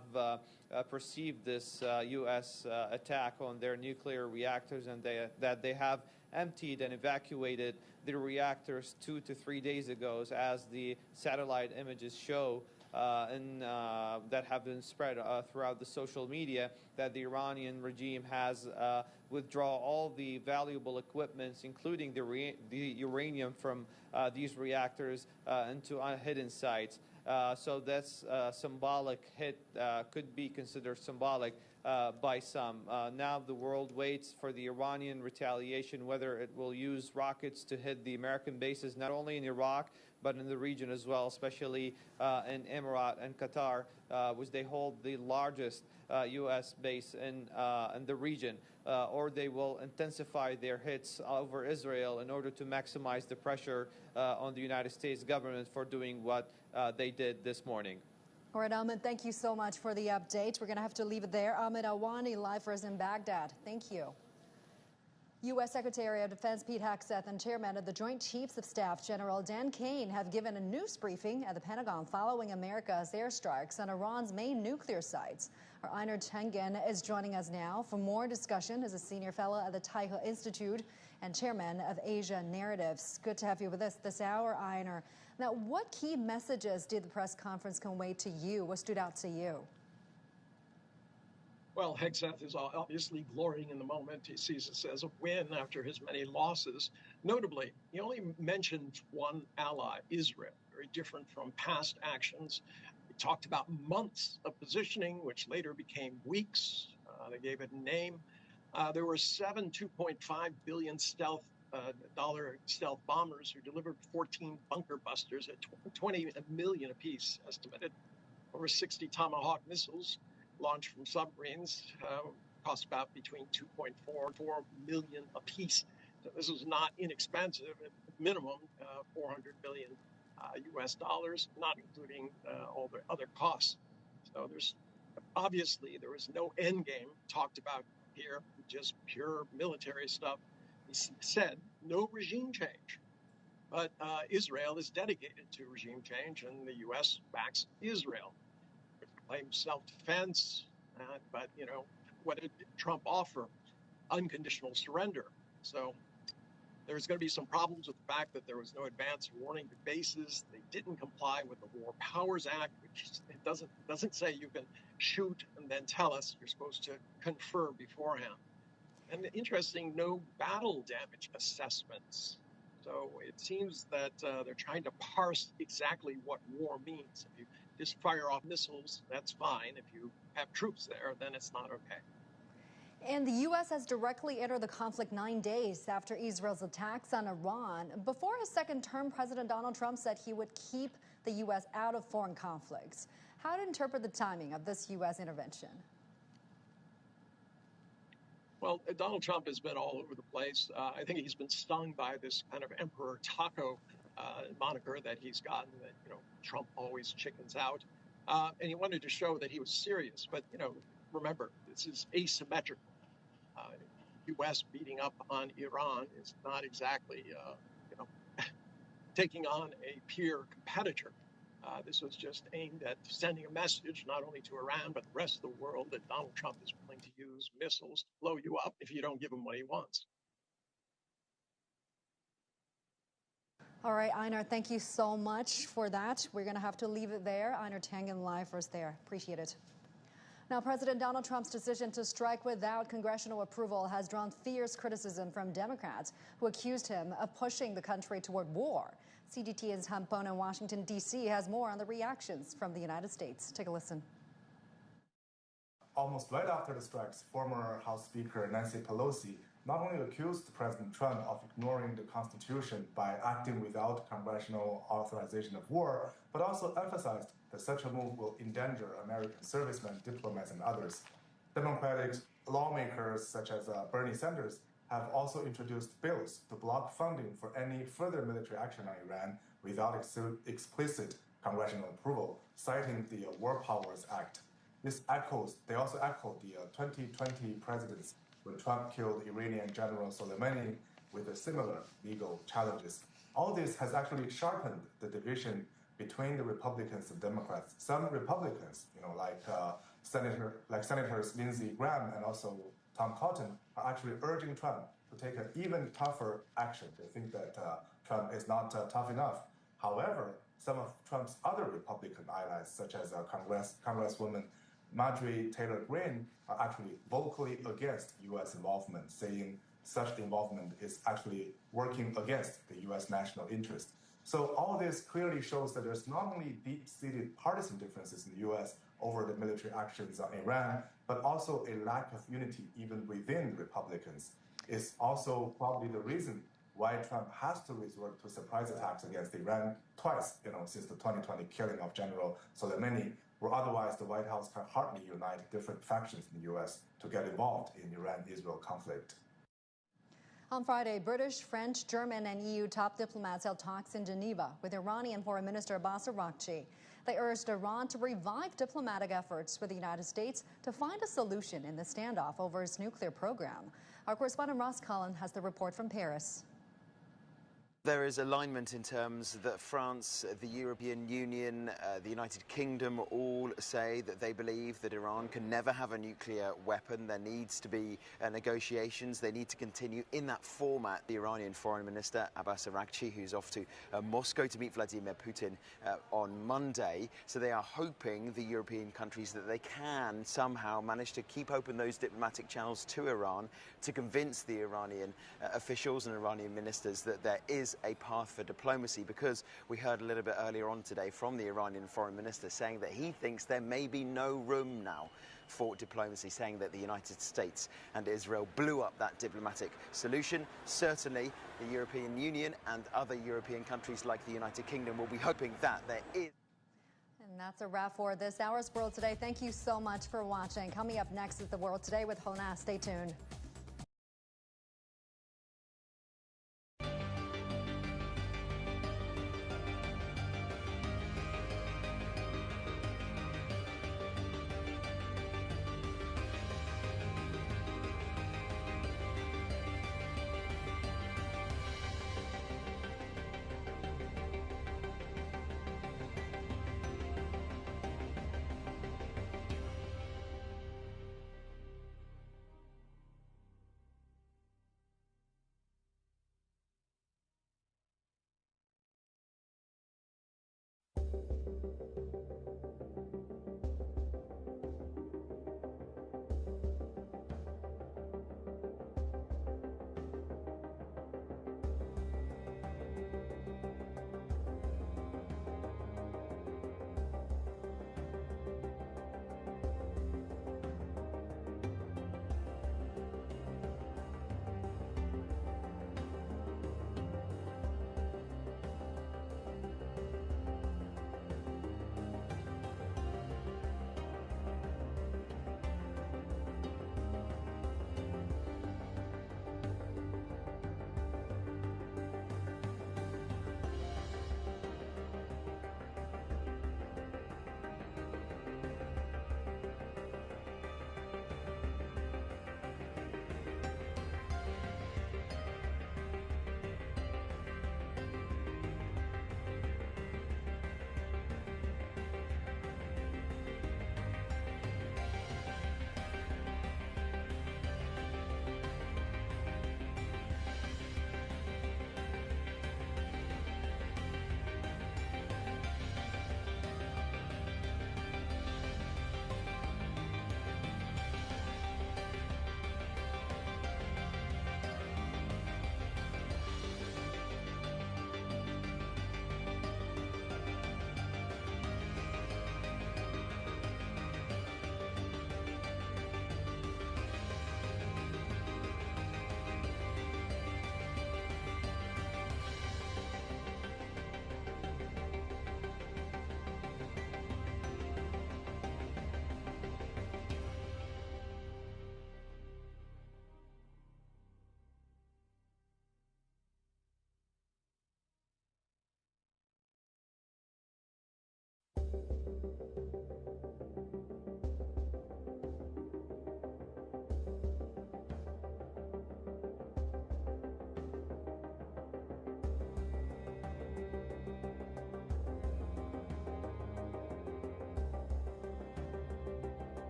perceived this U.S. attack on their nuclear reactors, and that they have emptied and evacuated the reactors 2 to 3 days ago, as the satellite images show that have been spread throughout the social media, that the Iranian regime has withdrawn all the valuable equipments, including the uranium from these reactors, into hidden sites. So that's symbolic hit, could be considered symbolic by some. Now the world waits for the Iranian retaliation, whether it will use rockets to hit the American bases, not only in Iraq, but in the region as well, especially in Emirates and Qatar, which they hold the largest U.S. base in the region, or they will intensify their hits over Israel in order to maximize the pressure on the United States government for doing what they did this morning. All right, Ahmed, thank you so much for the update. We're going to have to leave it there. Ahmed Al-Wandi, live for us in Baghdad. Thank you. U.S. Secretary of Defense Pete Hegseth and Chairman of the Joint Chiefs of Staff General Dan Kane have given a news briefing at the Pentagon following America's airstrikes on Iran's main nuclear sites. Our Einar Tengen is joining us now for more discussion as a senior fellow at the Taihe Institute and chairman of Asia Narratives. Good to have you with us this hour, Einar. Now, what key messages did the press conference convey to you? What stood out to you? Well, Hegseth is obviously glorying in the moment. He sees this as a win after his many losses. Notably, he only mentioned one ally, Israel, very different from past actions. He talked about months of positioning, which later became weeks. They gave it a name. There were 7 $2.5 billion dollar stealth bombers who delivered 14 bunker busters at 20 million apiece, estimated. Over 60 Tomahawk missiles launched from submarines, cost about between 2.4 and 4 million apiece. So this was not inexpensive, at minimum 400 million US dollars, not including all the other costs. So obviously there was no end game talked about here, just pure military stuff. He said no regime change, but Israel is dedicated to regime change, and the U.S. backs Israel. It claims self-defense, but what did Trump offer? Unconditional surrender. So there's going to be some problems with the fact that there was no advance warning to bases. They didn't comply with the War Powers Act, which it doesn't say you can shoot and then tell us. You're supposed to confer beforehand. And interesting, no battle damage assessments. So it seems that they're trying to parse exactly what war means. If you just fire off missiles, that's fine. If you have troops there, then it's not okay. And the U.S. has directly entered the conflict 9 days after Israel's attacks on Iran. Before his second term, President Donald Trump said he would keep the U.S. out of foreign conflicts. How to interpret the timing of this U.S. intervention? Well, Donald Trump has been all over the place. I think he's been stung by this kind of Emperor Taco moniker that he's gotten, that, Trump always chickens out. And he wanted to show that he was serious. But, remember, this is asymmetrical. U.S. beating up on Iran is not exactly, taking on a peer competitor. This was just aimed at sending a message not only to Iran, but the rest of the world that Donald Trump is willing to use missiles to blow you up if you don't give him what he wants. All right, Einar, thank you so much for that. We're going to have to leave it there. Einar Tangen live for us there. Appreciate it. Now, President Donald Trump's decision to strike without congressional approval has drawn fierce criticism from Democrats who accused him of pushing the country toward war. CGTN's Hampon in Washington, D.C. has more on the reactions from the United States. Take a listen. Almost right after the strikes, former House Speaker Nancy Pelosi not only accused President Trump of ignoring the Constitution by acting without congressional authorization of war, but also emphasized that such a move will endanger American servicemen, diplomats, and others. Democratic lawmakers such as Bernie Sanders have also introduced bills to block funding for any further military action on Iran without explicit congressional approval, citing the War Powers Act. They also echoed the 2020 presidents when Trump killed Iranian General Soleimani with similar legal challenges. All this has actually sharpened the division between the Republicans and Democrats. Some Republicans, like Senators Lindsey Graham and also Tom Cotton, are actually urging Trump to take an even tougher action. They think that Trump is not tough enough. However, some of Trump's other Republican allies, such as Congresswoman Marjorie Taylor Greene, are actually vocally against U.S. involvement, saying such involvement is actually working against the U.S. national interest. So all this clearly shows that there's not only deep-seated partisan differences in the U.S. over the military actions on Iran, but also a lack of unity even within Republicans is also probably the reason why Trump has to resort to surprise attacks against Iran twice, since the 2020 killing of General Soleimani, where otherwise the White House can hardly unite different factions in the U.S. to get involved in Iran-Israel conflict. On Friday, British, French, German, and EU top diplomats held talks in Geneva with Iranian Foreign Minister Abbas Araghchi. They urged Iran to revive diplomatic efforts with the United States to find a solution in the standoff over its nuclear program. Our correspondent Ross Cullen has the report from Paris. There is alignment in terms that France, the European Union, the United Kingdom all say that they believe that Iran can never have a nuclear weapon. There needs to be negotiations. They need to continue in that format. The Iranian Foreign Minister, Abbas Araghchi, who's off to Moscow to meet Vladimir Putin on Monday. So they are hoping, the European countries, that they can somehow manage to keep open those diplomatic channels to Iran to convince the Iranian officials and Iranian ministers that there is a path for diplomacy, because we heard a little bit earlier on today from the Iranian foreign minister saying that he thinks there may be no room now for diplomacy, saying that the United States and Israel blew up that diplomatic solution. Certainly the European Union and other European countries like the United Kingdom will be hoping that there is. And that's a wrap for this hour's World Today. Thank you so much for watching. Coming up next is the World Today with Hona. Stay tuned.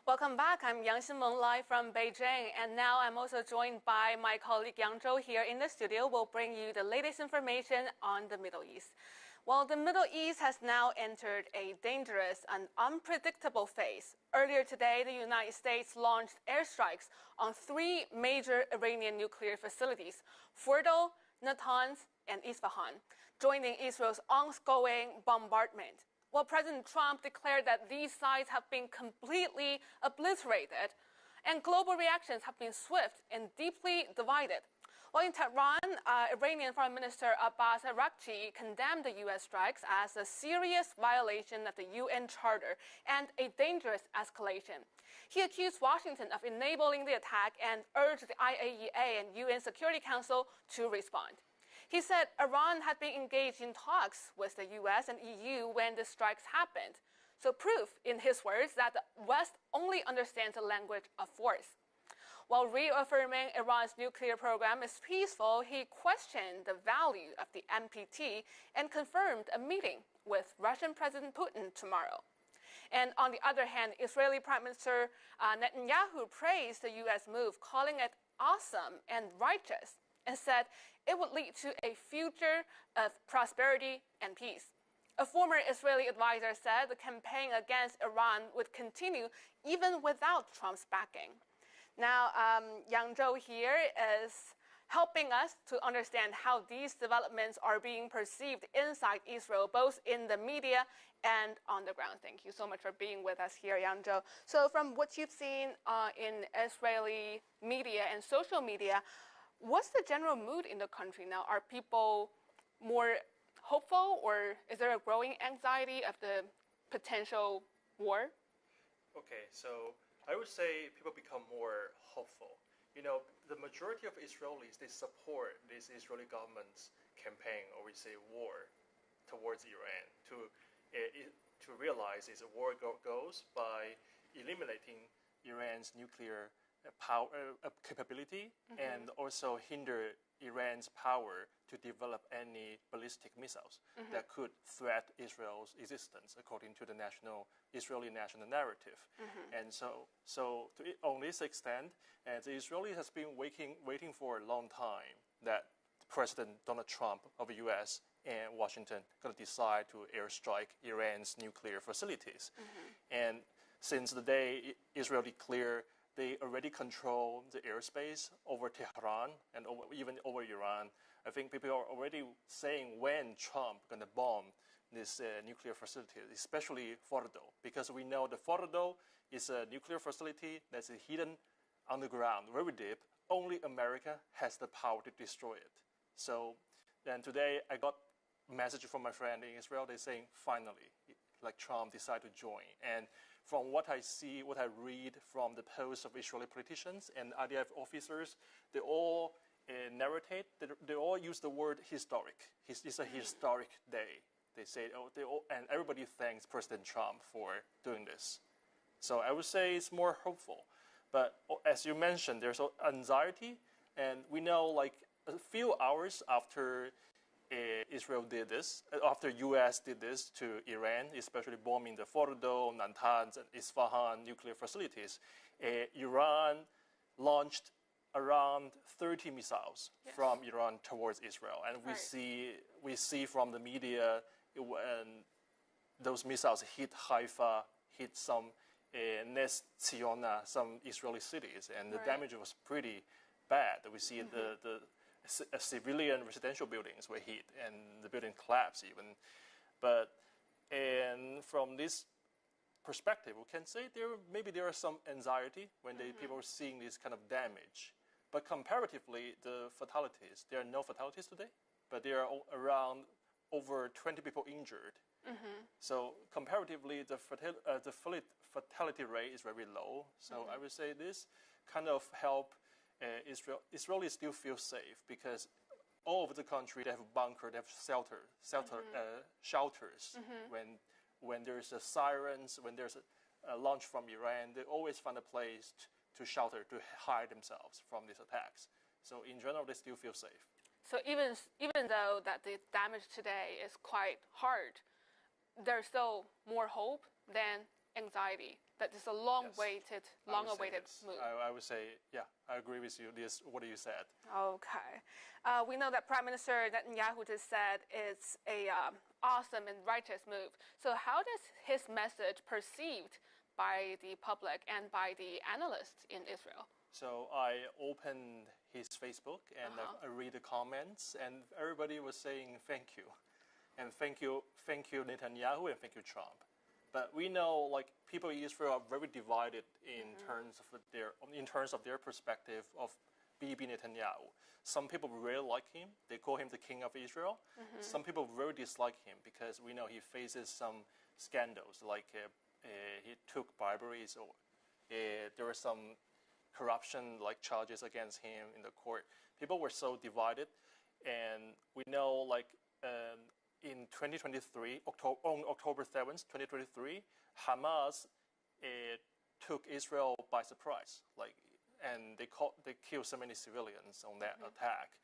Welcome back. I'm Yang Xinmeng live from Beijing, and now I'm also joined by my colleague Yang Zhou here in the studio. We'll bring you the latest information on the Middle East. Well, the Middle East has now entered a dangerous and unpredictable phase. Earlier today, the United States launched airstrikes on 3 major Iranian nuclear facilities, Fordo, Natanz, and Isfahan, joining Israel's ongoing bombardment. Well, President Trump declared that these sites have been completely obliterated, and global reactions have been swift and deeply divided. Well, in Tehran, Iranian Foreign Minister Abbas Araghchi condemned the U.S. strikes as a serious violation of the UN Charter and a dangerous escalation. He accused Washington of enabling the attack and urged the IAEA and UN Security Council to respond. He said Iran had been engaged in talks with the US and EU when the strikes happened. So proof, in his words, that the West only understands the language of force. While reaffirming Iran's nuclear program is peaceful, he questioned the value of the NPT and confirmed a meeting with Russian President Putin tomorrow. And on the other hand, Israeli Prime Minister Netanyahu praised the US move, calling it awesome and righteous, and said it would lead to a future of prosperity and peace. A former Israeli advisor said the campaign against Iran would continue even without Trump's backing. Now, Yang Zhou here is helping us to understand how these developments are being perceived inside Israel, both in the media and on the ground. Thank you so much for being with us here, Yang Zhou. So from what you've seen in Israeli media and social media, what's the general mood in the country now? Are people more hopeful, or is there a growing anxiety of the potential war? Okay, so I would say people become more hopeful. You know, the majority of Israelis, they support this Israeli government's campaign, or we say war, towards Iran, to realize this war goes by eliminating Iran's nuclear capability and also hinder Iran's power to develop any ballistic missiles that could threat Israel's existence, according to the Israeli national narrative. And so on this extent, the Israelis has been waiting for a long time that President Donald Trump of the U.S. and Washington going to decide to airstrike Iran's nuclear facilities. And since the day Israel declared they already control the airspace over Tehran and even over Iran, I think people are already saying when Trump going to bomb this nuclear facility, especially Fordo, because we know the Fordo is a nuclear facility that's hidden underground, very deep. Only America has the power to destroy it. So then today I got a message from my friend in Israel. They're saying finally, like Trump decided to join. And from what I see, what I read from the posts of Israeli politicians and IDF officers, they all narrate, they all use the word historic. It's a historic day. They say, and everybody thanks President Trump for doing this. So I would say it's more hopeful. But as you mentioned, there's anxiety, and we know like a few hours after Israel did this, after U.S. did this to Iran, especially bombing the Fordo, Natanz, and Isfahan nuclear facilities, Iran launched around 30 missiles from Iran towards Israel, and we see from the media when those missiles hit Haifa, hit some Nes Ziona, some Israeli cities, and the damage was pretty bad. We see the civilian residential buildings were hit, and the building collapsed even. But and from this perspective, we can say maybe there is some anxiety when people are seeing this kind of damage. But comparatively, the fatalities, there are no fatalities today, but there are around over 20 people injured. So comparatively, the fatality rate is very low. So I would say this kind of help Israelis still feel safe because all over the country they have a bunker, they have shelters. When there's a sirens, when there's a launch from Iran, they always find a place to shelter, to hide themselves from these attacks. So in general, they still feel safe. So even though that the damage today is quite hard, there's still more hope than anxiety. That is a long-awaited move. I would say, yeah, I agree with you. This what you said. Okay, we know that Prime Minister Netanyahu just said it's a awesome and righteous move. So how does his message perceived by the public and by the analysts in Israel? So I opened his Facebook and I read the comments, and everybody was saying thank you, and thank you Netanyahu, and thank you Trump. But we know, like, people in Israel are very divided in terms of their perspective of Bibi Netanyahu. Some people really like him; they call him the King of Israel. Some people very dislike him because we know he faces some scandals, like he took briberies, or there were some corruption like charges against him in the court. People were so divided, and we know, like. In 2023, on October 7th, 2023, Hamas took Israel by surprise, and they killed so many civilians on that attack,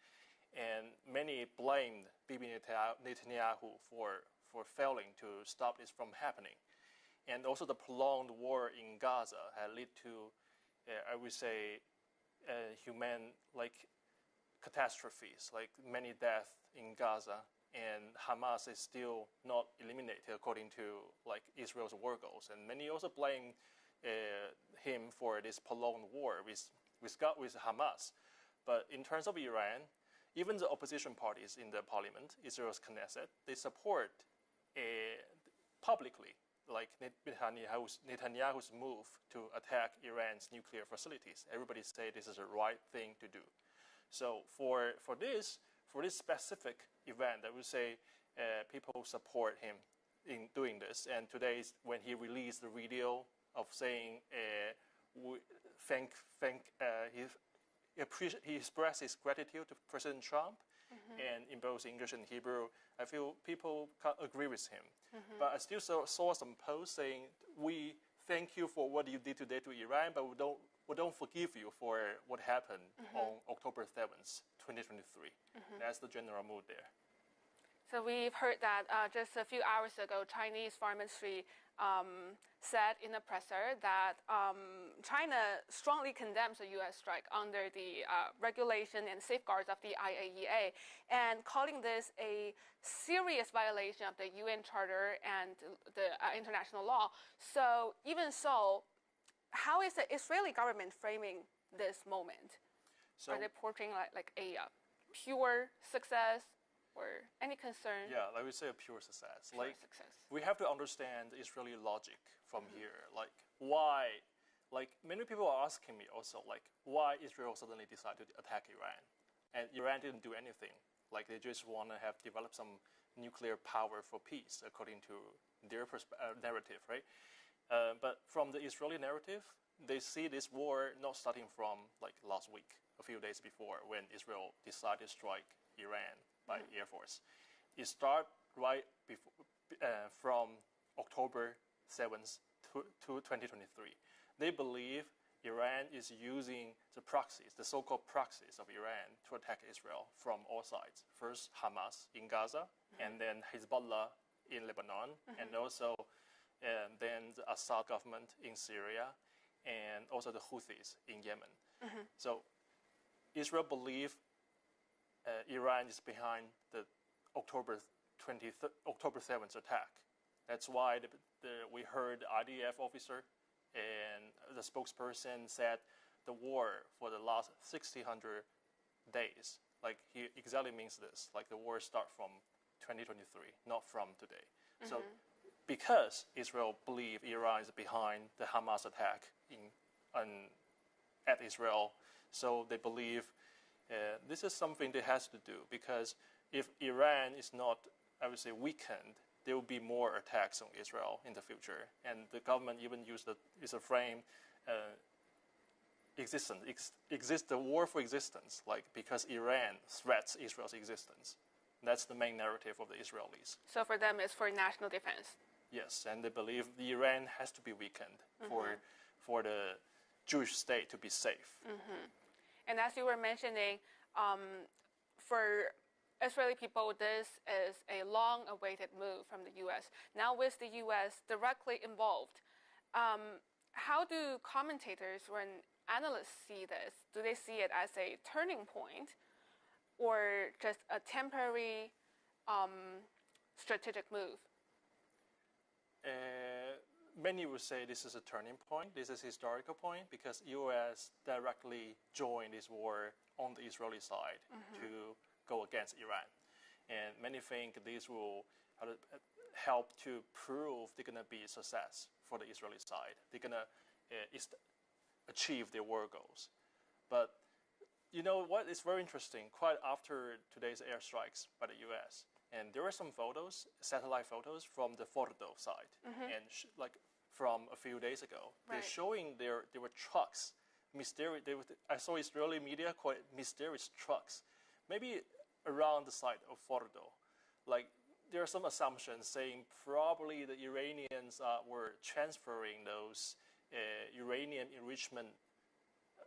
and many blamed Bibi Netanyahu for failing to stop this from happening, and also the prolonged war in Gaza had led to, I would say, human catastrophes, like many deaths in Gaza. And Hamas is still not eliminated according to Israel's war goals, and many also blame him for this prolonged war with Hamas. But in terms of Iran, even the opposition parties in the parliament, Israel's Knesset, they support publicly Netanyahu's move to attack Iran's nuclear facilities. Everybody say this is the right thing to do. So for this specific event, I would say people support him in doing this. And today, when he released the video of saying he expressed his gratitude to President Trump, and in both English and Hebrew, I feel people agree with him. But I still saw some posts saying, "We thank you for what you did today to Iran, but we don't forgive you for what happened on October 7th, 2023. That's the general mood there. So we've heard that just a few hours ago, Chinese Foreign Ministry said in a presser that China strongly condemns the U.S. strike under the regulation and safeguards of the IAEA, and calling this a serious violation of the UN Charter and the international law. So even so, how is the Israeli government framing this moment? So, are they portraying like a pure success? Or any concern? Yeah, I would say a pure success. We have to understand Israeli logic from here. Like, why? Like, many people are asking me also, like, why Israel suddenly decided to attack Iran? And Iran didn't do anything. Like, they just want to have developed some nuclear power for peace, according to their narrative, right? But from the Israeli narrative, they see this war not starting from, like, last week, a few days before, when Israel decided to strike Iran by Air Force. It started right before, from October 7th to 2023. They believe Iran is using the proxies, the so-called proxies of Iran, to attack Israel from all sides. First, Hamas in Gaza, and then Hezbollah in Lebanon, and also then the Assad government in Syria, and also the Houthis in Yemen. So Israel believes Iran is behind the October 7th attack. That's why we heard the IDF officer and the spokesperson said the war for the last 1,600 days, like he exactly means this, like the war start from 2023, not from today. So because Israel believes Iran is behind the Hamas attack at Israel, so they believe this is something they has to do, because if Iran is not, I would say, weakened, there will be more attacks on Israel in the future. And the government even used the frame the war for existence, like because Iran threats Israel's existence. That's the main narrative of the Israelis. So for them, it's for national defense. Yes, and they believe the Iran has to be weakened for the Jewish state to be safe. And as you were mentioning, for Israeli people, this is a long-awaited move from the U.S. Now with the U.S. directly involved, how do commentators or analysts see this? Do they see it as a turning point or just a temporary strategic move? Many would say this is a turning point. This is a historical point because U.S. directly joined this war on the Israeli side to go against Iran. And many think this will help to prove they're going to be a success for the Israeli side. They're going to achieve their war goals. But you know what is very interesting, quite after today's airstrikes by the U.S., and there were some photos, satellite photos from the Fordo side, and like from a few days ago. They're showing there were trucks, mysterious. I saw Israeli media quite mysterious trucks, maybe around the site of Fordo. Like there are some assumptions saying probably the Iranians were transferring those uranium enrichment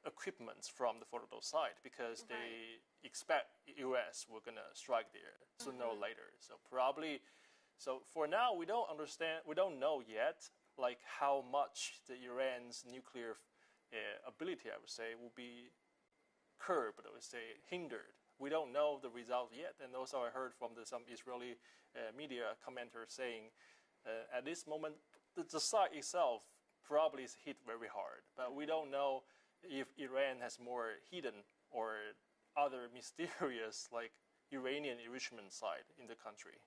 equipments from the Fordo site because they expect U.S. were going to strike there sooner or later. So probably, so for now we don't understand, we don't know yet like how much the Iran's nuclear ability, I would say, will be curbed, I would say hindered. We don't know the result yet. And also I heard from some Israeli media commenters saying at this moment the site itself probably is hit very hard, but we don't know if Iran has more hidden or other mysterious like uranium enrichment site in the country.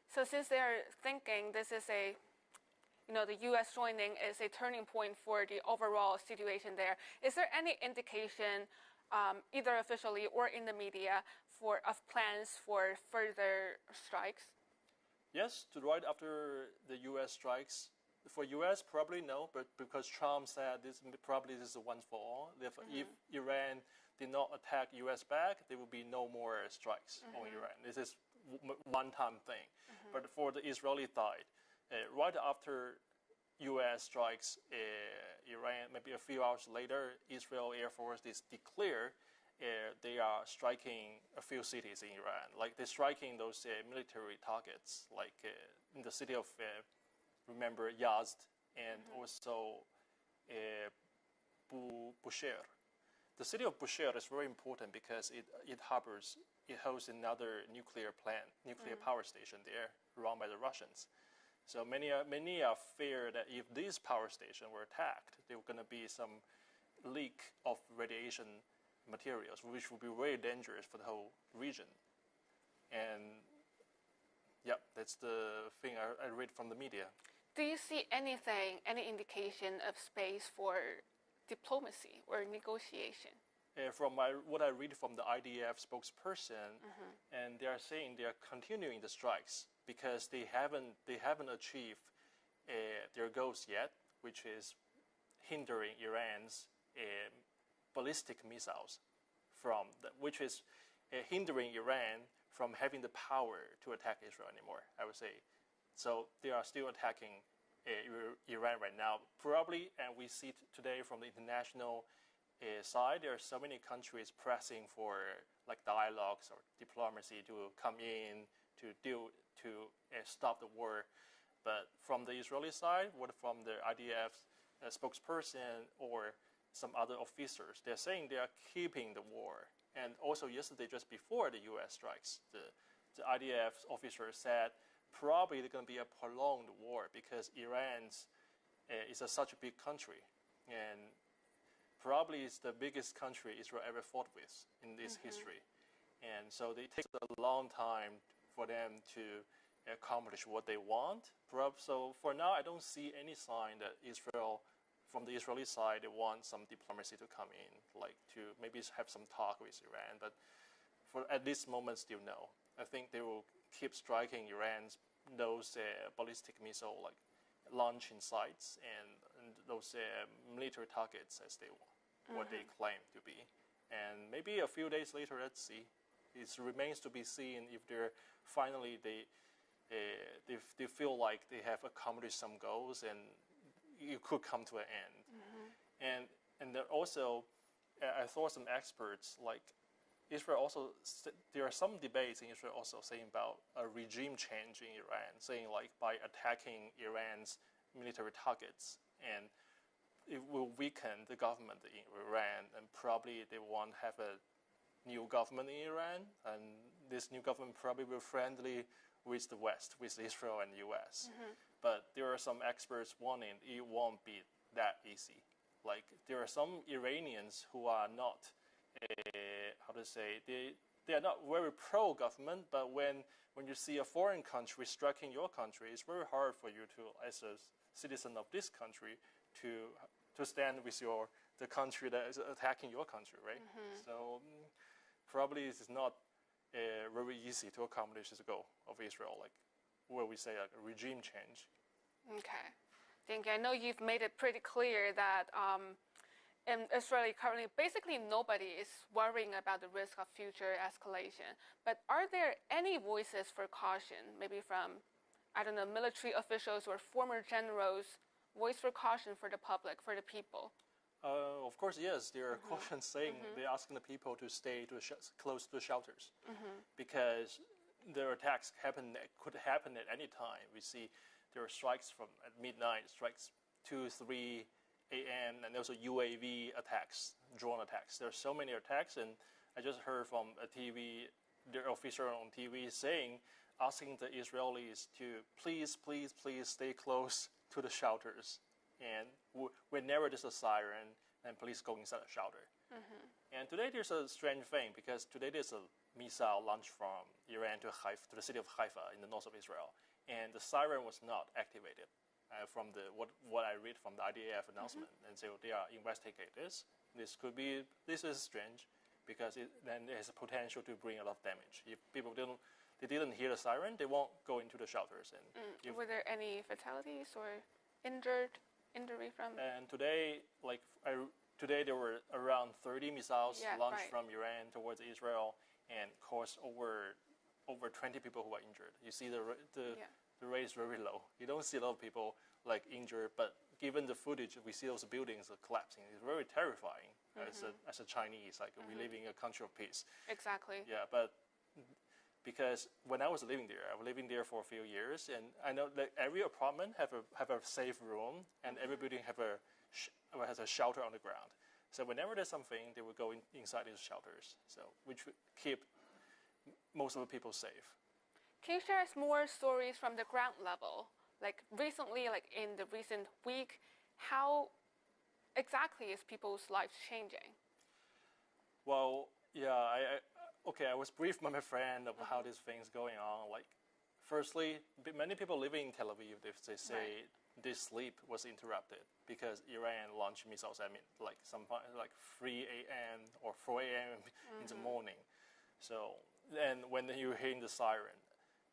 So since they're thinking this is a, the U.S. joining is a turning point for the overall situation there, is there any indication, either officially or in the media, of plans for further strikes? Yes, right after the U.S. strikes. For U.S., probably no, but because Trump said this is a once for all. If Iran did not attack U.S. back, there will be no more strikes on Iran. This is one-time thing. But for the Israeli side, right after U.S. strikes Iran, maybe a few hours later, Israel Air Force is declared they are striking a few cities in Iran. Like they're striking those military targets, like in the city of, remember, Yazd, and also Bushehr. The city of Bushehr is very important because it hosts another nuclear power station there, run by the Russians. So many are fear that if these power stations were attacked, there were going to be some leak of radiation materials, which would be very dangerous for the whole region. And yeah, that's the thing I read from the media. Do you see any indication of space for diplomacy or negotiation? From what I read from the IDF spokesperson, and they are saying they are continuing the strikes because they haven't achieved their goals yet, which is hindering Iran's ballistic missiles which is hindering Iran from having the power to attack Israel anymore, I would say. So they are still attacking Iran right now, probably, and we see today from the international side, there are so many countries pressing for like dialogues or diplomacy to come in to stop the war. But from the Israeli side, from the IDF spokesperson or some other officers, they're saying they are keeping the war. And also yesterday, just before the U.S. strikes, the IDF officer said probably there's going to be a prolonged war because Iran is such a big country, and probably it's the biggest country Israel ever fought with in this history. And so it takes a long time for them to accomplish what they want. So for now, I don't see any sign that Israel, from the Israeli side, they want some diplomacy to come in, like to maybe have some talk with Iran. But at this moment, still no. I think they will keep striking Iran's those ballistic missile like launching sites and those military targets as they what they claim to be. And maybe a few days later, let's see. It remains to be seen if they're finally they feel like they have accomplished some goals and it could come to an end. And then also, I thought some experts like Israel also, there are some debates in Israel also saying about a regime change in Iran, saying like by attacking Iran's military targets, and it will weaken the government in Iran, and probably they won't have a new government in Iran, and this new government probably will be friendly with the West, with Israel and the US. But there are some experts warning it won't be that easy. Like there are some Iranians who are not, they are not very pro-government, but when you see a foreign country striking your country, it's very hard for you to, as a citizen of this country, to stand with the country that is attacking your country, right? So probably it's not very easy to accomplish this goal of Israel, like where we say like a regime change. Okay, thank you. I know you've made it pretty clear that in Israel currently, basically nobody is worrying about the risk of future escalation. But are there any voices for caution, maybe from, I don't know, military officials or former generals, voice for caution for the public, for the people? Of course, yes. There are cautions saying they're asking the people to stay close to the shelters because their attacks could happen at any time. We see there are strikes from at midnight, strikes 2, 3 a.m., and also UAV attacks, drone attacks. There are so many attacks, and I just heard from their officer on TV asking the Israelis to please stay close to the shelters. And whenever there's a siren, then please go inside the shelter. And today there's a strange thing because today there's a missile launched from Iran to the city of Haifa in the north of Israel, and the siren was not activated. From what I read from the IDF announcement, and so they are investigating this. This is strange because then it has a potential to bring a lot of damage. If people didn't hear the siren, they won't go into the shelters. And were there any fatalities or injury from? And today, today there were around 30 missiles launched from Iran towards Israel, and caused over 20 people who were injured. You see the the rate is very low. You don't see a lot of people like injured, but given the footage, we see those buildings collapsing. It's very terrifying as a Chinese. Like we live in a country of peace. Exactly. Yeah, but because when I was living there for a few years, and I know that every apartment have a safe room, and every building has a shelter on the ground. So whenever there's something, they will go inside these shelters. So which would keep most of the people safe. Can you share us more stories from the ground level? Like recently, like in the recent week, how exactly is people's lives changing? Well, yeah, I was briefed by my friend of how these things going on. Like, firstly, many people living in Tel Aviv, they say their sleep was interrupted because Iran launched missiles. I mean, like 3 a.m. or 4 a.m. in the morning. So, and when you're hearing the siren,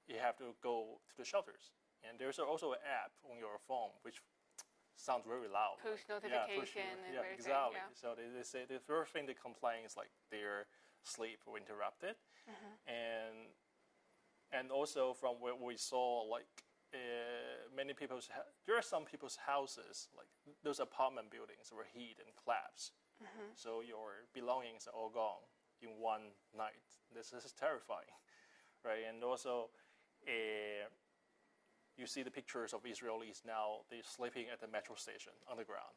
you have to go to the shelters. And there's also an app on your phone which sounds very loud. Push notification. Yeah, exactly. Yeah. So they say the first thing they complain is like their sleep were interrupted, and also from what we saw, like many people's there are some people's houses, like those apartment buildings, were hit and collapsed. So your belongings are all gone in one night. This is terrifying, right? And also, you see the pictures of Israelis now. They're sleeping at the metro station underground,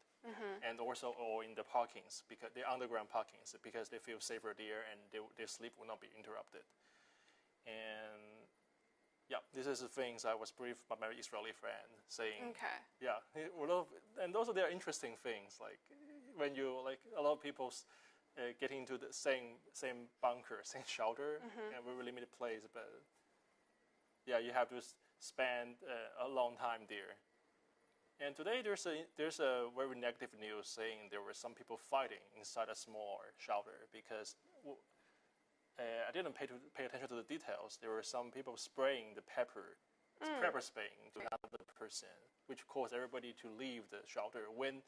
and also or in the parkings, because the underground parkings, because they feel safer there and their sleep will not be interrupted. And yeah, this is the things I was briefed by my Israeli friend saying. Okay. Yeah, and also there are interesting things, like when you a lot of people get into the same bunker, same shelter, and very limited place, but yeah, you have to spend a long time there. And today there's a very negative news saying there were some people fighting inside a small shelter because I didn't pay attention to the details. There were some people spraying the pepper spraying to another person, which caused everybody to leave the shelter when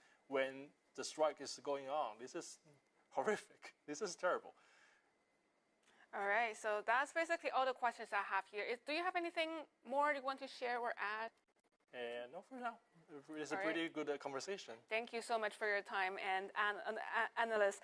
the strike is going on. This is horrific. This is terrible. All right, so that's basically all the questions I have here. Do you have anything more you want to share or add? No, for now. It's a pretty good conversation. Thank you so much for your time and analyst.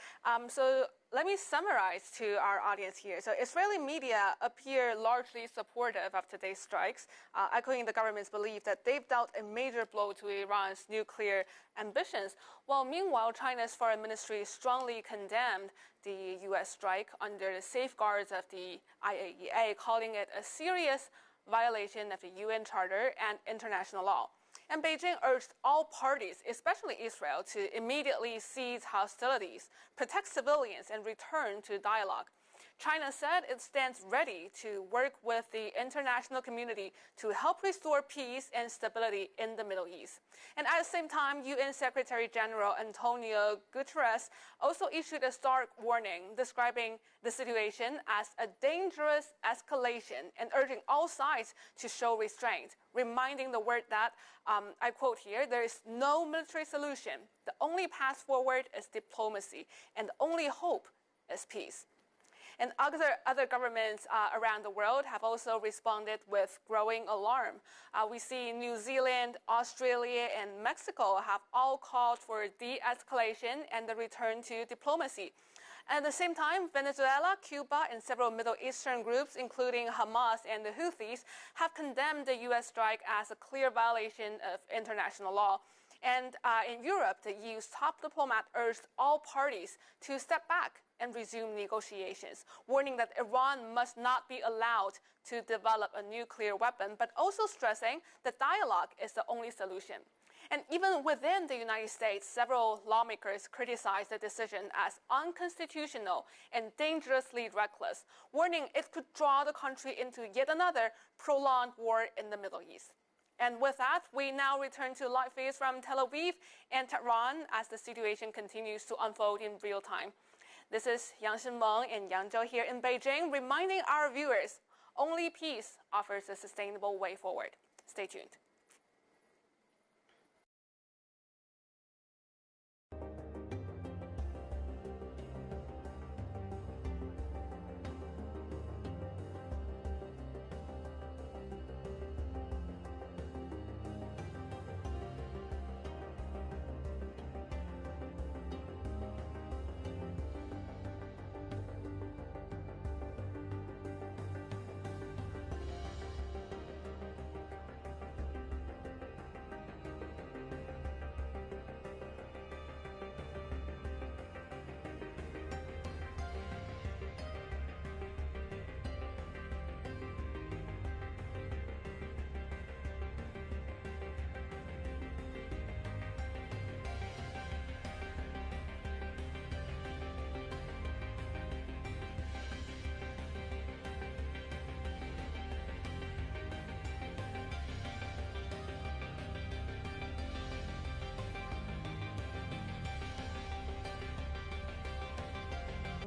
So let me summarize to our audience here. So Israeli media appear largely supportive of today's strikes, echoing the government's belief that they've dealt a major blow to Iran's nuclear ambitions, while meanwhile China's foreign ministry strongly condemned the U.S. strike under the safeguards of the IAEA, calling it a serious violation of the UN Charter and international law. And Beijing urged all parties, especially Israel, to immediately cease hostilities, protect civilians, and return to dialogue. China said it stands ready to work with the international community to help restore peace and stability in the Middle East. And at the same time, UN Secretary General Antonio Guterres also issued a stark warning describing the situation as a dangerous escalation and urging all sides to show restraint, reminding the world that, I quote here, there is no military solution. The only path forward is diplomacy, and the only hope is peace. And other governments around the world have also responded with growing alarm. We see New Zealand, Australia, and Mexico have all called for de-escalation and the return to diplomacy. At the same time, Venezuela, Cuba, and several Middle Eastern groups, including Hamas and the Houthis, have condemned the U.S. strike as a clear violation of international law. And in Europe, the EU's top diplomat urged all parties to step back and resume negotiations, warning that Iran must not be allowed to develop a nuclear weapon, but also stressing that dialogue is the only solution. And even within the United States, several lawmakers criticized the decision as unconstitutional and dangerously reckless, warning it could draw the country into yet another prolonged war in the Middle East. And with that, we now return to live feeds from Tel Aviv and Tehran as the situation continues to unfold in real time. This is Yang Shenmeng and Yang Zhou here in Beijing, reminding our viewers, only peace offers a sustainable way forward. Stay tuned.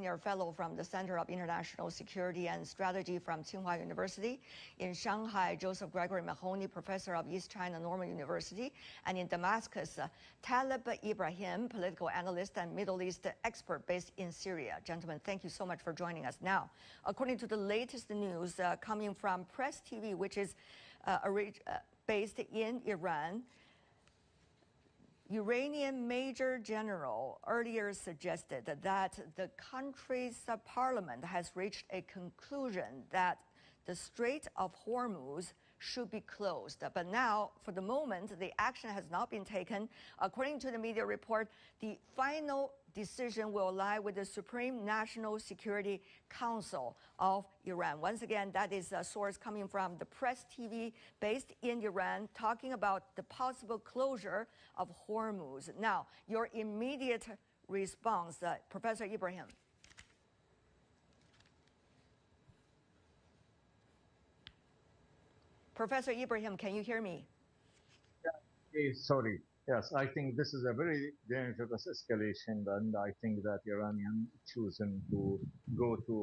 Senior Fellow from the Center of International Security and Strategy from Tsinghua University. In Shanghai, Joseph Gregory Mahoney, Professor of East China Normal University. And in Damascus, Talib Ibrahim, political analyst and Middle East expert based in Syria. Gentlemen, thank you so much for joining us. Now, according to the latest news coming from Press TV, which is based in Iran, Iranian Major General earlier suggested that the country's parliament has reached a conclusion that the Strait of Hormuz should be closed. But now, for the moment, the action has not been taken. According to the media report, the final decision will lie with the Supreme National Security Council of Iran. Once again, that is a source coming from the Press TV based in Iran, talking about the possible closure of Hormuz. Now, your immediate response, Professor Ibrahim. Professor Ibrahim, can you hear me? Sorry. Yes, I think this is a very dangerous escalation, and I think that Iranian choosing to go to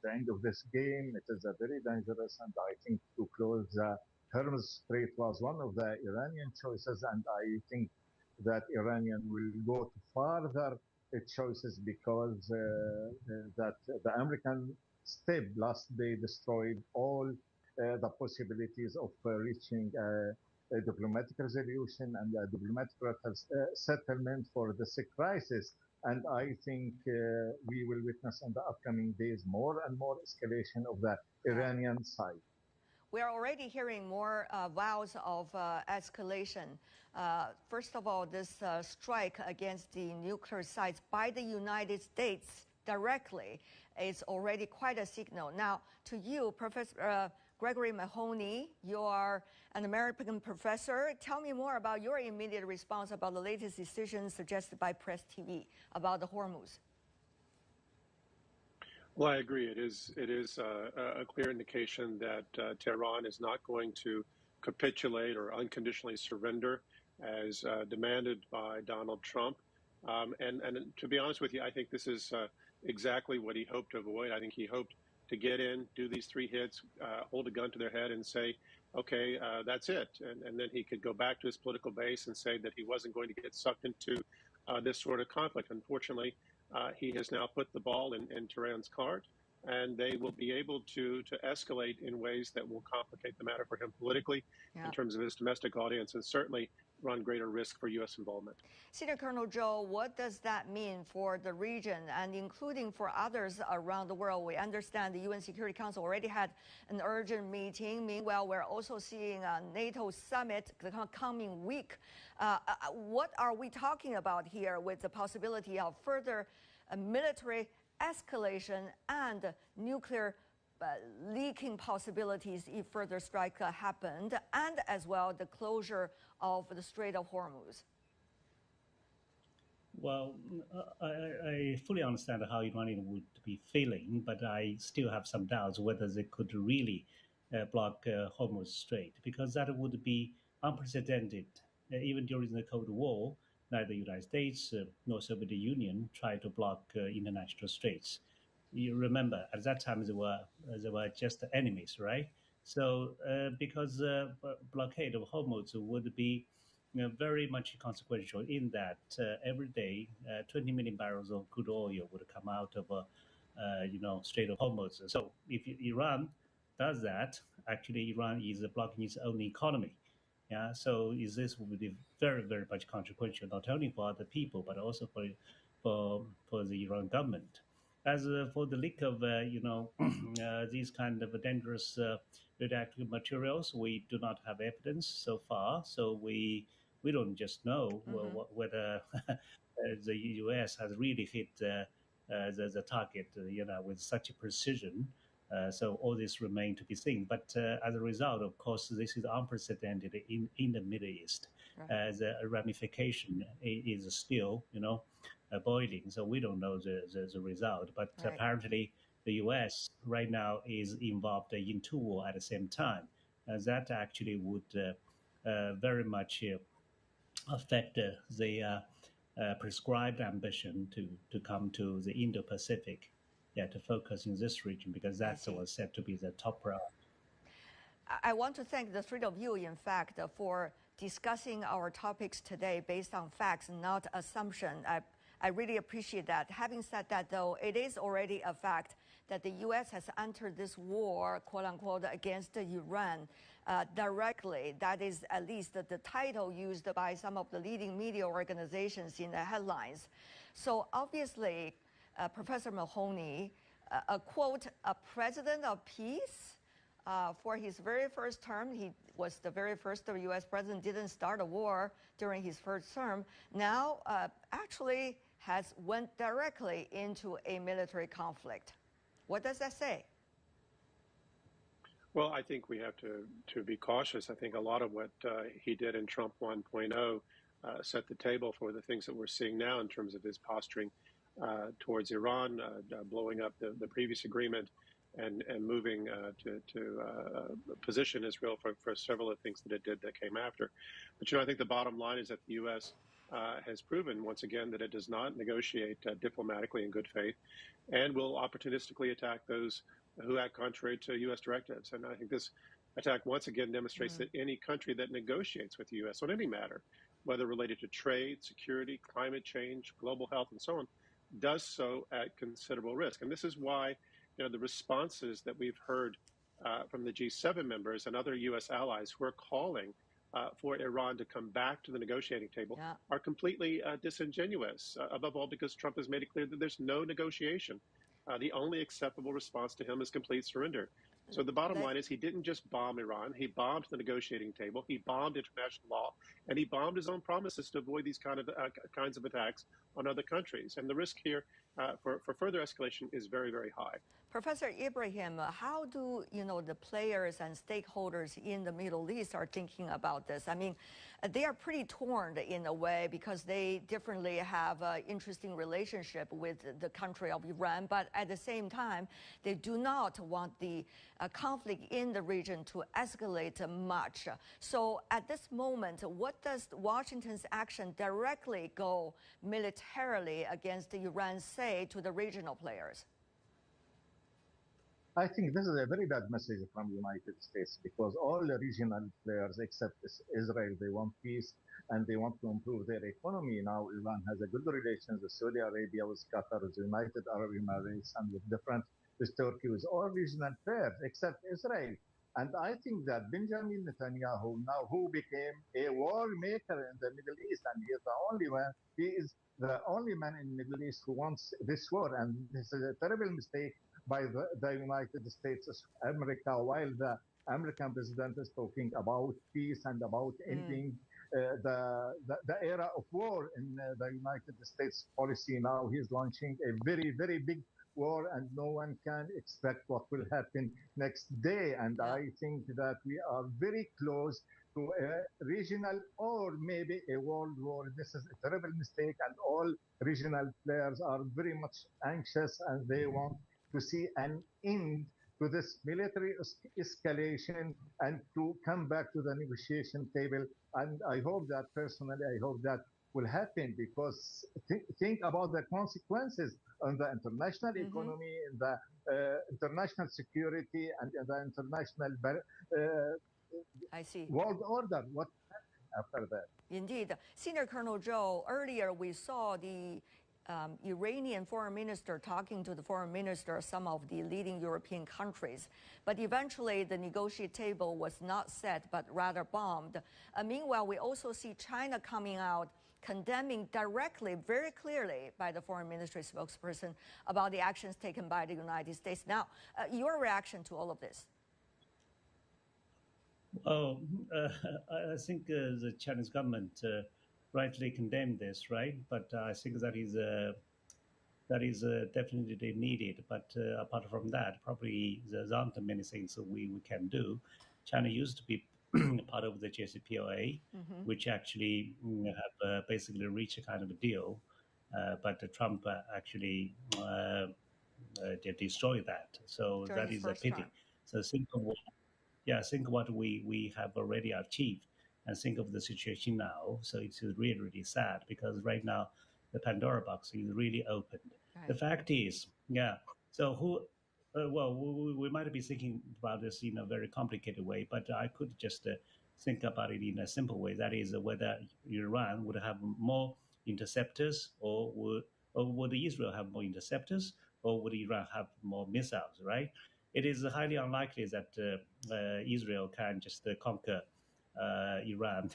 the end of this game. It is a very dangerous, and I think to close the Hormuz Strait was one of the Iranian choices, and I think that Iranian will go to further choices because that the American step last day destroyed all the possibilities of reaching a diplomatic resolution and a diplomatic settlement for this crisis. And I think we will witness in the upcoming days more and more escalation of the Iranian side. We are already hearing more vows of escalation. First of all, this strike against the nuclear sites by the United States directly is already quite a signal. Now, to you, Professor Gregory Mahoney, you are an American professor. Tell me more about your immediate response about the latest decision suggested by Press TV about the Hormuz. Well, I agree. It is a clear indication that Tehran is not going to capitulate or unconditionally surrender as demanded by Donald Trump. And to be honest with you, I think this is exactly what he hoped to avoid. I think he hoped to get in, do these 3 hits, hold a gun to their head and say, okay, that's it. And then he could go back to his political base and say that he wasn't going to get sucked into this sort of conflict. Unfortunately, he has now put the ball in Tehran's court, and they will be able to escalate in ways that will complicate the matter for him politically in terms of his domestic audience, and certainly run greater risk for U.S. involvement. Senior Colonel Joe, what does that mean for the region and including for others around the world? We understand the UN Security Council already had an urgent meeting. Meanwhile, we're also seeing a NATO summit the coming week. What are we talking about here with the possibility of further military escalation and nuclear leaking possibilities if further strike happened, and as well the closure of the Strait of Hormuz? Well, I fully understand how Iranian would be feeling, but I still have some doubts whether they could really block Hormuz Strait, because that would be unprecedented. Even during the Cold War, neither the United States nor Soviet Union tried to block international straits. You remember, at that time, they were just enemies, right? So because blockade of Hormuz would be very much consequential in that every day 20 million barrels of crude oil would come out of Strait of Hormuz. So if Iran does that, actually Iran is blocking its own economy. Yeah, so this would be very, very much consequential, not only for other people, but also for the Iran government. As for the leak of, these kind of dangerous radioactive materials, we do not have evidence so far. So we don't just know whether the U.S. has really hit the target, with such precision. So all this remains to be seen. But as a result, of course, this is unprecedented in the Middle East. Right. The ramification is still, boiling. So we don't know the result. But right. Apparently, the U.S. right now is involved in 2 wars at the same time. That actually would very much affect the prescribed ambition to come to the Indo-Pacific, to focus in this region, because that's was said to be the top priority. I want to thank the three of you, in fact, for discussing our topics today based on facts, not assumption. I really appreciate that. Having said that, though, it is already a fact that the U.S. has entered this war, quote unquote, against Iran directly. That is at least the title used by some of the leading media organizations in the headlines. So obviously, Professor Mahoney, a quote, a president of peace, for his very first term, he was the very first U.S. president, didn't start a war during his first term, now actually went directly into a military conflict. What does that say? Well, I think we have to be cautious. I think a lot of what he did in Trump 1.0 set the table for the things that we're seeing now in terms of his posturing towards Iran, blowing up the previous agreement, and moving to position Israel for several of the things that it did that came after. But, I think the bottom line is that the U.S. Has proven once again that it does not negotiate diplomatically in good faith, and will opportunistically attack those who act contrary to U.S. directives. And I think this attack once again demonstrates that any country that negotiates with the U.S. on any matter, whether related to trade, security, climate change, global health, and so on, does so at considerable risk. And this is why the responses that we've heard from the G7 members and other U.S. allies who are calling for Iran to come back to the negotiating table are completely disingenuous, above all because Trump has made it clear that there's no negotiation. The only acceptable response to him is complete surrender. So the bottom line is he didn't just bomb Iran. He bombed the negotiating table. He bombed international law, and he bombed his own promises to avoid these kinds of attacks on other countries. And the risk here for further escalation is very, very high. Professor Ibrahim, how do the players and stakeholders in the Middle East are thinking about this? I mean, they are pretty torn in a way because they differently have an interesting relationship with the country of Iran, but at the same time, they do not want the conflict in the region to escalate much. So at this moment, what does Washington's action directly go militarily against Iran say to the regional players? I think this is a very bad message from the United States because all the regional players except Israel, they want peace and they want to improve their economy. Now Iran has a good relations with Saudi Arabia, with Qatar, with the United Arab Emirates, and with Turkey, with all regional players except Israel. And I think that Benjamin Netanyahu now, who became a war maker in the Middle East, and he is the only one, he is the only man in the Middle East who wants this war, and this is a terrible mistake by the United States of America, while the American president is talking about peace and about ending the era of war in the United States policy. Now he's launching a very, very big war, and no one can expect what will happen next day. And I think that we are very close to a regional or maybe a world war. This is a terrible mistake, and all regional players are very much anxious, and they want to see an end to this military escalation and to come back to the negotiation table. And I hope that, personally, I hope that will happen, because think about the consequences on the international economy, in the international security, and in the international world order. What happened after that? Indeed. Senior Colonel Joe, earlier we saw the Iranian foreign minister talking to the foreign minister of some of the leading European countries. But eventually the negotiate table was not set, but rather bombed. Meanwhile, we also see China coming out condemning directly, very clearly, by the foreign ministry spokesperson about the actions taken by the United States. Now, your reaction to all of this? Well, I think the Chinese government rightly condemned this, right? But I think that is definitely needed. But apart from that, probably there aren't many things that we can do. China used to be part of the JCPOA, which actually have basically reached a kind of a deal, but Trump actually did destroy that. So that is a pity. So think of what we have already achieved. and think of the situation now. So it's really, really sad because right now the Pandora box is really opened. Right. The fact is, so we might be thinking about this in a very complicated way, but I could just think about it in a simple way. That is whether Iran would have more interceptors or would Israel have more interceptors or would Iran have more missiles, right? It is highly unlikely that Israel can just conquer Iran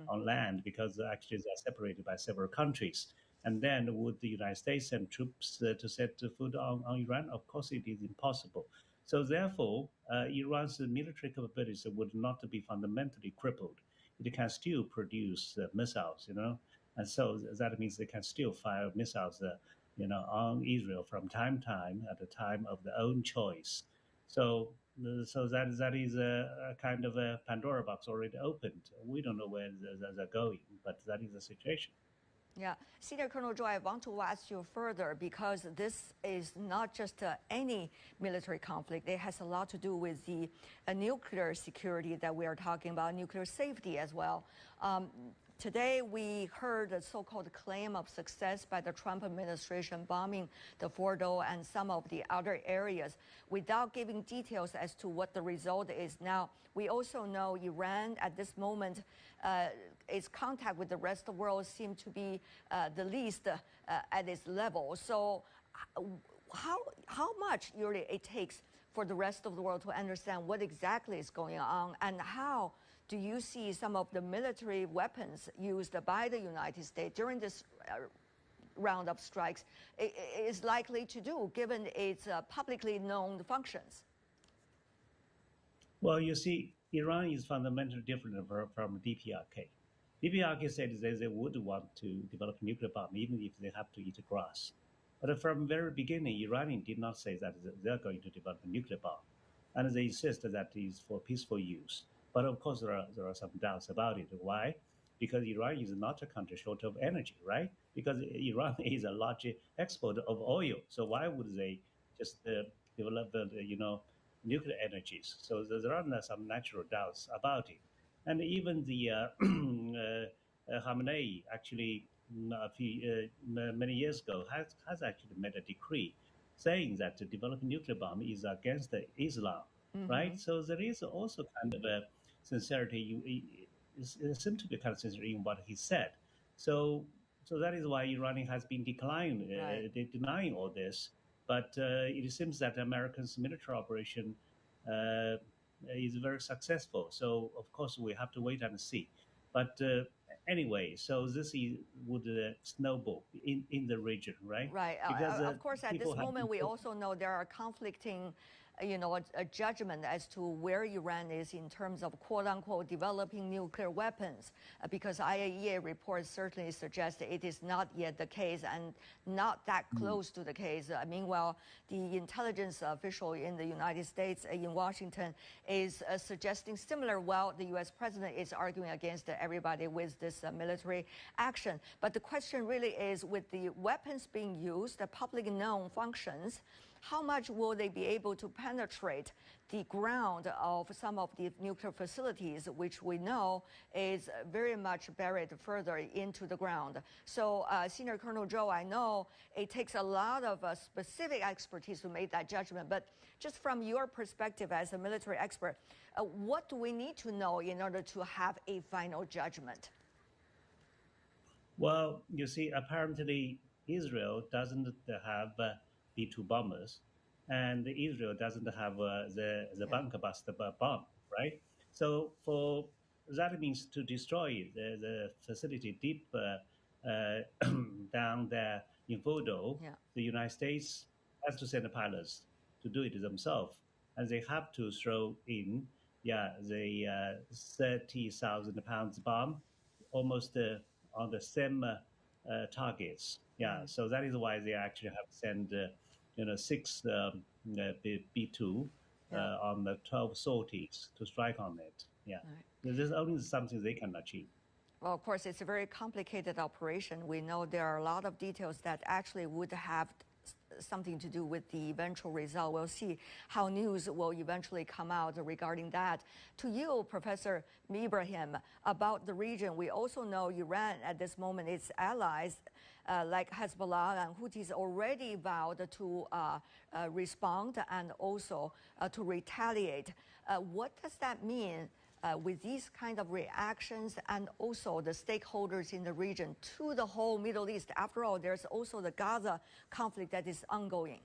on land because actually they are separated by several countries. And then would the United States send troops to set foot on Iran? Of course, it is impossible. So therefore, Iran's military capabilities would not be fundamentally crippled. It can still produce missiles, and so that means they can still fire missiles, on Israel from time to time at the time of their own choice. So that is a kind of a Pandora box already opened. We don't know where they're going, but that is the situation. Yeah, Senior Colonel Zhou, I want to ask you further because this is not just any military conflict. It has a lot to do with the nuclear security that we are talking about, nuclear safety as well. Today, we heard the so-called claim of success by the Trump administration bombing the Fordo and some of the other areas without giving details as to what the result is. Now, we also know Iran at this moment, its contact with the rest of the world seem to be the least at its level. So how much really it takes for the rest of the world to understand what exactly is going on and how do you see some of the military weapons used by the United States during this round of strikes is likely to do, given its publicly known functions? Well, you see, Iran is fundamentally different from DPRK. DPRK said that they would want to develop a nuclear bomb, even if they have to eat grass. But from the very beginning, Iranian did not say that they're going to develop a nuclear bomb. And they insist that it is for peaceful use. But of course, there are some doubts about it. Why? Because Iran is not a country short of energy, right? Because Iran is a large exporter of oil. So why would they just develop, nuclear energies? So there are some natural doubts about it. And even the Khamenei actually many years ago has actually made a decree saying that to develop a nuclear bomb is against Islam, right? So there is also kind of a sincerity. It seems to be kind of sincerity in what he said. So that is why Iran has been denying all this. But it seems that Americans' military operation is very successful. So of course we have to wait and see. But anyway, so this would snowball in the region, right? Right. Because, of course, at this moment, we also know there are conflicting, a judgment as to where Iran is in terms of quote-unquote developing nuclear weapons, because IAEA reports certainly suggest that it is not yet the case and not that close to the case. Meanwhile, the intelligence official in the United States, in Washington, is suggesting similar. Well, the U.S. president is arguing against everybody with this military action. But the question really is, with the weapons being used, the publicly known functions, how much will they be able to penetrate the ground of some of the nuclear facilities, which we know is very much buried further into the ground? So, Senior Colonel Zhou, I know it takes a lot of specific expertise to make that judgment, but just from your perspective as a military expert, what do we need to know in order to have a final judgment? Well, you see, apparently Israel doesn't have B-2 bombers, and Israel doesn't have the bunker buster bomb, right? So for that means to destroy the facility deep down there in Fordo, the United States has to send the pilots to do it themselves, and they have to throw in the 30,000 pounds bomb almost on the same targets. So that is why they actually have sent 6 B-2 on the 12 sorties to strike on it. Right. This is only something they can achieve. Well, of course, it's a very complicated operation. We know there are a lot of details that actually would have something to do with the eventual result. We'll see how news will eventually come out regarding that. To you, Professor Ibrahim, about the region, we also know Iran at this moment, its allies like Hezbollah and Houthis already vowed to respond and also to retaliate. What does that mean with these kind of reactions and also the stakeholders in the region to the whole Middle East? After all, there's also the Gaza conflict that is ongoing.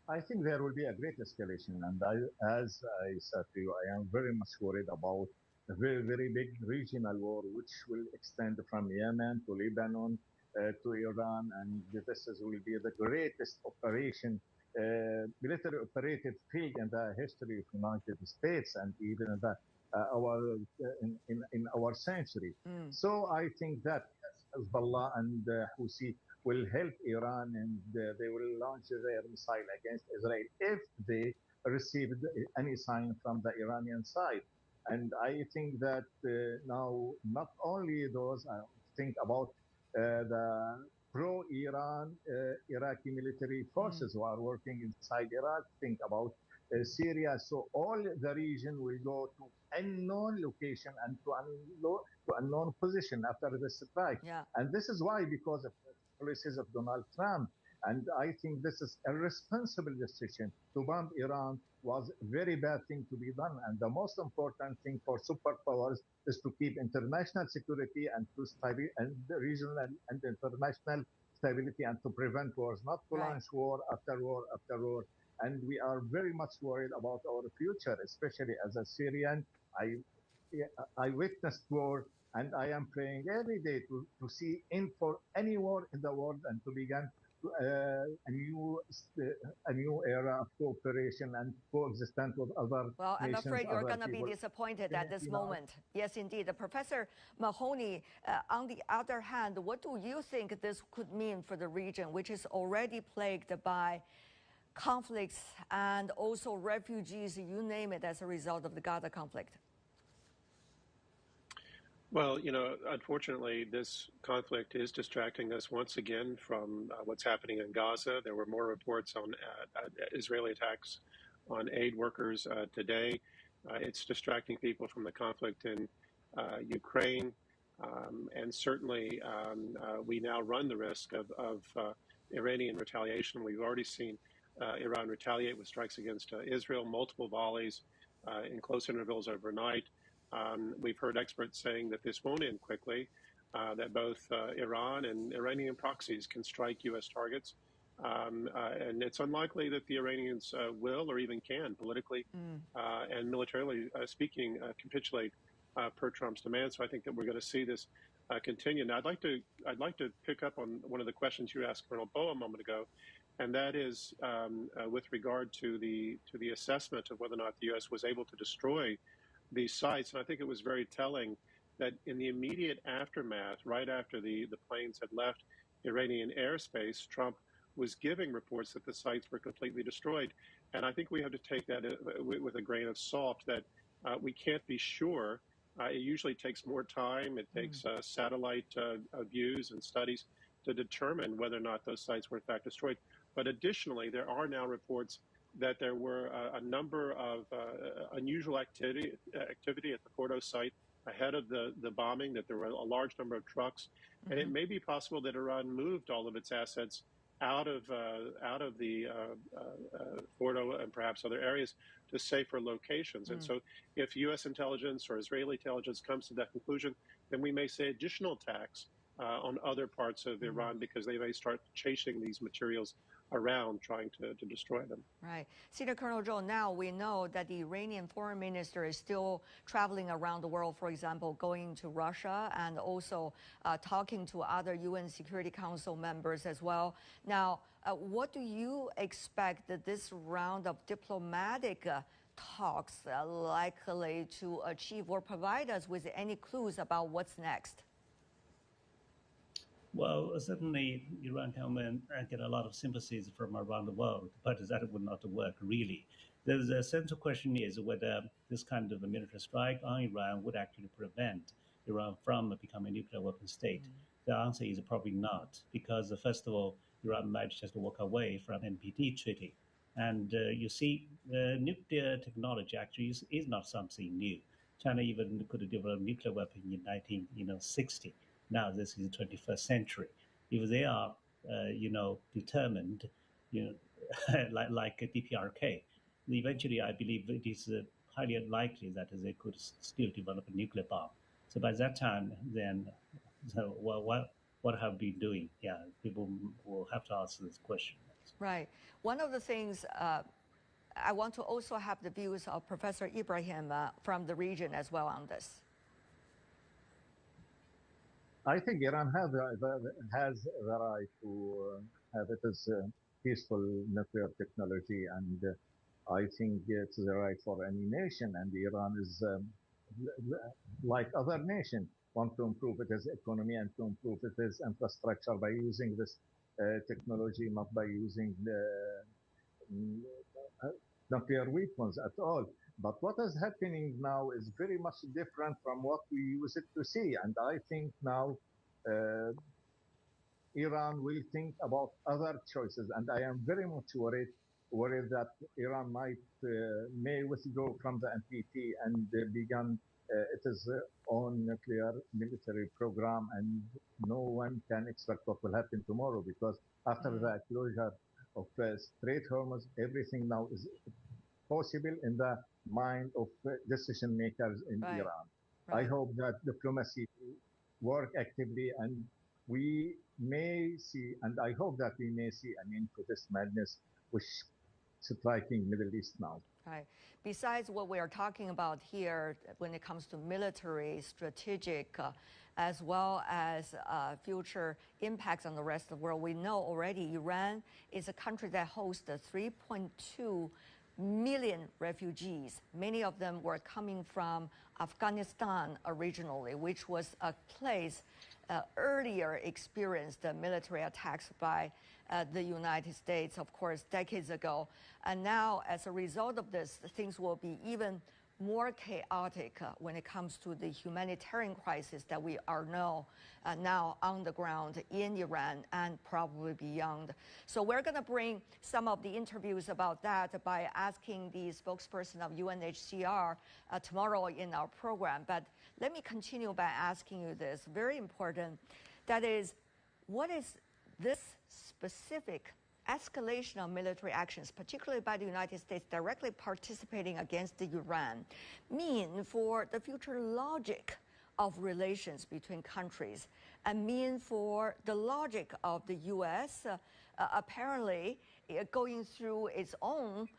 I think there will be a great escalation, and as I said to you, I am very much worried about a very, very big regional war, which will extend from Yemen to Lebanon to Iran, and will be the greatest operation, military operative field in the history of the United States and even in the, in our century. So I think that Hezbollah and Houthi will help Iran, and they will launch their missile against Israel if they receive any sign from the Iranian side. And I think that now not only those, I think about the pro-Iran Iraqi military forces who are working inside Iraq, think about Syria. So all the region will go to unknown location and to unknown position after the strike. And this is why, because of the policies of Donald Trump, and I think this is a responsible decision to bomb Iran was a very bad thing to be done. And the most important thing for superpowers is to keep international security and to and regional and international stability and to prevent wars, not to launch war after war after war. And we are very much worried about our future, especially as a Syrian. I witnessed war, and I am praying every day to see in for any war in the world and to begin a new era of cooperation and coexistence with other nations. Well, I'm afraid you're going to be disappointed at this moment. Yes, indeed. Professor Mahoney, on the other hand, what do you think this could mean for the region, which is already plagued by conflicts and also refugees, you name it, as a result of the Gaza conflict? Well, you know, unfortunately, this conflict is distracting us once again from what's happening in Gaza. There were more reports on Israeli attacks on aid workers today. It's distracting people from the conflict in Ukraine. And certainly, we now run the risk of Iranian retaliation. We've already seen Iran retaliate with strikes against Israel, multiple volleys in close intervals overnight. We've heard experts saying that this won't end quickly, that both Iran and Iranian proxies can strike U.S. targets. And it's unlikely that the Iranians will or even can politically and militarily speaking capitulate per Trump's demand. So I think that we're going to see this continue. Now, I'd like to pick up on one of the questions you asked Colonel Bowe a moment ago, and that is with regard to the assessment of whether or not the U.S. was able to destroy these sites. And I think it was very telling that in the immediate aftermath, right after the planes had left Iranian airspace, Trump was giving reports that the sites were completely destroyed. And I think we have to take that with a grain of salt, that we can't be sure. It usually takes more time. It takes satellite views and studies to determine whether or not those sites were in fact destroyed. But additionally, there are now reports that there were a number of unusual activity at the Fordo site ahead of the bombing, that there were a large number of trucks. And it may be possible that Iran moved all of its assets out of the Fordo and perhaps other areas to safer locations. And so if U.S. intelligence or Israeli intelligence comes to that conclusion, then we may see additional attacks on other parts of Iran, because they may start chasing these materials around, trying to destroy them. Right. Senior Colonel Joe, now we know that the Iranian foreign minister is still traveling around the world, for example, going to Russia and also talking to other UN Security Council members as well. Now, what do you expect that this round of diplomatic talks likely to achieve, or provide us with any clues about what's next? Well, certainly Iran can get a lot of sympathies from around the world, but that would not work really. The central question is whether this kind of a military strike on Iran would actually prevent Iran from becoming a nuclear weapon state. The answer is probably not, because first of all, Iran might just walk away from NPT treaty. And you see, nuclear technology actually is not something new. China even could develop nuclear weapon in 1960. Now this is the 21st century. If they are, determined, like a DPRK, eventually I believe it is highly unlikely that they could still develop a nuclear bomb. So by that time, then, so what have been doing? Yeah, people will have to ask this question. Right. One of the things I want to also have the views of Professor Ibrahim from the region as well on this. I think Iran has the right to have it as peaceful nuclear technology, and I think it's the right for any nation. And Iran is like other nations, want to improve its economy and to improve its infrastructure by using this technology, not by using the nuclear weapons at all. But what is happening now is very much different from what we used to see. And I think now Iran will think about other choices. And I am very much worried that Iran may withdraw from the NPT and begin its own nuclear military program. And no one can expect what will happen tomorrow, because after the closure of Strait Hormuz, everything now is possible in the mind of decision makers in Iran. I hope that diplomacy work actively, and we may see, and I hope that we may see an end to this madness which is striking Middle East now. Right. Besides what we are talking about here, when it comes to military, strategic, as well as future impacts on the rest of the world, we know already Iran is a country that hosts 3.2 million refugees. Many of them were coming from Afghanistan originally, which was a place earlier experienced military attacks by the United States, of course, decades ago. And now, as a result of this, things will be even more chaotic when it comes to the humanitarian crisis that we are now on the ground in Iran and probably beyond. So we're going to bring some of the interviews about that by asking the spokesperson of UNHCR tomorrow in our program. But let me continue by asking you this, very important, that is, what is this specific escalation of military actions, particularly by the United States directly participating against Iran, mean for the future logic of relations between countries, and mean for the logic of the U.S. Apparently going through its own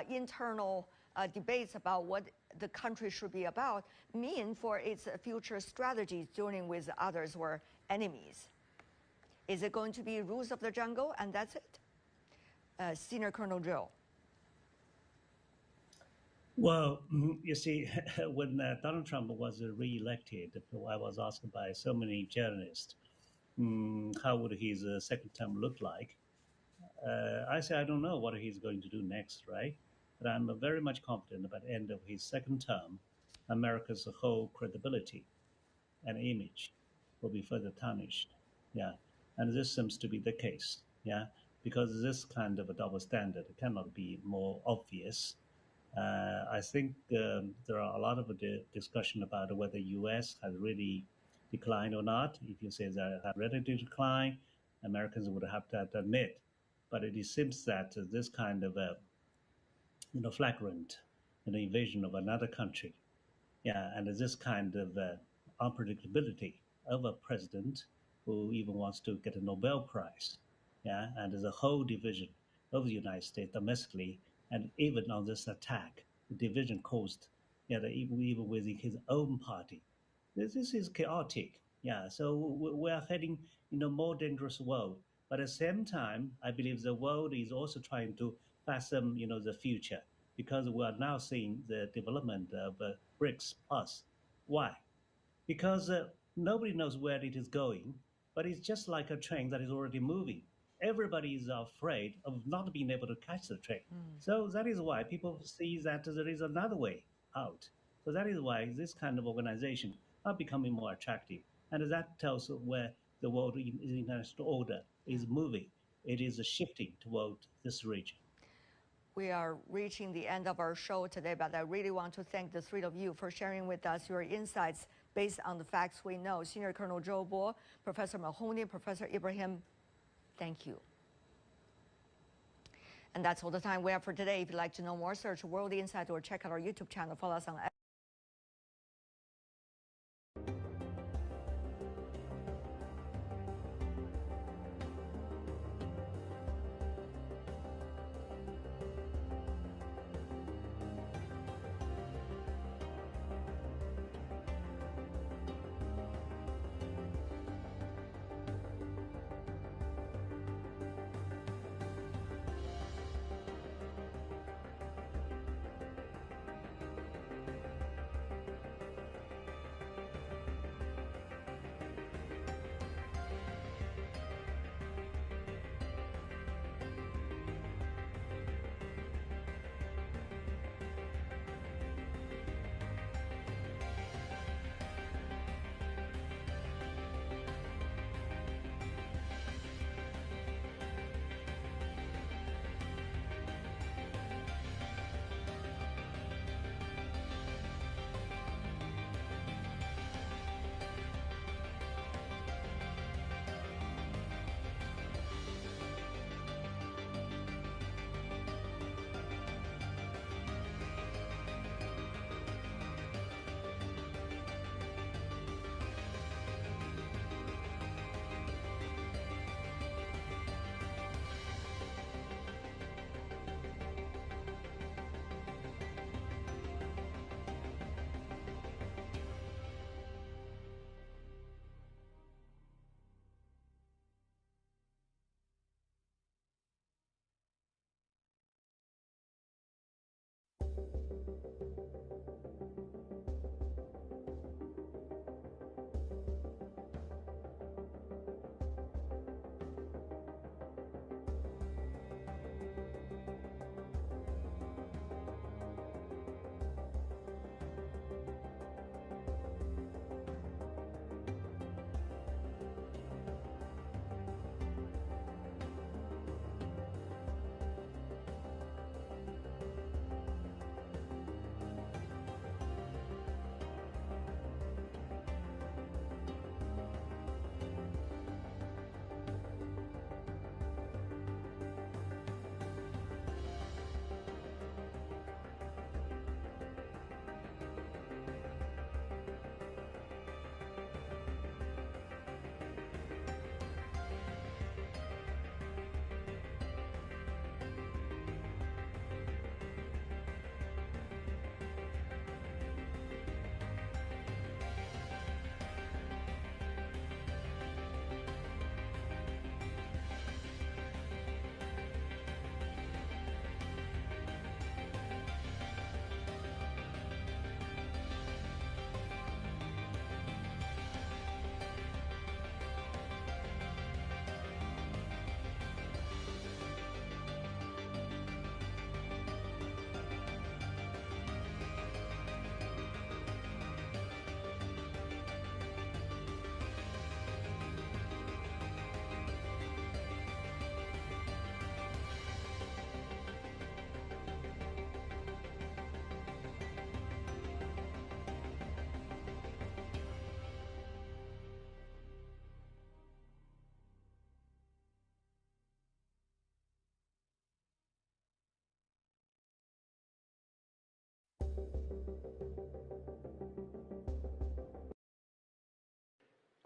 internal debates about what the country should be about, mean for its future strategies dealing with others or enemies? Is it going to be rules of the jungle and that's it? Senior Colonel Joe. Well, you see, when Donald Trump was re-elected, I was asked by so many journalists, how would his second term look like? I say I don't know what he's going to do next, right? But I'm very much confident by the end of his second term, America's whole credibility and image will be further tarnished. Yeah, and this seems to be the case. Yeah. Because this kind of a double standard cannot be more obvious. I think there are a lot of discussion about whether U.S. has really declined or not. If you say they have ready to decline, Americans would have to admit. But it seems that this kind of flagrant invasion of another country, and this kind of unpredictability of a president who even wants to get a Nobel Prize. And there's a whole division of the United States domestically, and even on this attack, the division caused, even within his own party. This is chaotic. So we are heading in a more dangerous world. But at the same time, I believe the world is also trying to fathom, the future, because we are now seeing the development of BRICS Plus. Why? Because nobody knows where it is going, but it's just like a train that is already moving. Everybody is afraid of not being able to catch the train. So that is why people see that there is another way out. So that is why this kind of organization are becoming more attractive. And that tells where the world international order is moving. it is shifting toward this region. We are reaching the end of our show today, but I really want to thank the three of you for sharing with us your insights based on the facts we know. Senior Colonel Joe Bo, Professor Mahoney, Professor Ibrahim, thank you. And that's all the time we have for today. If you'd like to know more, search World Insight or check out our YouTube channel. Follow us on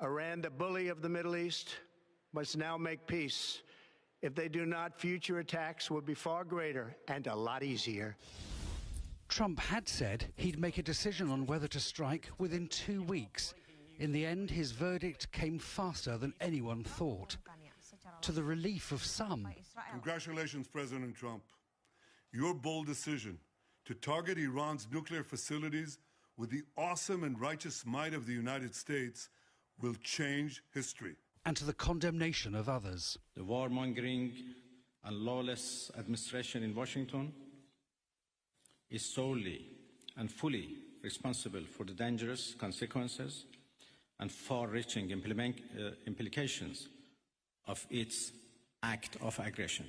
Iran, the bully of the Middle East, must now make peace. If they do not, future attacks will be far greater and a lot easier. Trump had said he'd make a decision on whether to strike within 2 weeks. In the end, his verdict came faster than anyone thought, to the relief of some. Congratulations, President Trump. Your bold decision to target Iran's nuclear facilities with the awesome and righteous might of the United States will change history. And to the condemnation of others. The warmongering and lawless administration in Washington is solely and fully responsible for the dangerous consequences and far-reaching implications of its act of aggression.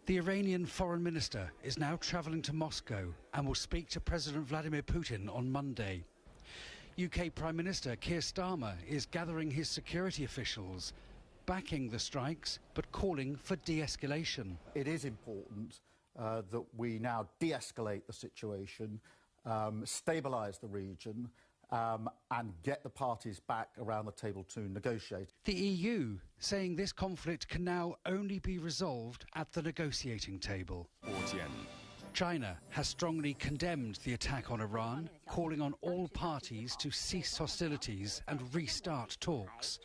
The Iranian foreign minister is now travelling to Moscow and will speak to President Vladimir Putin on Monday. UK Prime Minister Keir Starmer is gathering his security officials, backing the strikes but calling for de-escalation. It is important that we now de-escalate the situation, stabilise the region and get the parties back around the table to negotiate. The EU saying this conflict can now only be resolved at the negotiating table. China has strongly condemned the attack on Iran, calling on all parties to cease hostilities and restart talks.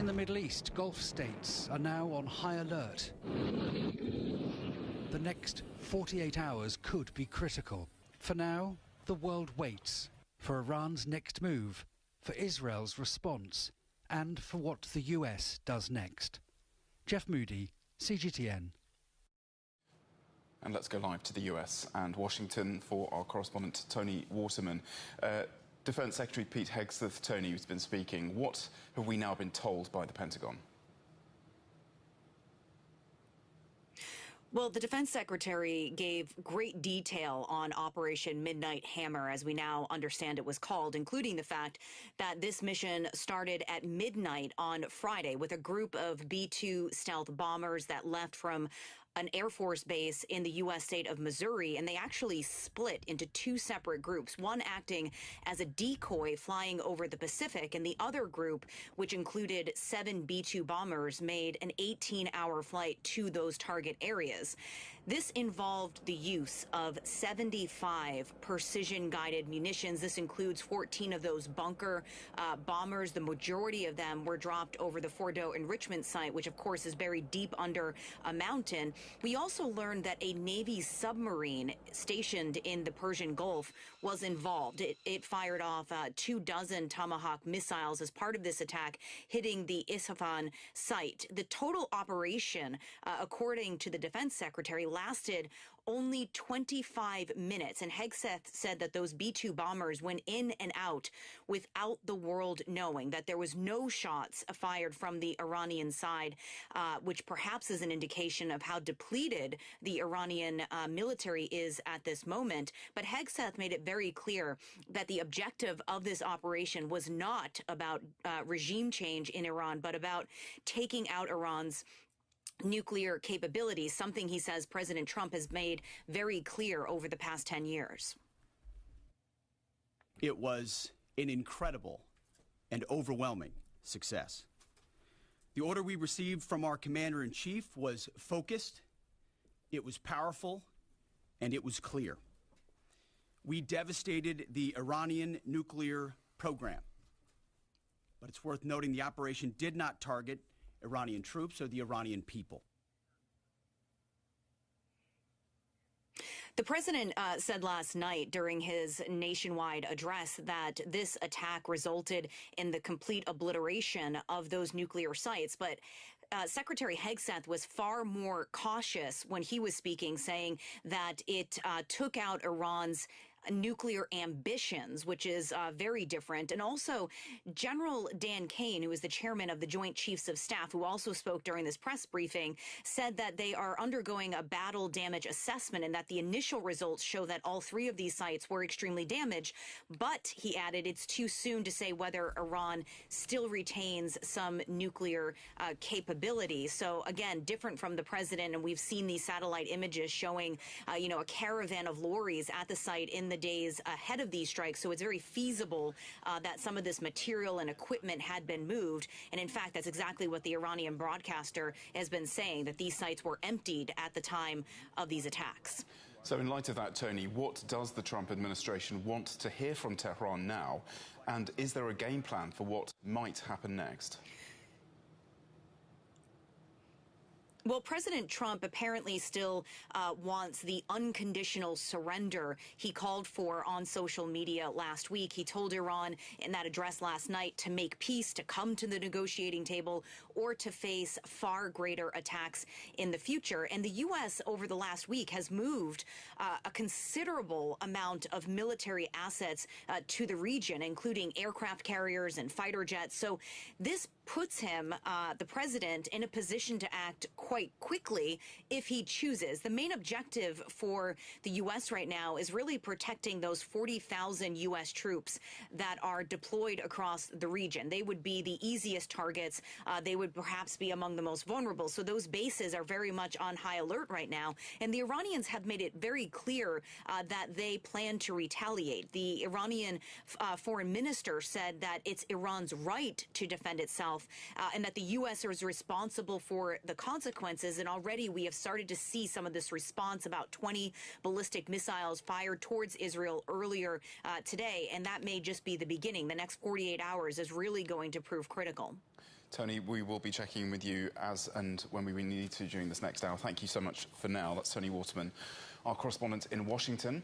In the Middle East, Gulf states are now on high alert. The next 48 hours could be critical. For now, the world waits for Iran's next move, for Israel's response, and for what the US does next. Jeff Moody, CGTN. And let's go live to the US and Washington for our correspondent Tony Waterman. Defence Secretary Pete Hegseth, Tony, who's been speaking. What have we now been told by the Pentagon? Well, the defense secretary gave great detail on Operation Midnight Hammer, as we now understand it was called, including the fact that this mission started at midnight on Friday with a group of B-2 stealth bombers that left from an Air Force base in the U.S. state of Missouri, and they actually split into two separate groups, one acting as a decoy flying over the Pacific, and the other group, which included 7 B-2 bombers, made an 18-hour flight to those target areas. This involved the use of 75 precision-guided munitions. This includes 14 of those bunker bombers. The majority of them were dropped over the Fordo enrichment site, which, of course, is buried deep under a mountain. We also learned that a Navy submarine stationed in the Persian Gulf was involved. It fired off 24 Tomahawk missiles as part of this attack, hitting the Isfahan site. The total operation, according to the defense secretary, lasted only 25 minutes, and Hegseth said that those B-2 bombers went in and out without the world knowing, that there was no shots fired from the Iranian side, which perhaps is an indication of how depleted the Iranian military is at this moment. But Hegseth made it very clear that the objective of this operation was not about regime change in Iran, but about taking out Iran's nuclear capabilities, something he says President Trump has made very clear over the past 10 years. It was an incredible and overwhelming success. The order we received from our commander-in-chief was focused, it was powerful, and it was clear. We devastated the Iranian nuclear program. But it's worth noting the operation did not target Iranian troops or the Iranian people. The president said last night during his nationwide address that this attack resulted in the complete obliteration of those nuclear sites. But Secretary Hegseth was far more cautious when he was speaking, saying that it took out Iran's nuclear ambitions, which is very different. And also, General Dan Kane, who is the chairman of the Joint Chiefs of Staff, who also spoke during this press briefing, said that they are undergoing a battle damage assessment and that the initial results show that all 3 of these sites were extremely damaged. But, he added, it's too soon to say whether Iran still retains some nuclear capability. So, again, different from the president, and we've seen these satellite images showing, a caravan of lorries at the site in the days ahead of these strikes. So it's very feasible that some of this material and equipment had been moved. And in fact, that's exactly what the Iranian broadcaster has been saying, that these sites were emptied at the time of these attacks. So in light of that, Tony, what does the Trump administration want to hear from Tehran now? And is there a game plan for what might happen next? Well, President Trump apparently still wants the unconditional surrender he called for on social media last week. He told Iran in that address last night to make peace, to come to the negotiating table, or to face far greater attacks in the future. And the U.S. over the last week has moved a considerable amount of military assets to the region, including aircraft carriers and fighter jets. So this puts him, the president, in a position to act quite quickly if he chooses. The main objective for the U.S. right now is really protecting those 40,000 U.S. troops that are deployed across the region. They would be the easiest targets. They would perhaps be among the most vulnerable. So those bases are very much on high alert right now. And the Iranians have made it very clear that they plan to retaliate. The Iranian foreign minister said that it's Iran's right to defend itself and that the U.S. is responsible for the consequences. And already we have started to see some of this response, about 20 ballistic missiles fired towards Israel earlier today. And that may just be the beginning. The next 48 hours is really going to prove critical. Tony, we will be checking in with you as and when we need to during this next hour. Thank you so much for now. That's Tony Waterman, our correspondent in Washington.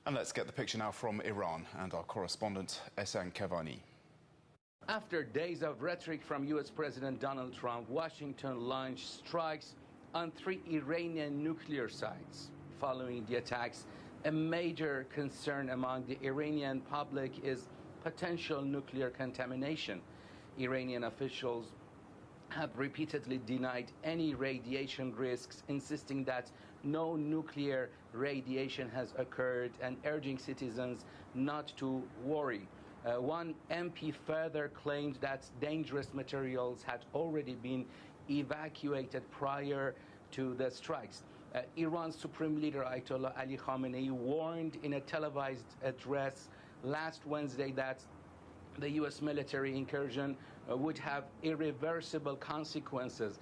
And let's get the picture now from Iran and our correspondent, Ehsan Kevani. After days of rhetoric from U.S. President Donald Trump, Washington launched strikes on 3 Iranian nuclear sites. Following the attacks, a major concern among the Iranian public is potential nuclear contamination. Iranian officials have repeatedly denied any radiation risks, insisting that no nuclear radiation has occurred and urging citizens not to worry. One MP further claimed that dangerous materials had already been evacuated prior to the strikes. Iran's Supreme Leader Ayatollah Ali Khamenei warned in a televised address last Wednesday that the U.S. military incursion would have irreversible consequences.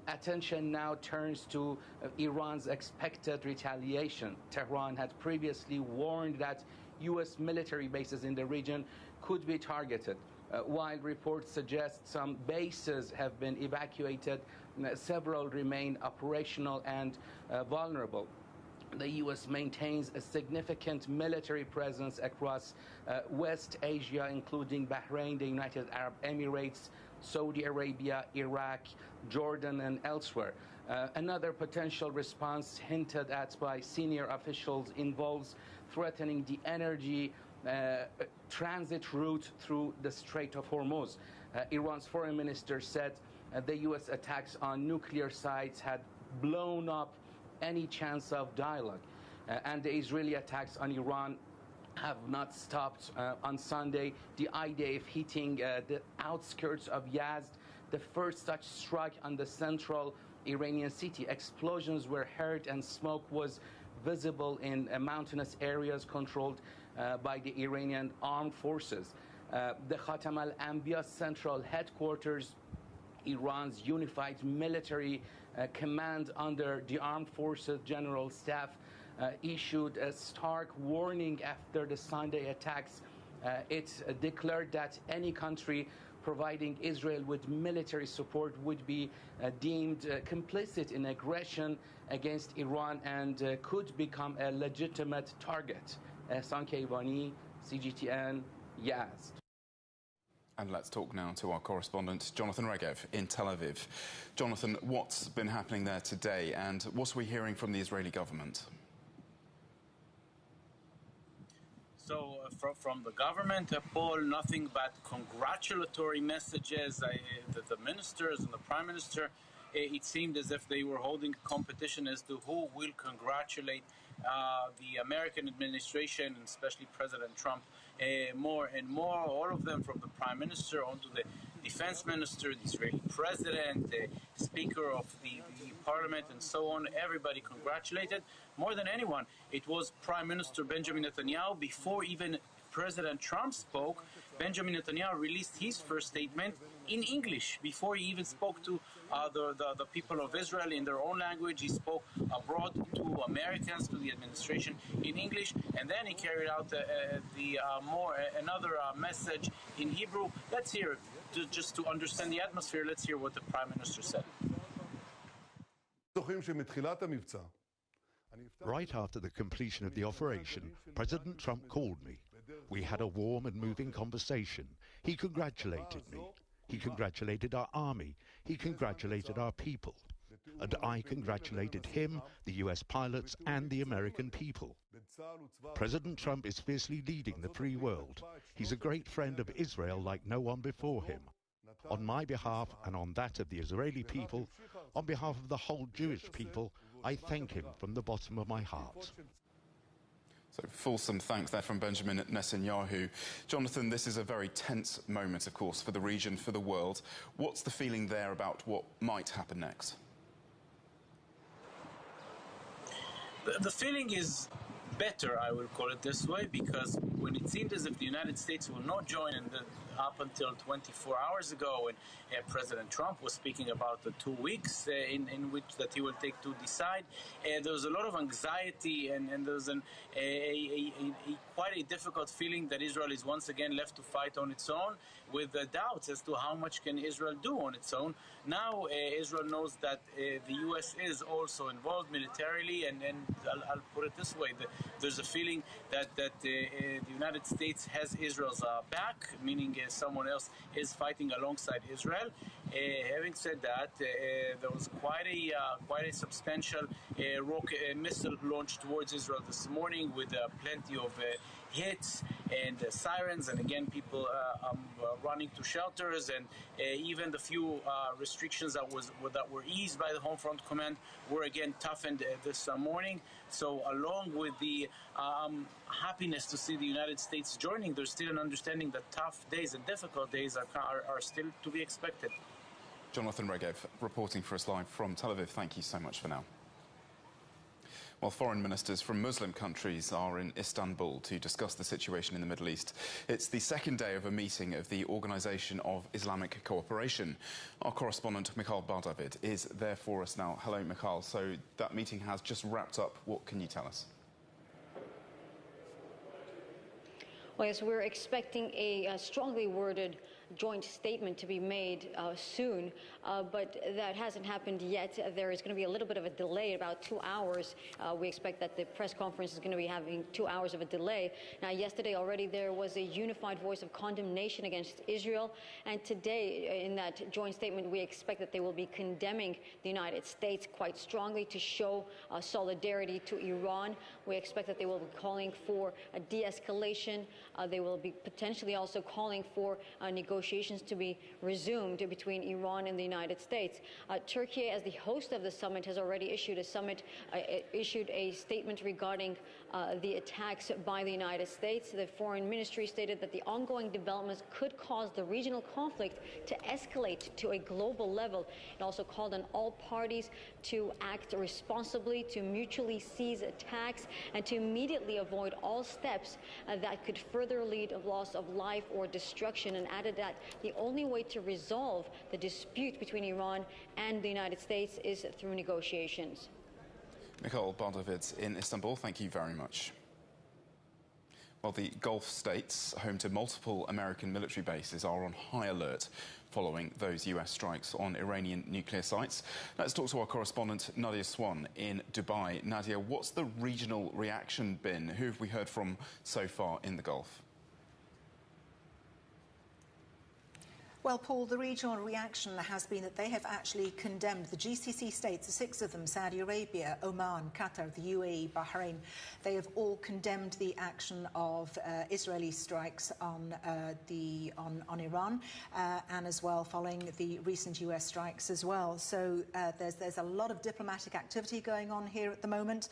Attention now turns to Iran's expected retaliation. Tehran had previously warned that U.S. military bases in the region could be targeted. While reports suggest some bases have been evacuated, several remain operational and vulnerable. The U.S. maintains a significant military presence across West Asia, including Bahrain, the United Arab Emirates, Saudi Arabia, Iraq, Jordan, and elsewhere. Another potential response hinted at by senior officials involves threatening the energy transit route through the Strait of Hormuz. Iran's foreign minister said the U.S. attacks on nuclear sites had blown up any chance of dialogue. And the Israeli attacks on Iran have not stopped. On Sunday, the IDF hitting the outskirts of Yazd, the first such strike on the central Iranian city. Explosions were heard and smoke was visible in mountainous areas controlled by the Iranian armed forces. The Khatam al-Anbiya central headquarters, Iran's unified military command under the Armed Forces General Staff, issued a stark warning after the Sunday attacks. It declared that any country providing Israel with military support would be deemed complicit in aggression against Iran and could become a legitimate target. Ehsan Kevani, CGTN, Yazd. And let's talk now to our correspondent, Jonathan Regev in Tel Aviv. Jonathan, what's been happening there today and what are we hearing from the Israeli government? So from the government, Paul, nothing but congratulatory messages. The ministers and the prime minister, it seemed as if they were holding a competition as to who will congratulate the American administration, and especially President Trump, more and more. All of them, from the prime minister on to the defense minister, the Israeli president, the speaker of the parliament, and so on. Everybody congratulated. More than anyone, it was Prime Minister Benjamin Netanyahu. Before even President Trump spoke, Benjamin Netanyahu released his first statement in English. Before he even spoke to the people of Israel in their own language, he spoke abroad to Americans, to the administration in English, and then he carried out another message in Hebrew. Let's hear, just to understand the atmosphere, let's hear what the Prime Minister said. Right after the completion of the operation, President Trump called me. We had a warm and moving conversation. He congratulated me. He congratulated our army. He congratulated our people. And I congratulated him, the US pilots, and the American people. President Trump is fiercely leading the free world. He's a great friend of Israel like no one before him. On my behalf and on that of the Israeli people, on behalf of the whole Jewish people, I thank him from the bottom of my heart. So fulsome thanks there from Benjamin Netanyahu. Jonathan, this is a very tense moment, of course, for the region, for the world. What's the feeling there about what might happen next? The feeling is better, I will call it this way, because when it seemed as if the United States will not join up until 24 hours ago, and President Trump was speaking about the 2 weeks in which that he will take to decide, there was a lot of anxiety, and there was quite a difficult feeling that Israel is once again left to fight on its own, with doubts as to how much can Israel do on its own. Now Israel knows that the U.S. is also involved militarily, and I'll put it this way, there's a feeling that the United States has Israel's back, meaning someone else is fighting alongside Israel. Having said that, there was quite a substantial rocket missile launched towards Israel this morning, with plenty of hits and sirens, and again people running to shelters, and even the few restrictions that were eased by the Home Front Command were again toughened this morning. So along with the happiness to see the United States joining, there's still an understanding that tough days and difficult days are still to be expected. Jonathan Regev reporting for us live from Tel Aviv. Thank you so much for now. Well, foreign ministers from Muslim countries are in Istanbul to discuss the situation in the Middle East. It's the second day of a meeting of the Organisation of Islamic Cooperation. Our correspondent, Michal Bardavid, is there for us now. Hello, Michal. So that meeting has just wrapped up. What can you tell us? Well, yes, we're expecting a strongly worded joint statement to be made soon, but that hasn't happened yet. There is going to be a little bit of a delay, about 2 hours. We expect that the press conference is going to be having 2 hours of a delay. Now, yesterday already there was a unified voice of condemnation against Israel, and today in that joint statement we expect that they will be condemning the United States quite strongly to show solidarity to Iran. We expect that they will be calling for a de-escalation. They will be potentially also calling for negotiations to be resumed between Iran and the United States. Turkey, as the host of the summit, has already issued a statement regarding the attacks by the United States. The foreign ministry stated that the ongoing developments could cause the regional conflict to escalate to a global level. It also called on all parties to act responsibly, to mutually cease attacks, and to immediately avoid all steps that could further lead to loss of life or destruction, and added that the only way to resolve the dispute between Iran and the United States is through negotiations. Michal Bardavid in Istanbul, thank you very much. Well, the Gulf states, home to multiple American military bases, are on high alert following those US strikes on Iranian nuclear sites. Let's talk to our correspondent, Nadia Swan, in Dubai. Nadia, what's the regional reaction been? Who have we heard from so far in the Gulf? Well, Paul, the regional reaction has been that they have actually condemned the GCC states, the 6 of them, Saudi Arabia, Oman, Qatar, the UAE, Bahrain. They have all condemned the action of Israeli strikes on Iran, and as well following the recent US strikes as well. So there's a lot of diplomatic activity going on here at the moment.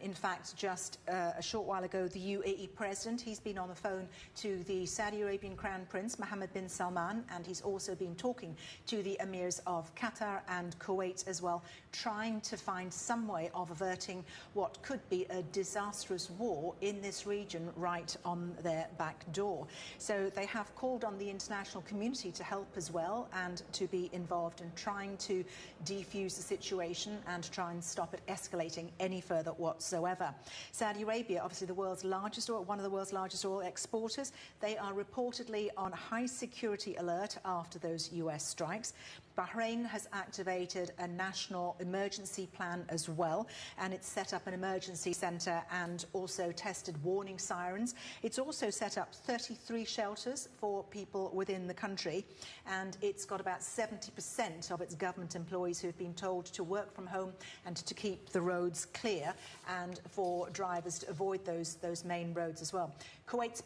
In fact, just a short while ago, the UAE president, he's been on the phone to the Saudi Arabian Crown Prince Mohammed bin Salman, and he's also been talking to the emirs of Qatar and Kuwait as well, trying to find some way of averting what could be a disastrous war in this region right on their back door. So they have called on the international community to help as well, and to be involved in trying to defuse the situation and try and stop it escalating any further whatsoever. Saudi Arabia, obviously one of the world's largest oil exporters, they are reportedly on high security alert after those US strikes. Bahrain has activated a national emergency plan as well, and it's set up an emergency centre and also tested warning sirens. It's also set up 33 shelters for people within the country, and it's got about 70% of its government employees who've been told to work from home and to keep the roads clear, and for drivers to avoid those main roads as well. Kuwait's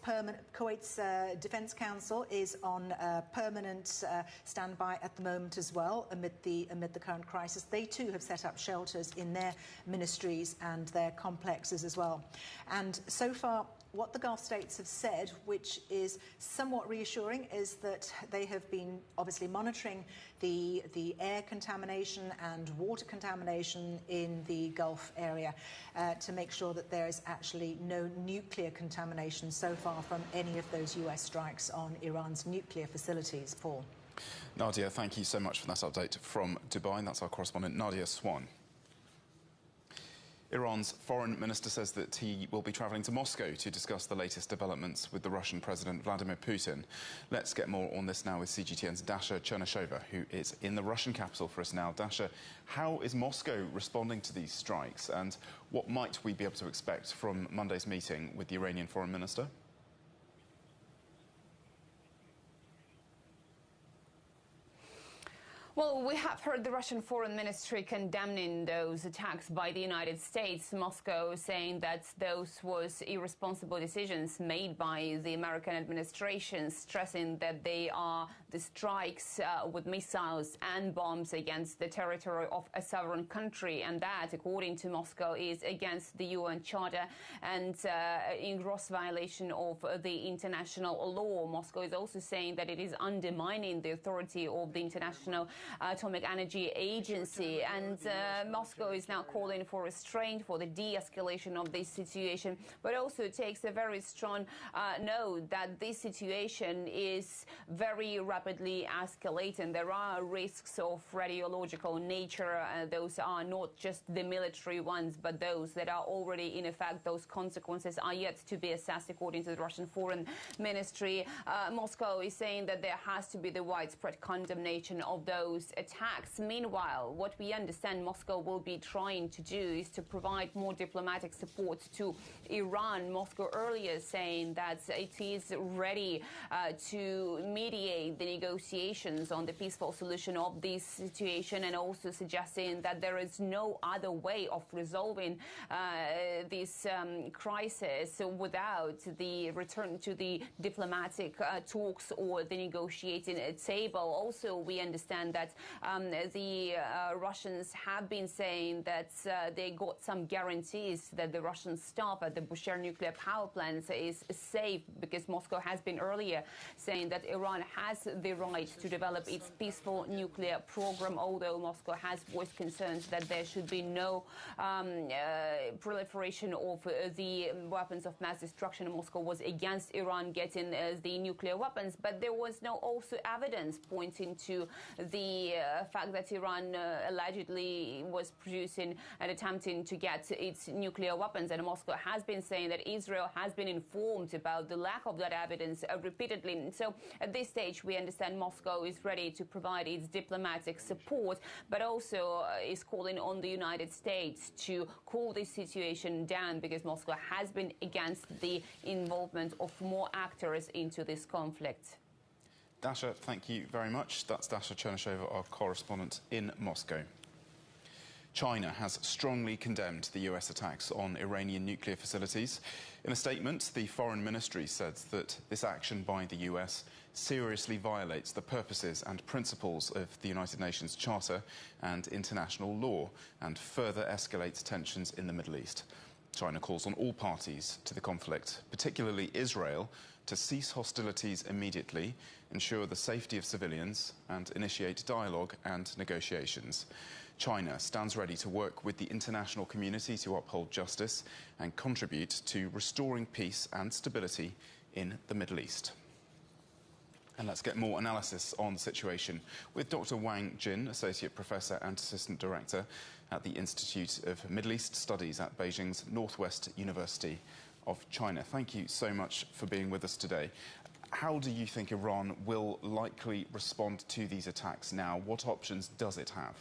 Defence Council is on permanent standby at the moment as well amid the current crisis. They too have set up shelters in their ministries and their complexes as well. And so far, what the Gulf states have said, which is somewhat reassuring, is that they have been obviously monitoring the air contamination and water contamination in the Gulf area to make sure that there is actually no nuclear contamination so far from any of those US strikes on Iran's nuclear facilities. Paul. Nadia, thank you so much for that update from Dubai. And that's our correspondent, Nadia Swan. Iran's foreign minister says that he will be travelling to Moscow to discuss the latest developments with the Russian President Vladimir Putin. Let's get more on this now with CGTN's Dasha Chernyshova, who is in the Russian capital for us now. Dasha, how is Moscow responding to these strikes, and what might we be able to expect from Monday's meeting with the Iranian foreign minister? Well, we have heard the Russian Foreign Ministry condemning those attacks by the United States. Moscow saying that those was irresponsible decisions made by the American administration, stressing that they are the strikes with missiles and bombs against the territory of a sovereign country, and that, according to Moscow, is against the UN Charter and in gross violation of the international law. Moscow is also saying that it is undermining the authority of the International Atomic Energy Agency, and Moscow is now calling for restraint, for the de-escalation of this situation, but also takes a very strong note that this situation is very rapidly escalating. There are risks of radiological nature. Those are not just the military ones, but those that are already in effect. Those consequences are yet to be assessed, according to the Russian Foreign Ministry. Moscow is saying that there has to be the widespread condemnation of those attacks. Meanwhile, what we understand Moscow will be trying to do is to provide more diplomatic support to Iran. Moscow earlier saying that it is ready to mediate the negotiations on the peaceful solution of this situation, and also suggesting that there is no other way of resolving this crisis without the return to the diplomatic talks or the negotiating table. Also, we understand that the Russians have been saying that they got some guarantees that the Russian staff at the Bushehr nuclear power plant is safe, because Moscow has been earlier saying that Iran has the right to develop its peaceful nuclear program, although Moscow has voiced concerns that there should be no proliferation of the weapons of mass destruction. Moscow was against Iran getting the nuclear weapons, but there was no also evidence pointing to the fact that Iran allegedly was producing and attempting to get its nuclear weapons. And Moscow has been saying that Israel has been informed about the lack of that evidence repeatedly. And so at this stage, we understand Moscow is ready to provide its diplomatic support, but also is calling on the United States to cool this situation down, because Moscow has been against the involvement of more actors into this conflict. Dasha, thank you very much. That's Dasha Chernyshova, our correspondent in Moscow. China has strongly condemned the US attacks on Iranian nuclear facilities. In a statement, the Foreign Ministry said that this action by the US seriously violates the purposes and principles of the United Nations Charter and international law, and further escalates tensions in the Middle East. China calls on all parties to the conflict, particularly Israel, to cease hostilities immediately, ensure the safety of civilians, and initiate dialogue and negotiations. China stands ready to work with the international community to uphold justice and contribute to restoring peace and stability in the Middle East. And let's get more analysis on the situation with Dr. Wang Jin, Associate Professor and Assistant Director at the Institute of Middle East Studies at Beijing's Northwest University of China. Thank you so much for being with us today. how do you think Iran will likely respond to these attacks now? What options does it have?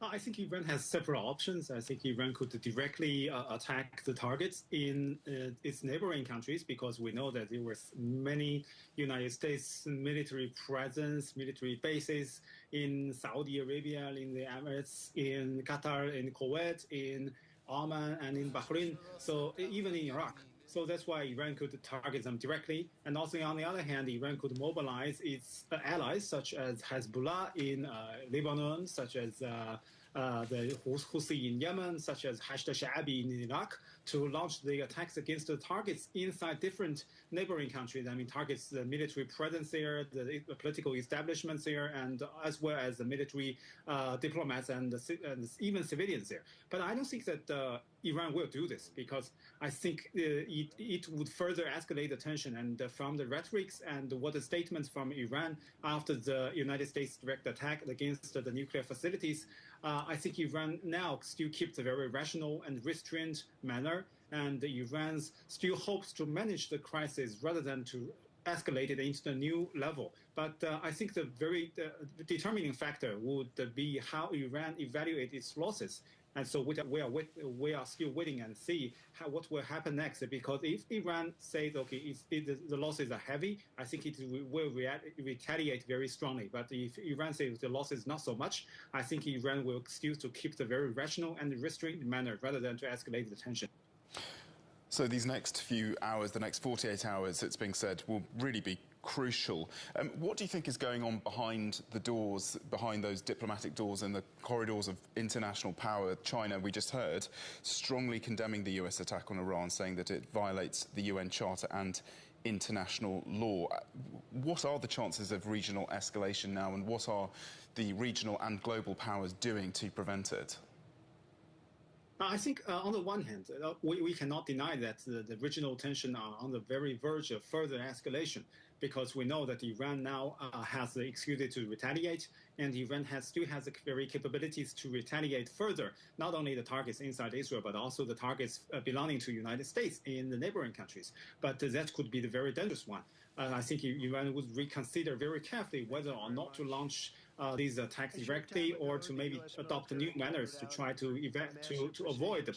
I think Iran has several options. I think Iran could directly attack the targets in its neighboring countries, because we know that there were many United States military presence, military bases in Saudi Arabia, in the Emirates, in Qatar, in Kuwait, in Oman, and in Bahrain, so even in Iraq. So that's why Iran could target them directly. And also, on the other hand, Iran could mobilize its allies, such as Hezbollah in Lebanon, such as the Houthi in Yemen, such as Hashd al-Sha'abi in Iraq, to launch the attacks against the targets inside different neighboring countries. I mean, targets the military presence there, the political establishments there, and as well as the military diplomats and even civilians there. But I don't think that Iran will do this, because I think it would further escalate the tension. And from the rhetorics and what the statements from Iran after the United States direct attack against the nuclear facilities, I think Iran now still keeps a very rational and restrained manner, and Iran still hopes to manage the crisis rather than to escalate it into a new level. But I think the very determining factor would be how Iran evaluates its losses. And so we are still waiting and see what will happen next. Because if Iran says, okay, the losses are heavy, I think it will retaliate very strongly. But if Iran says the loss is not so much, I think Iran will still to keep the very rational and restrained manner rather than to escalate the tension. So these next few hours, the next 48 hours, it's being said, will really be crucial. What do you think is going on behind the doors, behind those diplomatic doors in the corridors of international power? China, we just heard, strongly condemning the US attack on Iran, saying that it violates the UN Charter and international law. What are the chances of regional escalation now, and what are the regional and global powers doing to prevent it? I think on the one hand, we cannot deny that the regional tension are on the very verge of further escalation, because we know that Iran now has the excuse to retaliate, and Iran still has the very capabilities to retaliate further, not only the targets inside Israel, but also the targets belonging to the United States in the neighboring countries. But that could be the very dangerous one. I think Iran would reconsider very carefully whether or not to launch these attacks directly, or to maybe adopt new manners to try to avoid the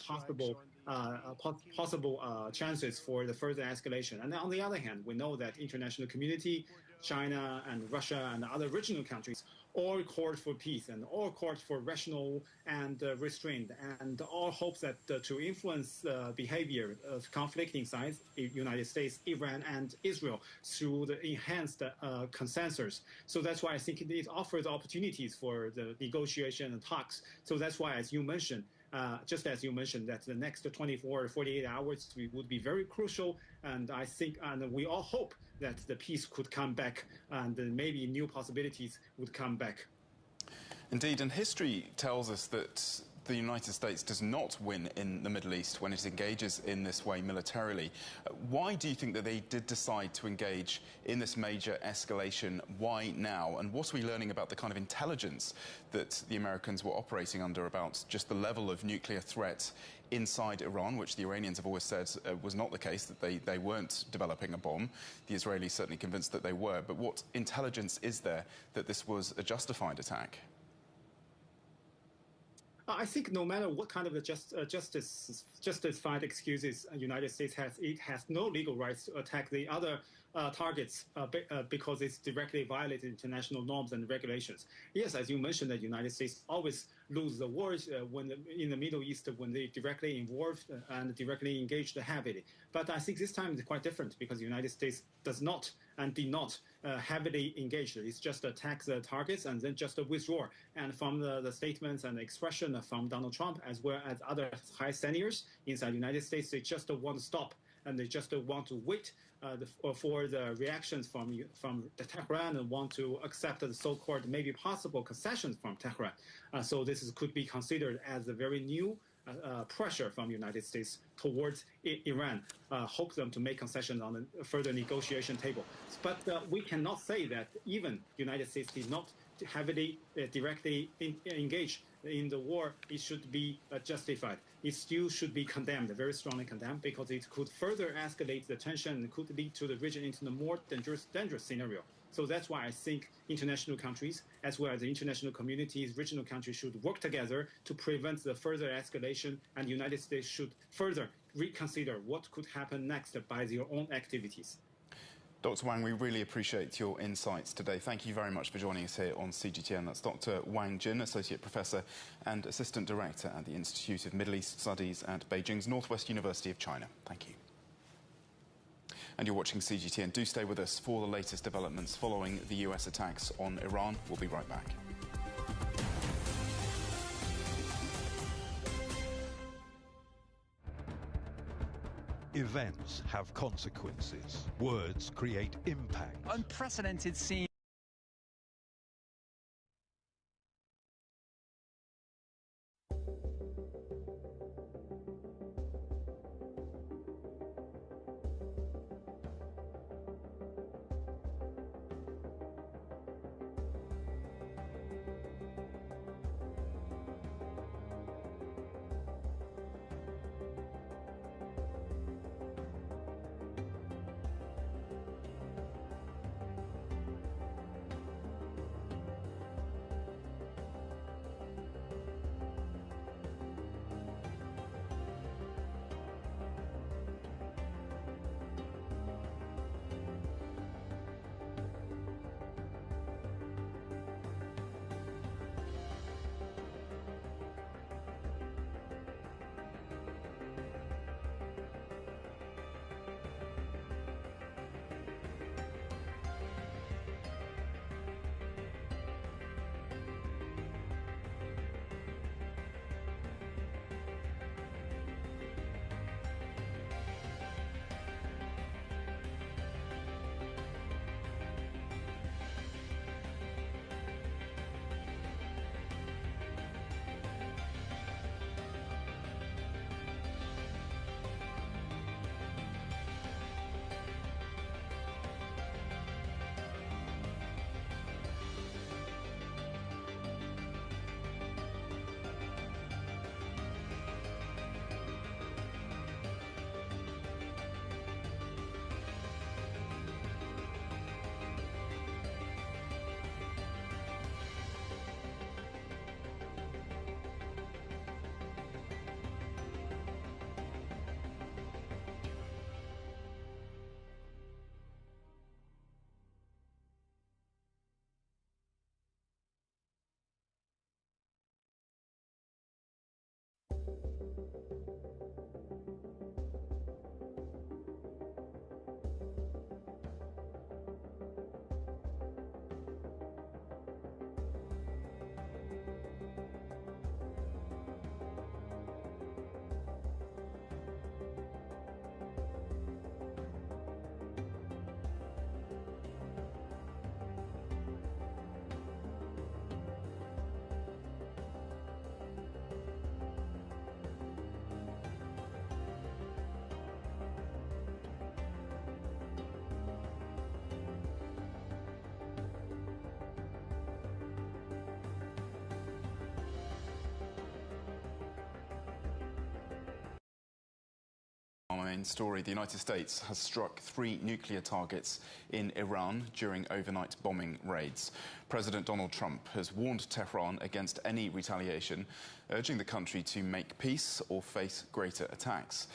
possible chances for the further escalation. And on the other hand, we know that international community, China and Russia and other regional countries, all called for peace and all called for rational and restraint, and all hopes that to influence behavior of conflicting sides, United States, Iran, and Israel, through the enhanced consensus. So that's why I think it offers opportunities for the negotiation and talks. So that's why, as you mentioned, just as you mentioned, that the next 24 or 48 hours would be very crucial. And I think, and we all hope that the peace could come back, and maybe new possibilities would come back. Indeed, and history tells us that the United States does not win in the Middle East when it engages in this way militarily. Why do you think that they did decide to engage in this major escalation? Why now? And what are we learning about the kind of intelligence that the Americans were operating under about just the level of nuclear threat inside Iran, which the Iranians have always said was not the case, that they weren't developing a bomb? The Israelis certainly convinced that they were. But what intelligence is there that this was a justified attack? I think no matter what kind of justified excuses the United States has, it has no legal rights to attack the other targets because it's directly violated international norms and regulations. Yes, as you mentioned, the United States always lose the wars in the Middle East when they directly involved and directly engaged heavily. But I think this time it's quite different, because the United States does not and did not heavily engage. It's just attack the targets and then just withdraw. And from the statements and the expression from Donald Trump, as well as other high seniors inside the United States, they just want to stop, and they just want to wait for the reactions from Tehran, and want to accept the so-called maybe possible concessions from Tehran. So this could be considered as a very new pressure from the United States towards Iran, hope them to make concessions on the further negotiation table. But we cannot say that even the United States did not heavily directly engage in the war, it should be justified. It still should be condemned, very strongly condemned, because it could further escalate the tension and could lead to the region into a more dangerous scenario. So that's why I think international countries, as well as the international communities, regional countries, should work together to prevent the further escalation, and the United States should further reconsider what could happen next by their own activities. Dr. Wang, we really appreciate your insights today. Thank you very much for joining us here on CGTN. That's Dr. Wang Jin, Associate Professor and Assistant Director at the Institute of Middle East Studies at Beijing's Northwest University of China. Thank you. And you're watching CGTN. Do stay with us for the latest developments following the US attacks on Iran. We'll be right back. Events have consequences. Words create impact. Unprecedented scene. Main story. The United States has struck 3 nuclear targets in Iran during overnight bombing raids. President Donald Trump has warned Tehran against any retaliation, urging the country to make peace or face greater attacks.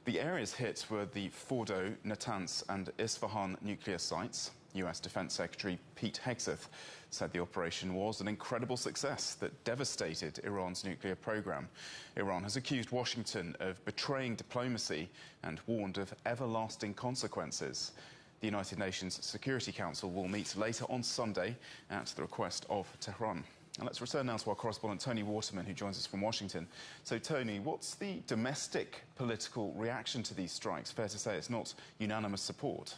The areas hit were the Fordo, Natanz and Isfahan nuclear sites. US Defense Secretary Pete Hegseth said the operation was an incredible success that devastated Iran's nuclear program. Iran has accused Washington of betraying diplomacy and warned of everlasting consequences. The United Nations Security Council will meet later on Sunday at the request of Tehran. And let's return now to our correspondent Tony Waterman, who joins us from Washington. So, Tony, what's the domestic political reaction to these strikes? Fair to say it's not unanimous support.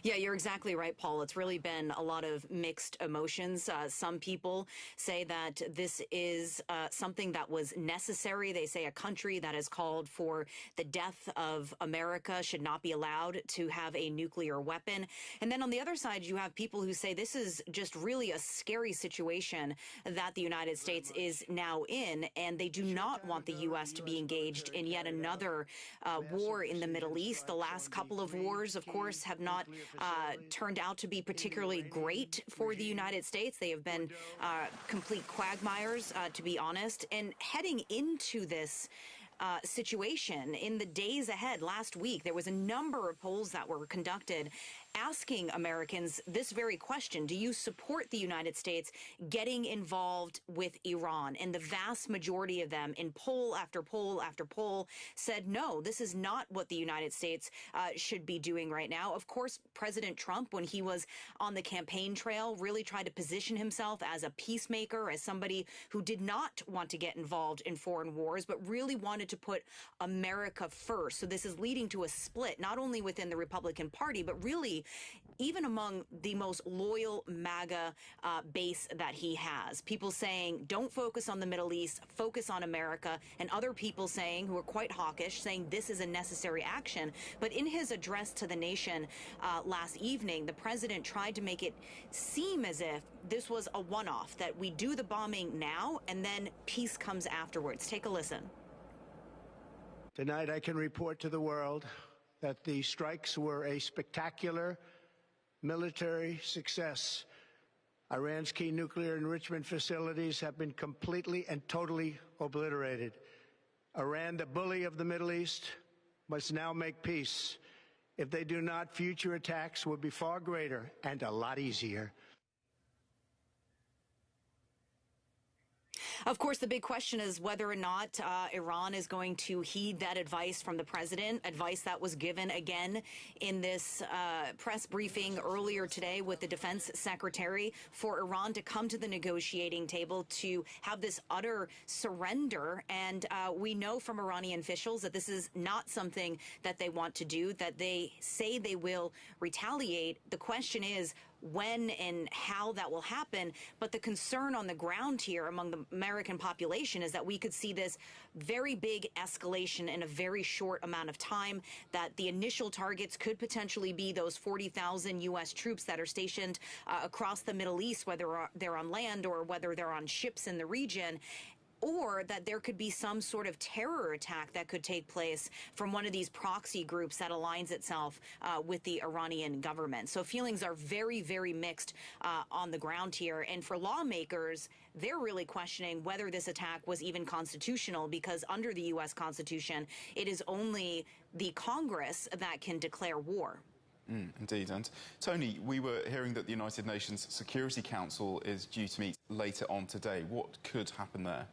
Yeah, you're exactly right, Paul. It's really been a lot of mixed emotions. Some people say that this is something that was necessary. They say a country that has called for the death of America should not be allowed to have a nuclear weapon. And then on the other side, you have people who say this is just really a scary situation that the United States is now in, and they do not want the U.S. to be engaged in yet another war in the Middle East. The last couple of wars, of course, have not turned out to be particularly great for the United States. They have been complete quagmires, to be honest. And heading into this situation in the days ahead, last week, there was a number of polls that were conducted asking Americans this very question: do you support the United States getting involved with Iran? And the vast majority of them, in poll after poll after poll, said no, this is not what the United States should be doing right now. Of course, President Trump, when he was on the campaign trail, really tried to position himself as a peacemaker, as somebody who did not want to get involved in foreign wars, but really wanted to put America first. So this is leading to a split, not only within the Republican Party, but really even among the most loyal MAGA base that he has. People saying, don't focus on the Middle East, focus on America, and other people saying, who are quite hawkish, saying this is a necessary action. But in his address to the nation last evening, the president tried to make it seem as if this was a one-off, that we do the bombing now and then peace comes afterwards. Take a listen. Tonight I can report to the world that the strikes were a spectacular military success. Iran's key nuclear enrichment facilities have been completely and totally obliterated. Iran, the bully of the Middle East, must now make peace. If they do not, future attacks will be far greater and a lot easier. Of course, the big question is whether or not Iran is going to heed that advice from the president, advice that was given again in this press briefing earlier today with the defense secretary, for Iran to come to the negotiating table to have this utter surrender. And we know from Iranian officials that this is not something that they want to do, that they say they will retaliate. The question is when and how that will happen. But the concern on the ground here among the American population is that we could see this very big escalation in a very short amount of time, that the initial targets could potentially be those 40,000 U.S. troops that are stationed across the Middle East, whether they're on land or whether they're on ships in the region, or that there could be some sort of terror attack that could take place from one of these proxy groups that aligns itself with the Iranian government. So feelings are very, very mixed on the ground here. And for lawmakers, they're really questioning whether this attack was even constitutional, because under the U.S. Constitution, it is only the Congress that can declare war. Indeed. And Tony, we were hearing that the United Nations Security Council is due to meet later on today. What could happen there?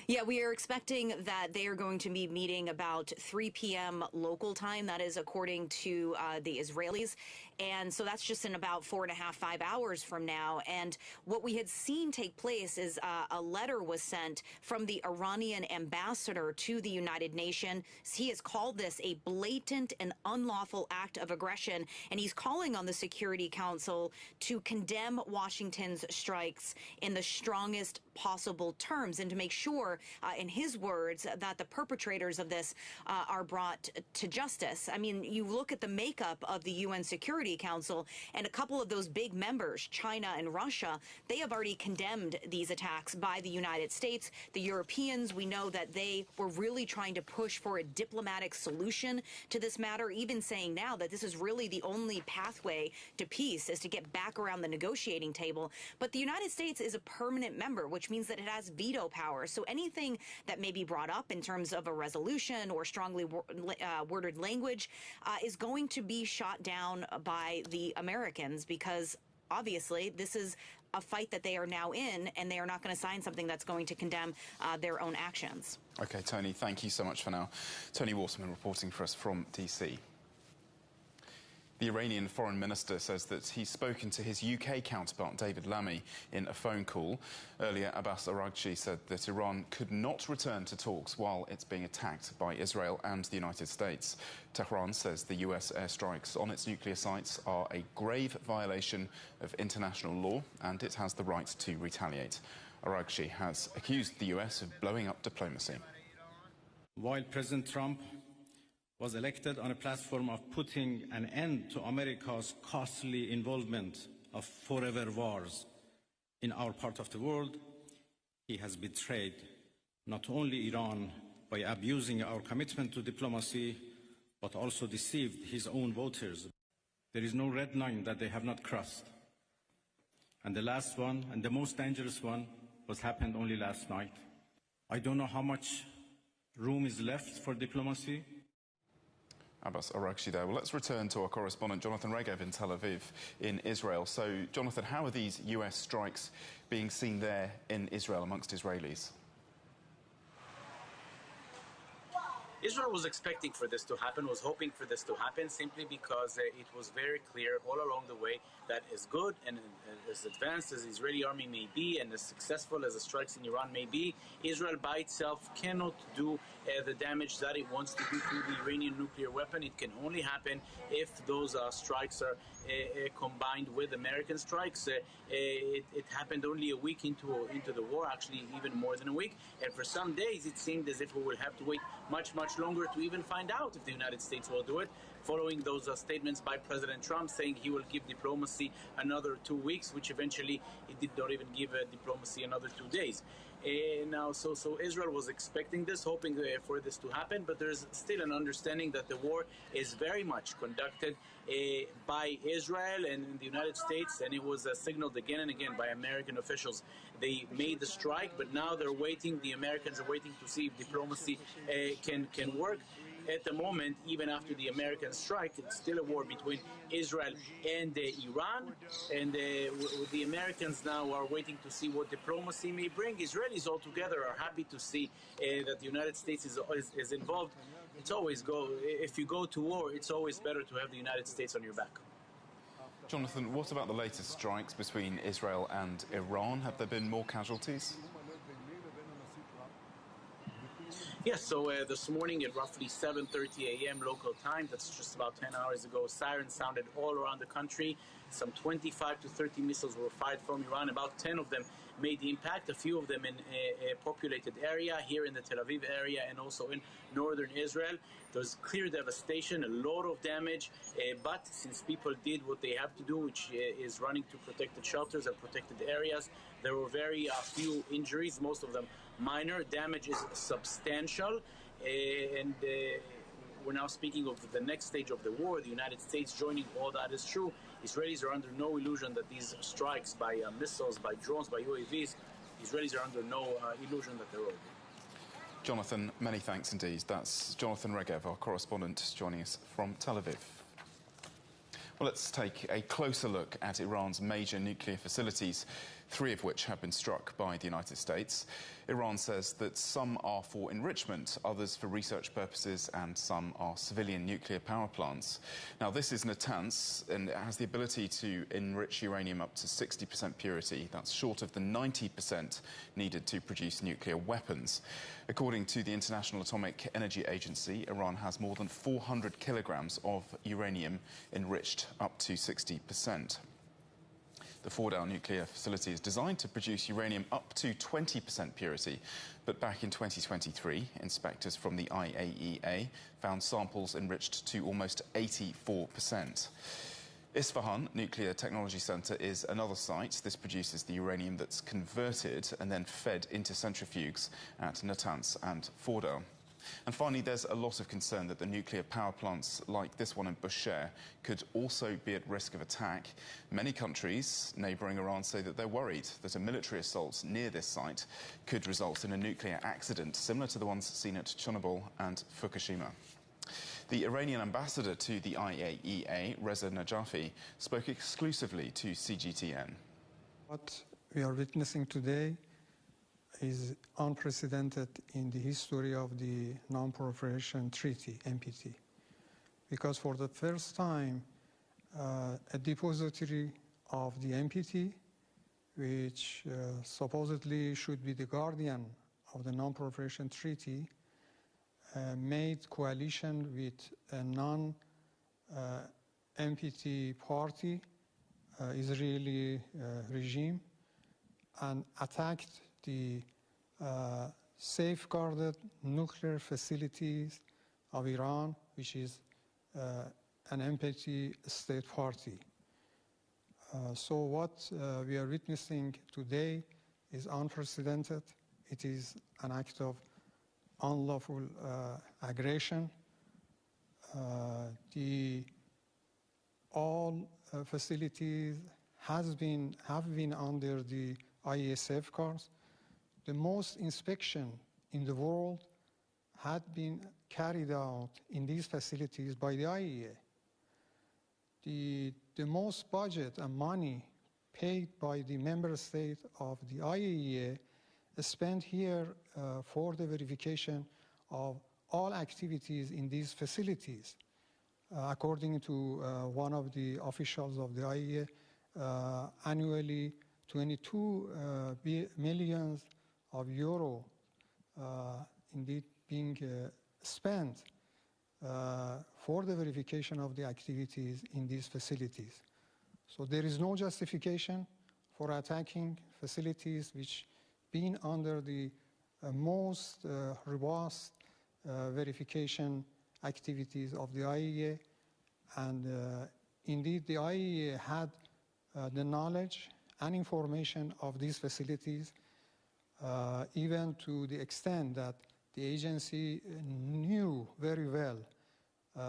Yeah, we are expecting that they are going to be meeting about 3 p.m. local time. That is according to the Israelis. And so that's just in about 4.5, 5 hours from now. And what we had seen take place is a letter was sent from the Iranian ambassador to the United Nations. He has called this a blatant and unlawful act of aggression. And he's calling on the Security Council to condemn Washington's strikes in the strongest possible terms and to make sure, in his words, that the perpetrators of this are brought to justice. I mean, you look at the makeup of the UN Security Council, and a couple of those big members, China and Russia, they have already condemned these attacks by the United States. The Europeans, we know that they were really trying to push for a diplomatic solution to this matter, even saying now that this is really the only pathway to peace is to get back around the negotiating table. But the United States is a permanent member, which means that it has veto power. So anything that may be brought up in terms of a resolution or strongly worded language is going to be shot down by the Americans, because obviously this is a fight that they are now in, and they are not going to sign something that's going to condemn their own actions. Okay, Tony, thank you so much for now. Tony Waterman reporting for us from DC. The Iranian foreign minister says that he's spoken to his UK counterpart, David Lammy, in a phone call. Earlier, Abbas Araghchi said that Iran could not return to talks while it's being attacked by Israel and the United States. Tehran says the US airstrikes on its nuclear sites are a grave violation of international law and it has the right to retaliate. Araghchi has accused the US of blowing up diplomacy. While President Trump was elected on a platform of putting an end to America's costly involvement of forever wars in our part of the world, he has betrayed not only Iran by abusing our commitment to diplomacy, but also deceived his own voters. There is no red line that they have not crossed. And the last one, and the most dangerous one, was happened only last night. I don't know how much room is left for diplomacy. Abbas Araghchi there. Well, let's return to our correspondent, Jonathan Regev, in Tel Aviv, in Israel. So, Jonathan, how are these US strikes being seen there in Israel amongst Israelis? Israel was expecting for this to happen, was hoping for this to happen, simply because it was very clear all along the way that as good and as advanced as the Israeli army may be and as successful as the strikes in Iran may be, Israel by itself cannot do the damage that it wants to do to the Iranian nuclear weapon. It can only happen if those strikes are combined with American strikes. It happened only a week into the war, actually even more than a week, and for some days it seemed as if we would have to wait much longer to even find out if the United States will do it, following those statements by President Trump saying he will give diplomacy another 2 weeks, which eventually it did not even give diplomacy another 2 days. Now, so Israel was expecting this, hoping for this to happen, but there's still an understanding that the war is very much conducted by Israel and the United States, and it was signaled again and again by American officials. They made the strike, but now they're waiting. The Americans are waiting to see if diplomacy can work. At the moment, even after the American strike, it's still a war between Israel and Iran, and the Americans now are waiting to see what diplomacy may bring. Israelis altogether are happy to see that the United States is involved. It's always if you go to war, it's always better to have the United States on your back. Jonathan, what about the latest strikes between Israel and Iran? Have there been more casualties? Yes, so this morning at roughly 7:30 a.m. local time, that's just about 10 hours ago, sirens sounded all around the country. Some 25 to 30 missiles were fired from Iran. About 10 of them made impact, a few of them in a populated area here in the Tel Aviv area and also in northern Israel. There's clear devastation, a lot of damage, but since people did what they have to do, which is running to protected shelters and protected areas, there were very few injuries, most of them minor. Damage is substantial, and we're now speaking of the next stage of the war, the United States joining. All that is true. Israelis are under no illusion that these strikes by missiles, by drones, by UAVs, Israelis are under no illusion that they're over. Jonathan, many thanks indeed. That's Jonathan Regev, our correspondent, joining us from Tel Aviv. Well, let's take a closer look at Iran's major nuclear facilities, 3 of which have been struck by the United States. Iran says that some are for enrichment, others for research purposes, and some are civilian nuclear power plants. Now, this is Natanz, and it has the ability to enrich uranium up to 60% purity. That's short of the 90% needed to produce nuclear weapons. According to the International Atomic Energy Agency, Iran has more than 400 kilograms of uranium enriched up to 60%. The Fordow nuclear facility is designed to produce uranium up to 20% purity, but back in 2023, inspectors from the IAEA found samples enriched to almost 84%. Isfahan Nuclear Technology Center is another site. This produces the uranium that's converted and then fed into centrifuges at Natanz and Fordow. And finally, there's a lot of concern that the nuclear power plants like this one in Bushehr could also be at risk of attack. Many countries neighbouring Iran say that they're worried that a military assault near this site could result in a nuclear accident similar to the ones seen at Chernobyl and Fukushima. The Iranian ambassador to the IAEA, Reza Najafi, spoke exclusively to CGTN. What we are witnessing today is unprecedented in the history of the Non-Proliferation Treaty, NPT, because for the first time a depository of the NPT, which supposedly should be the guardian of the Non-Proliferation Treaty, made coalition with a non-NPT party, Israeli regime, and attacked the safeguarded nuclear facilities of Iran, which is an NPT state party. So what we are witnessing today is unprecedented. It is an act of unlawful aggression. All facilities have been under the IAEA safeguards. The most inspection in the world had been carried out in these facilities by the IAEA. The most budget and money paid by the member state of the IAEA is spent here for the verification of all activities in these facilities. According to one of the officials of the IAEA, annually 22 millions of euro indeed being spent for the verification of the activities in these facilities. So there is no justification for attacking facilities which been under the most robust verification activities of the IAEA, and indeed the IAEA had the knowledge and information of these facilities, even to the extent that the agency knew very well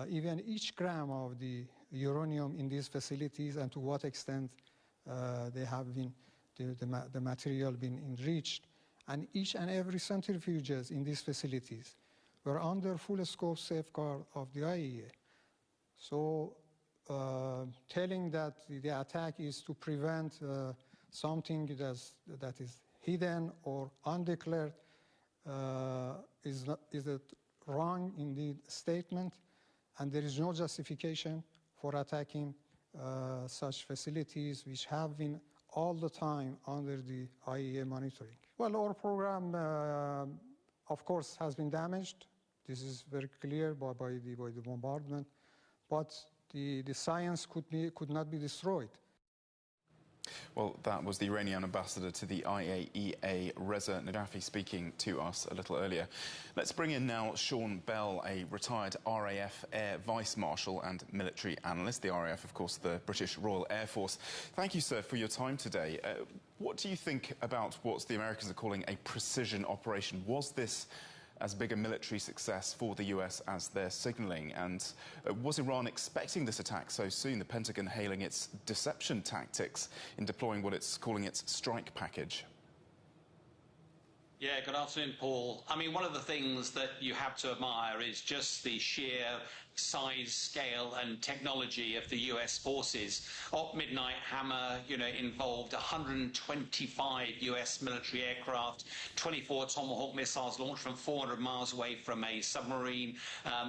even each gram of the uranium in these facilities and to what extent they have been, the material been enriched. And each and every centrifuges in these facilities were under full scope safeguard of the IAEA. So telling that the attack is to prevent something that is hidden or undeclared is a wrong indeed statement, and there is no justification for attacking such facilities which have been all the time under the IAEA monitoring. Well, our program, of course, has been damaged. This is very clear by the bombardment, but the science could not be destroyed. Well, that was the Iranian ambassador to the IAEA, Reza Najafi, speaking to us a little earlier. Let's bring in now Sean Bell, a retired RAF Air Vice Marshal and military analyst. The RAF, of course, the British Royal Air Force. Thank you, sir, for your time today. What do you think about what the Americans are calling a precision operation? Was this as big a military success for the US as they're signalling? And was Iran expecting this attack so soon? The Pentagon hailing its deception tactics in deploying what it's calling its strike package. Yeah, good afternoon, Paul. I mean, one of the things that you have to admire is just the sheer size, scale and technology of the US forces. Op Midnight Hammer, involved 125 US military aircraft, 24 Tomahawk missiles launched from 400 miles away from a submarine,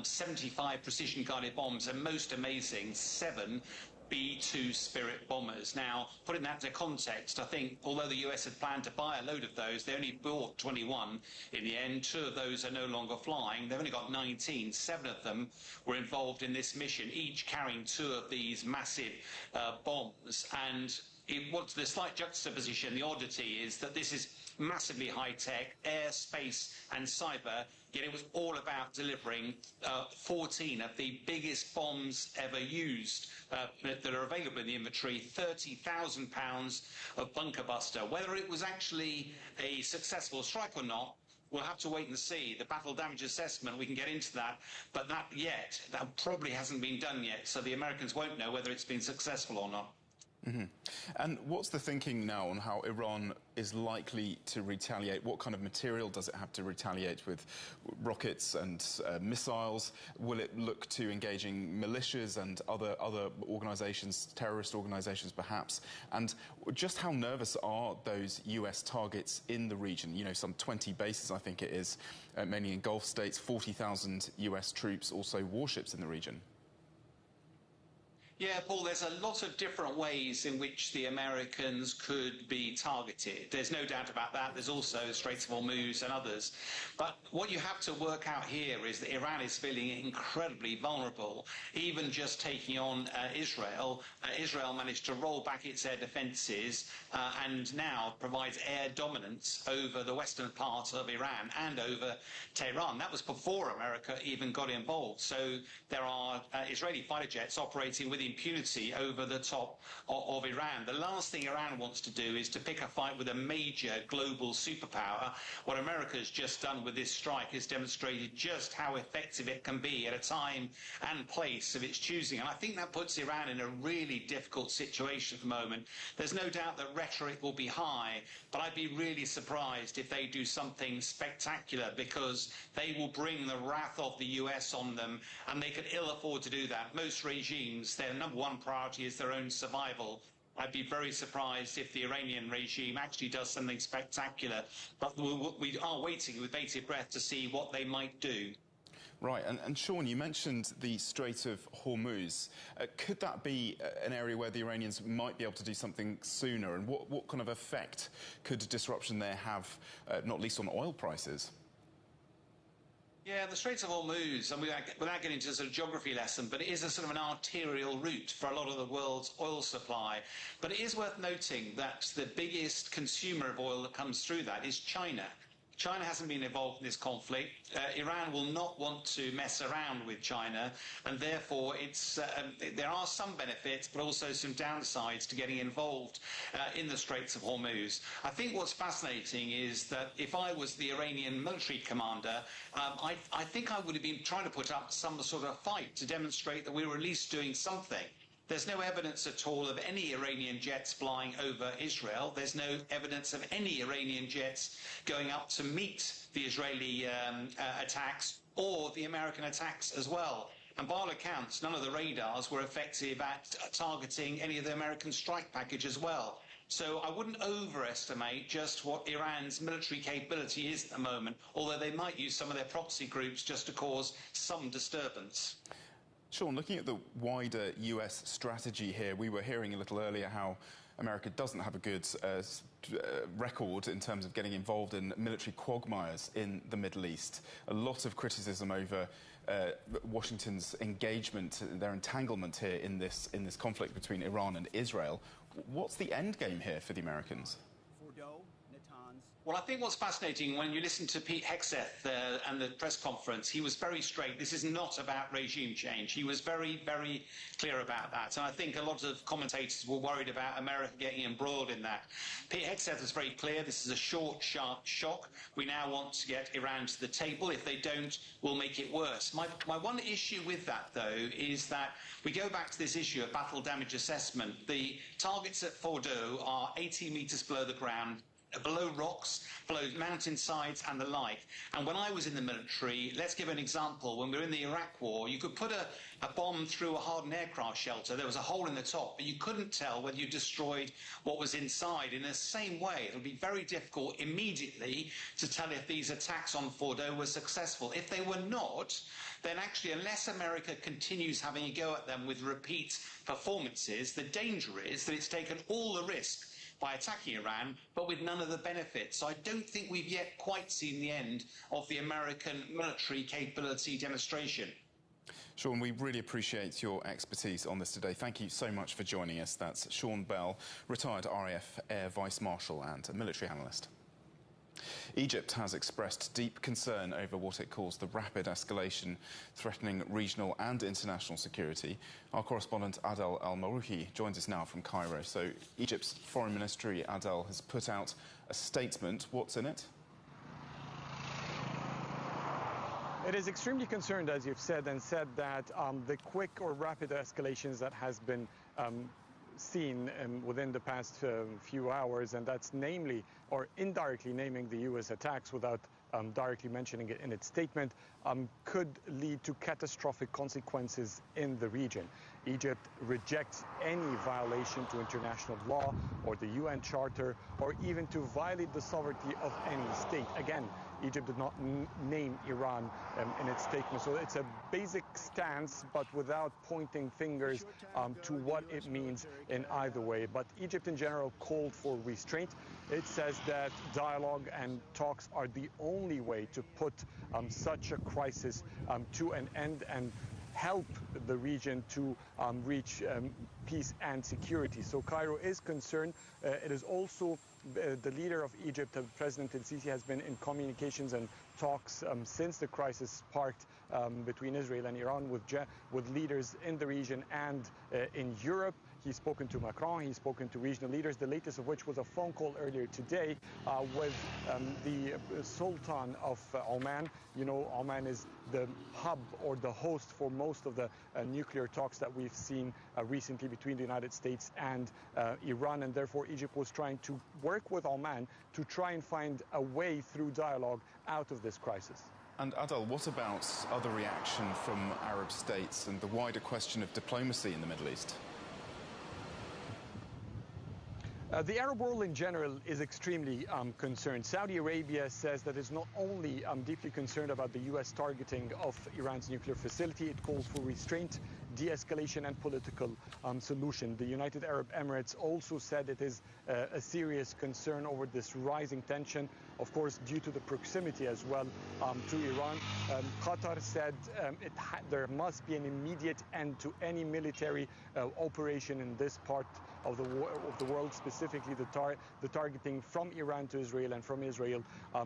75 precision-guided bombs, and most amazing, 7 B-2 Spirit bombers. Now, putting that into context, I think although the US had planned to buy a load of those, they only bought 21 in the end. 2 of those are no longer flying. They've only got 19. 7 of them were involved in this mission, each carrying 2 of these massive bombs. And what's the slight juxtaposition, the oddity, is that this is massively high-tech, air, space and cyber, yet it was all about delivering 14 of the biggest bombs ever used that are available in the inventory, 30,000 pounds of bunker buster. Whether it was actually a successful strike or not, we'll have to wait and see. The battle damage assessment, we can get into that, but that probably hasn't been done yet, so the Americans won't know whether it's been successful or not. Mm-hmm. And what's the thinking now on how Iran is likely to retaliate? What kind of material does it have to retaliate with? Rockets and missiles? Will it look to engaging militias and other organisations, terrorist organisations perhaps? And just how nervous are those US targets in the region? Some 20 bases, I think it is, mainly in Gulf states, 40,000 US troops, also warships in the region. Yeah, Paul, there's a lot of different ways in which the Americans could be targeted. There's no doubt about that. There's also Straits of Hormuz and others. But what you have to work out here is that Iran is feeling incredibly vulnerable. Even just taking on Israel, Israel managed to roll back its air defences and now provides air dominance over the western part of Iran and over Tehran. That was before America even got involved. So there are Israeli fighter jets operating with impunity over the top of Iran. The last thing Iran wants to do is to pick a fight with a major global superpower. What America has just done with this strike has demonstrated just how effective it can be at a time and place of its choosing. And I think that puts Iran in a really difficult situation at the moment. There's no doubt that rhetoric will be high, but I'd be really surprised if they do something spectacular, because they will bring the wrath of the US on them, and they could ill afford to do that. Most regimes, their number one priority is their own survival. I'd be very surprised if the Iranian regime actually does something spectacular, but we are waiting with bated breath to see what they might do. Right, and Sean, you mentioned the Strait of Hormuz. Could that be an area where the Iranians might be able to do something sooner? And what kind of effect could disruption there have, not least on oil prices? Yeah, the Straits of Hormuz, and without getting into a sort of geography lesson, but it is a sort of an arterial route for a lot of the world's oil supply. But it is worth noting that the biggest consumer of oil that comes through that is China. China hasn't been involved in this conflict. Iran will not want to mess around with China, and therefore there are some benefits but also some downsides to getting involved in the Straits of Hormuz. I think what's fascinating is that if I was the Iranian military commander, I think I would have been trying to put up some sort of fight to demonstrate that we were at least doing something. There's no evidence at all of any Iranian jets flying over Israel. There's no evidence of any Iranian jets going up to meet the Israeli attacks or the American attacks as well. And by all accounts, none of the radars were effective at targeting any of the American strike package as well. So I wouldn't overestimate just what Iran's military capability is at the moment, although they might use some of their proxy groups just to cause some disturbance. Sean, looking at the wider US strategy here, we were hearing a little earlier how America doesn't have a good record in terms of getting involved in military quagmires in the Middle East. A lot of criticism over Washington's engagement, their entanglement here in this conflict between Iran and Israel. What's the end game here for the Americans? Well, I think what's fascinating, when you listen to Pete Hegseth and the press conference, he was very straight. This is not about regime change. He was very, very clear about that. And I think a lot of commentators were worried about America getting embroiled in that. Pete Hegseth was very clear. This is a short, sharp shock. We now want to get Iran to the table. If they don't, we'll make it worse. My one issue with that, though, is that we go back to this issue of battle damage assessment. The targets at Fordo are 80 metres below the ground, below rocks, below mountainsides and the like. And when I was in the military, let's give an example. When we were in the Iraq War, you could put a bomb through a hardened aircraft shelter. There was a hole in the top, but you couldn't tell whether you destroyed what was inside. In the same way, it would be very difficult immediately to tell if these attacks on Fordo were successful. If they were not, then actually, unless America continues having a go at them with repeat performances, the danger is that it's taken all the risk by attacking Iran, but with none of the benefits. So I don't think we've yet quite seen the end of the American military capability demonstration. Sean, we really appreciate your expertise on this today. Thank you so much for joining us. That's Sean Bell, retired RAF Air Vice Marshal and a military analyst. Egypt has expressed deep concern over what it calls the rapid escalation threatening regional and international security. Our correspondent Adel Al-Marouhi joins us now from Cairo. So Egypt's Foreign Ministry, Adel, has put out a statement. What's in it? It is extremely concerned, as you've said, and said that the quick or rapid escalations that has been seen within the past few hours, and that's namely or indirectly naming the U.S. attacks without directly mentioning it in its statement, could lead to catastrophic consequences in the region. Egypt rejects any violation to international law or the UN Charter, or even to violate the sovereignty of any state. Again, Egypt did not name Iran in its statement. So it's a basic stance, but without pointing fingers to what it means in either way. But Egypt in general called for restraint. It says that dialogue and talks are the only way to put such a crisis to an end and help the region to reach peace and security. So Cairo is concerned. It is also the leader of Egypt, President El-Sisi, has been in communications and talks since the crisis sparked between Israel and Iran with leaders in the region and in Europe. He's spoken to Macron, he's spoken to regional leaders, the latest of which was a phone call earlier today with the Sultan of Oman. You know, Oman is the hub or the host for most of the nuclear talks that we've seen recently between the United States and Iran, and therefore Egypt was trying to work with Oman to try and find a way through dialogue out of this crisis. And Adel, what about other reaction from Arab states and the wider question of diplomacy in the Middle East? The Arab world in general is extremely concerned. Saudi Arabia says that it's not only deeply concerned about the U.S. targeting of Iran's nuclear facility, it calls for restraint, de-escalation and political solution. The United Arab Emirates also said it is a serious concern over this rising tension, of course, due to the proximity as well to Iran. Qatar said there must be an immediate end to any military operation in this part of the world, specifically the targeting from Iran to Israel and from Israel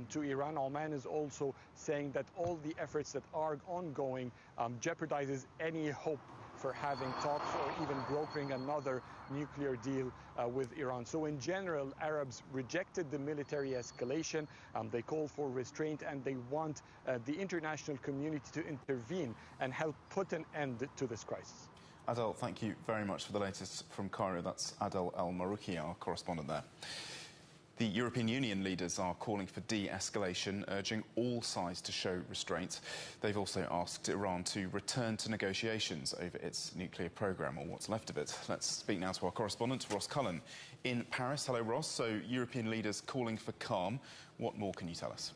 to Iran. Oman is also saying that all the efforts that are ongoing jeopardizes any hope for having talks or even brokering another nuclear deal with Iran. So in general, Arabs rejected the military escalation. They call for restraint and they want the international community to intervene and help put an end to this crisis. Adel, thank you very much for the latest from Cairo. That's Adel El-Marouki, our correspondent there. The European Union leaders are calling for de-escalation, urging all sides to show restraint. They've also asked Iran to return to negotiations over its nuclear programme, or what's left of it. Let's speak now to our correspondent, Ross Cullen, in Paris. Hello, Ross. So, European leaders calling for calm. What more can you tell us?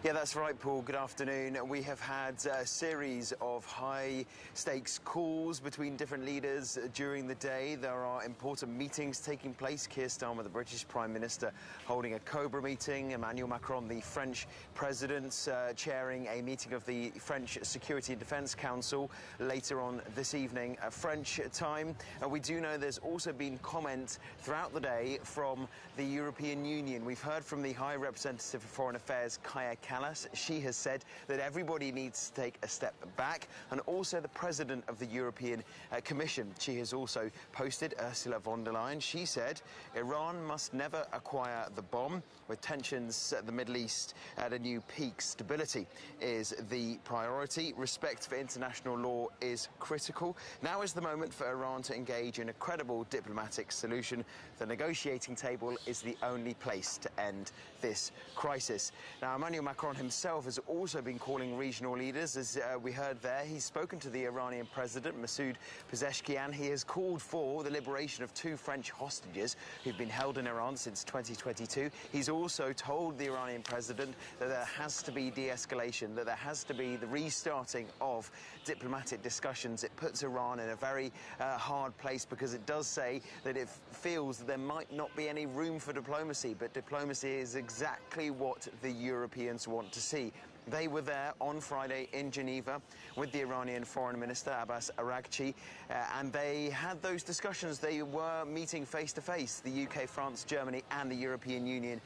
Yeah, that's right, Paul. Good afternoon. We have had a series of high-stakes calls between different leaders during the day. There are important meetings taking place. Keir Starmer, the British Prime Minister, holding a COBRA meeting. Emmanuel Macron, the French President, chairing a meeting of the French Security and Defence Council later on this evening, French time. We do know there's also been comment throughout the day from the European Union. We've heard from the High Representative for Foreign Affairs, Kaja Kallas. She has said that everybody needs to take a step back, and also the President of the European Commission. She has also posted, Ursula von der Leyen. She said Iran must never acquire the bomb. With tensions at the Middle East at a new peak, stability is the priority. Respect for international law is critical. Now is the moment for Iran to engage in a credible diplomatic solution. The negotiating table is the only place to end this crisis. Now, Emmanuel Macron himself has also been calling regional leaders. As we heard there, he's spoken to the Iranian president, Masoud Pezeshkian. He has called for the liberation of 2 French hostages who've been held in Iran since 2022. He's also told the Iranian president that there has to be de-escalation, that there has to be the restarting of diplomatic discussions. It puts Iran in a very hard place, because it does say that it feels that there might not be any room for diplomacy, but diplomacy is exactly what the Europeans want to see. They were there on Friday in Geneva with the Iranian Foreign Minister, Abbas Araghchi, and they had those discussions. They were meeting face-to-face, the UK, France, Germany and the European Union,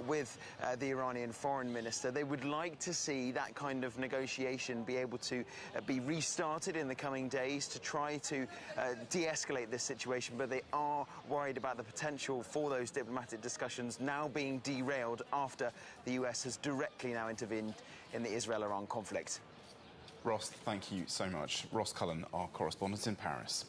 with the Iranian Foreign Minister. They would like to see that kind of negotiation be able to be restarted in the coming days to try to de-escalate this situation, but they are worried about the potential for those diplomatic discussions now being derailed after the US has directly now intervened in the Israel-Iran conflict. Ross, thank you so much. Ross Cullen, our correspondent in Paris.